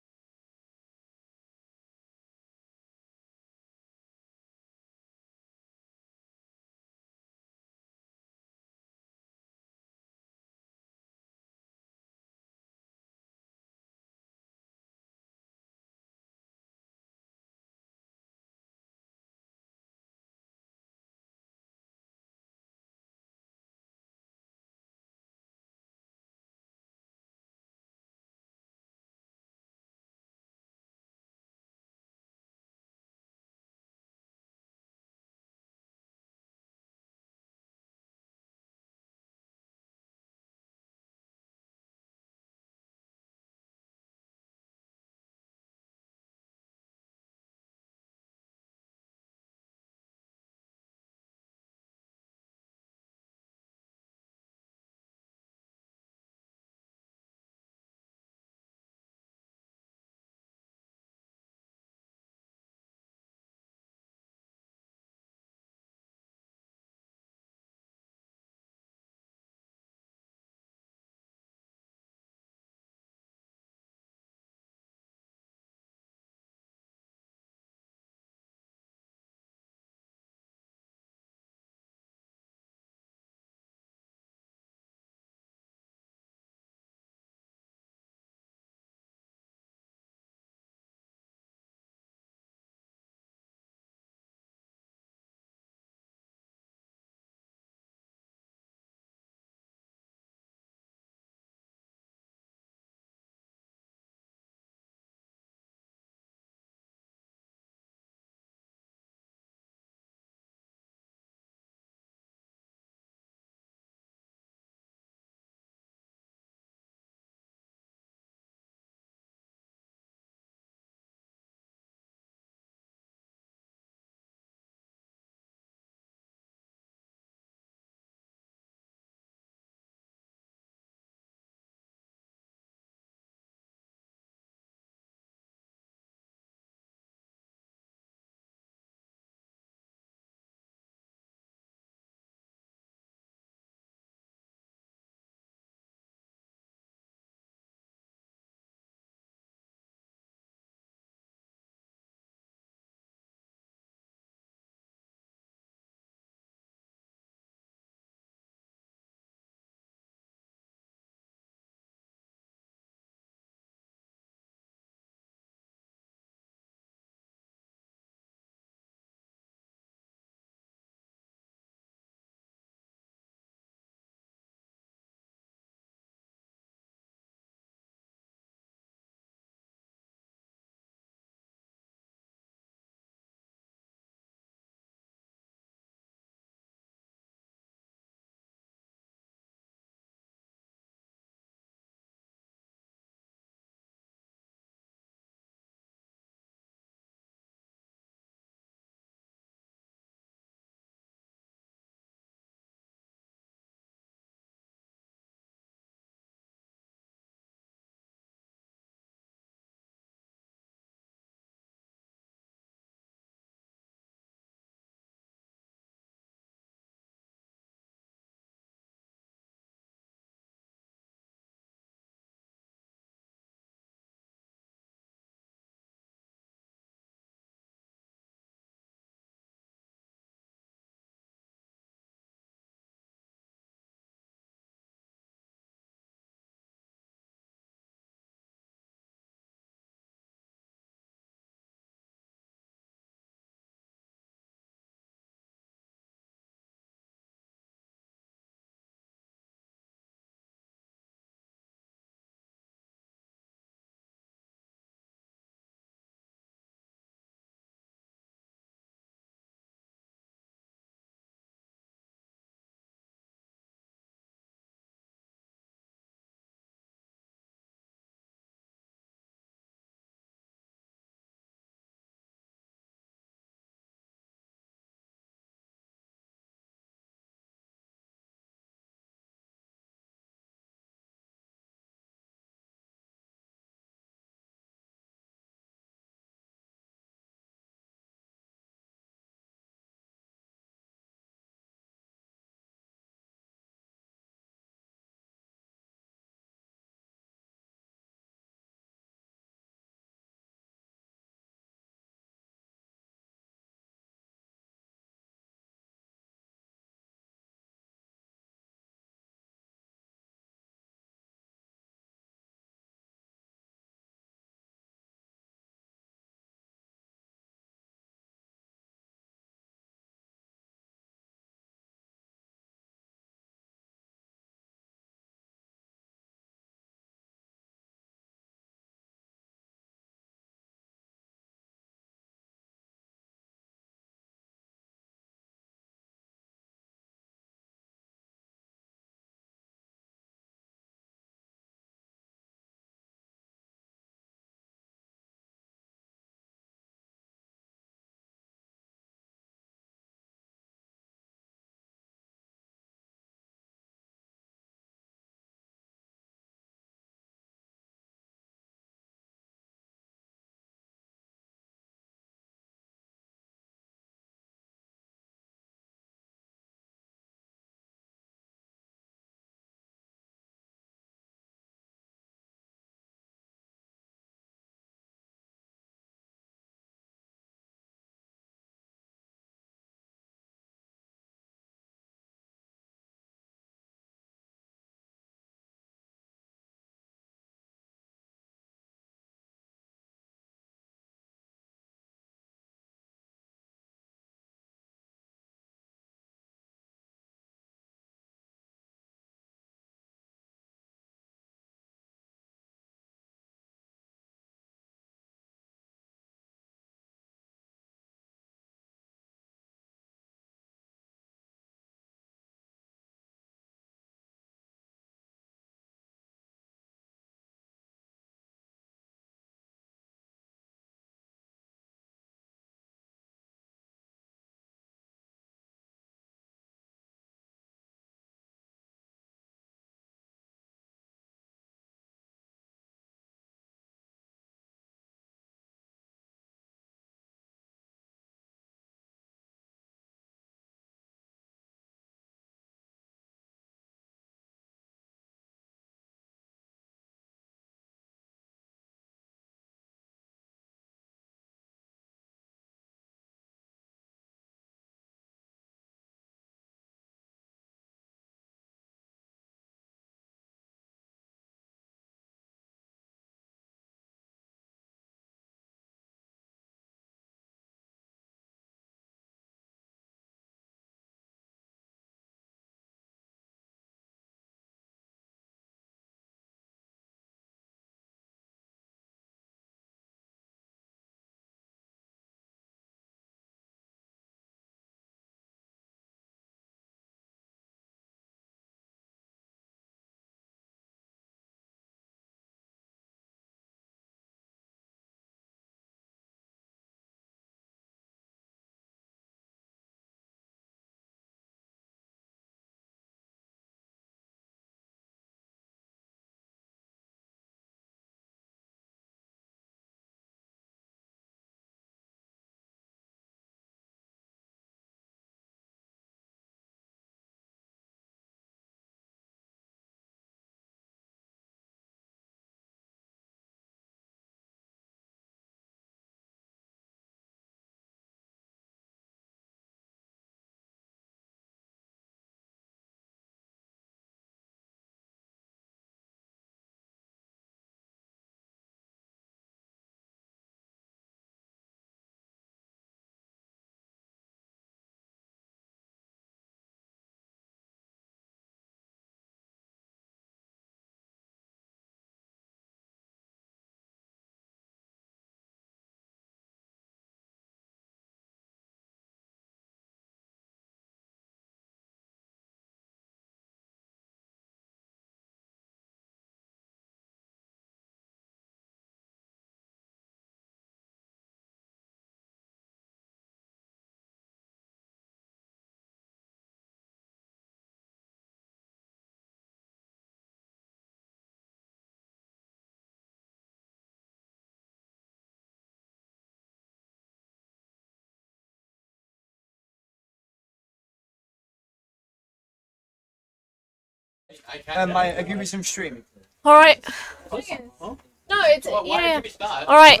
I agree with some stream. Alright. No, it's yeah. Alright,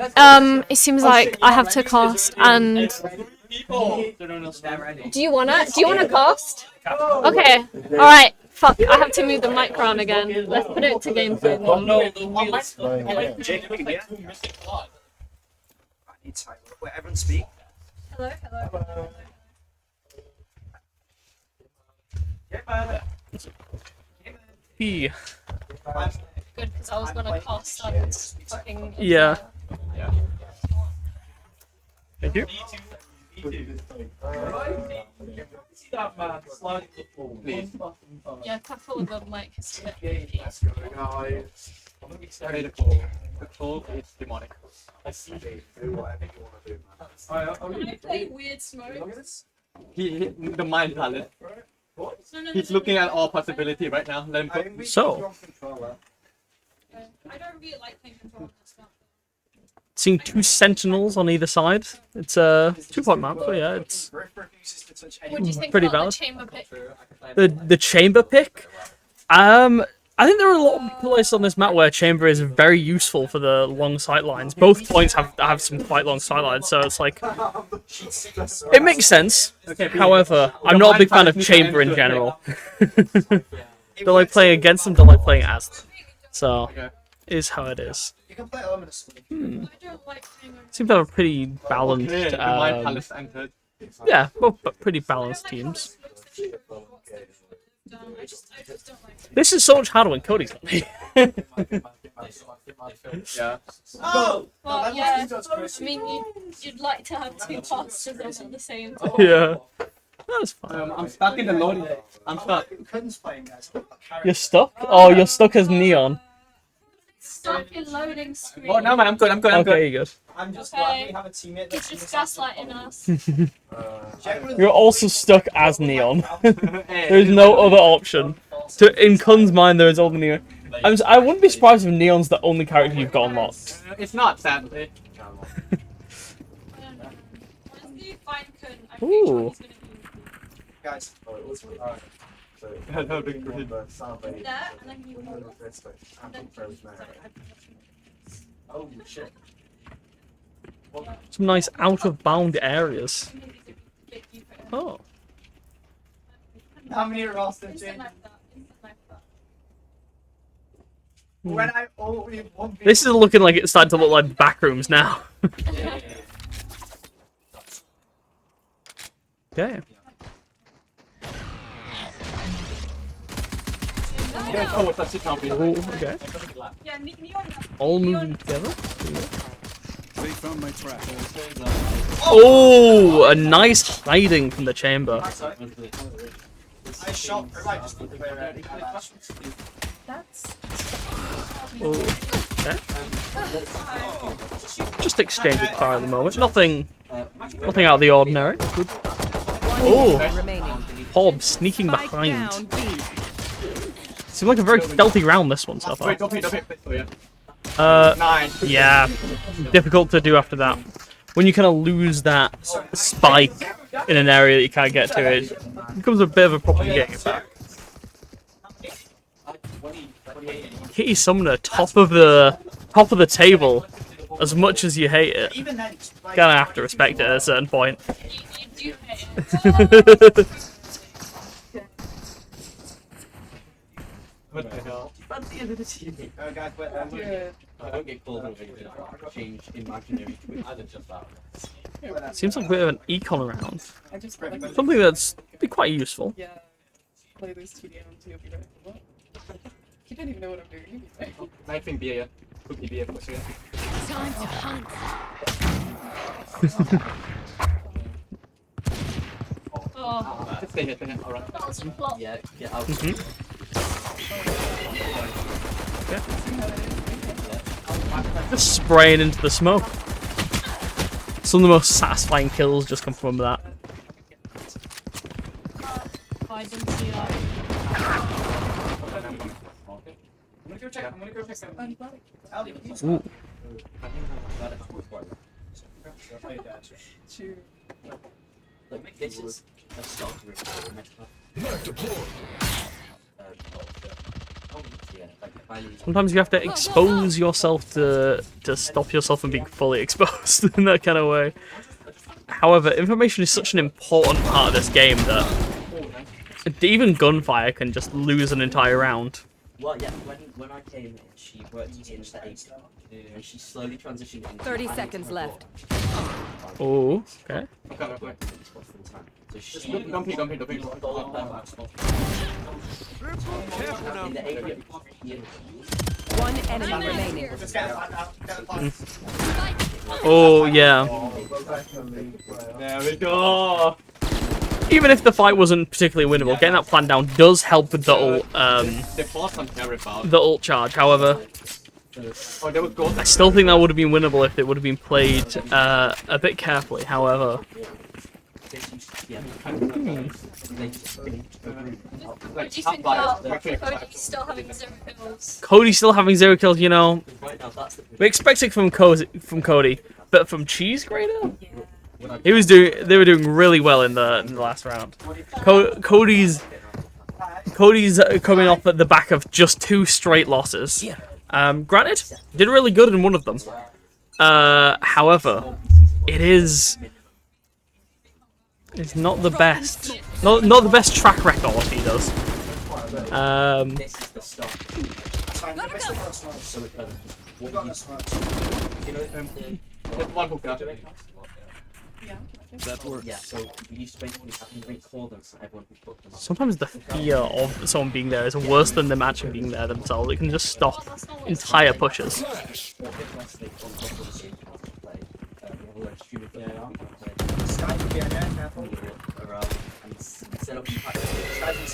it seems like I have to cast and do you wanna cast? Okay. Alright, fuck, I have to move the mic around again. Let's put it to gameplay. Oh no, the wheels. I need time. Wait, everyone speak. Hello. P. Good, because I was gonna cast and fucking. Yeah. Thank you. Yeah, couple of the mic is a bit. The clove is demonic. I see. Do whatever you want to do, man. Can I play weird smoke? The mind palette. He's looking at all possibility right now. Let him put. So. I don't really like playing control on this stuff. Seeing 2 sentinels on either side. It's a 2-point map, so yeah, it's What do you think pretty about valid. the chamber pick? The chamber pick. I think there are a lot of places on this map where chamber is very useful for the long sight lines. Both points have some quite long sight lines, so it's like it makes sense. However, I'm not a big fan of chamber in general. Don't like playing against them, don't like playing as them. So, is how it is. Seems to have a pretty balanced. Yeah, both pretty balanced teams. This is so much harder when Cody's on me. Yeah. Oh, well, yeah. I mean, you'd like to have 2 pastors on at the same time. Yeah. That's fine. I'm stuck in the loading. I'm stuck. You're stuck? Oh, you're stuck as Neon. Stuck in loading screen. Oh, no, man, I'm good. I'm good. I'm Okay, good. you're good. I'm just Okay. glad we have a teammate It's that's just gaslighting us. You're also stuck as Neon. There's no other option. In Kun's mind, there is only Neon. I wouldn't be surprised if Neon's the only character you've got unlocked. It's not, sadly. Honestly, fine, Kun. I'm pretty sure Ooh. he's gonna be guys. there, and then you move. And then Oh shit. Some nice out-of-bound areas. Oh. How many roster changes? When I only one. This is looking like it's starting to look like backrooms now. Okay. Oh, that's it, can't be. Oh, okay. All moving together. They found my trap. Oh, a nice hiding from the chamber. I shot. That's. Oh, okay. Just exchanging fire at the moment. Nothing out of the ordinary. Good. Oh, Hob sneaking behind. Seems like a very stealthy round, this one so far. Wait, don't hit. Oh, yeah. 9. Yeah, difficult to do after that. When you kind of lose that spike in an area that you can't get to, it becomes a bit of a problem getting it back. Kitty Summoner, top of the table. As much as you hate it, gonna have to respect it at a certain point. You do hate it. What the hell? That's the end of the TV. Guys, wait, I don't get called over change imaginary tweets. I did just that. Seems like a bit of an econ around. Something that's be quite useful. Yeah. Play this TDM too. Be like, what? You don't even know what I'm doing. Knife in beer, yeah. Cookie beer, for sure. Time to hunt. Oh. Just stay here, alright. That was a flop. Yeah, get out. Just spraying into the smoke. Some of the most satisfying kills just come from that. I didn't see that. I'm gonna go check them. Ooh. This is a start to Sometimes you have to expose yourself to stop yourself from being fully exposed in that kind of way. However, information is such an important part of this game that even gunfire can just lose an entire round. Well, yeah, when I came in, she worked in the 8 and she slowly transitioned into 30 seconds left. Oh, okay. So she dumpy. One enemy remaining. Oh, yeah. There we go. Even if the fight wasn't particularly winnable, getting that plan down does help with the ult, the ult charge. However, I still think that would have been winnable if it would have been played a bit carefully. However, What do you think about Cody still having 0 kills? Cody still having 0 kills, you know. We expect it from Cody, but from Cheese Grater? They were doing really well in the last round. Cody's coming off at the back of just 2 straight losses. Granted, did really good in one of them. However, it's not the best. Not the best track record he does. That works. Yeah, so we used to basically have to record them so everyone can put them on. Sometimes the fear of someone being there is worse than them actually being there themselves. It can just stop entire pushes.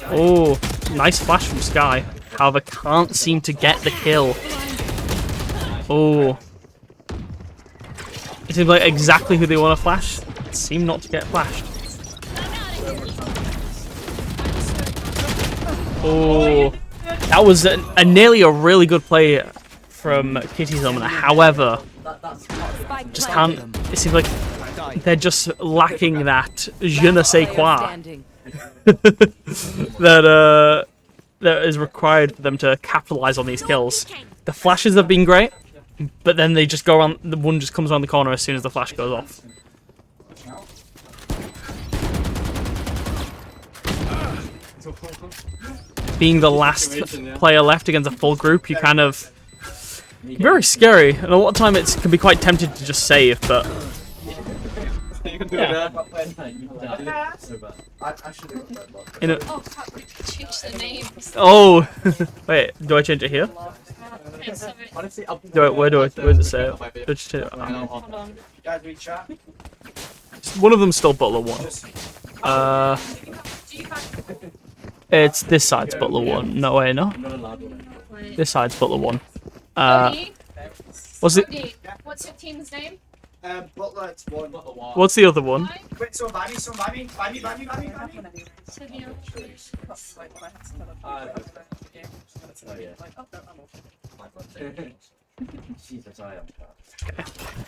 Oh, nice flash from Sky. However, can't seem to get the kill. Oh. It seems like exactly who they want to flash. Seem not to get flashed. Oh, that was nearly a really good play from Kitty Summoner. However, just can't. It seems like they're just lacking that je ne sais quoi that is required for them to capitalize on these kills. The flashes have been great, but then they just go around. The one just comes around the corner as soon as the flash goes off. Being the last player left against a full group, you kind of very scary, and a lot of time it can be quite tempted to just save, but yeah. Oh, wait, do I change it here? Where does it say it? One of them's still Butler 1. It's this side's Butler 1. No way, no. This side's Butler 1. What's it? What's your team's name? Butler, it's 1. What's the other one? Wait, so Bobby.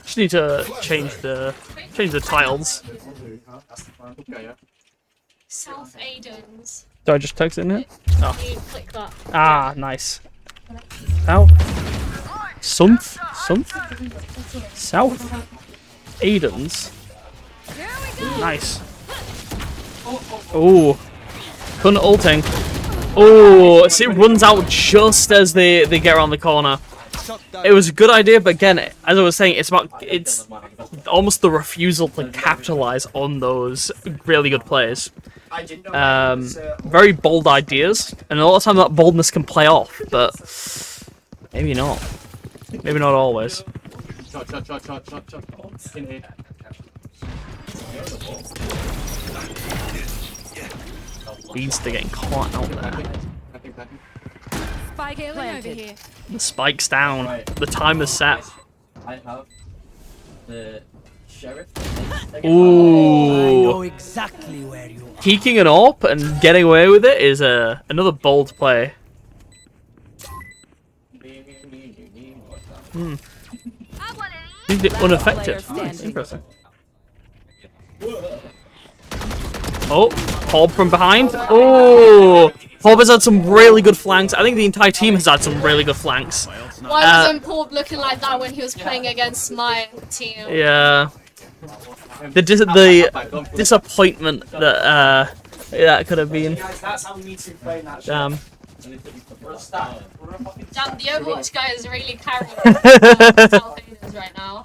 Just need to change the tiles. South Aiden's. Do I just text it in here? Oh. You click that. Ah, nice. Ow. South Aiden's. Nice. Oh, couldn't ulting. Oh, so it runs out just as they get around the corner. It was a good idea, but again, as I was saying, it's almost the refusal to capitalize on those really good plays. Very bold ideas, and a lot of time that boldness can play off, but maybe not. Maybe not always. Leads to getting caught out there. Spike planted. The spike's down. The timer's set. I have the sheriff. Ooh. I know exactly where you are. Peeking an AWP and getting away with it is another bold play. He's unaffected. Nice. Interesting. Oh, Hob from behind. Oh, Porb has had some really good flanks. I think the entire team has had some really good flanks. Why wasn't Porb looking like that when he was playing against my team? Yeah. The disappointment that that could have been. Damn. Damn, the Overwatch guy is really carrying South Asians right now.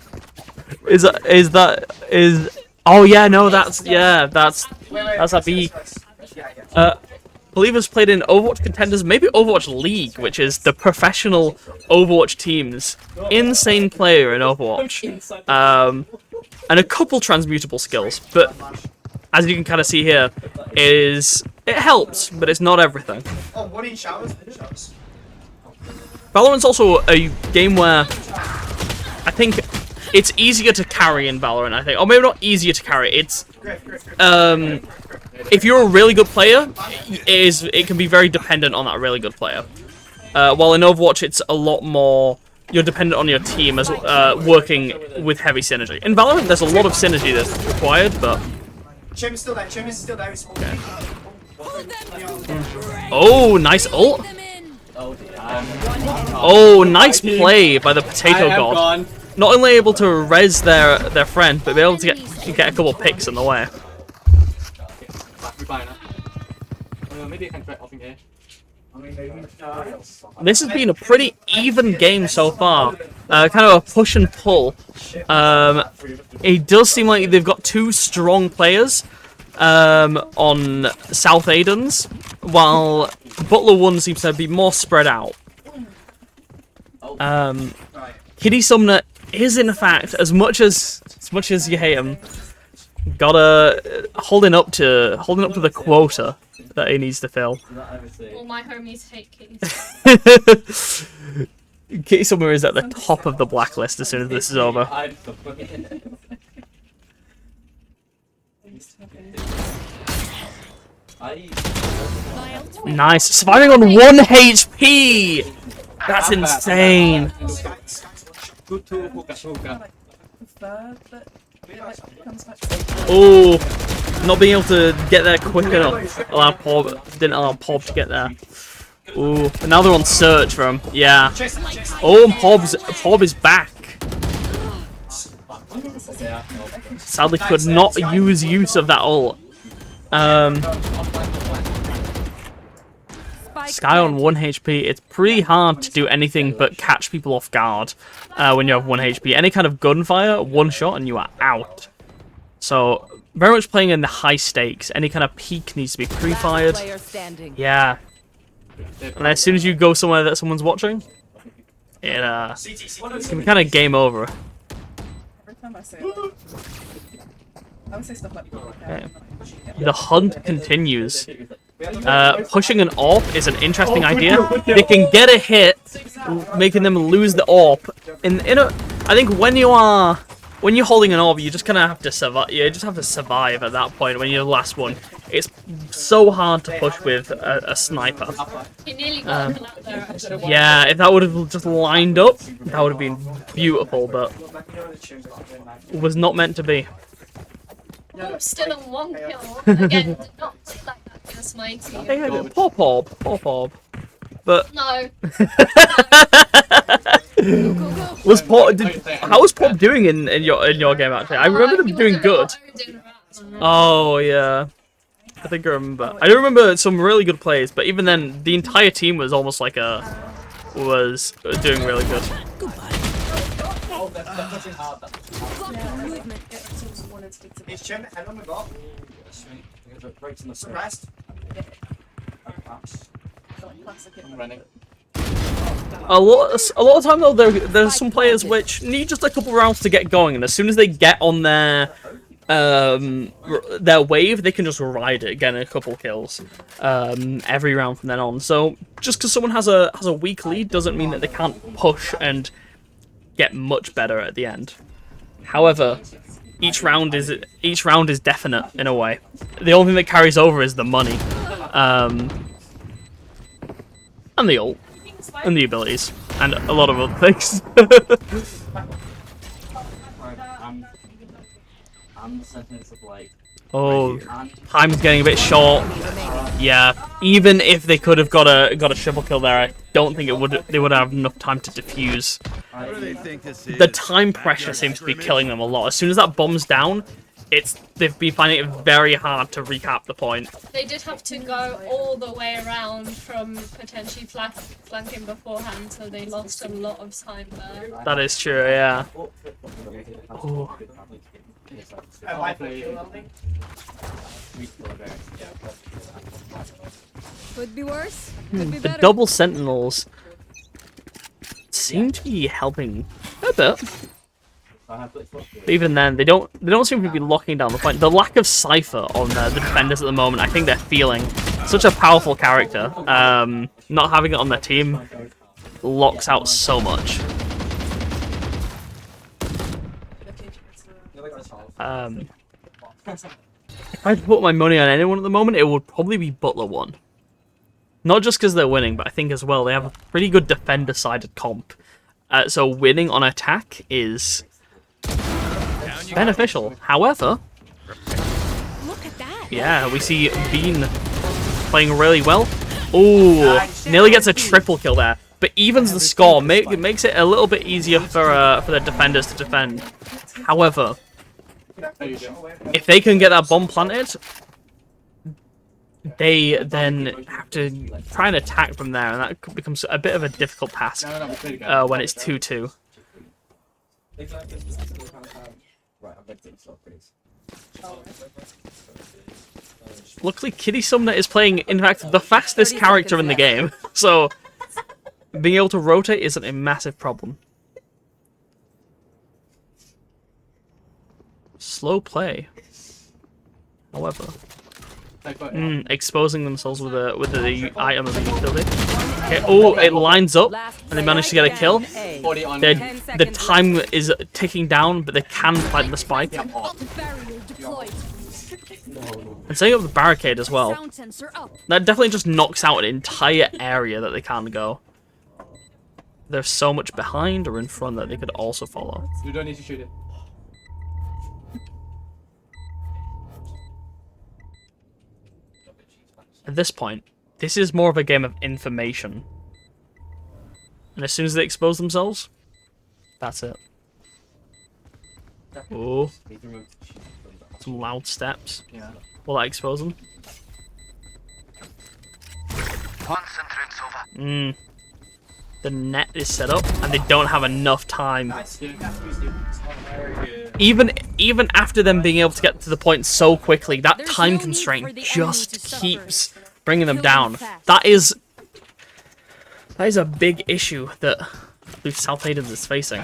Oh yeah, no, that's a B. Believers played in Overwatch Contenders, maybe Overwatch League, which is the professional Overwatch teams. Insane player in Overwatch. And a couple transmutable skills, but as you can kind of see here, it helps, but it's not everything. Oh, what in showers? Valorant's also a game where I think it's easier to carry in Valorant, I think. Or maybe not easier to carry, it's... if you're a really good player, it can be very dependent on that really good player. While in Overwatch, it's a lot more... You're dependent on your team as working with heavy synergy. In Valorant, there's a lot of synergy that's required, but... Chim is still there, Chim is still there. Okay. Oh, nice ult. Oh, nice play by the Potato God. Not only able to res their friend, but be able to get a couple picks in the way. This has been a pretty even game so far. Kind of a push and pull. It does seem like they've got two strong players on South Aiden's, while Butler 1 seems to be more spread out. Kitty Sumner is, in fact, as much as you hate him, holding up to the quota that he needs to fill. All my homies hate Kitty. Kitty Summer is at the top of the blacklist as soon as this is over. Nice, surviving on 1 HP. That's insane. Oh, not being able to get there quick enough. Didn't allow Pob to get there. Ooh, but now they're on search for him. Yeah. Oh, and Pob is back. Sadly, could not use of that ult. Sky on 1 HP. It's pretty hard to do anything but catch people off guard when you have 1 HP. Any kind of gunfire, 1 shot, and you are out. So, very much playing in the high stakes. Any kind of peek needs to be pre-fired. Yeah. And as soon as you go somewhere that someone's watching, it's gonna be kind of game over. Every time I say it, I would say stuff like Okay. The hunt continues. Pushing an AWP is an interesting idea. They can get a hit, making them lose the AWP. I think when you're holding an AWP, you just kind of have to survive. You just have to survive at that point. When you're the last one, it's so hard to push with a sniper. He nearly got him out there, actually. Yeah, if that would have just lined up, that would have been beautiful, but it was not meant to be. I'm still on 1 kill. Again, did not play like that against my team. Hey, poor Pob. But No. How was Pob doing in your game actually? I remember them doing good. Oh yeah, I think I remember. I do remember some really good plays, but even then, the entire team was almost like was doing really good. A lot of time though, there's some players which need just a couple rounds to get going, and as soon as they get on their wave, they can just ride it, getting a couple kills every round from then on. So just because someone has a weak lead doesn't mean that they can't push and get much better at the end. However, each round is definite in a way. The only thing that carries over is the money, and the ult, and the abilities, and a lot of other things. Oh, time's getting a bit short. Yeah, Even if they could have got a triple kill there, I don't think they would have enough time to defuse. The time pressure seems to be killing them a lot. As soon as that bomb's down, they've been finding it very hard to recap the point. They did have to go all the way around from potentially flanking beforehand, so they lost a lot of time there. That is true, yeah. Ooh. Could be worse. Could be The better. double sentinels seem to be helping a bit. But even then, they don't seem to be locking down the point. The lack of Cypher on the defenders at the moment, I think they're feeling. Such a powerful character. Not having it on their team locks out so much. If I had to put my money on anyone at the moment, it would probably be Butler 1. Not just because they're winning, but I think as well they have a pretty good defender-sided comp. So winning on attack is beneficial. However, yeah, we see Bean playing really well. Ooh, nearly gets a triple kill there, but evens the score. Makes it a little bit easier for the defenders to defend. However, if they can get that bomb planted, they then have to try and attack from there, and that becomes a bit of a difficult task when it's 2-2. Luckily, Kitty Sumner is playing, in fact, the fastest character in the game, so being able to rotate isn't a massive problem. Slow play, however. Exposing themselves with the item of the utility. Okay. Oh, it lines up, and they manage to get a kill. The time is ticking down, but they can plant the spike. And setting up the barricade as well. That definitely just knocks out an entire area that they can't go. There's so much behind or in front that they could also follow. You don't need to shoot it. At this point, this is more of a game of information. And as soon as they expose themselves, that's it. Oh. Some loud steps. Will that expose them? The net is set up, and they don't have enough time. Even after them being able to get to the point so quickly, that time constraint just keeps bringing them down. That is a big issue that South Hayden is facing.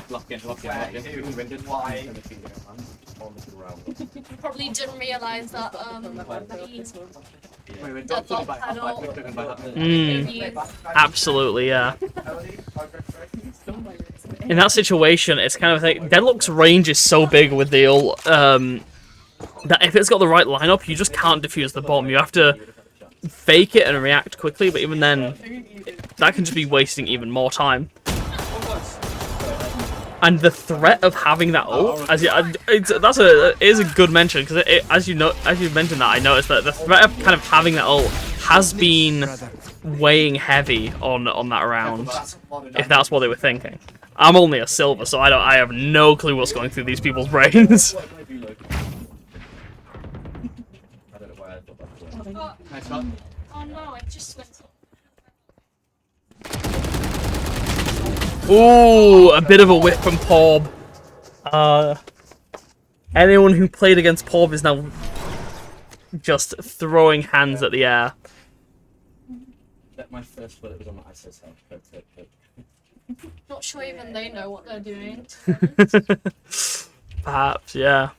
Probably didn't realise that Absolutely, yeah. In that situation, it's kind of like Deadlock's range is so big with the ult that if it's got the right lineup, you just can't defuse the bomb. You have to fake it and react quickly, but even then, that can just be wasting even more time. And the threat of having that ult, is a good mention, because as you mentioned that, I noticed that the threat of kind of having that ult has been weighing heavy on that round, if that's what they were thinking. I'm only a silver, so I have no clue what's going through these people's brains. Oh no, I just went. Ooh, a bit of a whip from Porb. Anyone who played against Porb is now just throwing hands at the air. My first bullet was on my ISIS head. Not sure even they know what they're doing. Perhaps, yeah.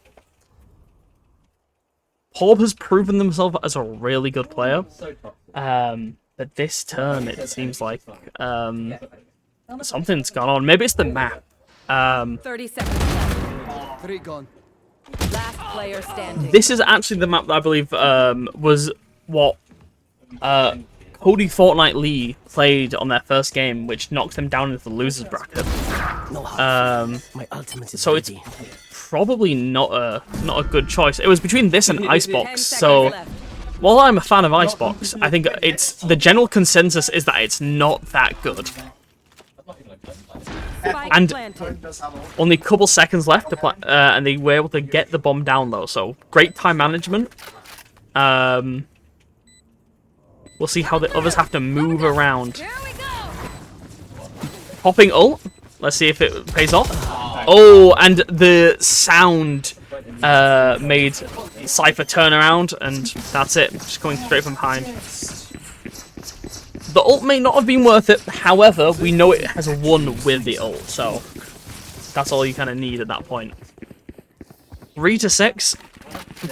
Porb has proven themselves as a really good player. But this turn, it seems like something's gone on. Maybe it's the map. 30 seconds left. 3 gone. Last player standing. This is actually the map that I believe was what Cody Fortnite Lee played on their first game, which knocked them down into the losers bracket. So it's probably not a good choice. It was between this and Icebox, so while I'm a fan of Icebox, I think it's the general consensus is that it's not that good. And only a couple seconds left to play, and they were able to get the bomb down though. So great time management. We'll see how the others have to move around. Popping ult. Let's see if it pays off. Oh, and the sound made Cypher turn around, and that's it. Just going straight from behind. The ult may not have been worth it, however, we know it has won with the ult, so that's all you kind of need at that point. 3-6.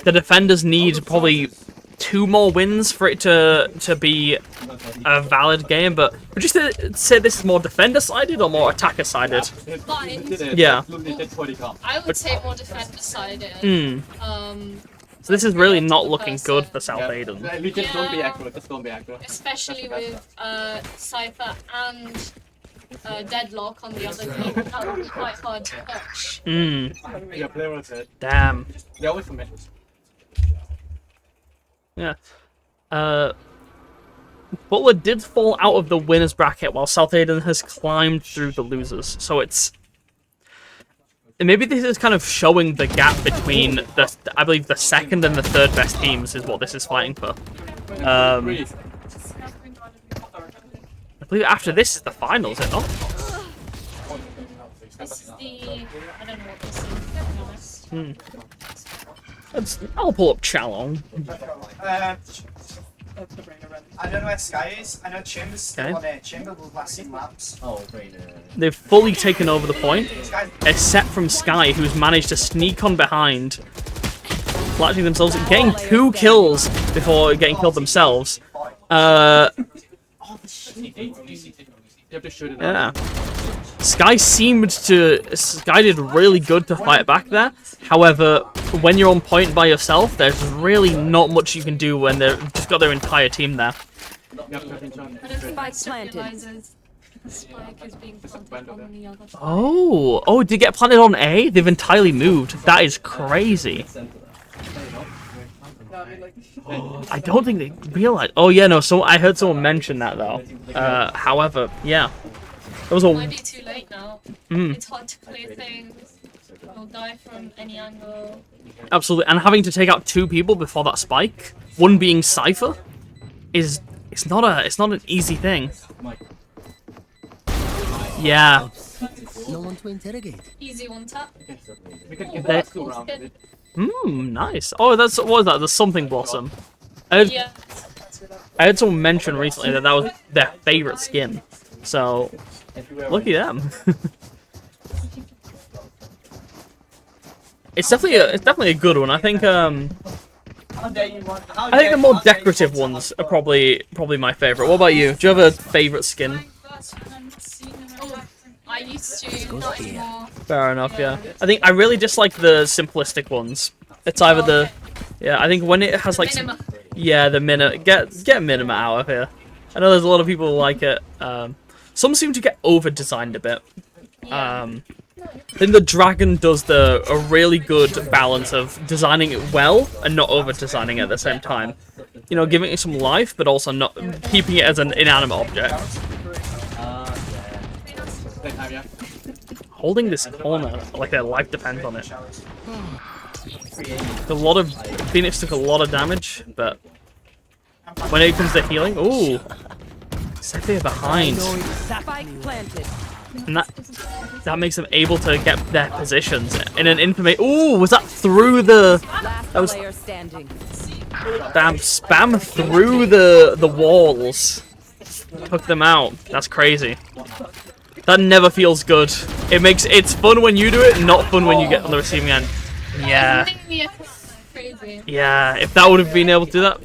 The defenders need probably 2 more wins for it to be a valid game, but would you say this is more defender-sided or more attacker-sided? Yeah. I would say more defender-sided. So this is really not looking good for South Aiden. Just don't be accurate, just don't be accurate. Especially with Cypher and Deadlock on the other team. That would be quite hard to touch. Yeah, player was it. Damn. They always commit. Yeah. Butler did fall out of the winners bracket while South Aiden has climbed through the losers. So it's... Maybe this is kind of showing the gap between, I believe, the second and the third best teams is what this is fighting for. I believe after this is the finals, is it not? This is the... I don't know what this is, to be honest. I'll pull up Chalong. I don't know where Sky is. I know Chamber's still on it. Chamber will last in labs. They've fully taken over the point, except from Sky, who's managed to sneak on behind, flattening themselves, getting 2 kills before getting killed themselves. Yeah. Sky did really good to fight back there. However, when you're on point by yourself, there's really not much you can do when they've just got their entire team there. Spike planted. Spike is being planted on the other side. Oh, did it get planted on A? They've entirely moved. That is crazy. I don't think they realized. Oh yeah, no. So I heard someone mention that though. However, yeah, it was a. It might be too late now. It's hard to clear things. You'll die from any angle. Absolutely, and having to take out 2 people before that spike, one being Cypher, it's not an easy thing. Yeah. No one to interrogate. Easy one tap. Nice. Oh, what was that? The Something Blossom. I heard someone mention recently that was their favorite skin. So, lucky them. It's definitely a good one. I think the more decorative ones are probably my favorite. What about you? Do you have a favorite skin? I used to, not anymore. Fair enough, yeah. I think I really dislike the simplistic ones. It's either the... Yeah, I think when it has like... Minima. Yeah, the Minima. Get Minima out of here. I know there's a lot of people who like it. Some seem to get over-designed a bit. Then the Dragon does a really good balance of designing it well and not over-designing it at the same time. You know, giving it some life, but also not keeping it as an inanimate object. Holding this corner like their life depends on it. Phoenix took a lot of damage, but when it comes to healing, ooh, Sephiroth behind, and that makes them able to get their positions in an infinite. Ooh, was that through the? That was spam through the walls. Took them out. That's crazy. That never feels good. It's fun when you do it, not fun when you get on the receiving end. Yeah. Yeah, if that would have been able to do that.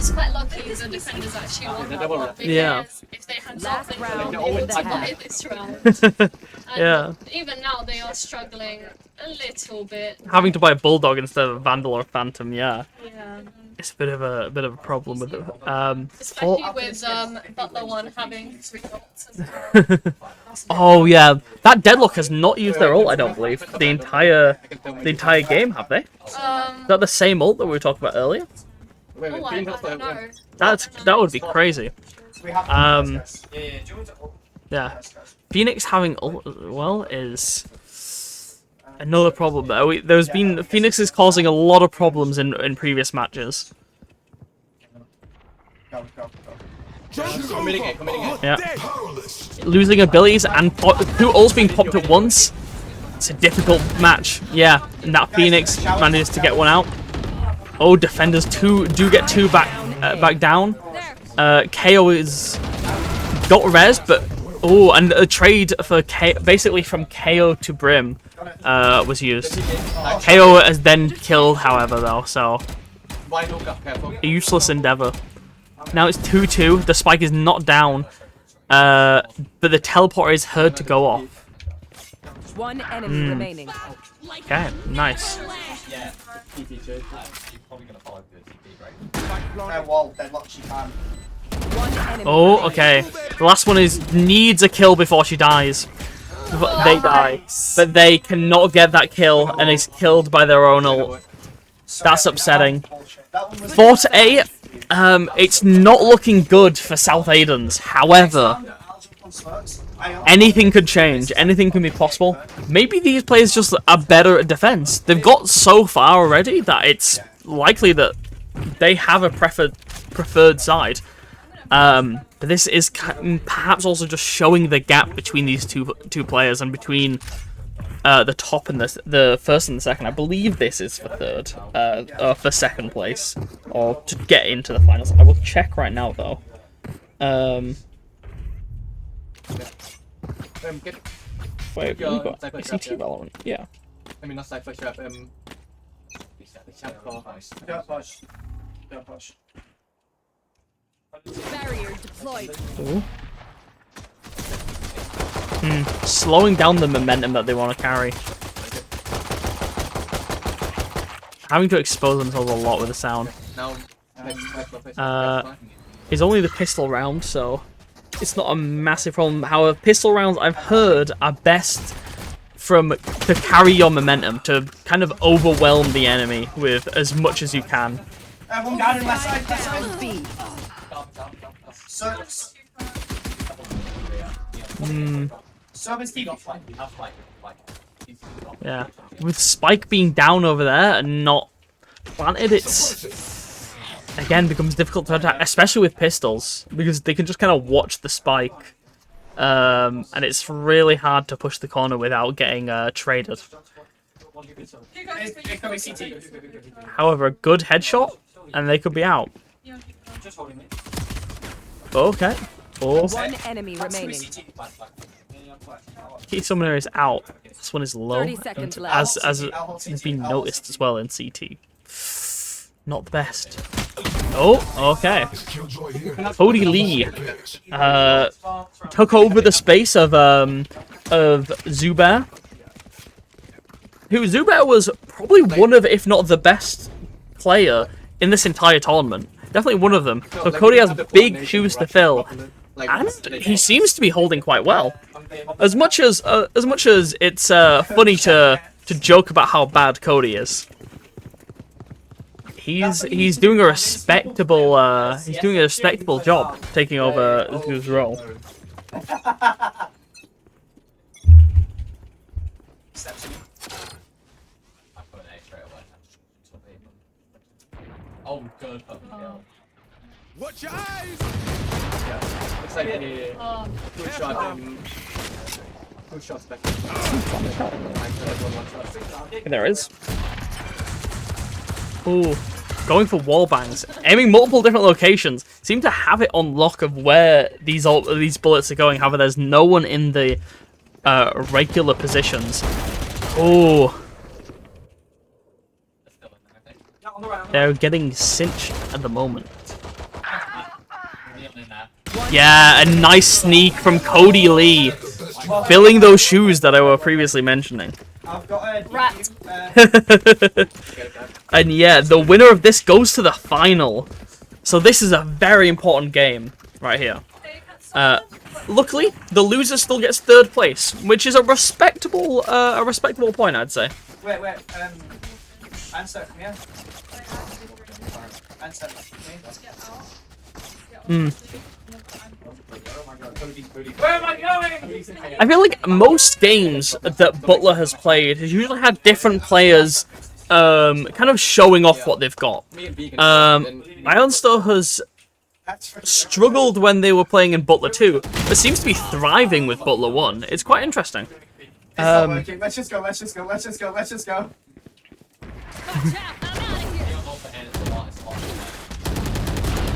It's quite lucky the defenders actually won that one, because Yeah. if they had not, they round would in have the won half. this round. Yeah. Even now, they are struggling a little bit. Having to buy a Bulldog instead of a Vandal or a Phantom, yeah. Yeah. It's a bit of a problem with it. Especially with Butler one having 3 ults as well. Oh yeah, that Deadlock has not used their ult, I don't believe. The entire game, have they? Is that the same ult that we were talking about earlier? Oh, I don't know. That would be crazy. Yeah, Phoenix having ult as well is another problem though. Phoenix is causing a lot of problems in previous matches. Yeah, losing abilities and 2 ults being popped at once. It's a difficult match. Yeah, and that Phoenix manages to get one out. Oh, defenders do get 2 back down. KO is got res, but oh, and a trade for basically from KO to Brim was used. KO is then killed, however, though, so a useless endeavor. Now it's 2-2. The spike is not down, but the teleporter is heard to go off. 1 enemy remaining. Okay, nice. Oh, okay. The last one needs a kill before she dies. They die, but they cannot get that kill, and is killed by their own ult. That's upsetting. 4-8. It's not looking good for South Aiden's. However, anything could change. Anything can be possible. Maybe these players just are better at defense. They've got so far already that it's likely that they have a preferred side. But this is perhaps also just showing the gap between these two players and between the top and the first and the second. I believe this is for third, or for second place, or to get into the finals. I will check right now though. Wait, we got ICT Valorant. Yeah. I mean, not Cypher Trap. Don't push. Barrier deployed. Ooh. Slowing down the momentum that they want to carry. Having to expose themselves a lot with the sound. It's only the pistol round, so it's not a massive problem. However, pistol rounds I've heard are best to carry your momentum, to kind of overwhelm the enemy with as much as you can. One down in left side, left side. Yeah, with Spike being down over there and not planted, it's again becomes difficult to attack, especially with pistols, because they can just kind of watch the Spike, and it's really hard to push the corner without getting traded. However, a good headshot and they could be out. Okay. Oh. 1 enemy remaining. Key Summoner is out. This one is low, 30 seconds left. as has been noticed as well in CT. Not the best. Oh, okay. Cody Lee took over the space of Zubair. Zubair was probably one of, if not the best player in this entire tournament. Definitely one of them. So Cody has big shoes to fill, and he seems to be holding quite well. As much as it's funny to joke about how bad Cody is, he's doing a respectable job taking over his role. Oh, good. Watch your eyes! Yeah, looks like a good shot. Good shots back. There it is. Ooh, going for wall bangs, aiming multiple different locations. Seem to have it on lock of where these bullets are going. However, there's no one in the regular positions. Ooh. They're getting cinched at the moment. Yeah, a nice sneak from Cody Lee. Filling those shoes that I were previously mentioning. Rat. And yeah, the winner of this goes to the final. So this is a very important game right here. Luckily, the loser still gets 3rd place, which is a respectable point, I'd say. Wait, answer, come here. Answer, Where am I going? I feel like most games that Butler has played has usually had different players kind of showing off what they've got. Ironstone has struggled when they were playing in Butler 2, but seems to be thriving with Butler 1. It's quite interesting. Let's just go.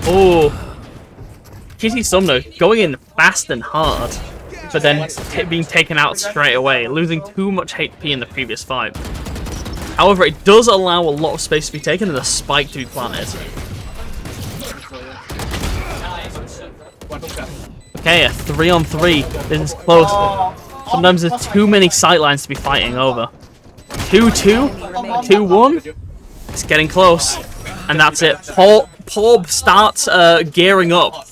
Oh. Kitty Sumner going in fast and hard, but then being taken out straight away, losing too much HP in the previous fight. However, it does allow a lot of space to be taken and a spike to be planted. Okay, a 3-on-3. This is close. Sometimes there's too many sightlines to be fighting over. 2-2, 2-1. It's getting close, and that's it. Porb starts gearing up.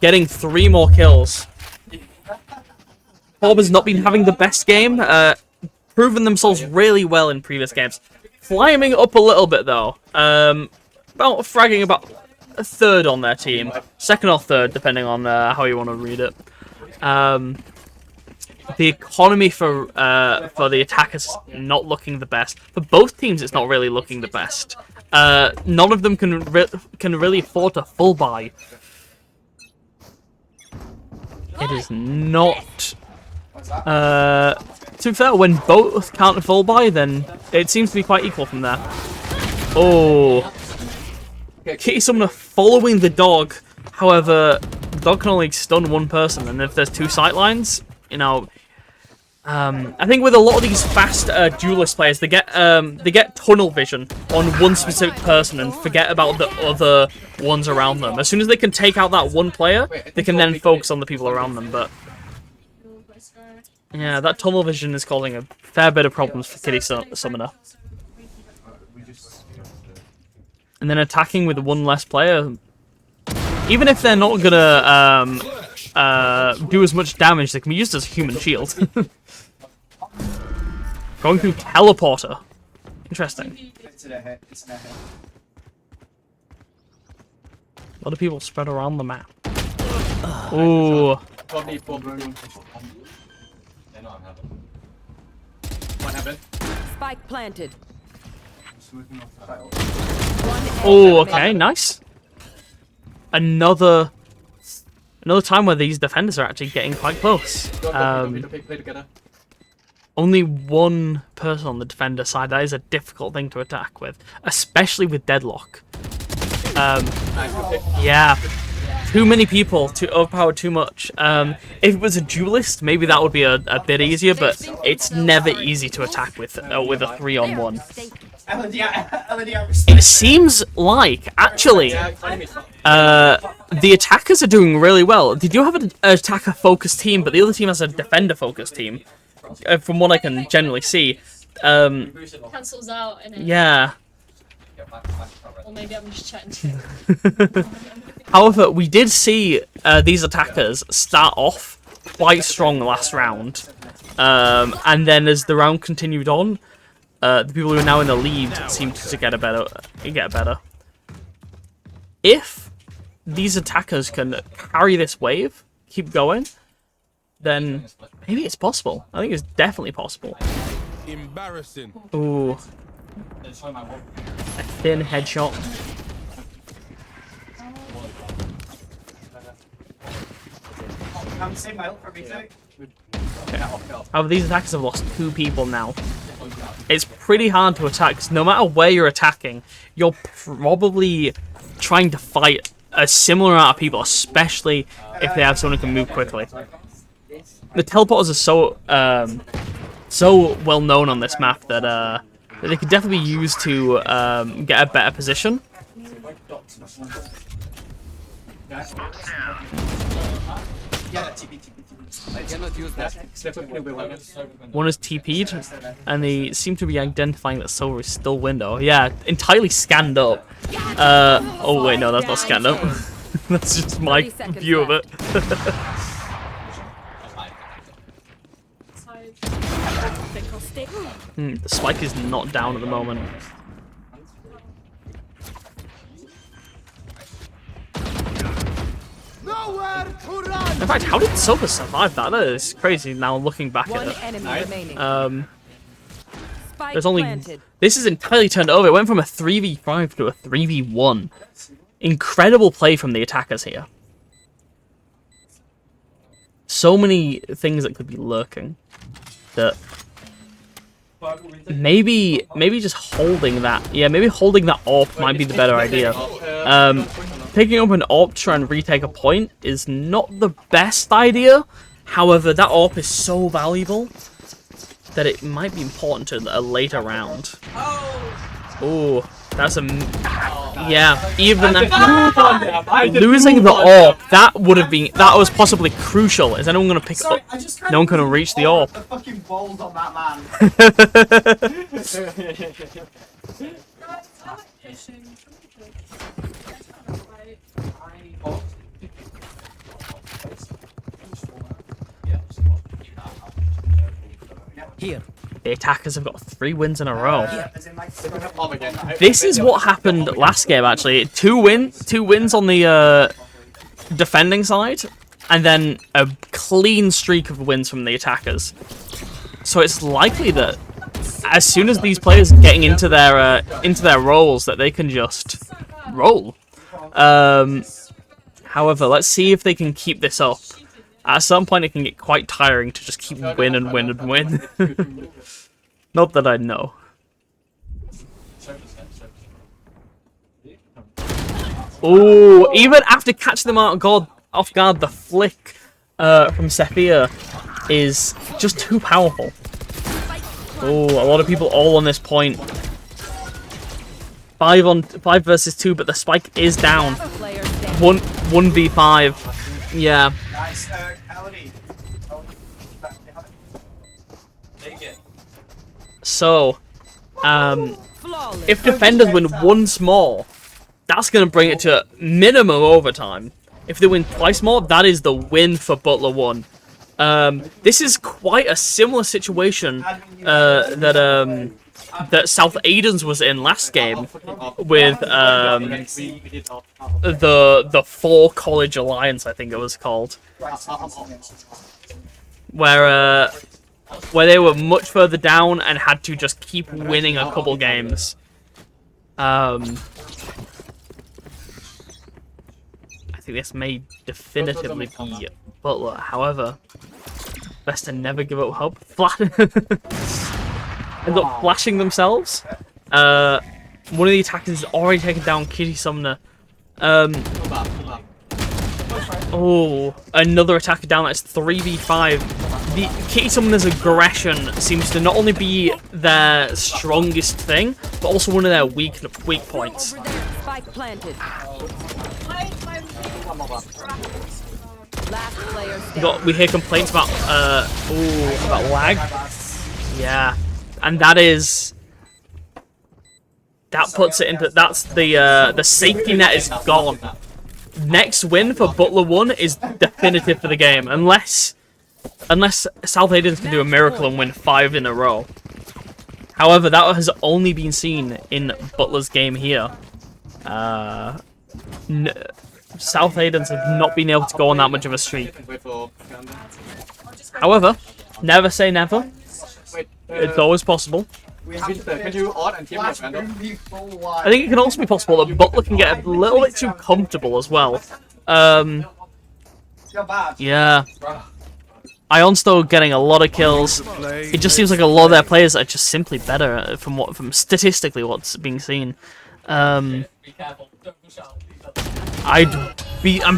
Getting 3 more kills. Porb has not been having the best game, proven themselves really well in previous games. Climbing up a little bit though, about fragging about a 3rd on their team, 2nd or 3rd depending on how you want to read it. The economy for the attackers not looking the best. For both teams, it's not really looking the best. None of them can really afford a full buy. It is not. To be fair, when both can't full buy, then it seems to be quite equal from there. Oh, Kitty Summoner following the dog. However, the dog can only stun 1 person, and if there's 2 sightlines, you know. I think with a lot of these fast duelist players, they get tunnel vision on one specific person and forget about the other ones around them. As soon as they can take out that one player, they can then focus on the people around them. But yeah, that tunnel vision is causing a fair bit of problems for Kitty Summoner. And then attacking with 1 less player, even if they're not gonna do as much damage, they can be used as a human shield. Going through teleporter. Interesting. A lot of people spread around the map. Ooh. Spike planted. Oh, okay, nice. Another time where these defenders are actually getting quite close. Only 1 person on the defender side. That is a difficult thing to attack with, especially with deadlock. Yeah, too many people to overpower too much. If it was a duelist, maybe that would be a bit easier, but it's never easy to attack with a 3-on-1. It seems like, actually, the attackers are doing really well. They do have an attacker-focused team, but the other team has a defender-focused team. From what I can generally see. Cancels out, innit? Yeah. Or maybe I'm just chatting. However, we did see these attackers start off quite strong last round. And then as the round continued on, the people who are now in the lead seemed to get better. If these attackers can carry this wave, keep going, then maybe it's possible. I think it's definitely possible. Embarrassing. Ooh. A thin headshot. Okay. However, these attackers have lost 2 people now. It's pretty hard to attack, because no matter where you're attacking, you're probably trying to fight a similar amount of people, especially if they have someone who can move quickly. The teleporters are so well known on this map that they could definitely be used to get a better position. One is TP'd, and they seem to be identifying that Silver is still window. Yeah, entirely scanned up. Oh wait, no, that's not scanned up. That's just my view of it. The spike is not down at the moment. In fact, how did Silver survive that? That is crazy now looking back at it. There's only... This is entirely turned over. It went from a 3v5 to a 3v1. Incredible play from the attackers here. So many things that could be lurking. That... Maybe just holding that. Yeah, maybe holding that AWP might be the better idea. Picking up an AWP to try and retake a point is not the best idea. However, that AWP is so valuable that it might be important to a later round. Oh, that's a... Yeah, even losing the AWP, that would have been... That was possibly crucial. Is anyone going to pick it up? No one can reach the AWP. The fucking balls on that man. Here. The attackers have got 3 wins in a row. This is what happened last game, actually. 2 wins on the defending side, and then a clean streak of wins from the attackers. So it's likely that as soon as these players are getting into their roles, that they can just roll. However, let's see if they can keep this up. At some point, it can get quite tiring to just keep win and win and win. Not that I know. Oh, even after catching them off guard, the flick from Sephia is just too powerful. Oh, a lot of people all on this point. 5 versus 2, but the spike is down. 1v5. Yeah. So, if defenders win once more, that's going to bring it to minimum overtime. If they win twice more, that is the win for Butler 1. This is quite a similar situation that South Aiden's was in last game with the 4 College Alliance, I think it was called, where they were much further down and had to just keep winning a couple games. I think this may definitively be Butler. However, best to never give up hope. End up flashing themselves. One of the attackers has already taken down Kitty Sumner. Oh, another attacker down. That's 3v5. The Kitty Sumner's aggression seems to not only be their strongest thing, but also one of their weak points. Spike planted. Last player standing. We hear complaints about about lag. Yeah, and that puts it into the safety net is gone. Next win for Butler 1 is definitive for the game, unless South Aiden's can do a miracle and win 5 in a row. However, that has only been seen in Butler's game here. South Aiden's have not been able to go on that much of a streak. However, never say never. It's always possible. I think it can also be possible that Butler can get a little bit too comfortable as well. Yeah. Ion's still getting a lot of kills. It just seems like a lot of their players are just simply better from statistically what's being seen. I'm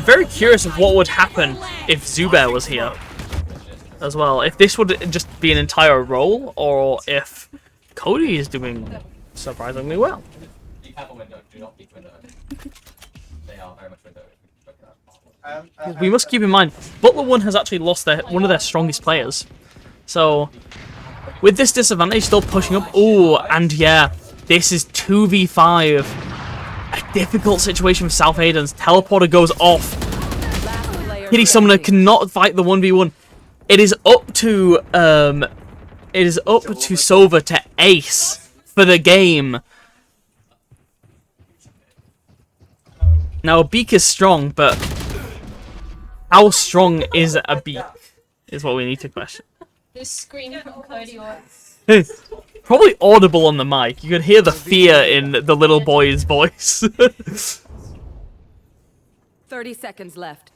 very curious of what would happen if Zubair was here as well. If this would just be an entire role, or if Cody is doing surprisingly well. We must keep in mind, Butler 1 has actually lost one of their strongest players. So, with this disadvantage still pushing up, oh, and yeah, this is 2v5. A difficult situation for South Aiden's. Teleporter goes off. Kitty Summoner cannot fight the 1v1. It is up to Sova to ace for the game. Now, a beak is strong, but how strong is a beak is what we need to question. This scream from Cody or Probably audible on the mic. You could hear the fear in the little boy's voice. 30 seconds left.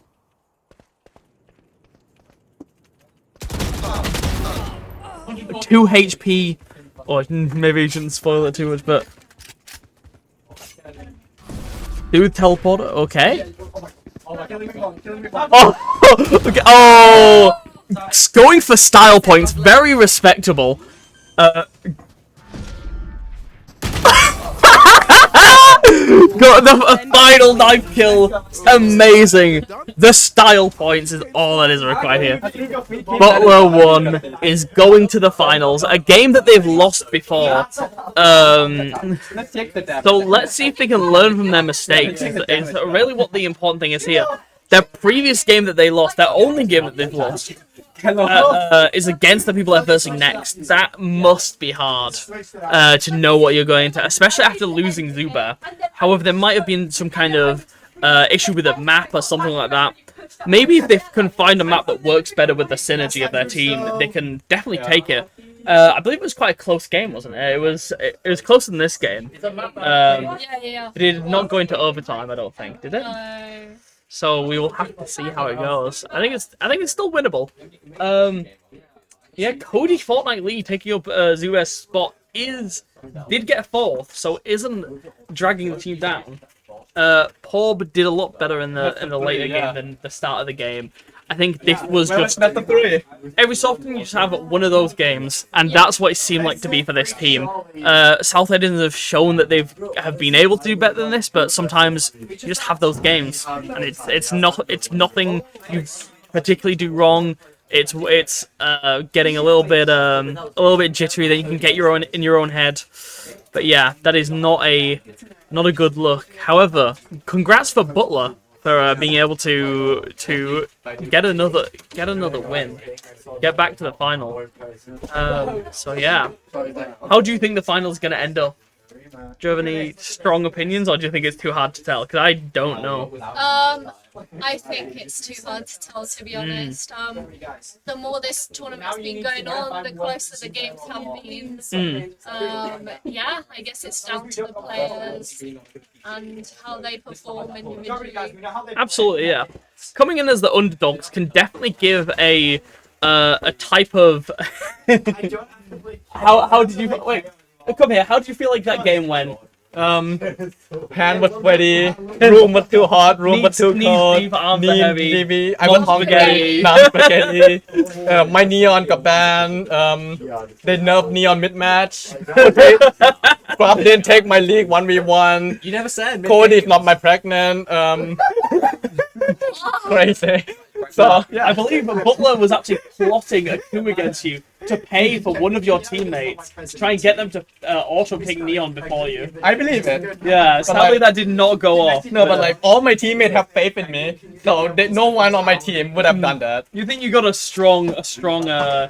2 HP. Or maybe you shouldn't spoil it too much, but dude, teleporter. Okay. Oh, okay. Oh, going for style points. Very respectable. Got the final knife kill. Amazing. The style points is all that is required here. Butler 1 is going to the finals. A game that they've lost before. So let's see if they can learn from their mistakes. Is really what the important thing is here. Their previous game that they lost, their only game that they've lost, is against the people they're versing next. That must be hard to know what you're going to, especially after losing Zuba. However, there might have been some kind of issue with a map or something like that. Maybe if they can find a map that works better with the synergy of their team, they can definitely take it. I believe it was quite a close game, wasn't it? It was closer than this game. It did not go into overtime, I don't think, did it? So we will have to see how it goes. I think it's still winnable. Yeah, Cody Fortnite Lee taking up Zuba's spot did get 4th, so isn't dragging the team down. Porb did a lot better in the later game than the start of the game. I think this was just every so often you just have one of those games, and that's what it seemed like to be for this team. South Edens have shown that they have been able to do better than this, but sometimes you just have those games, and it's nothing you particularly do wrong. It's getting a little bit jittery that you can get in your own head. But yeah, that is not a good look. However, congrats for Butler for being able to get another win, get back to the final. So yeah, how do you think the final is going to end up? Do you have any strong opinions, or do you think it's too hard to tell? Because I don't know. I think it's too hard to tell, to be honest. The more this tournament's been going on, the closer the games have been. Yeah, I guess it's down to the players and how they perform individually. Absolutely, yeah. Coming in as the underdogs can definitely give a type of how did you wait? Come here. How did you feel like that game went? Hand was sweaty, room was too hot, room was too cold, deep, arms are heavy, I was hungry, non-spaghetti, my Neon got banned, they nerfed Neon mid-match, Grab didn't take my league 1v1, You never said. Cody is not my pregnant, crazy. So, yeah. I believe Butler was actually plotting a coup against you to pay for one of your teammates to try and get them to auto-pick Neon before you. I believe it. Yeah, sadly that did not go off. No, but like all my teammates have faith in me, so no one on my team would have done that. You think you got a strong morale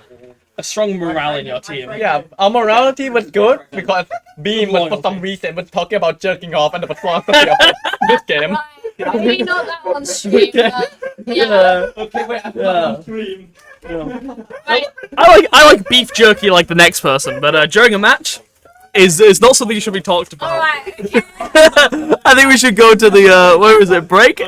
in your team? Yeah, our morality was good because Beam was for some reason was talking about jerking off and the philosophy of this game. Maybe not that on stream, but yeah. Okay, wait, I'm Yeah. on stream. I like beef jerky like the next person, but during a match is not something you should be talked about. Alright, okay. I think we should go to the where is it? Break?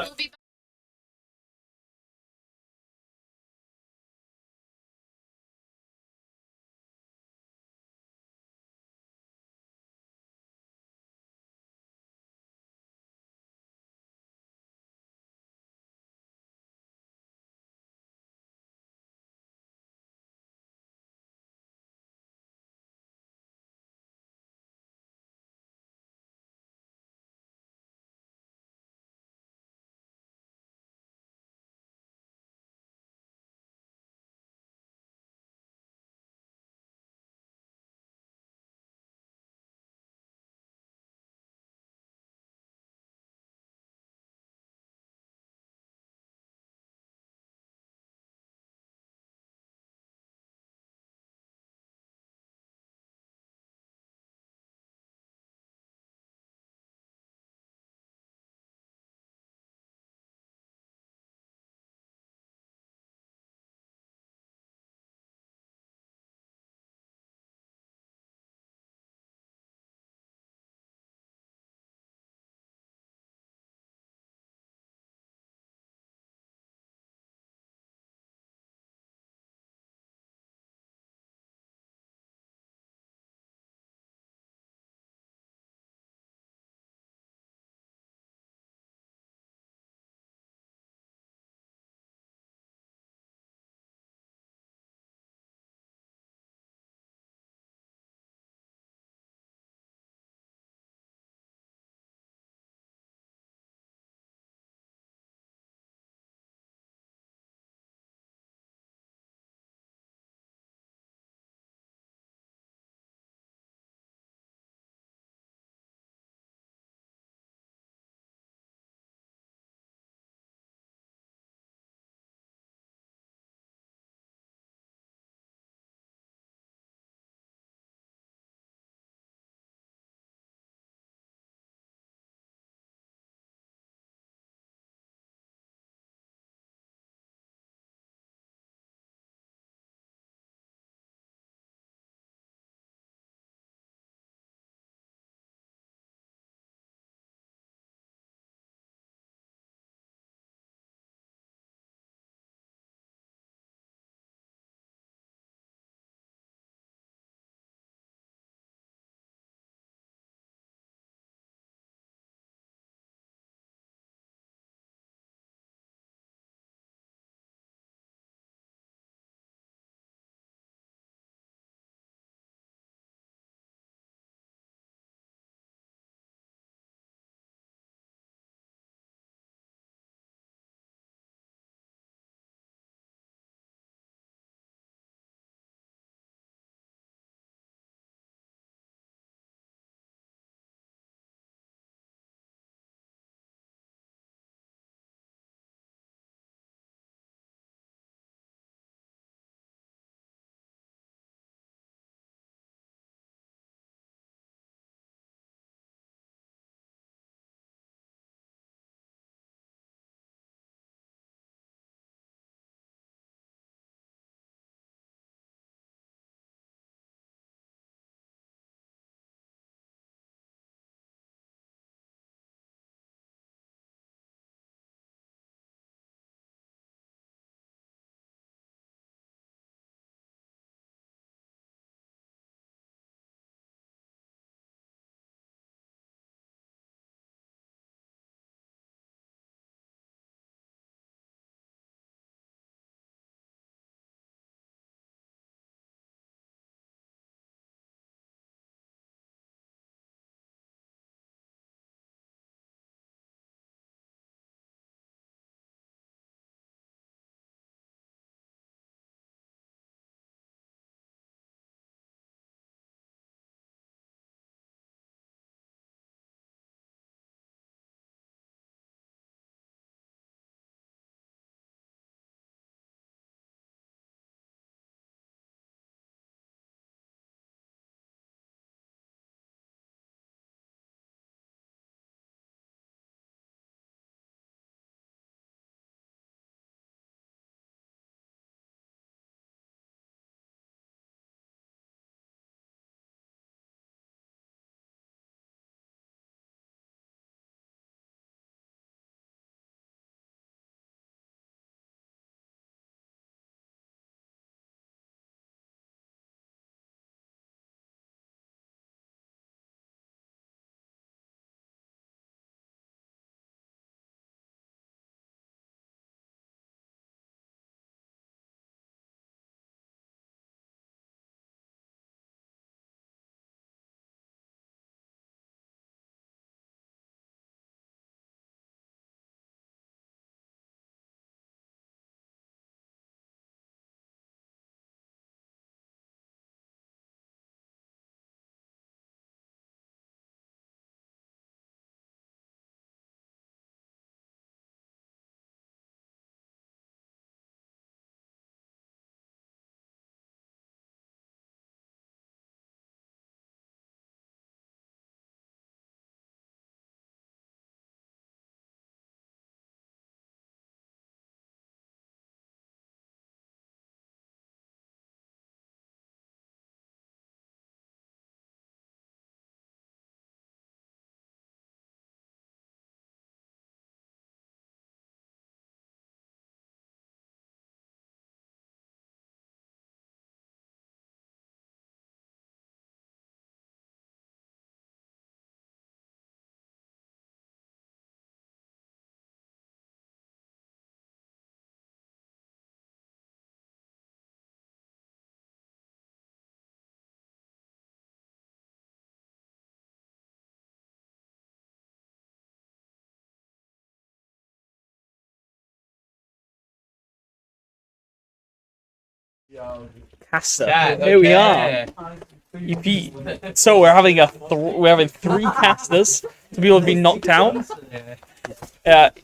Caster. Yeah, Here we okay. are. So we're having three casters. So people have been knocked out.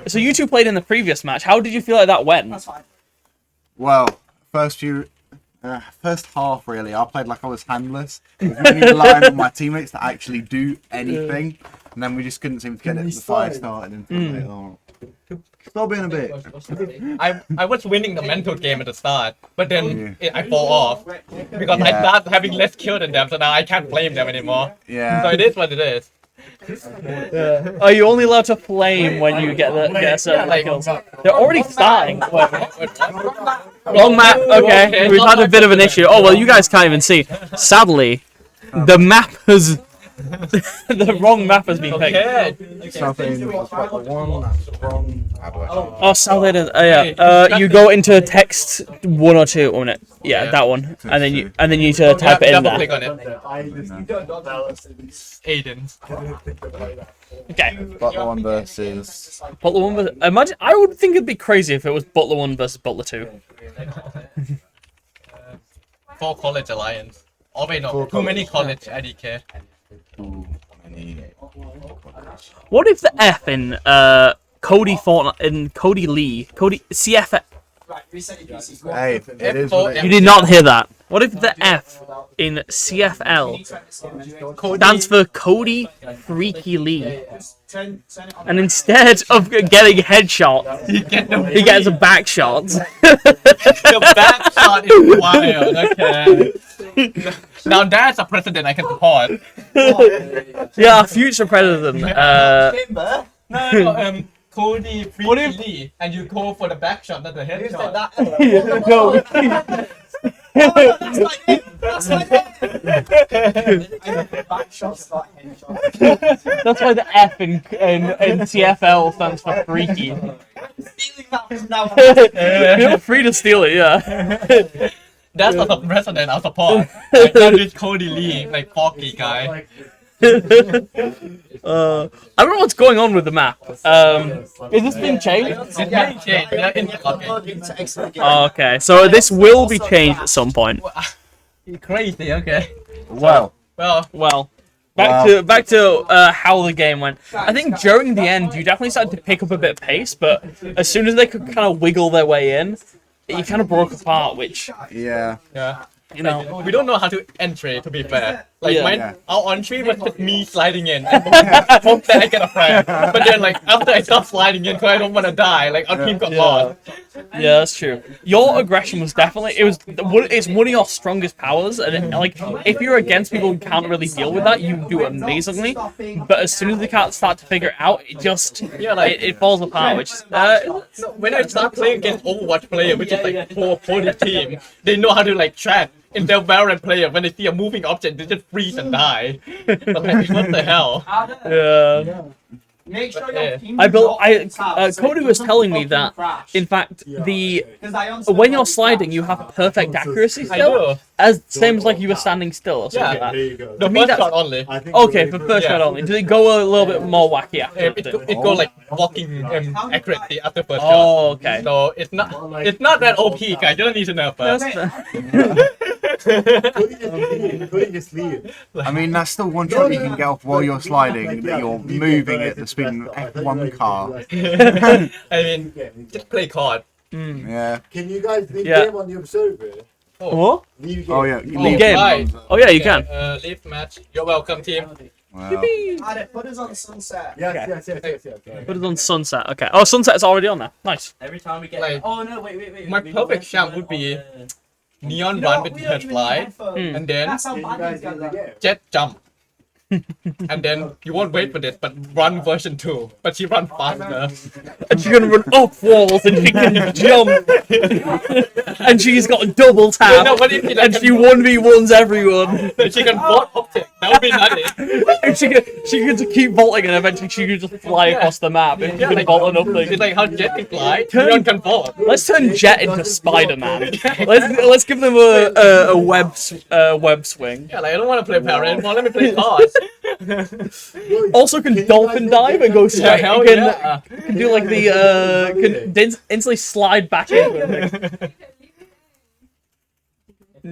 So you two played in the previous match. How did you feel like that went? Well, first half really, I played like I was handless. I was really relying on my teammates to actually do anything, and then we just couldn't seem to get the fire started until later on. Stop being a bit. I was winning the mental game at the start, but then I fall off because I start having less kill than them, so now I can't blame them anymore. Yeah. So it is what it is. Are you only allowed to flame when you get a certain kills? They're already starting. Long map. Okay, we've had a bit of an issue. Oh well, you guys can't even see. Sadly, the map has. The wrong map has been picked. Oh, South Leyden. Yeah. You go into text 1 or 2 on it. Yeah, that one, and then you need to type it in there. Click on it. Aiden. Okay. Butler 1 versus. Butler 1 versus. Imagine. I would think it'd be crazy if it was Butler 1 versus Butler 2. For College Alliance. Oh wait, no. Too many College IDK. What if the F in Cody Lee, Cody CF? Hey, it is what it is. You did not hear that. What if the F in CFL stands for Cody Freaky Lee? And instead of getting headshot, he gets a back shot. The back shot is wild, okay. Now that's a precedent I can support. Yeah, future president. No, Cody Freaky Lee, and you go for the back shot, not the headshot. No. That's like That's why the F in CFL stands for freaky. Feel free to steal it, yeah. That's not the precedent I'll support. Like, not this Cody Lee, like Forky guy. I don't know what's going on with the map. Is this being changed? It's being changed. They're interlocking. Oh, okay, so this will be changed at some point. Crazy. Okay. Well. Back to how the game went. I think during the end, you definitely started to pick up a bit of pace, but as soon as they could kind of wiggle their way in, you kind of broke apart. Which yeah. You know, like, we don't know how to entry, to be fair. Like, our entry was just me sliding in and hope that I get a frag. But then, like, after I stopped sliding in because I don't want to die, like, our team got lost. Yeah, that's true. Your aggression was definitely, it's one of your strongest powers, and like, if you're against people who can't really deal with that, you do amazingly. But as soon as they can't start to figure it out, it just, it falls apart, which when I start playing against Overwatch player, which is like 440 team, they know how to, like, track in their VALORANT player. When they see a moving object, they just freeze and die. I'm like, what the hell? Yeah. Make sure Cody was telling me that, in fact, when you're sliding, you have perfect accuracy still, same as like you were standing still or something like that. The first shot only. Okay, for first shot only. Did it go a little bit more wacky after? It go like walking accuracy after first shot. Oh, okay. So it's not that OP, guys. You don't need to know first. I mean, that's still one shot you can get off while you're sliding, that you're moving at the speed of an F1 car. I mean, just play COD. Yeah. Can you guys leave game on the observer? What? Leave Oh, game. yeah. Leave game. Right. Oh, yeah, you can. Leave match. You're welcome, team. Wow. Put us on Sunset. Yes. Put it on Sunset. Okay. Oh, Sunset's already on there. Nice. Every time we get. Like, oh no! Wait. My perfect champ would be Neon run with her slide, and then Jet jump. And then you won't wait for this, but run version 2. But she runs faster. And she can run up walls and she can jump. And she's got a double tap. No, but if she, like, and she 1v1s everyone. She can vault object. That would be nutty. And she can just keep vaulting and eventually she can just fly across the map and she can vault enough things. It's like how Jet can fly. Neon can vault. Let's turn Jet into Spider-Man. Let's give them a web swing. Yeah, like I don't want to play Power anymore. Let me play cards. Also can dolphin dive and go straight. Hell Can do like the instantly slide back into it.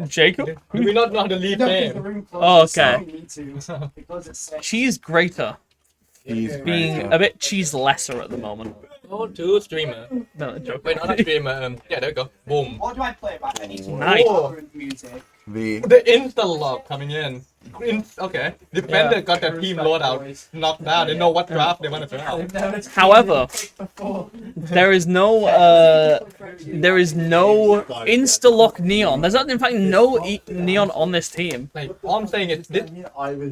Jacob? Do we not know how to lead game? Oh, okay. Cheese grater. Cheese Being grater. a bit cheese lesser at the moment. Oh, to streamer. No, joke. Wait, not streamer. Yeah, there we go. Boom. What do I play about any Nice. Oh, music? the interlock coming in. Okay. Defender got their team loadout knocked down. They know what draft they want to draft. However, there is no insta-lock neon. There's in fact no neon on this team. Like, all I'm saying is this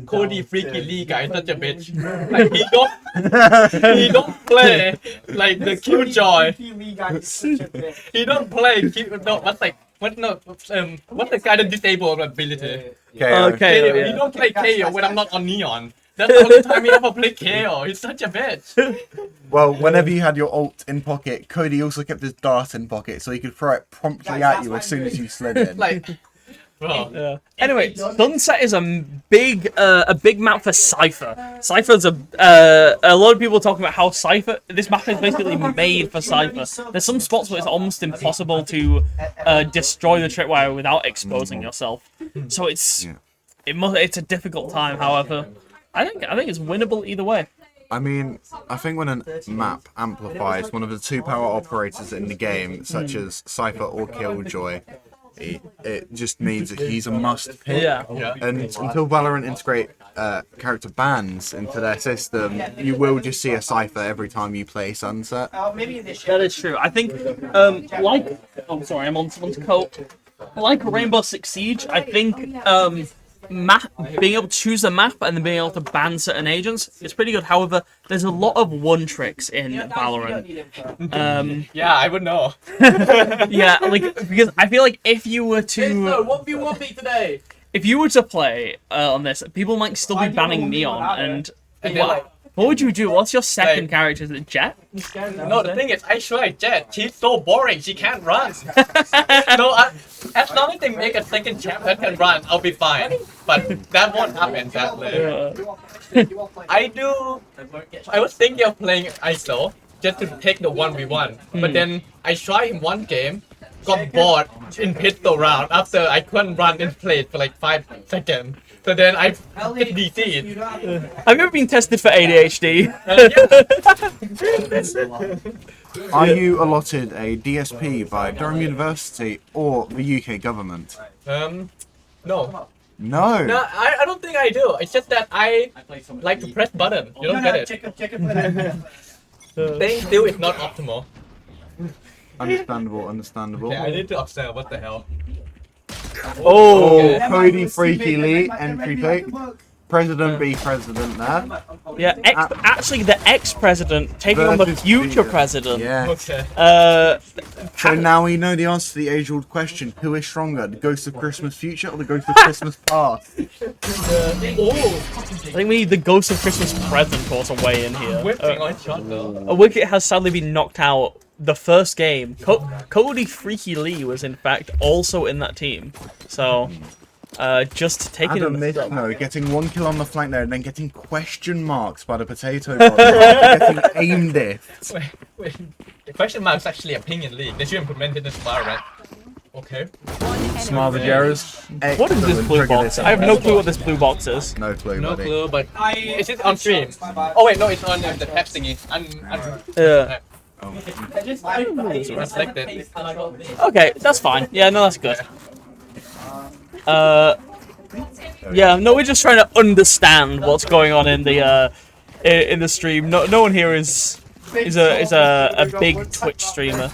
Cody Freaky Lee guy is such a bitch. Like, he don't play like the Killjoy. He don't play what's the guy that disabled ability? KO. Okay. He don't play KO when I'm not on neon. That's the only time he ever played KO. He's such a bitch. Well, whenever you had your ult in pocket, Cody also kept his dart in pocket, so he could throw it promptly at you as soon as you slid in. Like, bro. Yeah. Anyway, Sunset is a big map for Cypher. Cypher's a lot of people talking about how Cypher. This map is basically made for Cypher. There's some spots where it's almost impossible to destroy the tripwire without exposing yourself. So it's a difficult time. However, I think it's winnable either way. I mean, I think when a map amplifies one of the two power operators in the game, such as Cypher or Killjoy, it just means that he's a must pick. Yeah. And until Valorant integrate character bans into their system, you will just see a Cypher every time you play Sunset. That is true. I think, I'm sorry, I'm on someone's coat. Like Rainbow Six Siege, I think being able to choose a map and then being able to ban certain agents is pretty good. However, there's a lot of one tricks in Valorant. Yeah, I would know. Yeah, because I feel like if you were to 1v1 today. If you were to play on this, people might still be banning Neon. And what would you do? What's your second character? Is it Jet? No, the thing is, I tried Jet. She's so boring. She can't run. As long as they make a second champ that can run, I'll be fine. But that won't happen, sadly. I was thinking of playing ISO just to take the 1v1. But then I tried in one game, got bored in pistol round after I couldn't run in place for like 5 seconds. So then I hit DC'd. I've never been tested for ADHD. Are you allotted a DSP by Durham University or the UK government? No. No. No, I don't think I do. It's just that I like to press button. You don't get it. Staying still is not optimal. Understandable. Okay, I need to observe. What the hell? Oh, Okay. Cody Freaky Lee, entry pick. President be president there. Yeah, actually the ex-president taking on the future president. Yeah. Okay. So now we know the answer to the age-old question: who is stronger, the ghost of Christmas future or the ghost of Christmas past? I think we need the ghost of Christmas present for to weigh in here. Whipping on shot though. A Wicket has sadly been knocked out the first game. Cody Freaky Lee was in fact also in that team. So, just taking Adam him. No, getting 1 kill on the flank there and then getting question marks by the potato bot. Getting aimed at. Wait. The question mark is actually opinion league. They should implement it in Valorant. Okay. Smile the Jarrows. What is this blue box? I have no clue what this blue box is. No clue, No buddy. clue, but is it on stream? Oh wait, no, it's on the text thingy. Yeah. Reflected. Okay, that's fine. Yeah, no, that's good. Yeah, no, we're just trying to understand what's going on in the stream. No one here is a big Twitch streamer.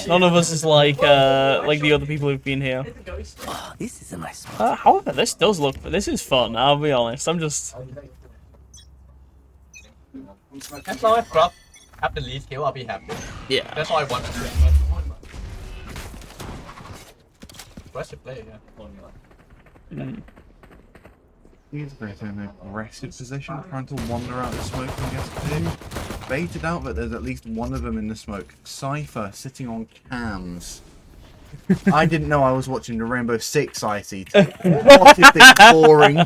None of us is like the other people who've been here. Oh, this is a nice one. However, this is fun. I'll be honest. I'm just. As long as Drop have the lead skill, I'll be happy. Yeah. That's all I want to do. What's your play? Yeah. He's in an aggressive position, trying to wander out the smoke and get two. Baited out that there's at least one of them in the smoke. Cypher sitting on cams. I didn't know I was watching the Rainbow Six ICT. What is this boring?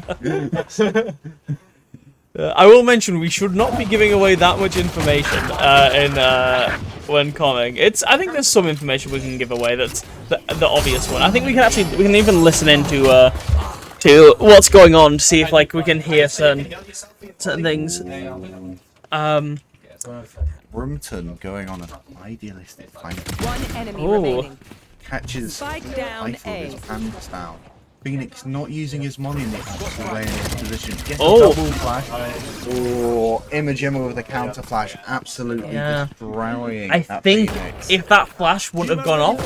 I will mention we should not be giving away that much information when coming. I think there's some information we can give away that's the obvious one. I think we can even listen into to what's going on to see if like we can hear certain things. Brimton going on an idealistic flank. One enemy remaining. Catches Spike down Eiffel with his hands down. Phoenix not using his money mix to lay in his position. Gets a Oh. double flash. Or Imagema with a counter flash. Absolutely destroying I that think Phoenix. if that flash wouldn't have gone off,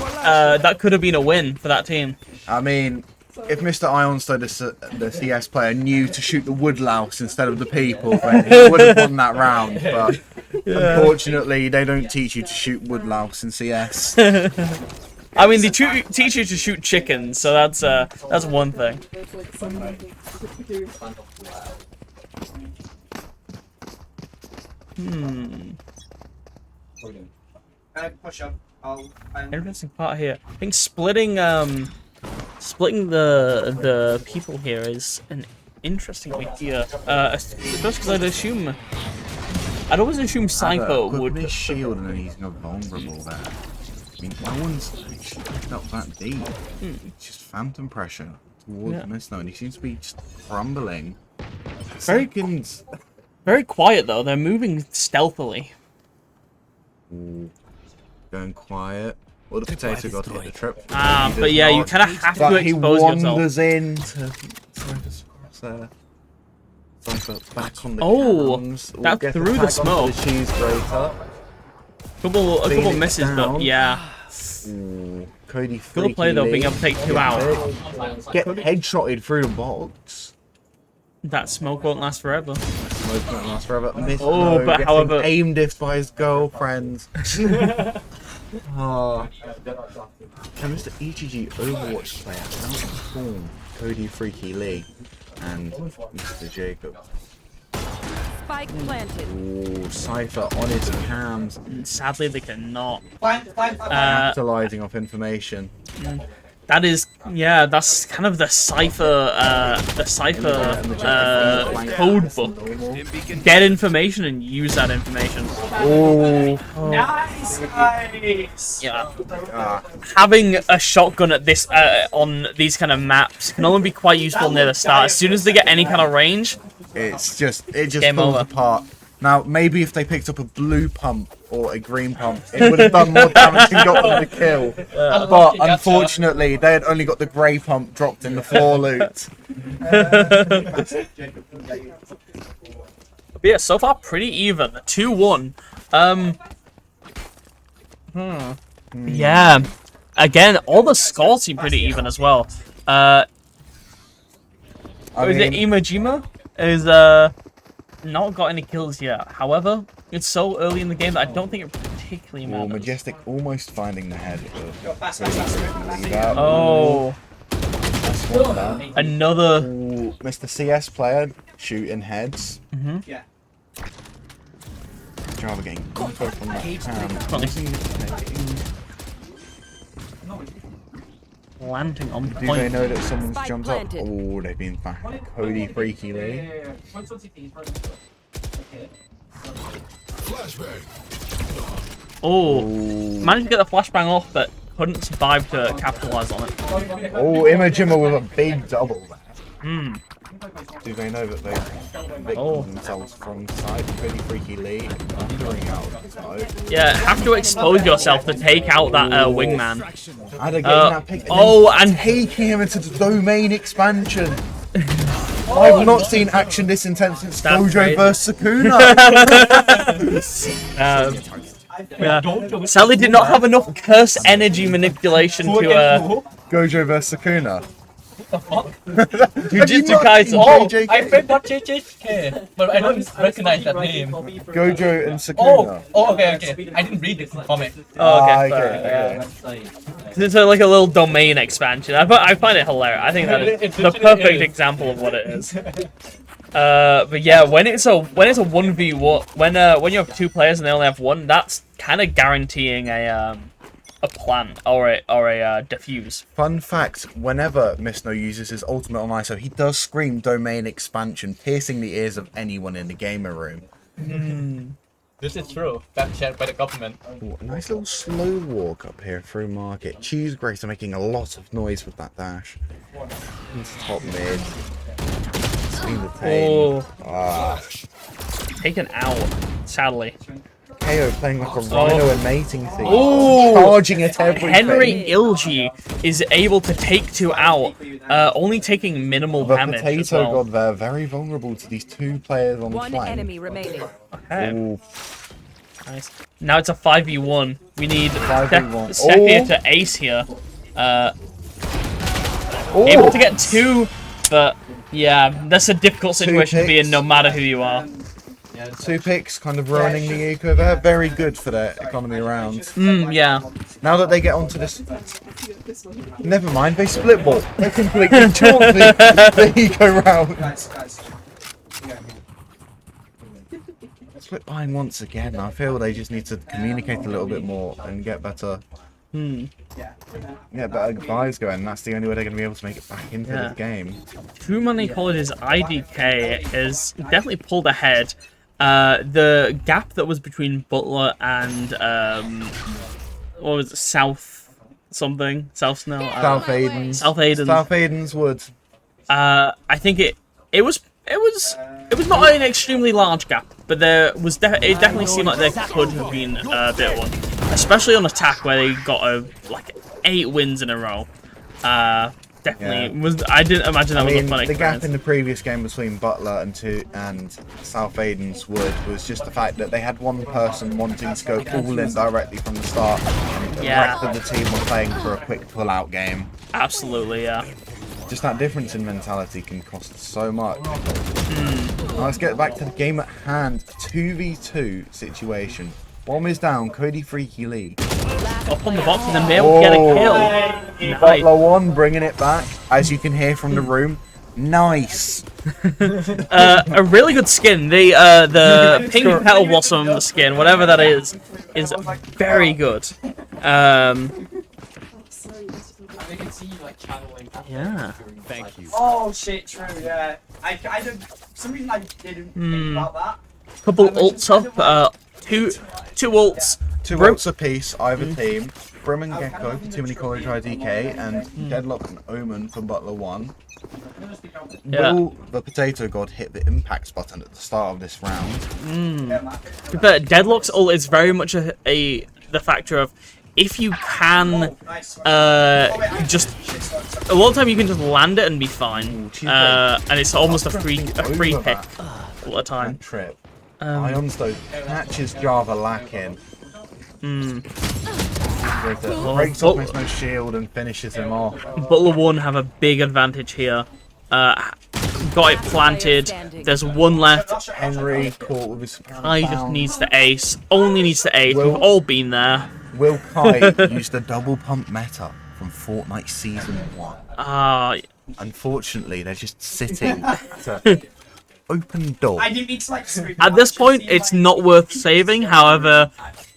that could have been a win for that team. I mean, if Mr. Ionstow, the CS player, knew to shoot the woodlouse instead of the people, then he would have won that round. But unfortunately, they don't teach you to shoot woodlouse in CS. I mean, they teach you to shoot chickens, so that's one thing. Interesting part here. I think splitting the people here is an interesting idea. Just because I'd always assume Cypher would Put his shield and then he's not vulnerable there. I mean, no one's actually picked up that deep. It's just phantom pressure towards Mr. and he seems to be just crumbling. Very quiet though. They're moving stealthily. Ooh. Going quiet. Well, the potato got to hit the trip. But yeah, you kind of have to expose yourself. He wanders in to there. Cypher back on the cams. That threw the smoke. The cheese grater. A couple misses, down. but yeah. Ooh, Cody Good play though, being able to take 2 out. Get headshotted through the box. That smoke won't last forever. Smoke won't last forever. But however, aim diffed by his girlfriend. Oh. Can Mr. EGG Overwatch player outperform Cody Freaky Lee and Mr. Jacob? Spike planted. Ooh, Cypher on his cams. Sadly, they cannot. Capitalizing off information. That is, yeah, that's kind of the Cypher code book. Get information and use that information. Oh, nice. Yeah. Having a shotgun at this on these kind of maps can only be quite useful near the start. As soon as they get any kind of range, it just Game falls over. apart. Now, maybe if they picked up a blue pump or a green pump, it would have done more damage and got them the kill. But unfortunately, they had only got the grey pump dropped in the floor loot. But yeah, so far pretty even. 2-1. Yeah. Again, all the scores seem pretty even as well. Is it Imajima? Is not got any kills yet. However, it's so early in the game that I don't think it particularly matters. Majestic almost finding the head of Oh. Another Mr. CS player shooting heads. Yeah. Java getting info from that cam. Planting on point. Do they know that someone's jumped up? Oh, they've been back. Cody Freaky Lee. Oh, managed to get the flashbang off, but couldn't survive to capitalize on it. Oh, Imajima with a big double there. Hmm. Do they know that they've victimed themselves from side? Cody Freaky Lee thundering out of the smoke. Yeah, have to expose yourself to take out that wingman. And taking him into the domain expansion. I've not seen action this intense since Gojo vs Sakuna. Yeah. Sally did not have enough curse energy manipulation to Gojo vs Sakuna. Jujutsu Kaisen. Oh, I read what JJK, but I don't recognize that name. Gojo and Sakuna. Okay. I didn't read the comic. Oh, okay. It's like a little domain expansion. I find it hilarious. I think that is the perfect example of what it is. But yeah, when it's a 1v1, when you have 2 players and they only have 1, that's kind of guaranteeing a plant or a defuse. Fun fact, whenever Misno uses his ultimate on ISO, he does scream domain expansion, piercing the ears of anyone in the gamer room. This is true. That's shared by the government. Ooh, a nice little slow walk up here through market. Cheese grates are making a lot of noise with that dash. Into top mid. Seen the tame. Taken out, sadly. KO playing like a rhino and mating thing. Ooh. Charging at everything. Henry Ilgi is able to take 2 out, only taking minimal The damage potato as well. god there, very vulnerable to these 2 players on One flank. enemy remaining. Okay. Ooh. Nice. Now it's a 5v1. We need 5v1. Sepia to ace here. Able to get 2, but yeah, that's a difficult situation to be in no matter who you are. 2 picks, kind of ruining the eco there. Very good for their economy rounds. Yeah. Now that they get onto this... Never mind, they split ball. They completely chalk the eco rounds. Split buying once again. I feel they just need to communicate a little bit more and get better... Yeah, better guys going. That's the only way they're going to be able to make it back into the game. Too Many College's IDK has definitely pulled ahead. The gap that was between Butler and what was it, South something? South Snow? South Aiden. South Aiden. South Aiden's Wood. I think it was not an extremely large gap, but there was it definitely seemed like there could have been a bit one, especially on attack where they got like 8 wins in a row. Definitely was. I didn't imagine that was a fun experience. The gap in the previous game between Butler and South Aiden's Wood was just the fact that they had one person wanting to go all in directly from the start, and the rest of the team were playing for a quick pull-out game. Absolutely, yeah. Just that difference in mentality can cost so much. Now let's get back to the game at hand. 2v2 situation. Bomb is down. Cody Freaky Lee. Up on the box and then they'll get a kill. Nice. Butler 1 bringing it back, as you can hear from the room. Nice. A really good skin. The pink petal blossom skin, whatever that is very good. Yeah. Thank you. Oh shit, true, yeah. I don't, for some reason I didn't think about that. Couple ults up, two ults. 2 ults apiece, either team. Brim and Gecko for Too Many College IDK, and Deadlock and Omen for Butler 1. Yeah. Will the Potato God hit the impacts button at the start of this round? But Deadlock's ult is very much the factor of if you can just a lot of time you can just land it and be fine, and it's almost a free pick all the time. Trip. Ions though catches Java lacking. Breaks off Misno's shield and finishes him off. Butler 1 have a big advantage here. Got it planted. There's 1 left. Henry caught with his Kai just needs to ace. Only needs to ace. We've all been there. Will Kai used the double pump meta from Fortnite Season 1? Unfortunately, they're just sitting at a open door. I didn't mean to like At this point, it's not worth saving. However,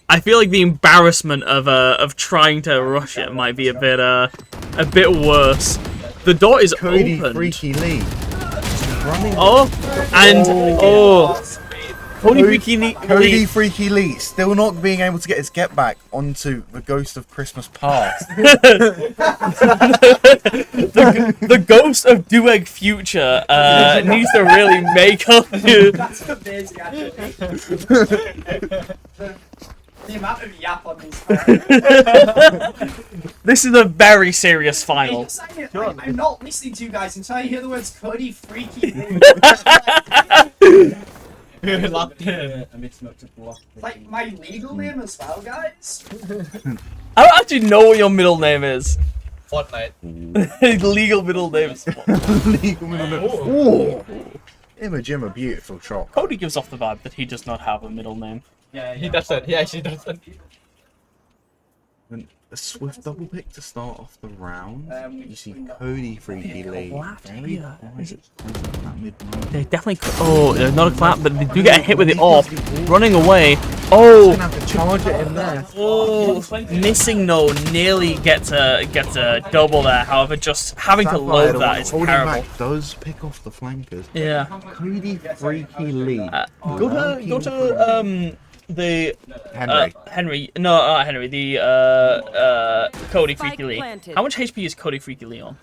I feel like the embarrassment of trying to rush it might be a bit worse. The door is Cody opened. Freaky Lee. Running. Cody Freaky Lee still not being able to get his get back onto the Ghost of Christmas Past. the ghost of DUEG Future needs to really make up. That's amazing, actually. The amount of yap on these. This is a very serious final. I'm not listening to you guys until I hear the words Cody Freaky. Like my legal name as well, guys. I don't actually know what your middle name is. Fortnite. Legal middle name is Legal middle name. Ooh. Imagine a beautiful shot. Cody gives off the vibe that he does not have a middle name. Yeah, he doesn't. He actually doesn't. a swift double pick to start off the round. You see Cody Freaky Lee. Very quiet. They definitely. Oh, there's not a clap, but they do get a hit with it off. Running away. Oh. Gonna have to charge it in there. Oh, missing no, nearly gets a double there. However, just having to load that is terrible. Does pick off the flankers. Yeah. Cody Freaky Lee. Go to the Henry. No, not Henry. The Cody Freaky Lee. How much HP is Cody Freaky Lee on?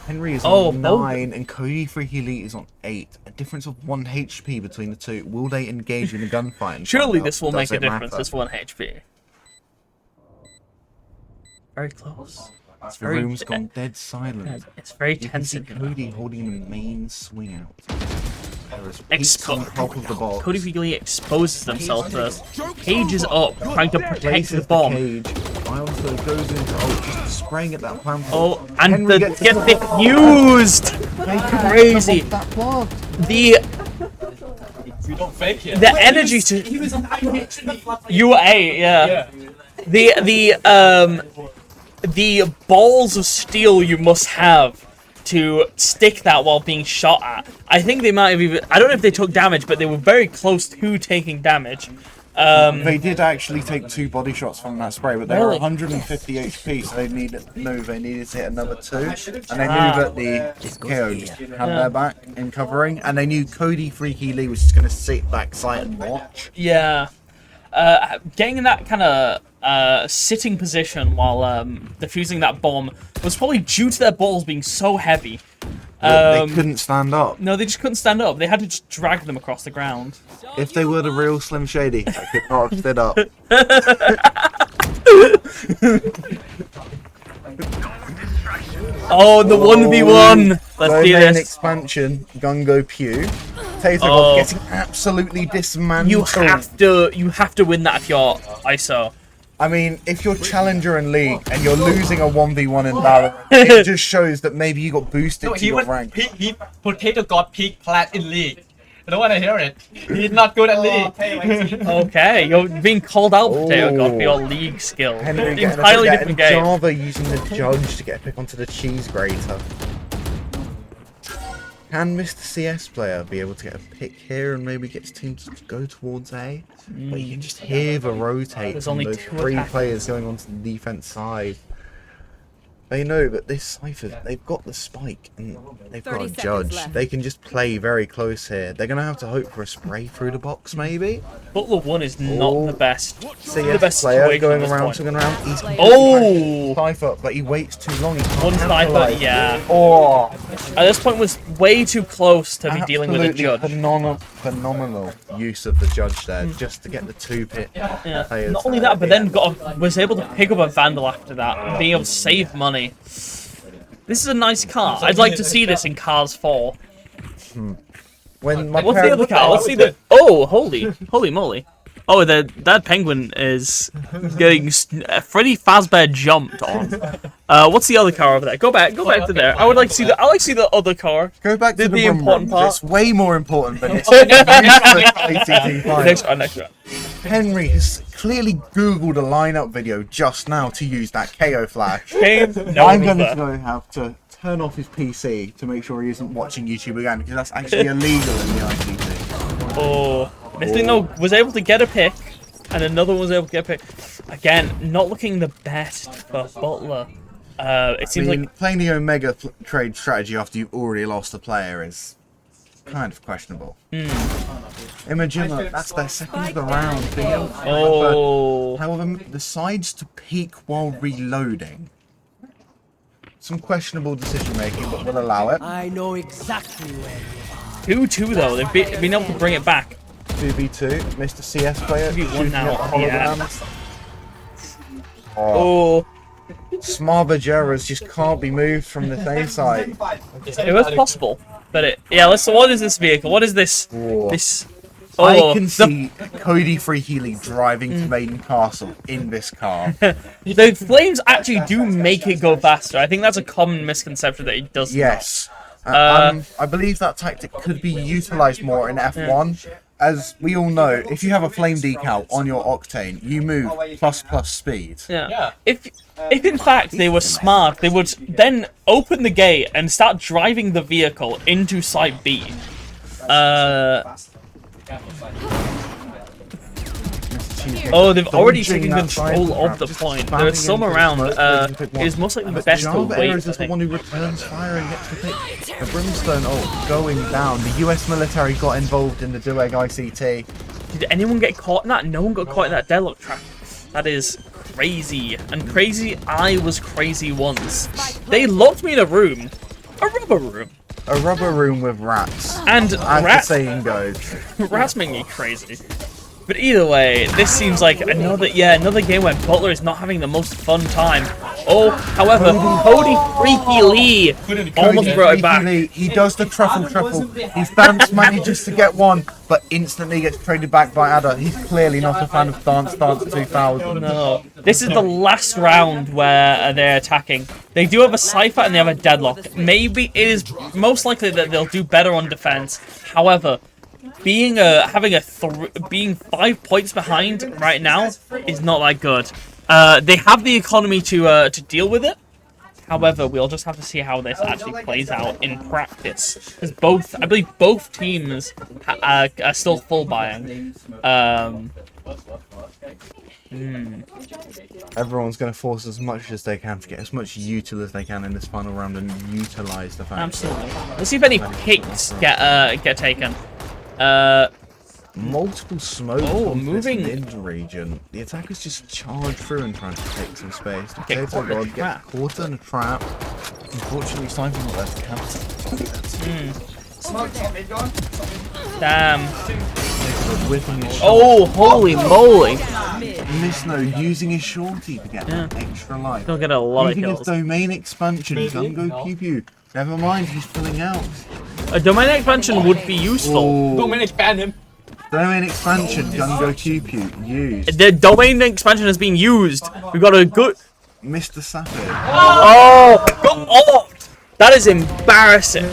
Henry is on 9 and Cody Freaky Lee is on 8. A difference of 1 HP between the two. Will they engage in a gunfight? Surely this will make a difference. This 1 HP. Very close. The room's gone dead silent. It's very tense. Cody holding the main swing out. On top of the box. Cody Freaky Lee exposes themselves first. Cage is up, trying to protect the bomb. Milestone goes into just spraying at that plant. Oh, and the gets diffused. Crazy. The energy to you were 8, yeah. The balls of steel you must have to stick that while being shot at. I think they might have even... I don't know if they took damage, but they were very close to taking damage. They did actually take 2 body shots from that spray, but they were 150 HP, so they needed to hit another 2. And they knew that the KO just had their back in covering, and they knew Cody Freaky Lee was just going to sit back sight and watch. Yeah. Getting in that kind of sitting position while defusing that bomb was probably due to their balls being so heavy. They couldn't stand up. No, they just couldn't stand up. They had to just drag them across the ground. If they were the real Slim Shady, they could not have stood up. Oh, the 1v1! Let's do this. Expansion, Gungo Pew. Tater getting absolutely dismantled. You have to win that if you're ISO. I mean, if you're Challenger in League and you're losing a 1v1 in Valorant, it just shows that maybe you got boosted to your rank. Potato got peak plat in League. I don't want to hear it. He's not good at League. Okay, you're being called out, Potato God, for your League skill. Entirely different game. Java using the Judge to get a pick onto the cheese grater. Can Mr. CS player be able to get a pick here and maybe get his team to go towards A? But you can just hear the rotate from those 3 players going onto the defense side. They know that this Cypher, they've got the spike and they've got a Judge. They can just play very close here. They're going to have to hope for a spray through the box, maybe? Butler 1 is not the best. CS player going around, swinging around. He's Cypher, but he waits too long. One Cypher, yeah. At this point was way too close to be dealing with a Judge. Phenomenal use of the Judge there, just to get the 2 players. Not only that, but then was able to pick up a Vandal after that, and being able to save money. This is a nice car. I'd like to see this in Cars 4. What's the other car? Let's see the... Oh, holy moly. Oh, that penguin is getting Freddy Fazbear jumped on. What's the other car over there? Go back to there. I would like to see the other car. Go back to the important part. It's way more important than this. Next round. Henry has clearly Googled a lineup video just now to use that KO flash. I'm going to have to turn off his PC to make sure he isn't watching YouTube again, because that's actually illegal in the ICT. Oh. Mr. was able to get a pick, and another one was able to get a pick. Again, not looking the best for Butler. It seems like playing the Omega trade strategy after you've already lost a player is kind of questionable. Imagine that's their second of the round. However, decides to peek while reloading. Some questionable decision making, but we'll allow it. I know exactly where you are. 2-2 though. They've been able to bring it back. 2v2, Mr. CS player. 2v1 now. Yeah. Smarbajeras just can't be moved from the A side. It was possible, but what is this vehicle? What is this? I can see Cody Freaky Lee driving to Maiden Castle in this car. The flames actually do make it go faster. I think that's a common misconception that it doesn't. Yes. I believe that tactic could be utilised more in F1. as we all know, if you have a flame decal on your Octane, you move plus speed. Yeah. If in fact they were smart, they would then open the gate and start driving the vehicle into Site B. Oh, they've already taken control of the point. There's some around. It's most likely best to wait. Is the one who returns fire and gets to pick the brimstone ult going down. The US military got involved in the DUEG ICT. Did anyone get caught in that? No one got caught in that deadlock trap. That is crazy. And crazy, I was crazy once. They locked me in a room. A rubber room. A rubber room with rats. And as rats, the saying goes. Rats make me crazy. But either way, this seems like another game where Butler is not having the most fun time. Oh, however, Cody Freaky Lee almost brought it back. He does the truffle. He's dance manages to get one, but instantly gets traded back by Ada. He's clearly not a fan of Dance 2000. No. This is the last round where they're attacking. They do have a Cypher and they have a Deadlock. Maybe it is most likely that they'll do better on defense. However, being 5 points behind right now is not that good. They have the economy to deal with it. However, we'll just have to see how this actually plays out in practice. Because I believe both teams are still full buying. Everyone's going to force as much as they can to get as much util as they can in this final round and utilize the fact. Absolutely. Let's see if any picks get taken. Multiple smoke moving in the region. The attackers just charge through and try to take some space. Okay, Potato God gets caught in a trap. Unfortunately, Simon not there to counter. Damn. Whipping his Oh, holy moly! Misno using his shorty to get an extra life. He'll get a lot of Using kills. his domain expansion, Gungo Pew Pew. Never mind, he's pulling out. A domain expansion would be useful. Domain expand him. Domain expansion, Gungo Pew Pew, used. The domain expansion has been used. We got a good. Mr. Sapphire. Oh, got off. That is embarrassing.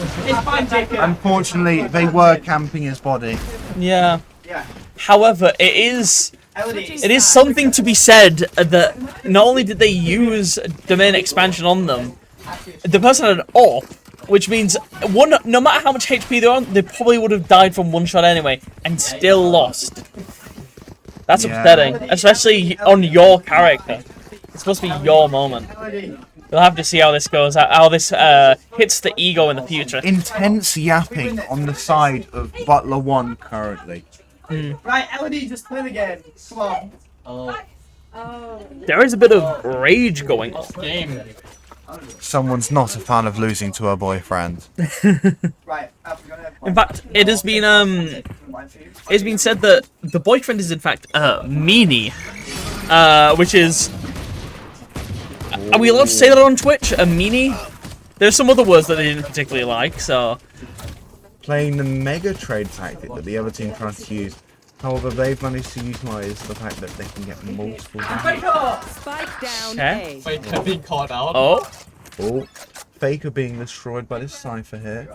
Unfortunately, they were camping his body. Yeah. However, it is something to be said that not only did they use domain expansion on them, the person had an AWP, which means no matter how much HP they're on, they probably would have died from one shot anyway and still lost. That's upsetting, especially on your character. It's supposed to be your moment. We'll have to see how this goes, how this hits the ego in the future. Intense yapping on the side of Butler 1 currently. Right, Elodie, just play again. Come on. There is a bit of rage going on. Someone's not a fan of losing to her boyfriend. In fact, it has been said that the boyfriend is in fact a meanie, which is. Are we allowed to say that on Twitch? A meanie? There's some other words that they didn't particularly like, so. Playing the mega trade tactic that the other team tries to use. However, they've managed to utilize the fact that they can get multiple damage. Spike down Okay. Wait, can be caught out. Oh. Oh. Faker being destroyed by this Cypher here.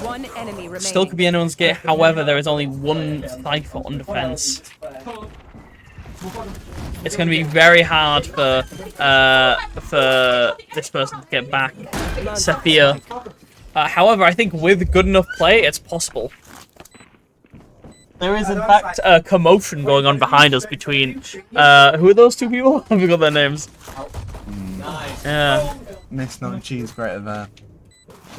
One enemy remaining. Still could be anyone's gate, however, there is only one Cypher on defense. It's going to be very hard for this person to get back. Saphir. However, I think with good enough play, it's possible. There is, in fact, a commotion going on behind us between... who are those two people? I forgot their names. Yeah. Miss No Cheese greater there.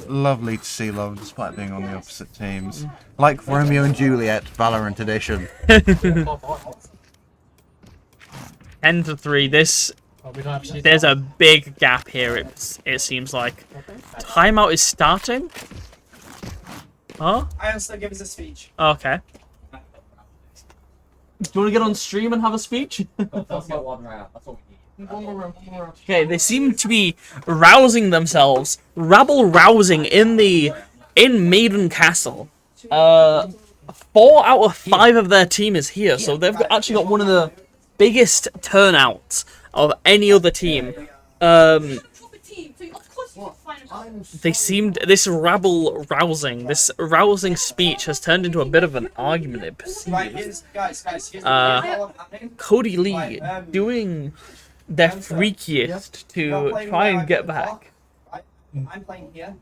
Lovely to see love despite being on the opposite teams. Like Romeo and Juliet, Valorant edition. 10-3. There's a big gap here. It seems like timeout is starting. Huh? I'll still give us a speech. Okay. Do you want to get on stream and have a speech? Okay, they seem to be rousing themselves, rabble-rousing in Maiden Castle. 4 out of 5 of their team is here, so they've actually got one of the biggest turnouts of any other team. they seemed this rousing speech has turned into a bit of an argument. It perceives. Cody Lee doing their freakiest to try and get back. I'm playing here.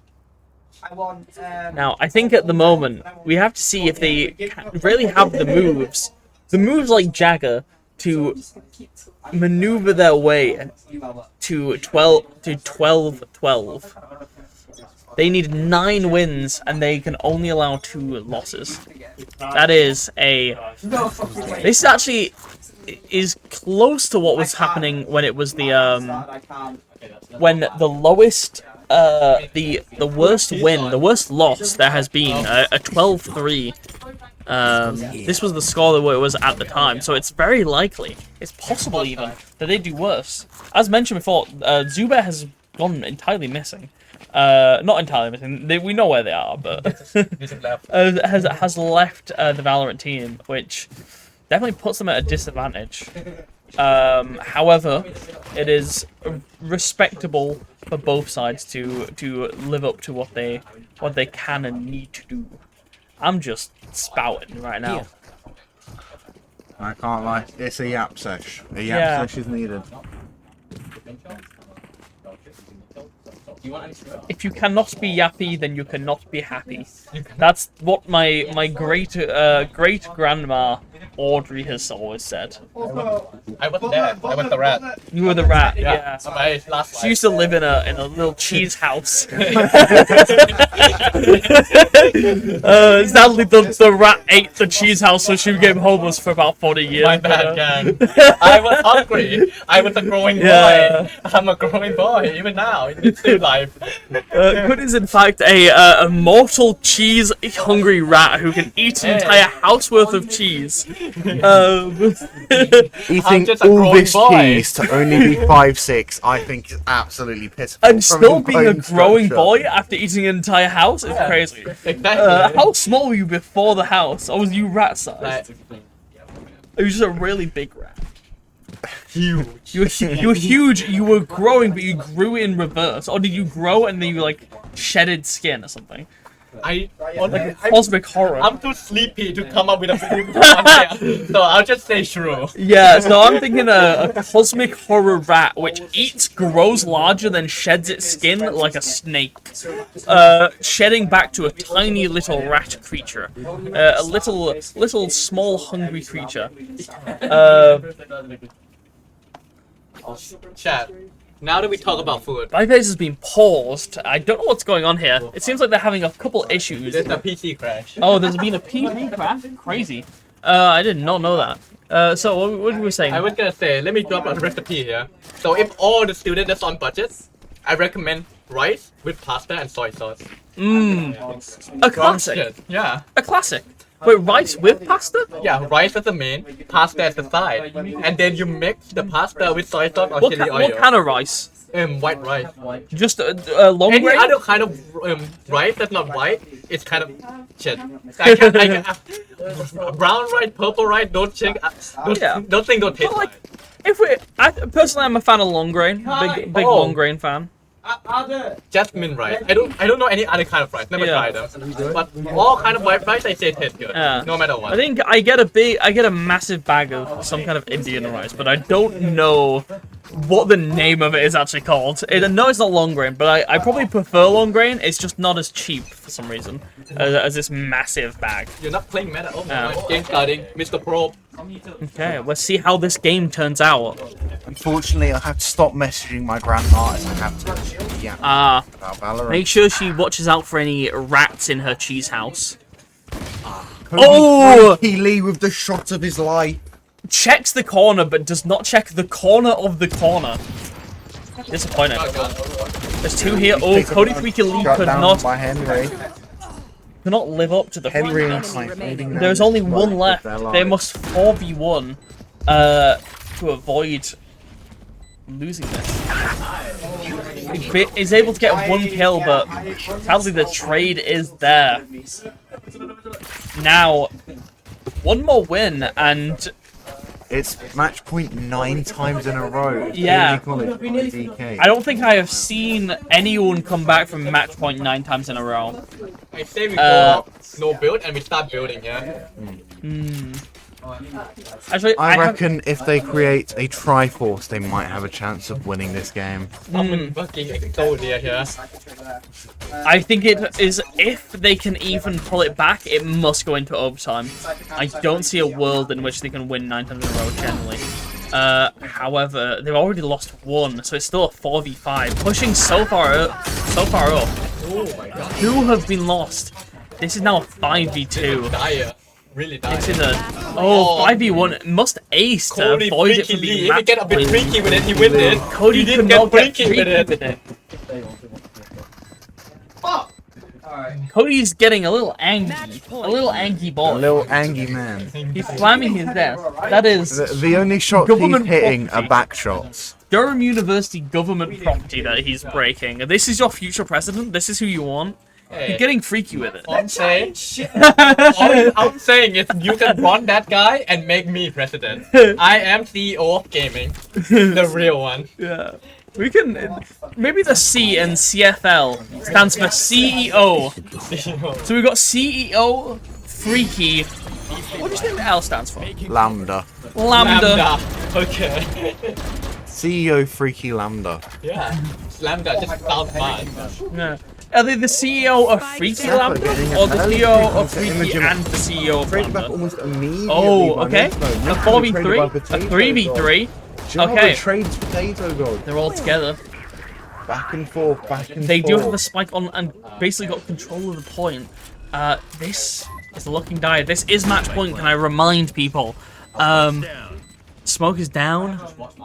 I want. Now, I think at the moment we have to see if they really have the moves like Jagger to maneuver their way to 12-12. They need 9 wins and they can only allow 2 losses. That is this actually is close to what was happening when it was the when the lowest the worst loss there has been a 12-3. This was the score that it was at the time, so it's very likely, it's possible even, that they do worse. As mentioned before, Zubair has gone entirely missing. Not entirely missing, we know where they are, but has left the Valorant team, which definitely puts them at a disadvantage. However, it is respectable for both sides to live up to what they can and need to do. I'm just spouting right now. I can't lie. It's a yap sesh. A yap sesh is needed. If you cannot be yappy, then you cannot be happy. That's what my great grandma Audrey has always said. I was there. I was the rat. You were the rat. Yeah. My last She used to live in a little cheese house. Sadly, the rat ate the cheese house, so she became homeless for about 40 years. My bad, gang. I was hungry. I was a growing boy. I'm a growing boy even now. It's still life. Good is in fact a mortal cheese hungry rat who can eat an entire house worth of cheese. Eating all this cheese to only be 5'6", I think is absolutely pitiful. And still being a growing boy after eating an entire house is crazy. Exactly. How small were you before the house? Or was you rat sized? It was just a really big rat. Huge. You were huge. You were growing, but you grew in reverse. Or did you grow and then you like shedded skin or something? Like a cosmic horror. I'm too sleepy to come up with a film here, so I'll just say true. Yeah, so I'm thinking a cosmic horror rat which grows larger, then sheds its skin like a snake, shedding back to a tiny little rat creature, a little small hungry creature. Chat. Now that we talk about food, my face has been paused. I don't know what's going on here. It seems like they're having a couple issues. There's a PC crash. Oh, there's been a PC crash? Crazy. I did not know that. So what were we saying? I was gonna say, let me drop a recipe here. So if all the students are on budget, I recommend rice with pasta and soy sauce. A classic. Yeah. A classic. Wait, rice with pasta? Yeah, rice as the main, pasta as the side, and then you mix the pasta with soy sauce or chili oil. What kind of rice? White rice. Just long Any grain? other kind of rice that's not white, it's kind of shit. Brown rice, purple rice, don't check. Don't think don't taste like. Personally, I'm a fan of long grain. Big long grain fan. Jasmine rice. I don't know any other kind of rice. Never tried them. But all kind of white rice, I say taste good. No matter what. I think I get a massive bag of some kind of Indian rice, but I don't know what the name of it is actually called. No, it's not long grain, but I probably prefer long grain. It's just not as cheap for some reason as this massive bag. You're not playing meta. Oh my god. Game starting. Mr. Pro. Okay, let's see how this game turns out. Unfortunately, I have to stop messaging my grandma as I have to. Yeah. About Valorant. Make sure she watches out for any rats in her cheese house. Cody Lee with the shot of his life. Checks the corner, but does not check the corner of the corner. Disappointing. There's 2 here. Oh, Cody Freaky Lee could not. Cannot live up to the There's only 1 left. They must 4v1 to avoid losing this. He's able to get 1 kill, but sadly the trade is there. Now, 1 more win and It's match point 9 times in a row. It's Yeah. College by DK. I don't think I have seen anyone come back from match point 9 times in a row. I say we go up, no build, and we start building, yeah? Actually, I reckon if they create a Triforce, they might have a chance of winning this game. I'm fucking exploded here. I think it is, if they can even pull it back, it must go into overtime. I don't see a world in which they can win 9 times in a row, generally. However, they've already lost 1, so it's still a 4v5. Pushing so far up. Oh my god. 2 have been lost. This is now a 5v2. Dire. Really dire. This is a 5v1. Must ace to Cody avoid it freaky from being Lee. If he get a bit match freaky with it, he wins it. Cody He could didn't not get get freaky with it. Cody's getting a little angry. A little angry boy. A little angry man. He's slamming his desk. That is The only shot government he's hitting property. are back shots. Durham University government property that he's breaking. This is your future president. This is who you want. Hey. You're getting freaky with it. All I'm saying is you can run that guy and make me president. I am CEO of gaming. The real one. Yeah. We can... Maybe the C in CFL stands for CEO. So we've got CEO, Freaky... What do you think the L stands for? Lambda. Lambda. Okay. CEO Freaky Lambda. Yeah. Lambda just sounds fine. Yeah. Are they the CEO of Freaky Lambda? Or the CEO of Freaky and the CEO of Lambda? Oh, okay. A 4v3? A 3v3? Okay. Trades potato god. They're all together. Back and forth, back and They forth. do have the spike on and basically got control of the point. This is looking dire. This is match point, can I remind people? Smoke is down.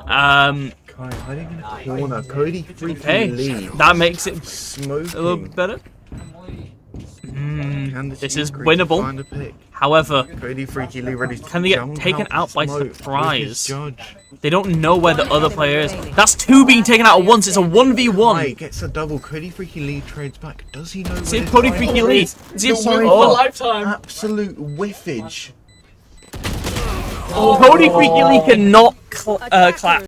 Hiding in a corner. Cody freaking Okay, Lee. that makes it Smoking. a little bit better. This is Find winnable. a pick. However, Cody Freaky Lee ready to can they get jump taken out by Smoke with his surprise? judge. They don't know where the other player is. That's 2 being taken out at once. It's a 1v1. Right, gets a double. Cody Freaky Lee trades back. Does he know where See his Cody side Freaky is? Lee. Is he The side for a lifetime? Absolute whiffage. Cody Freaky Lee cannot clap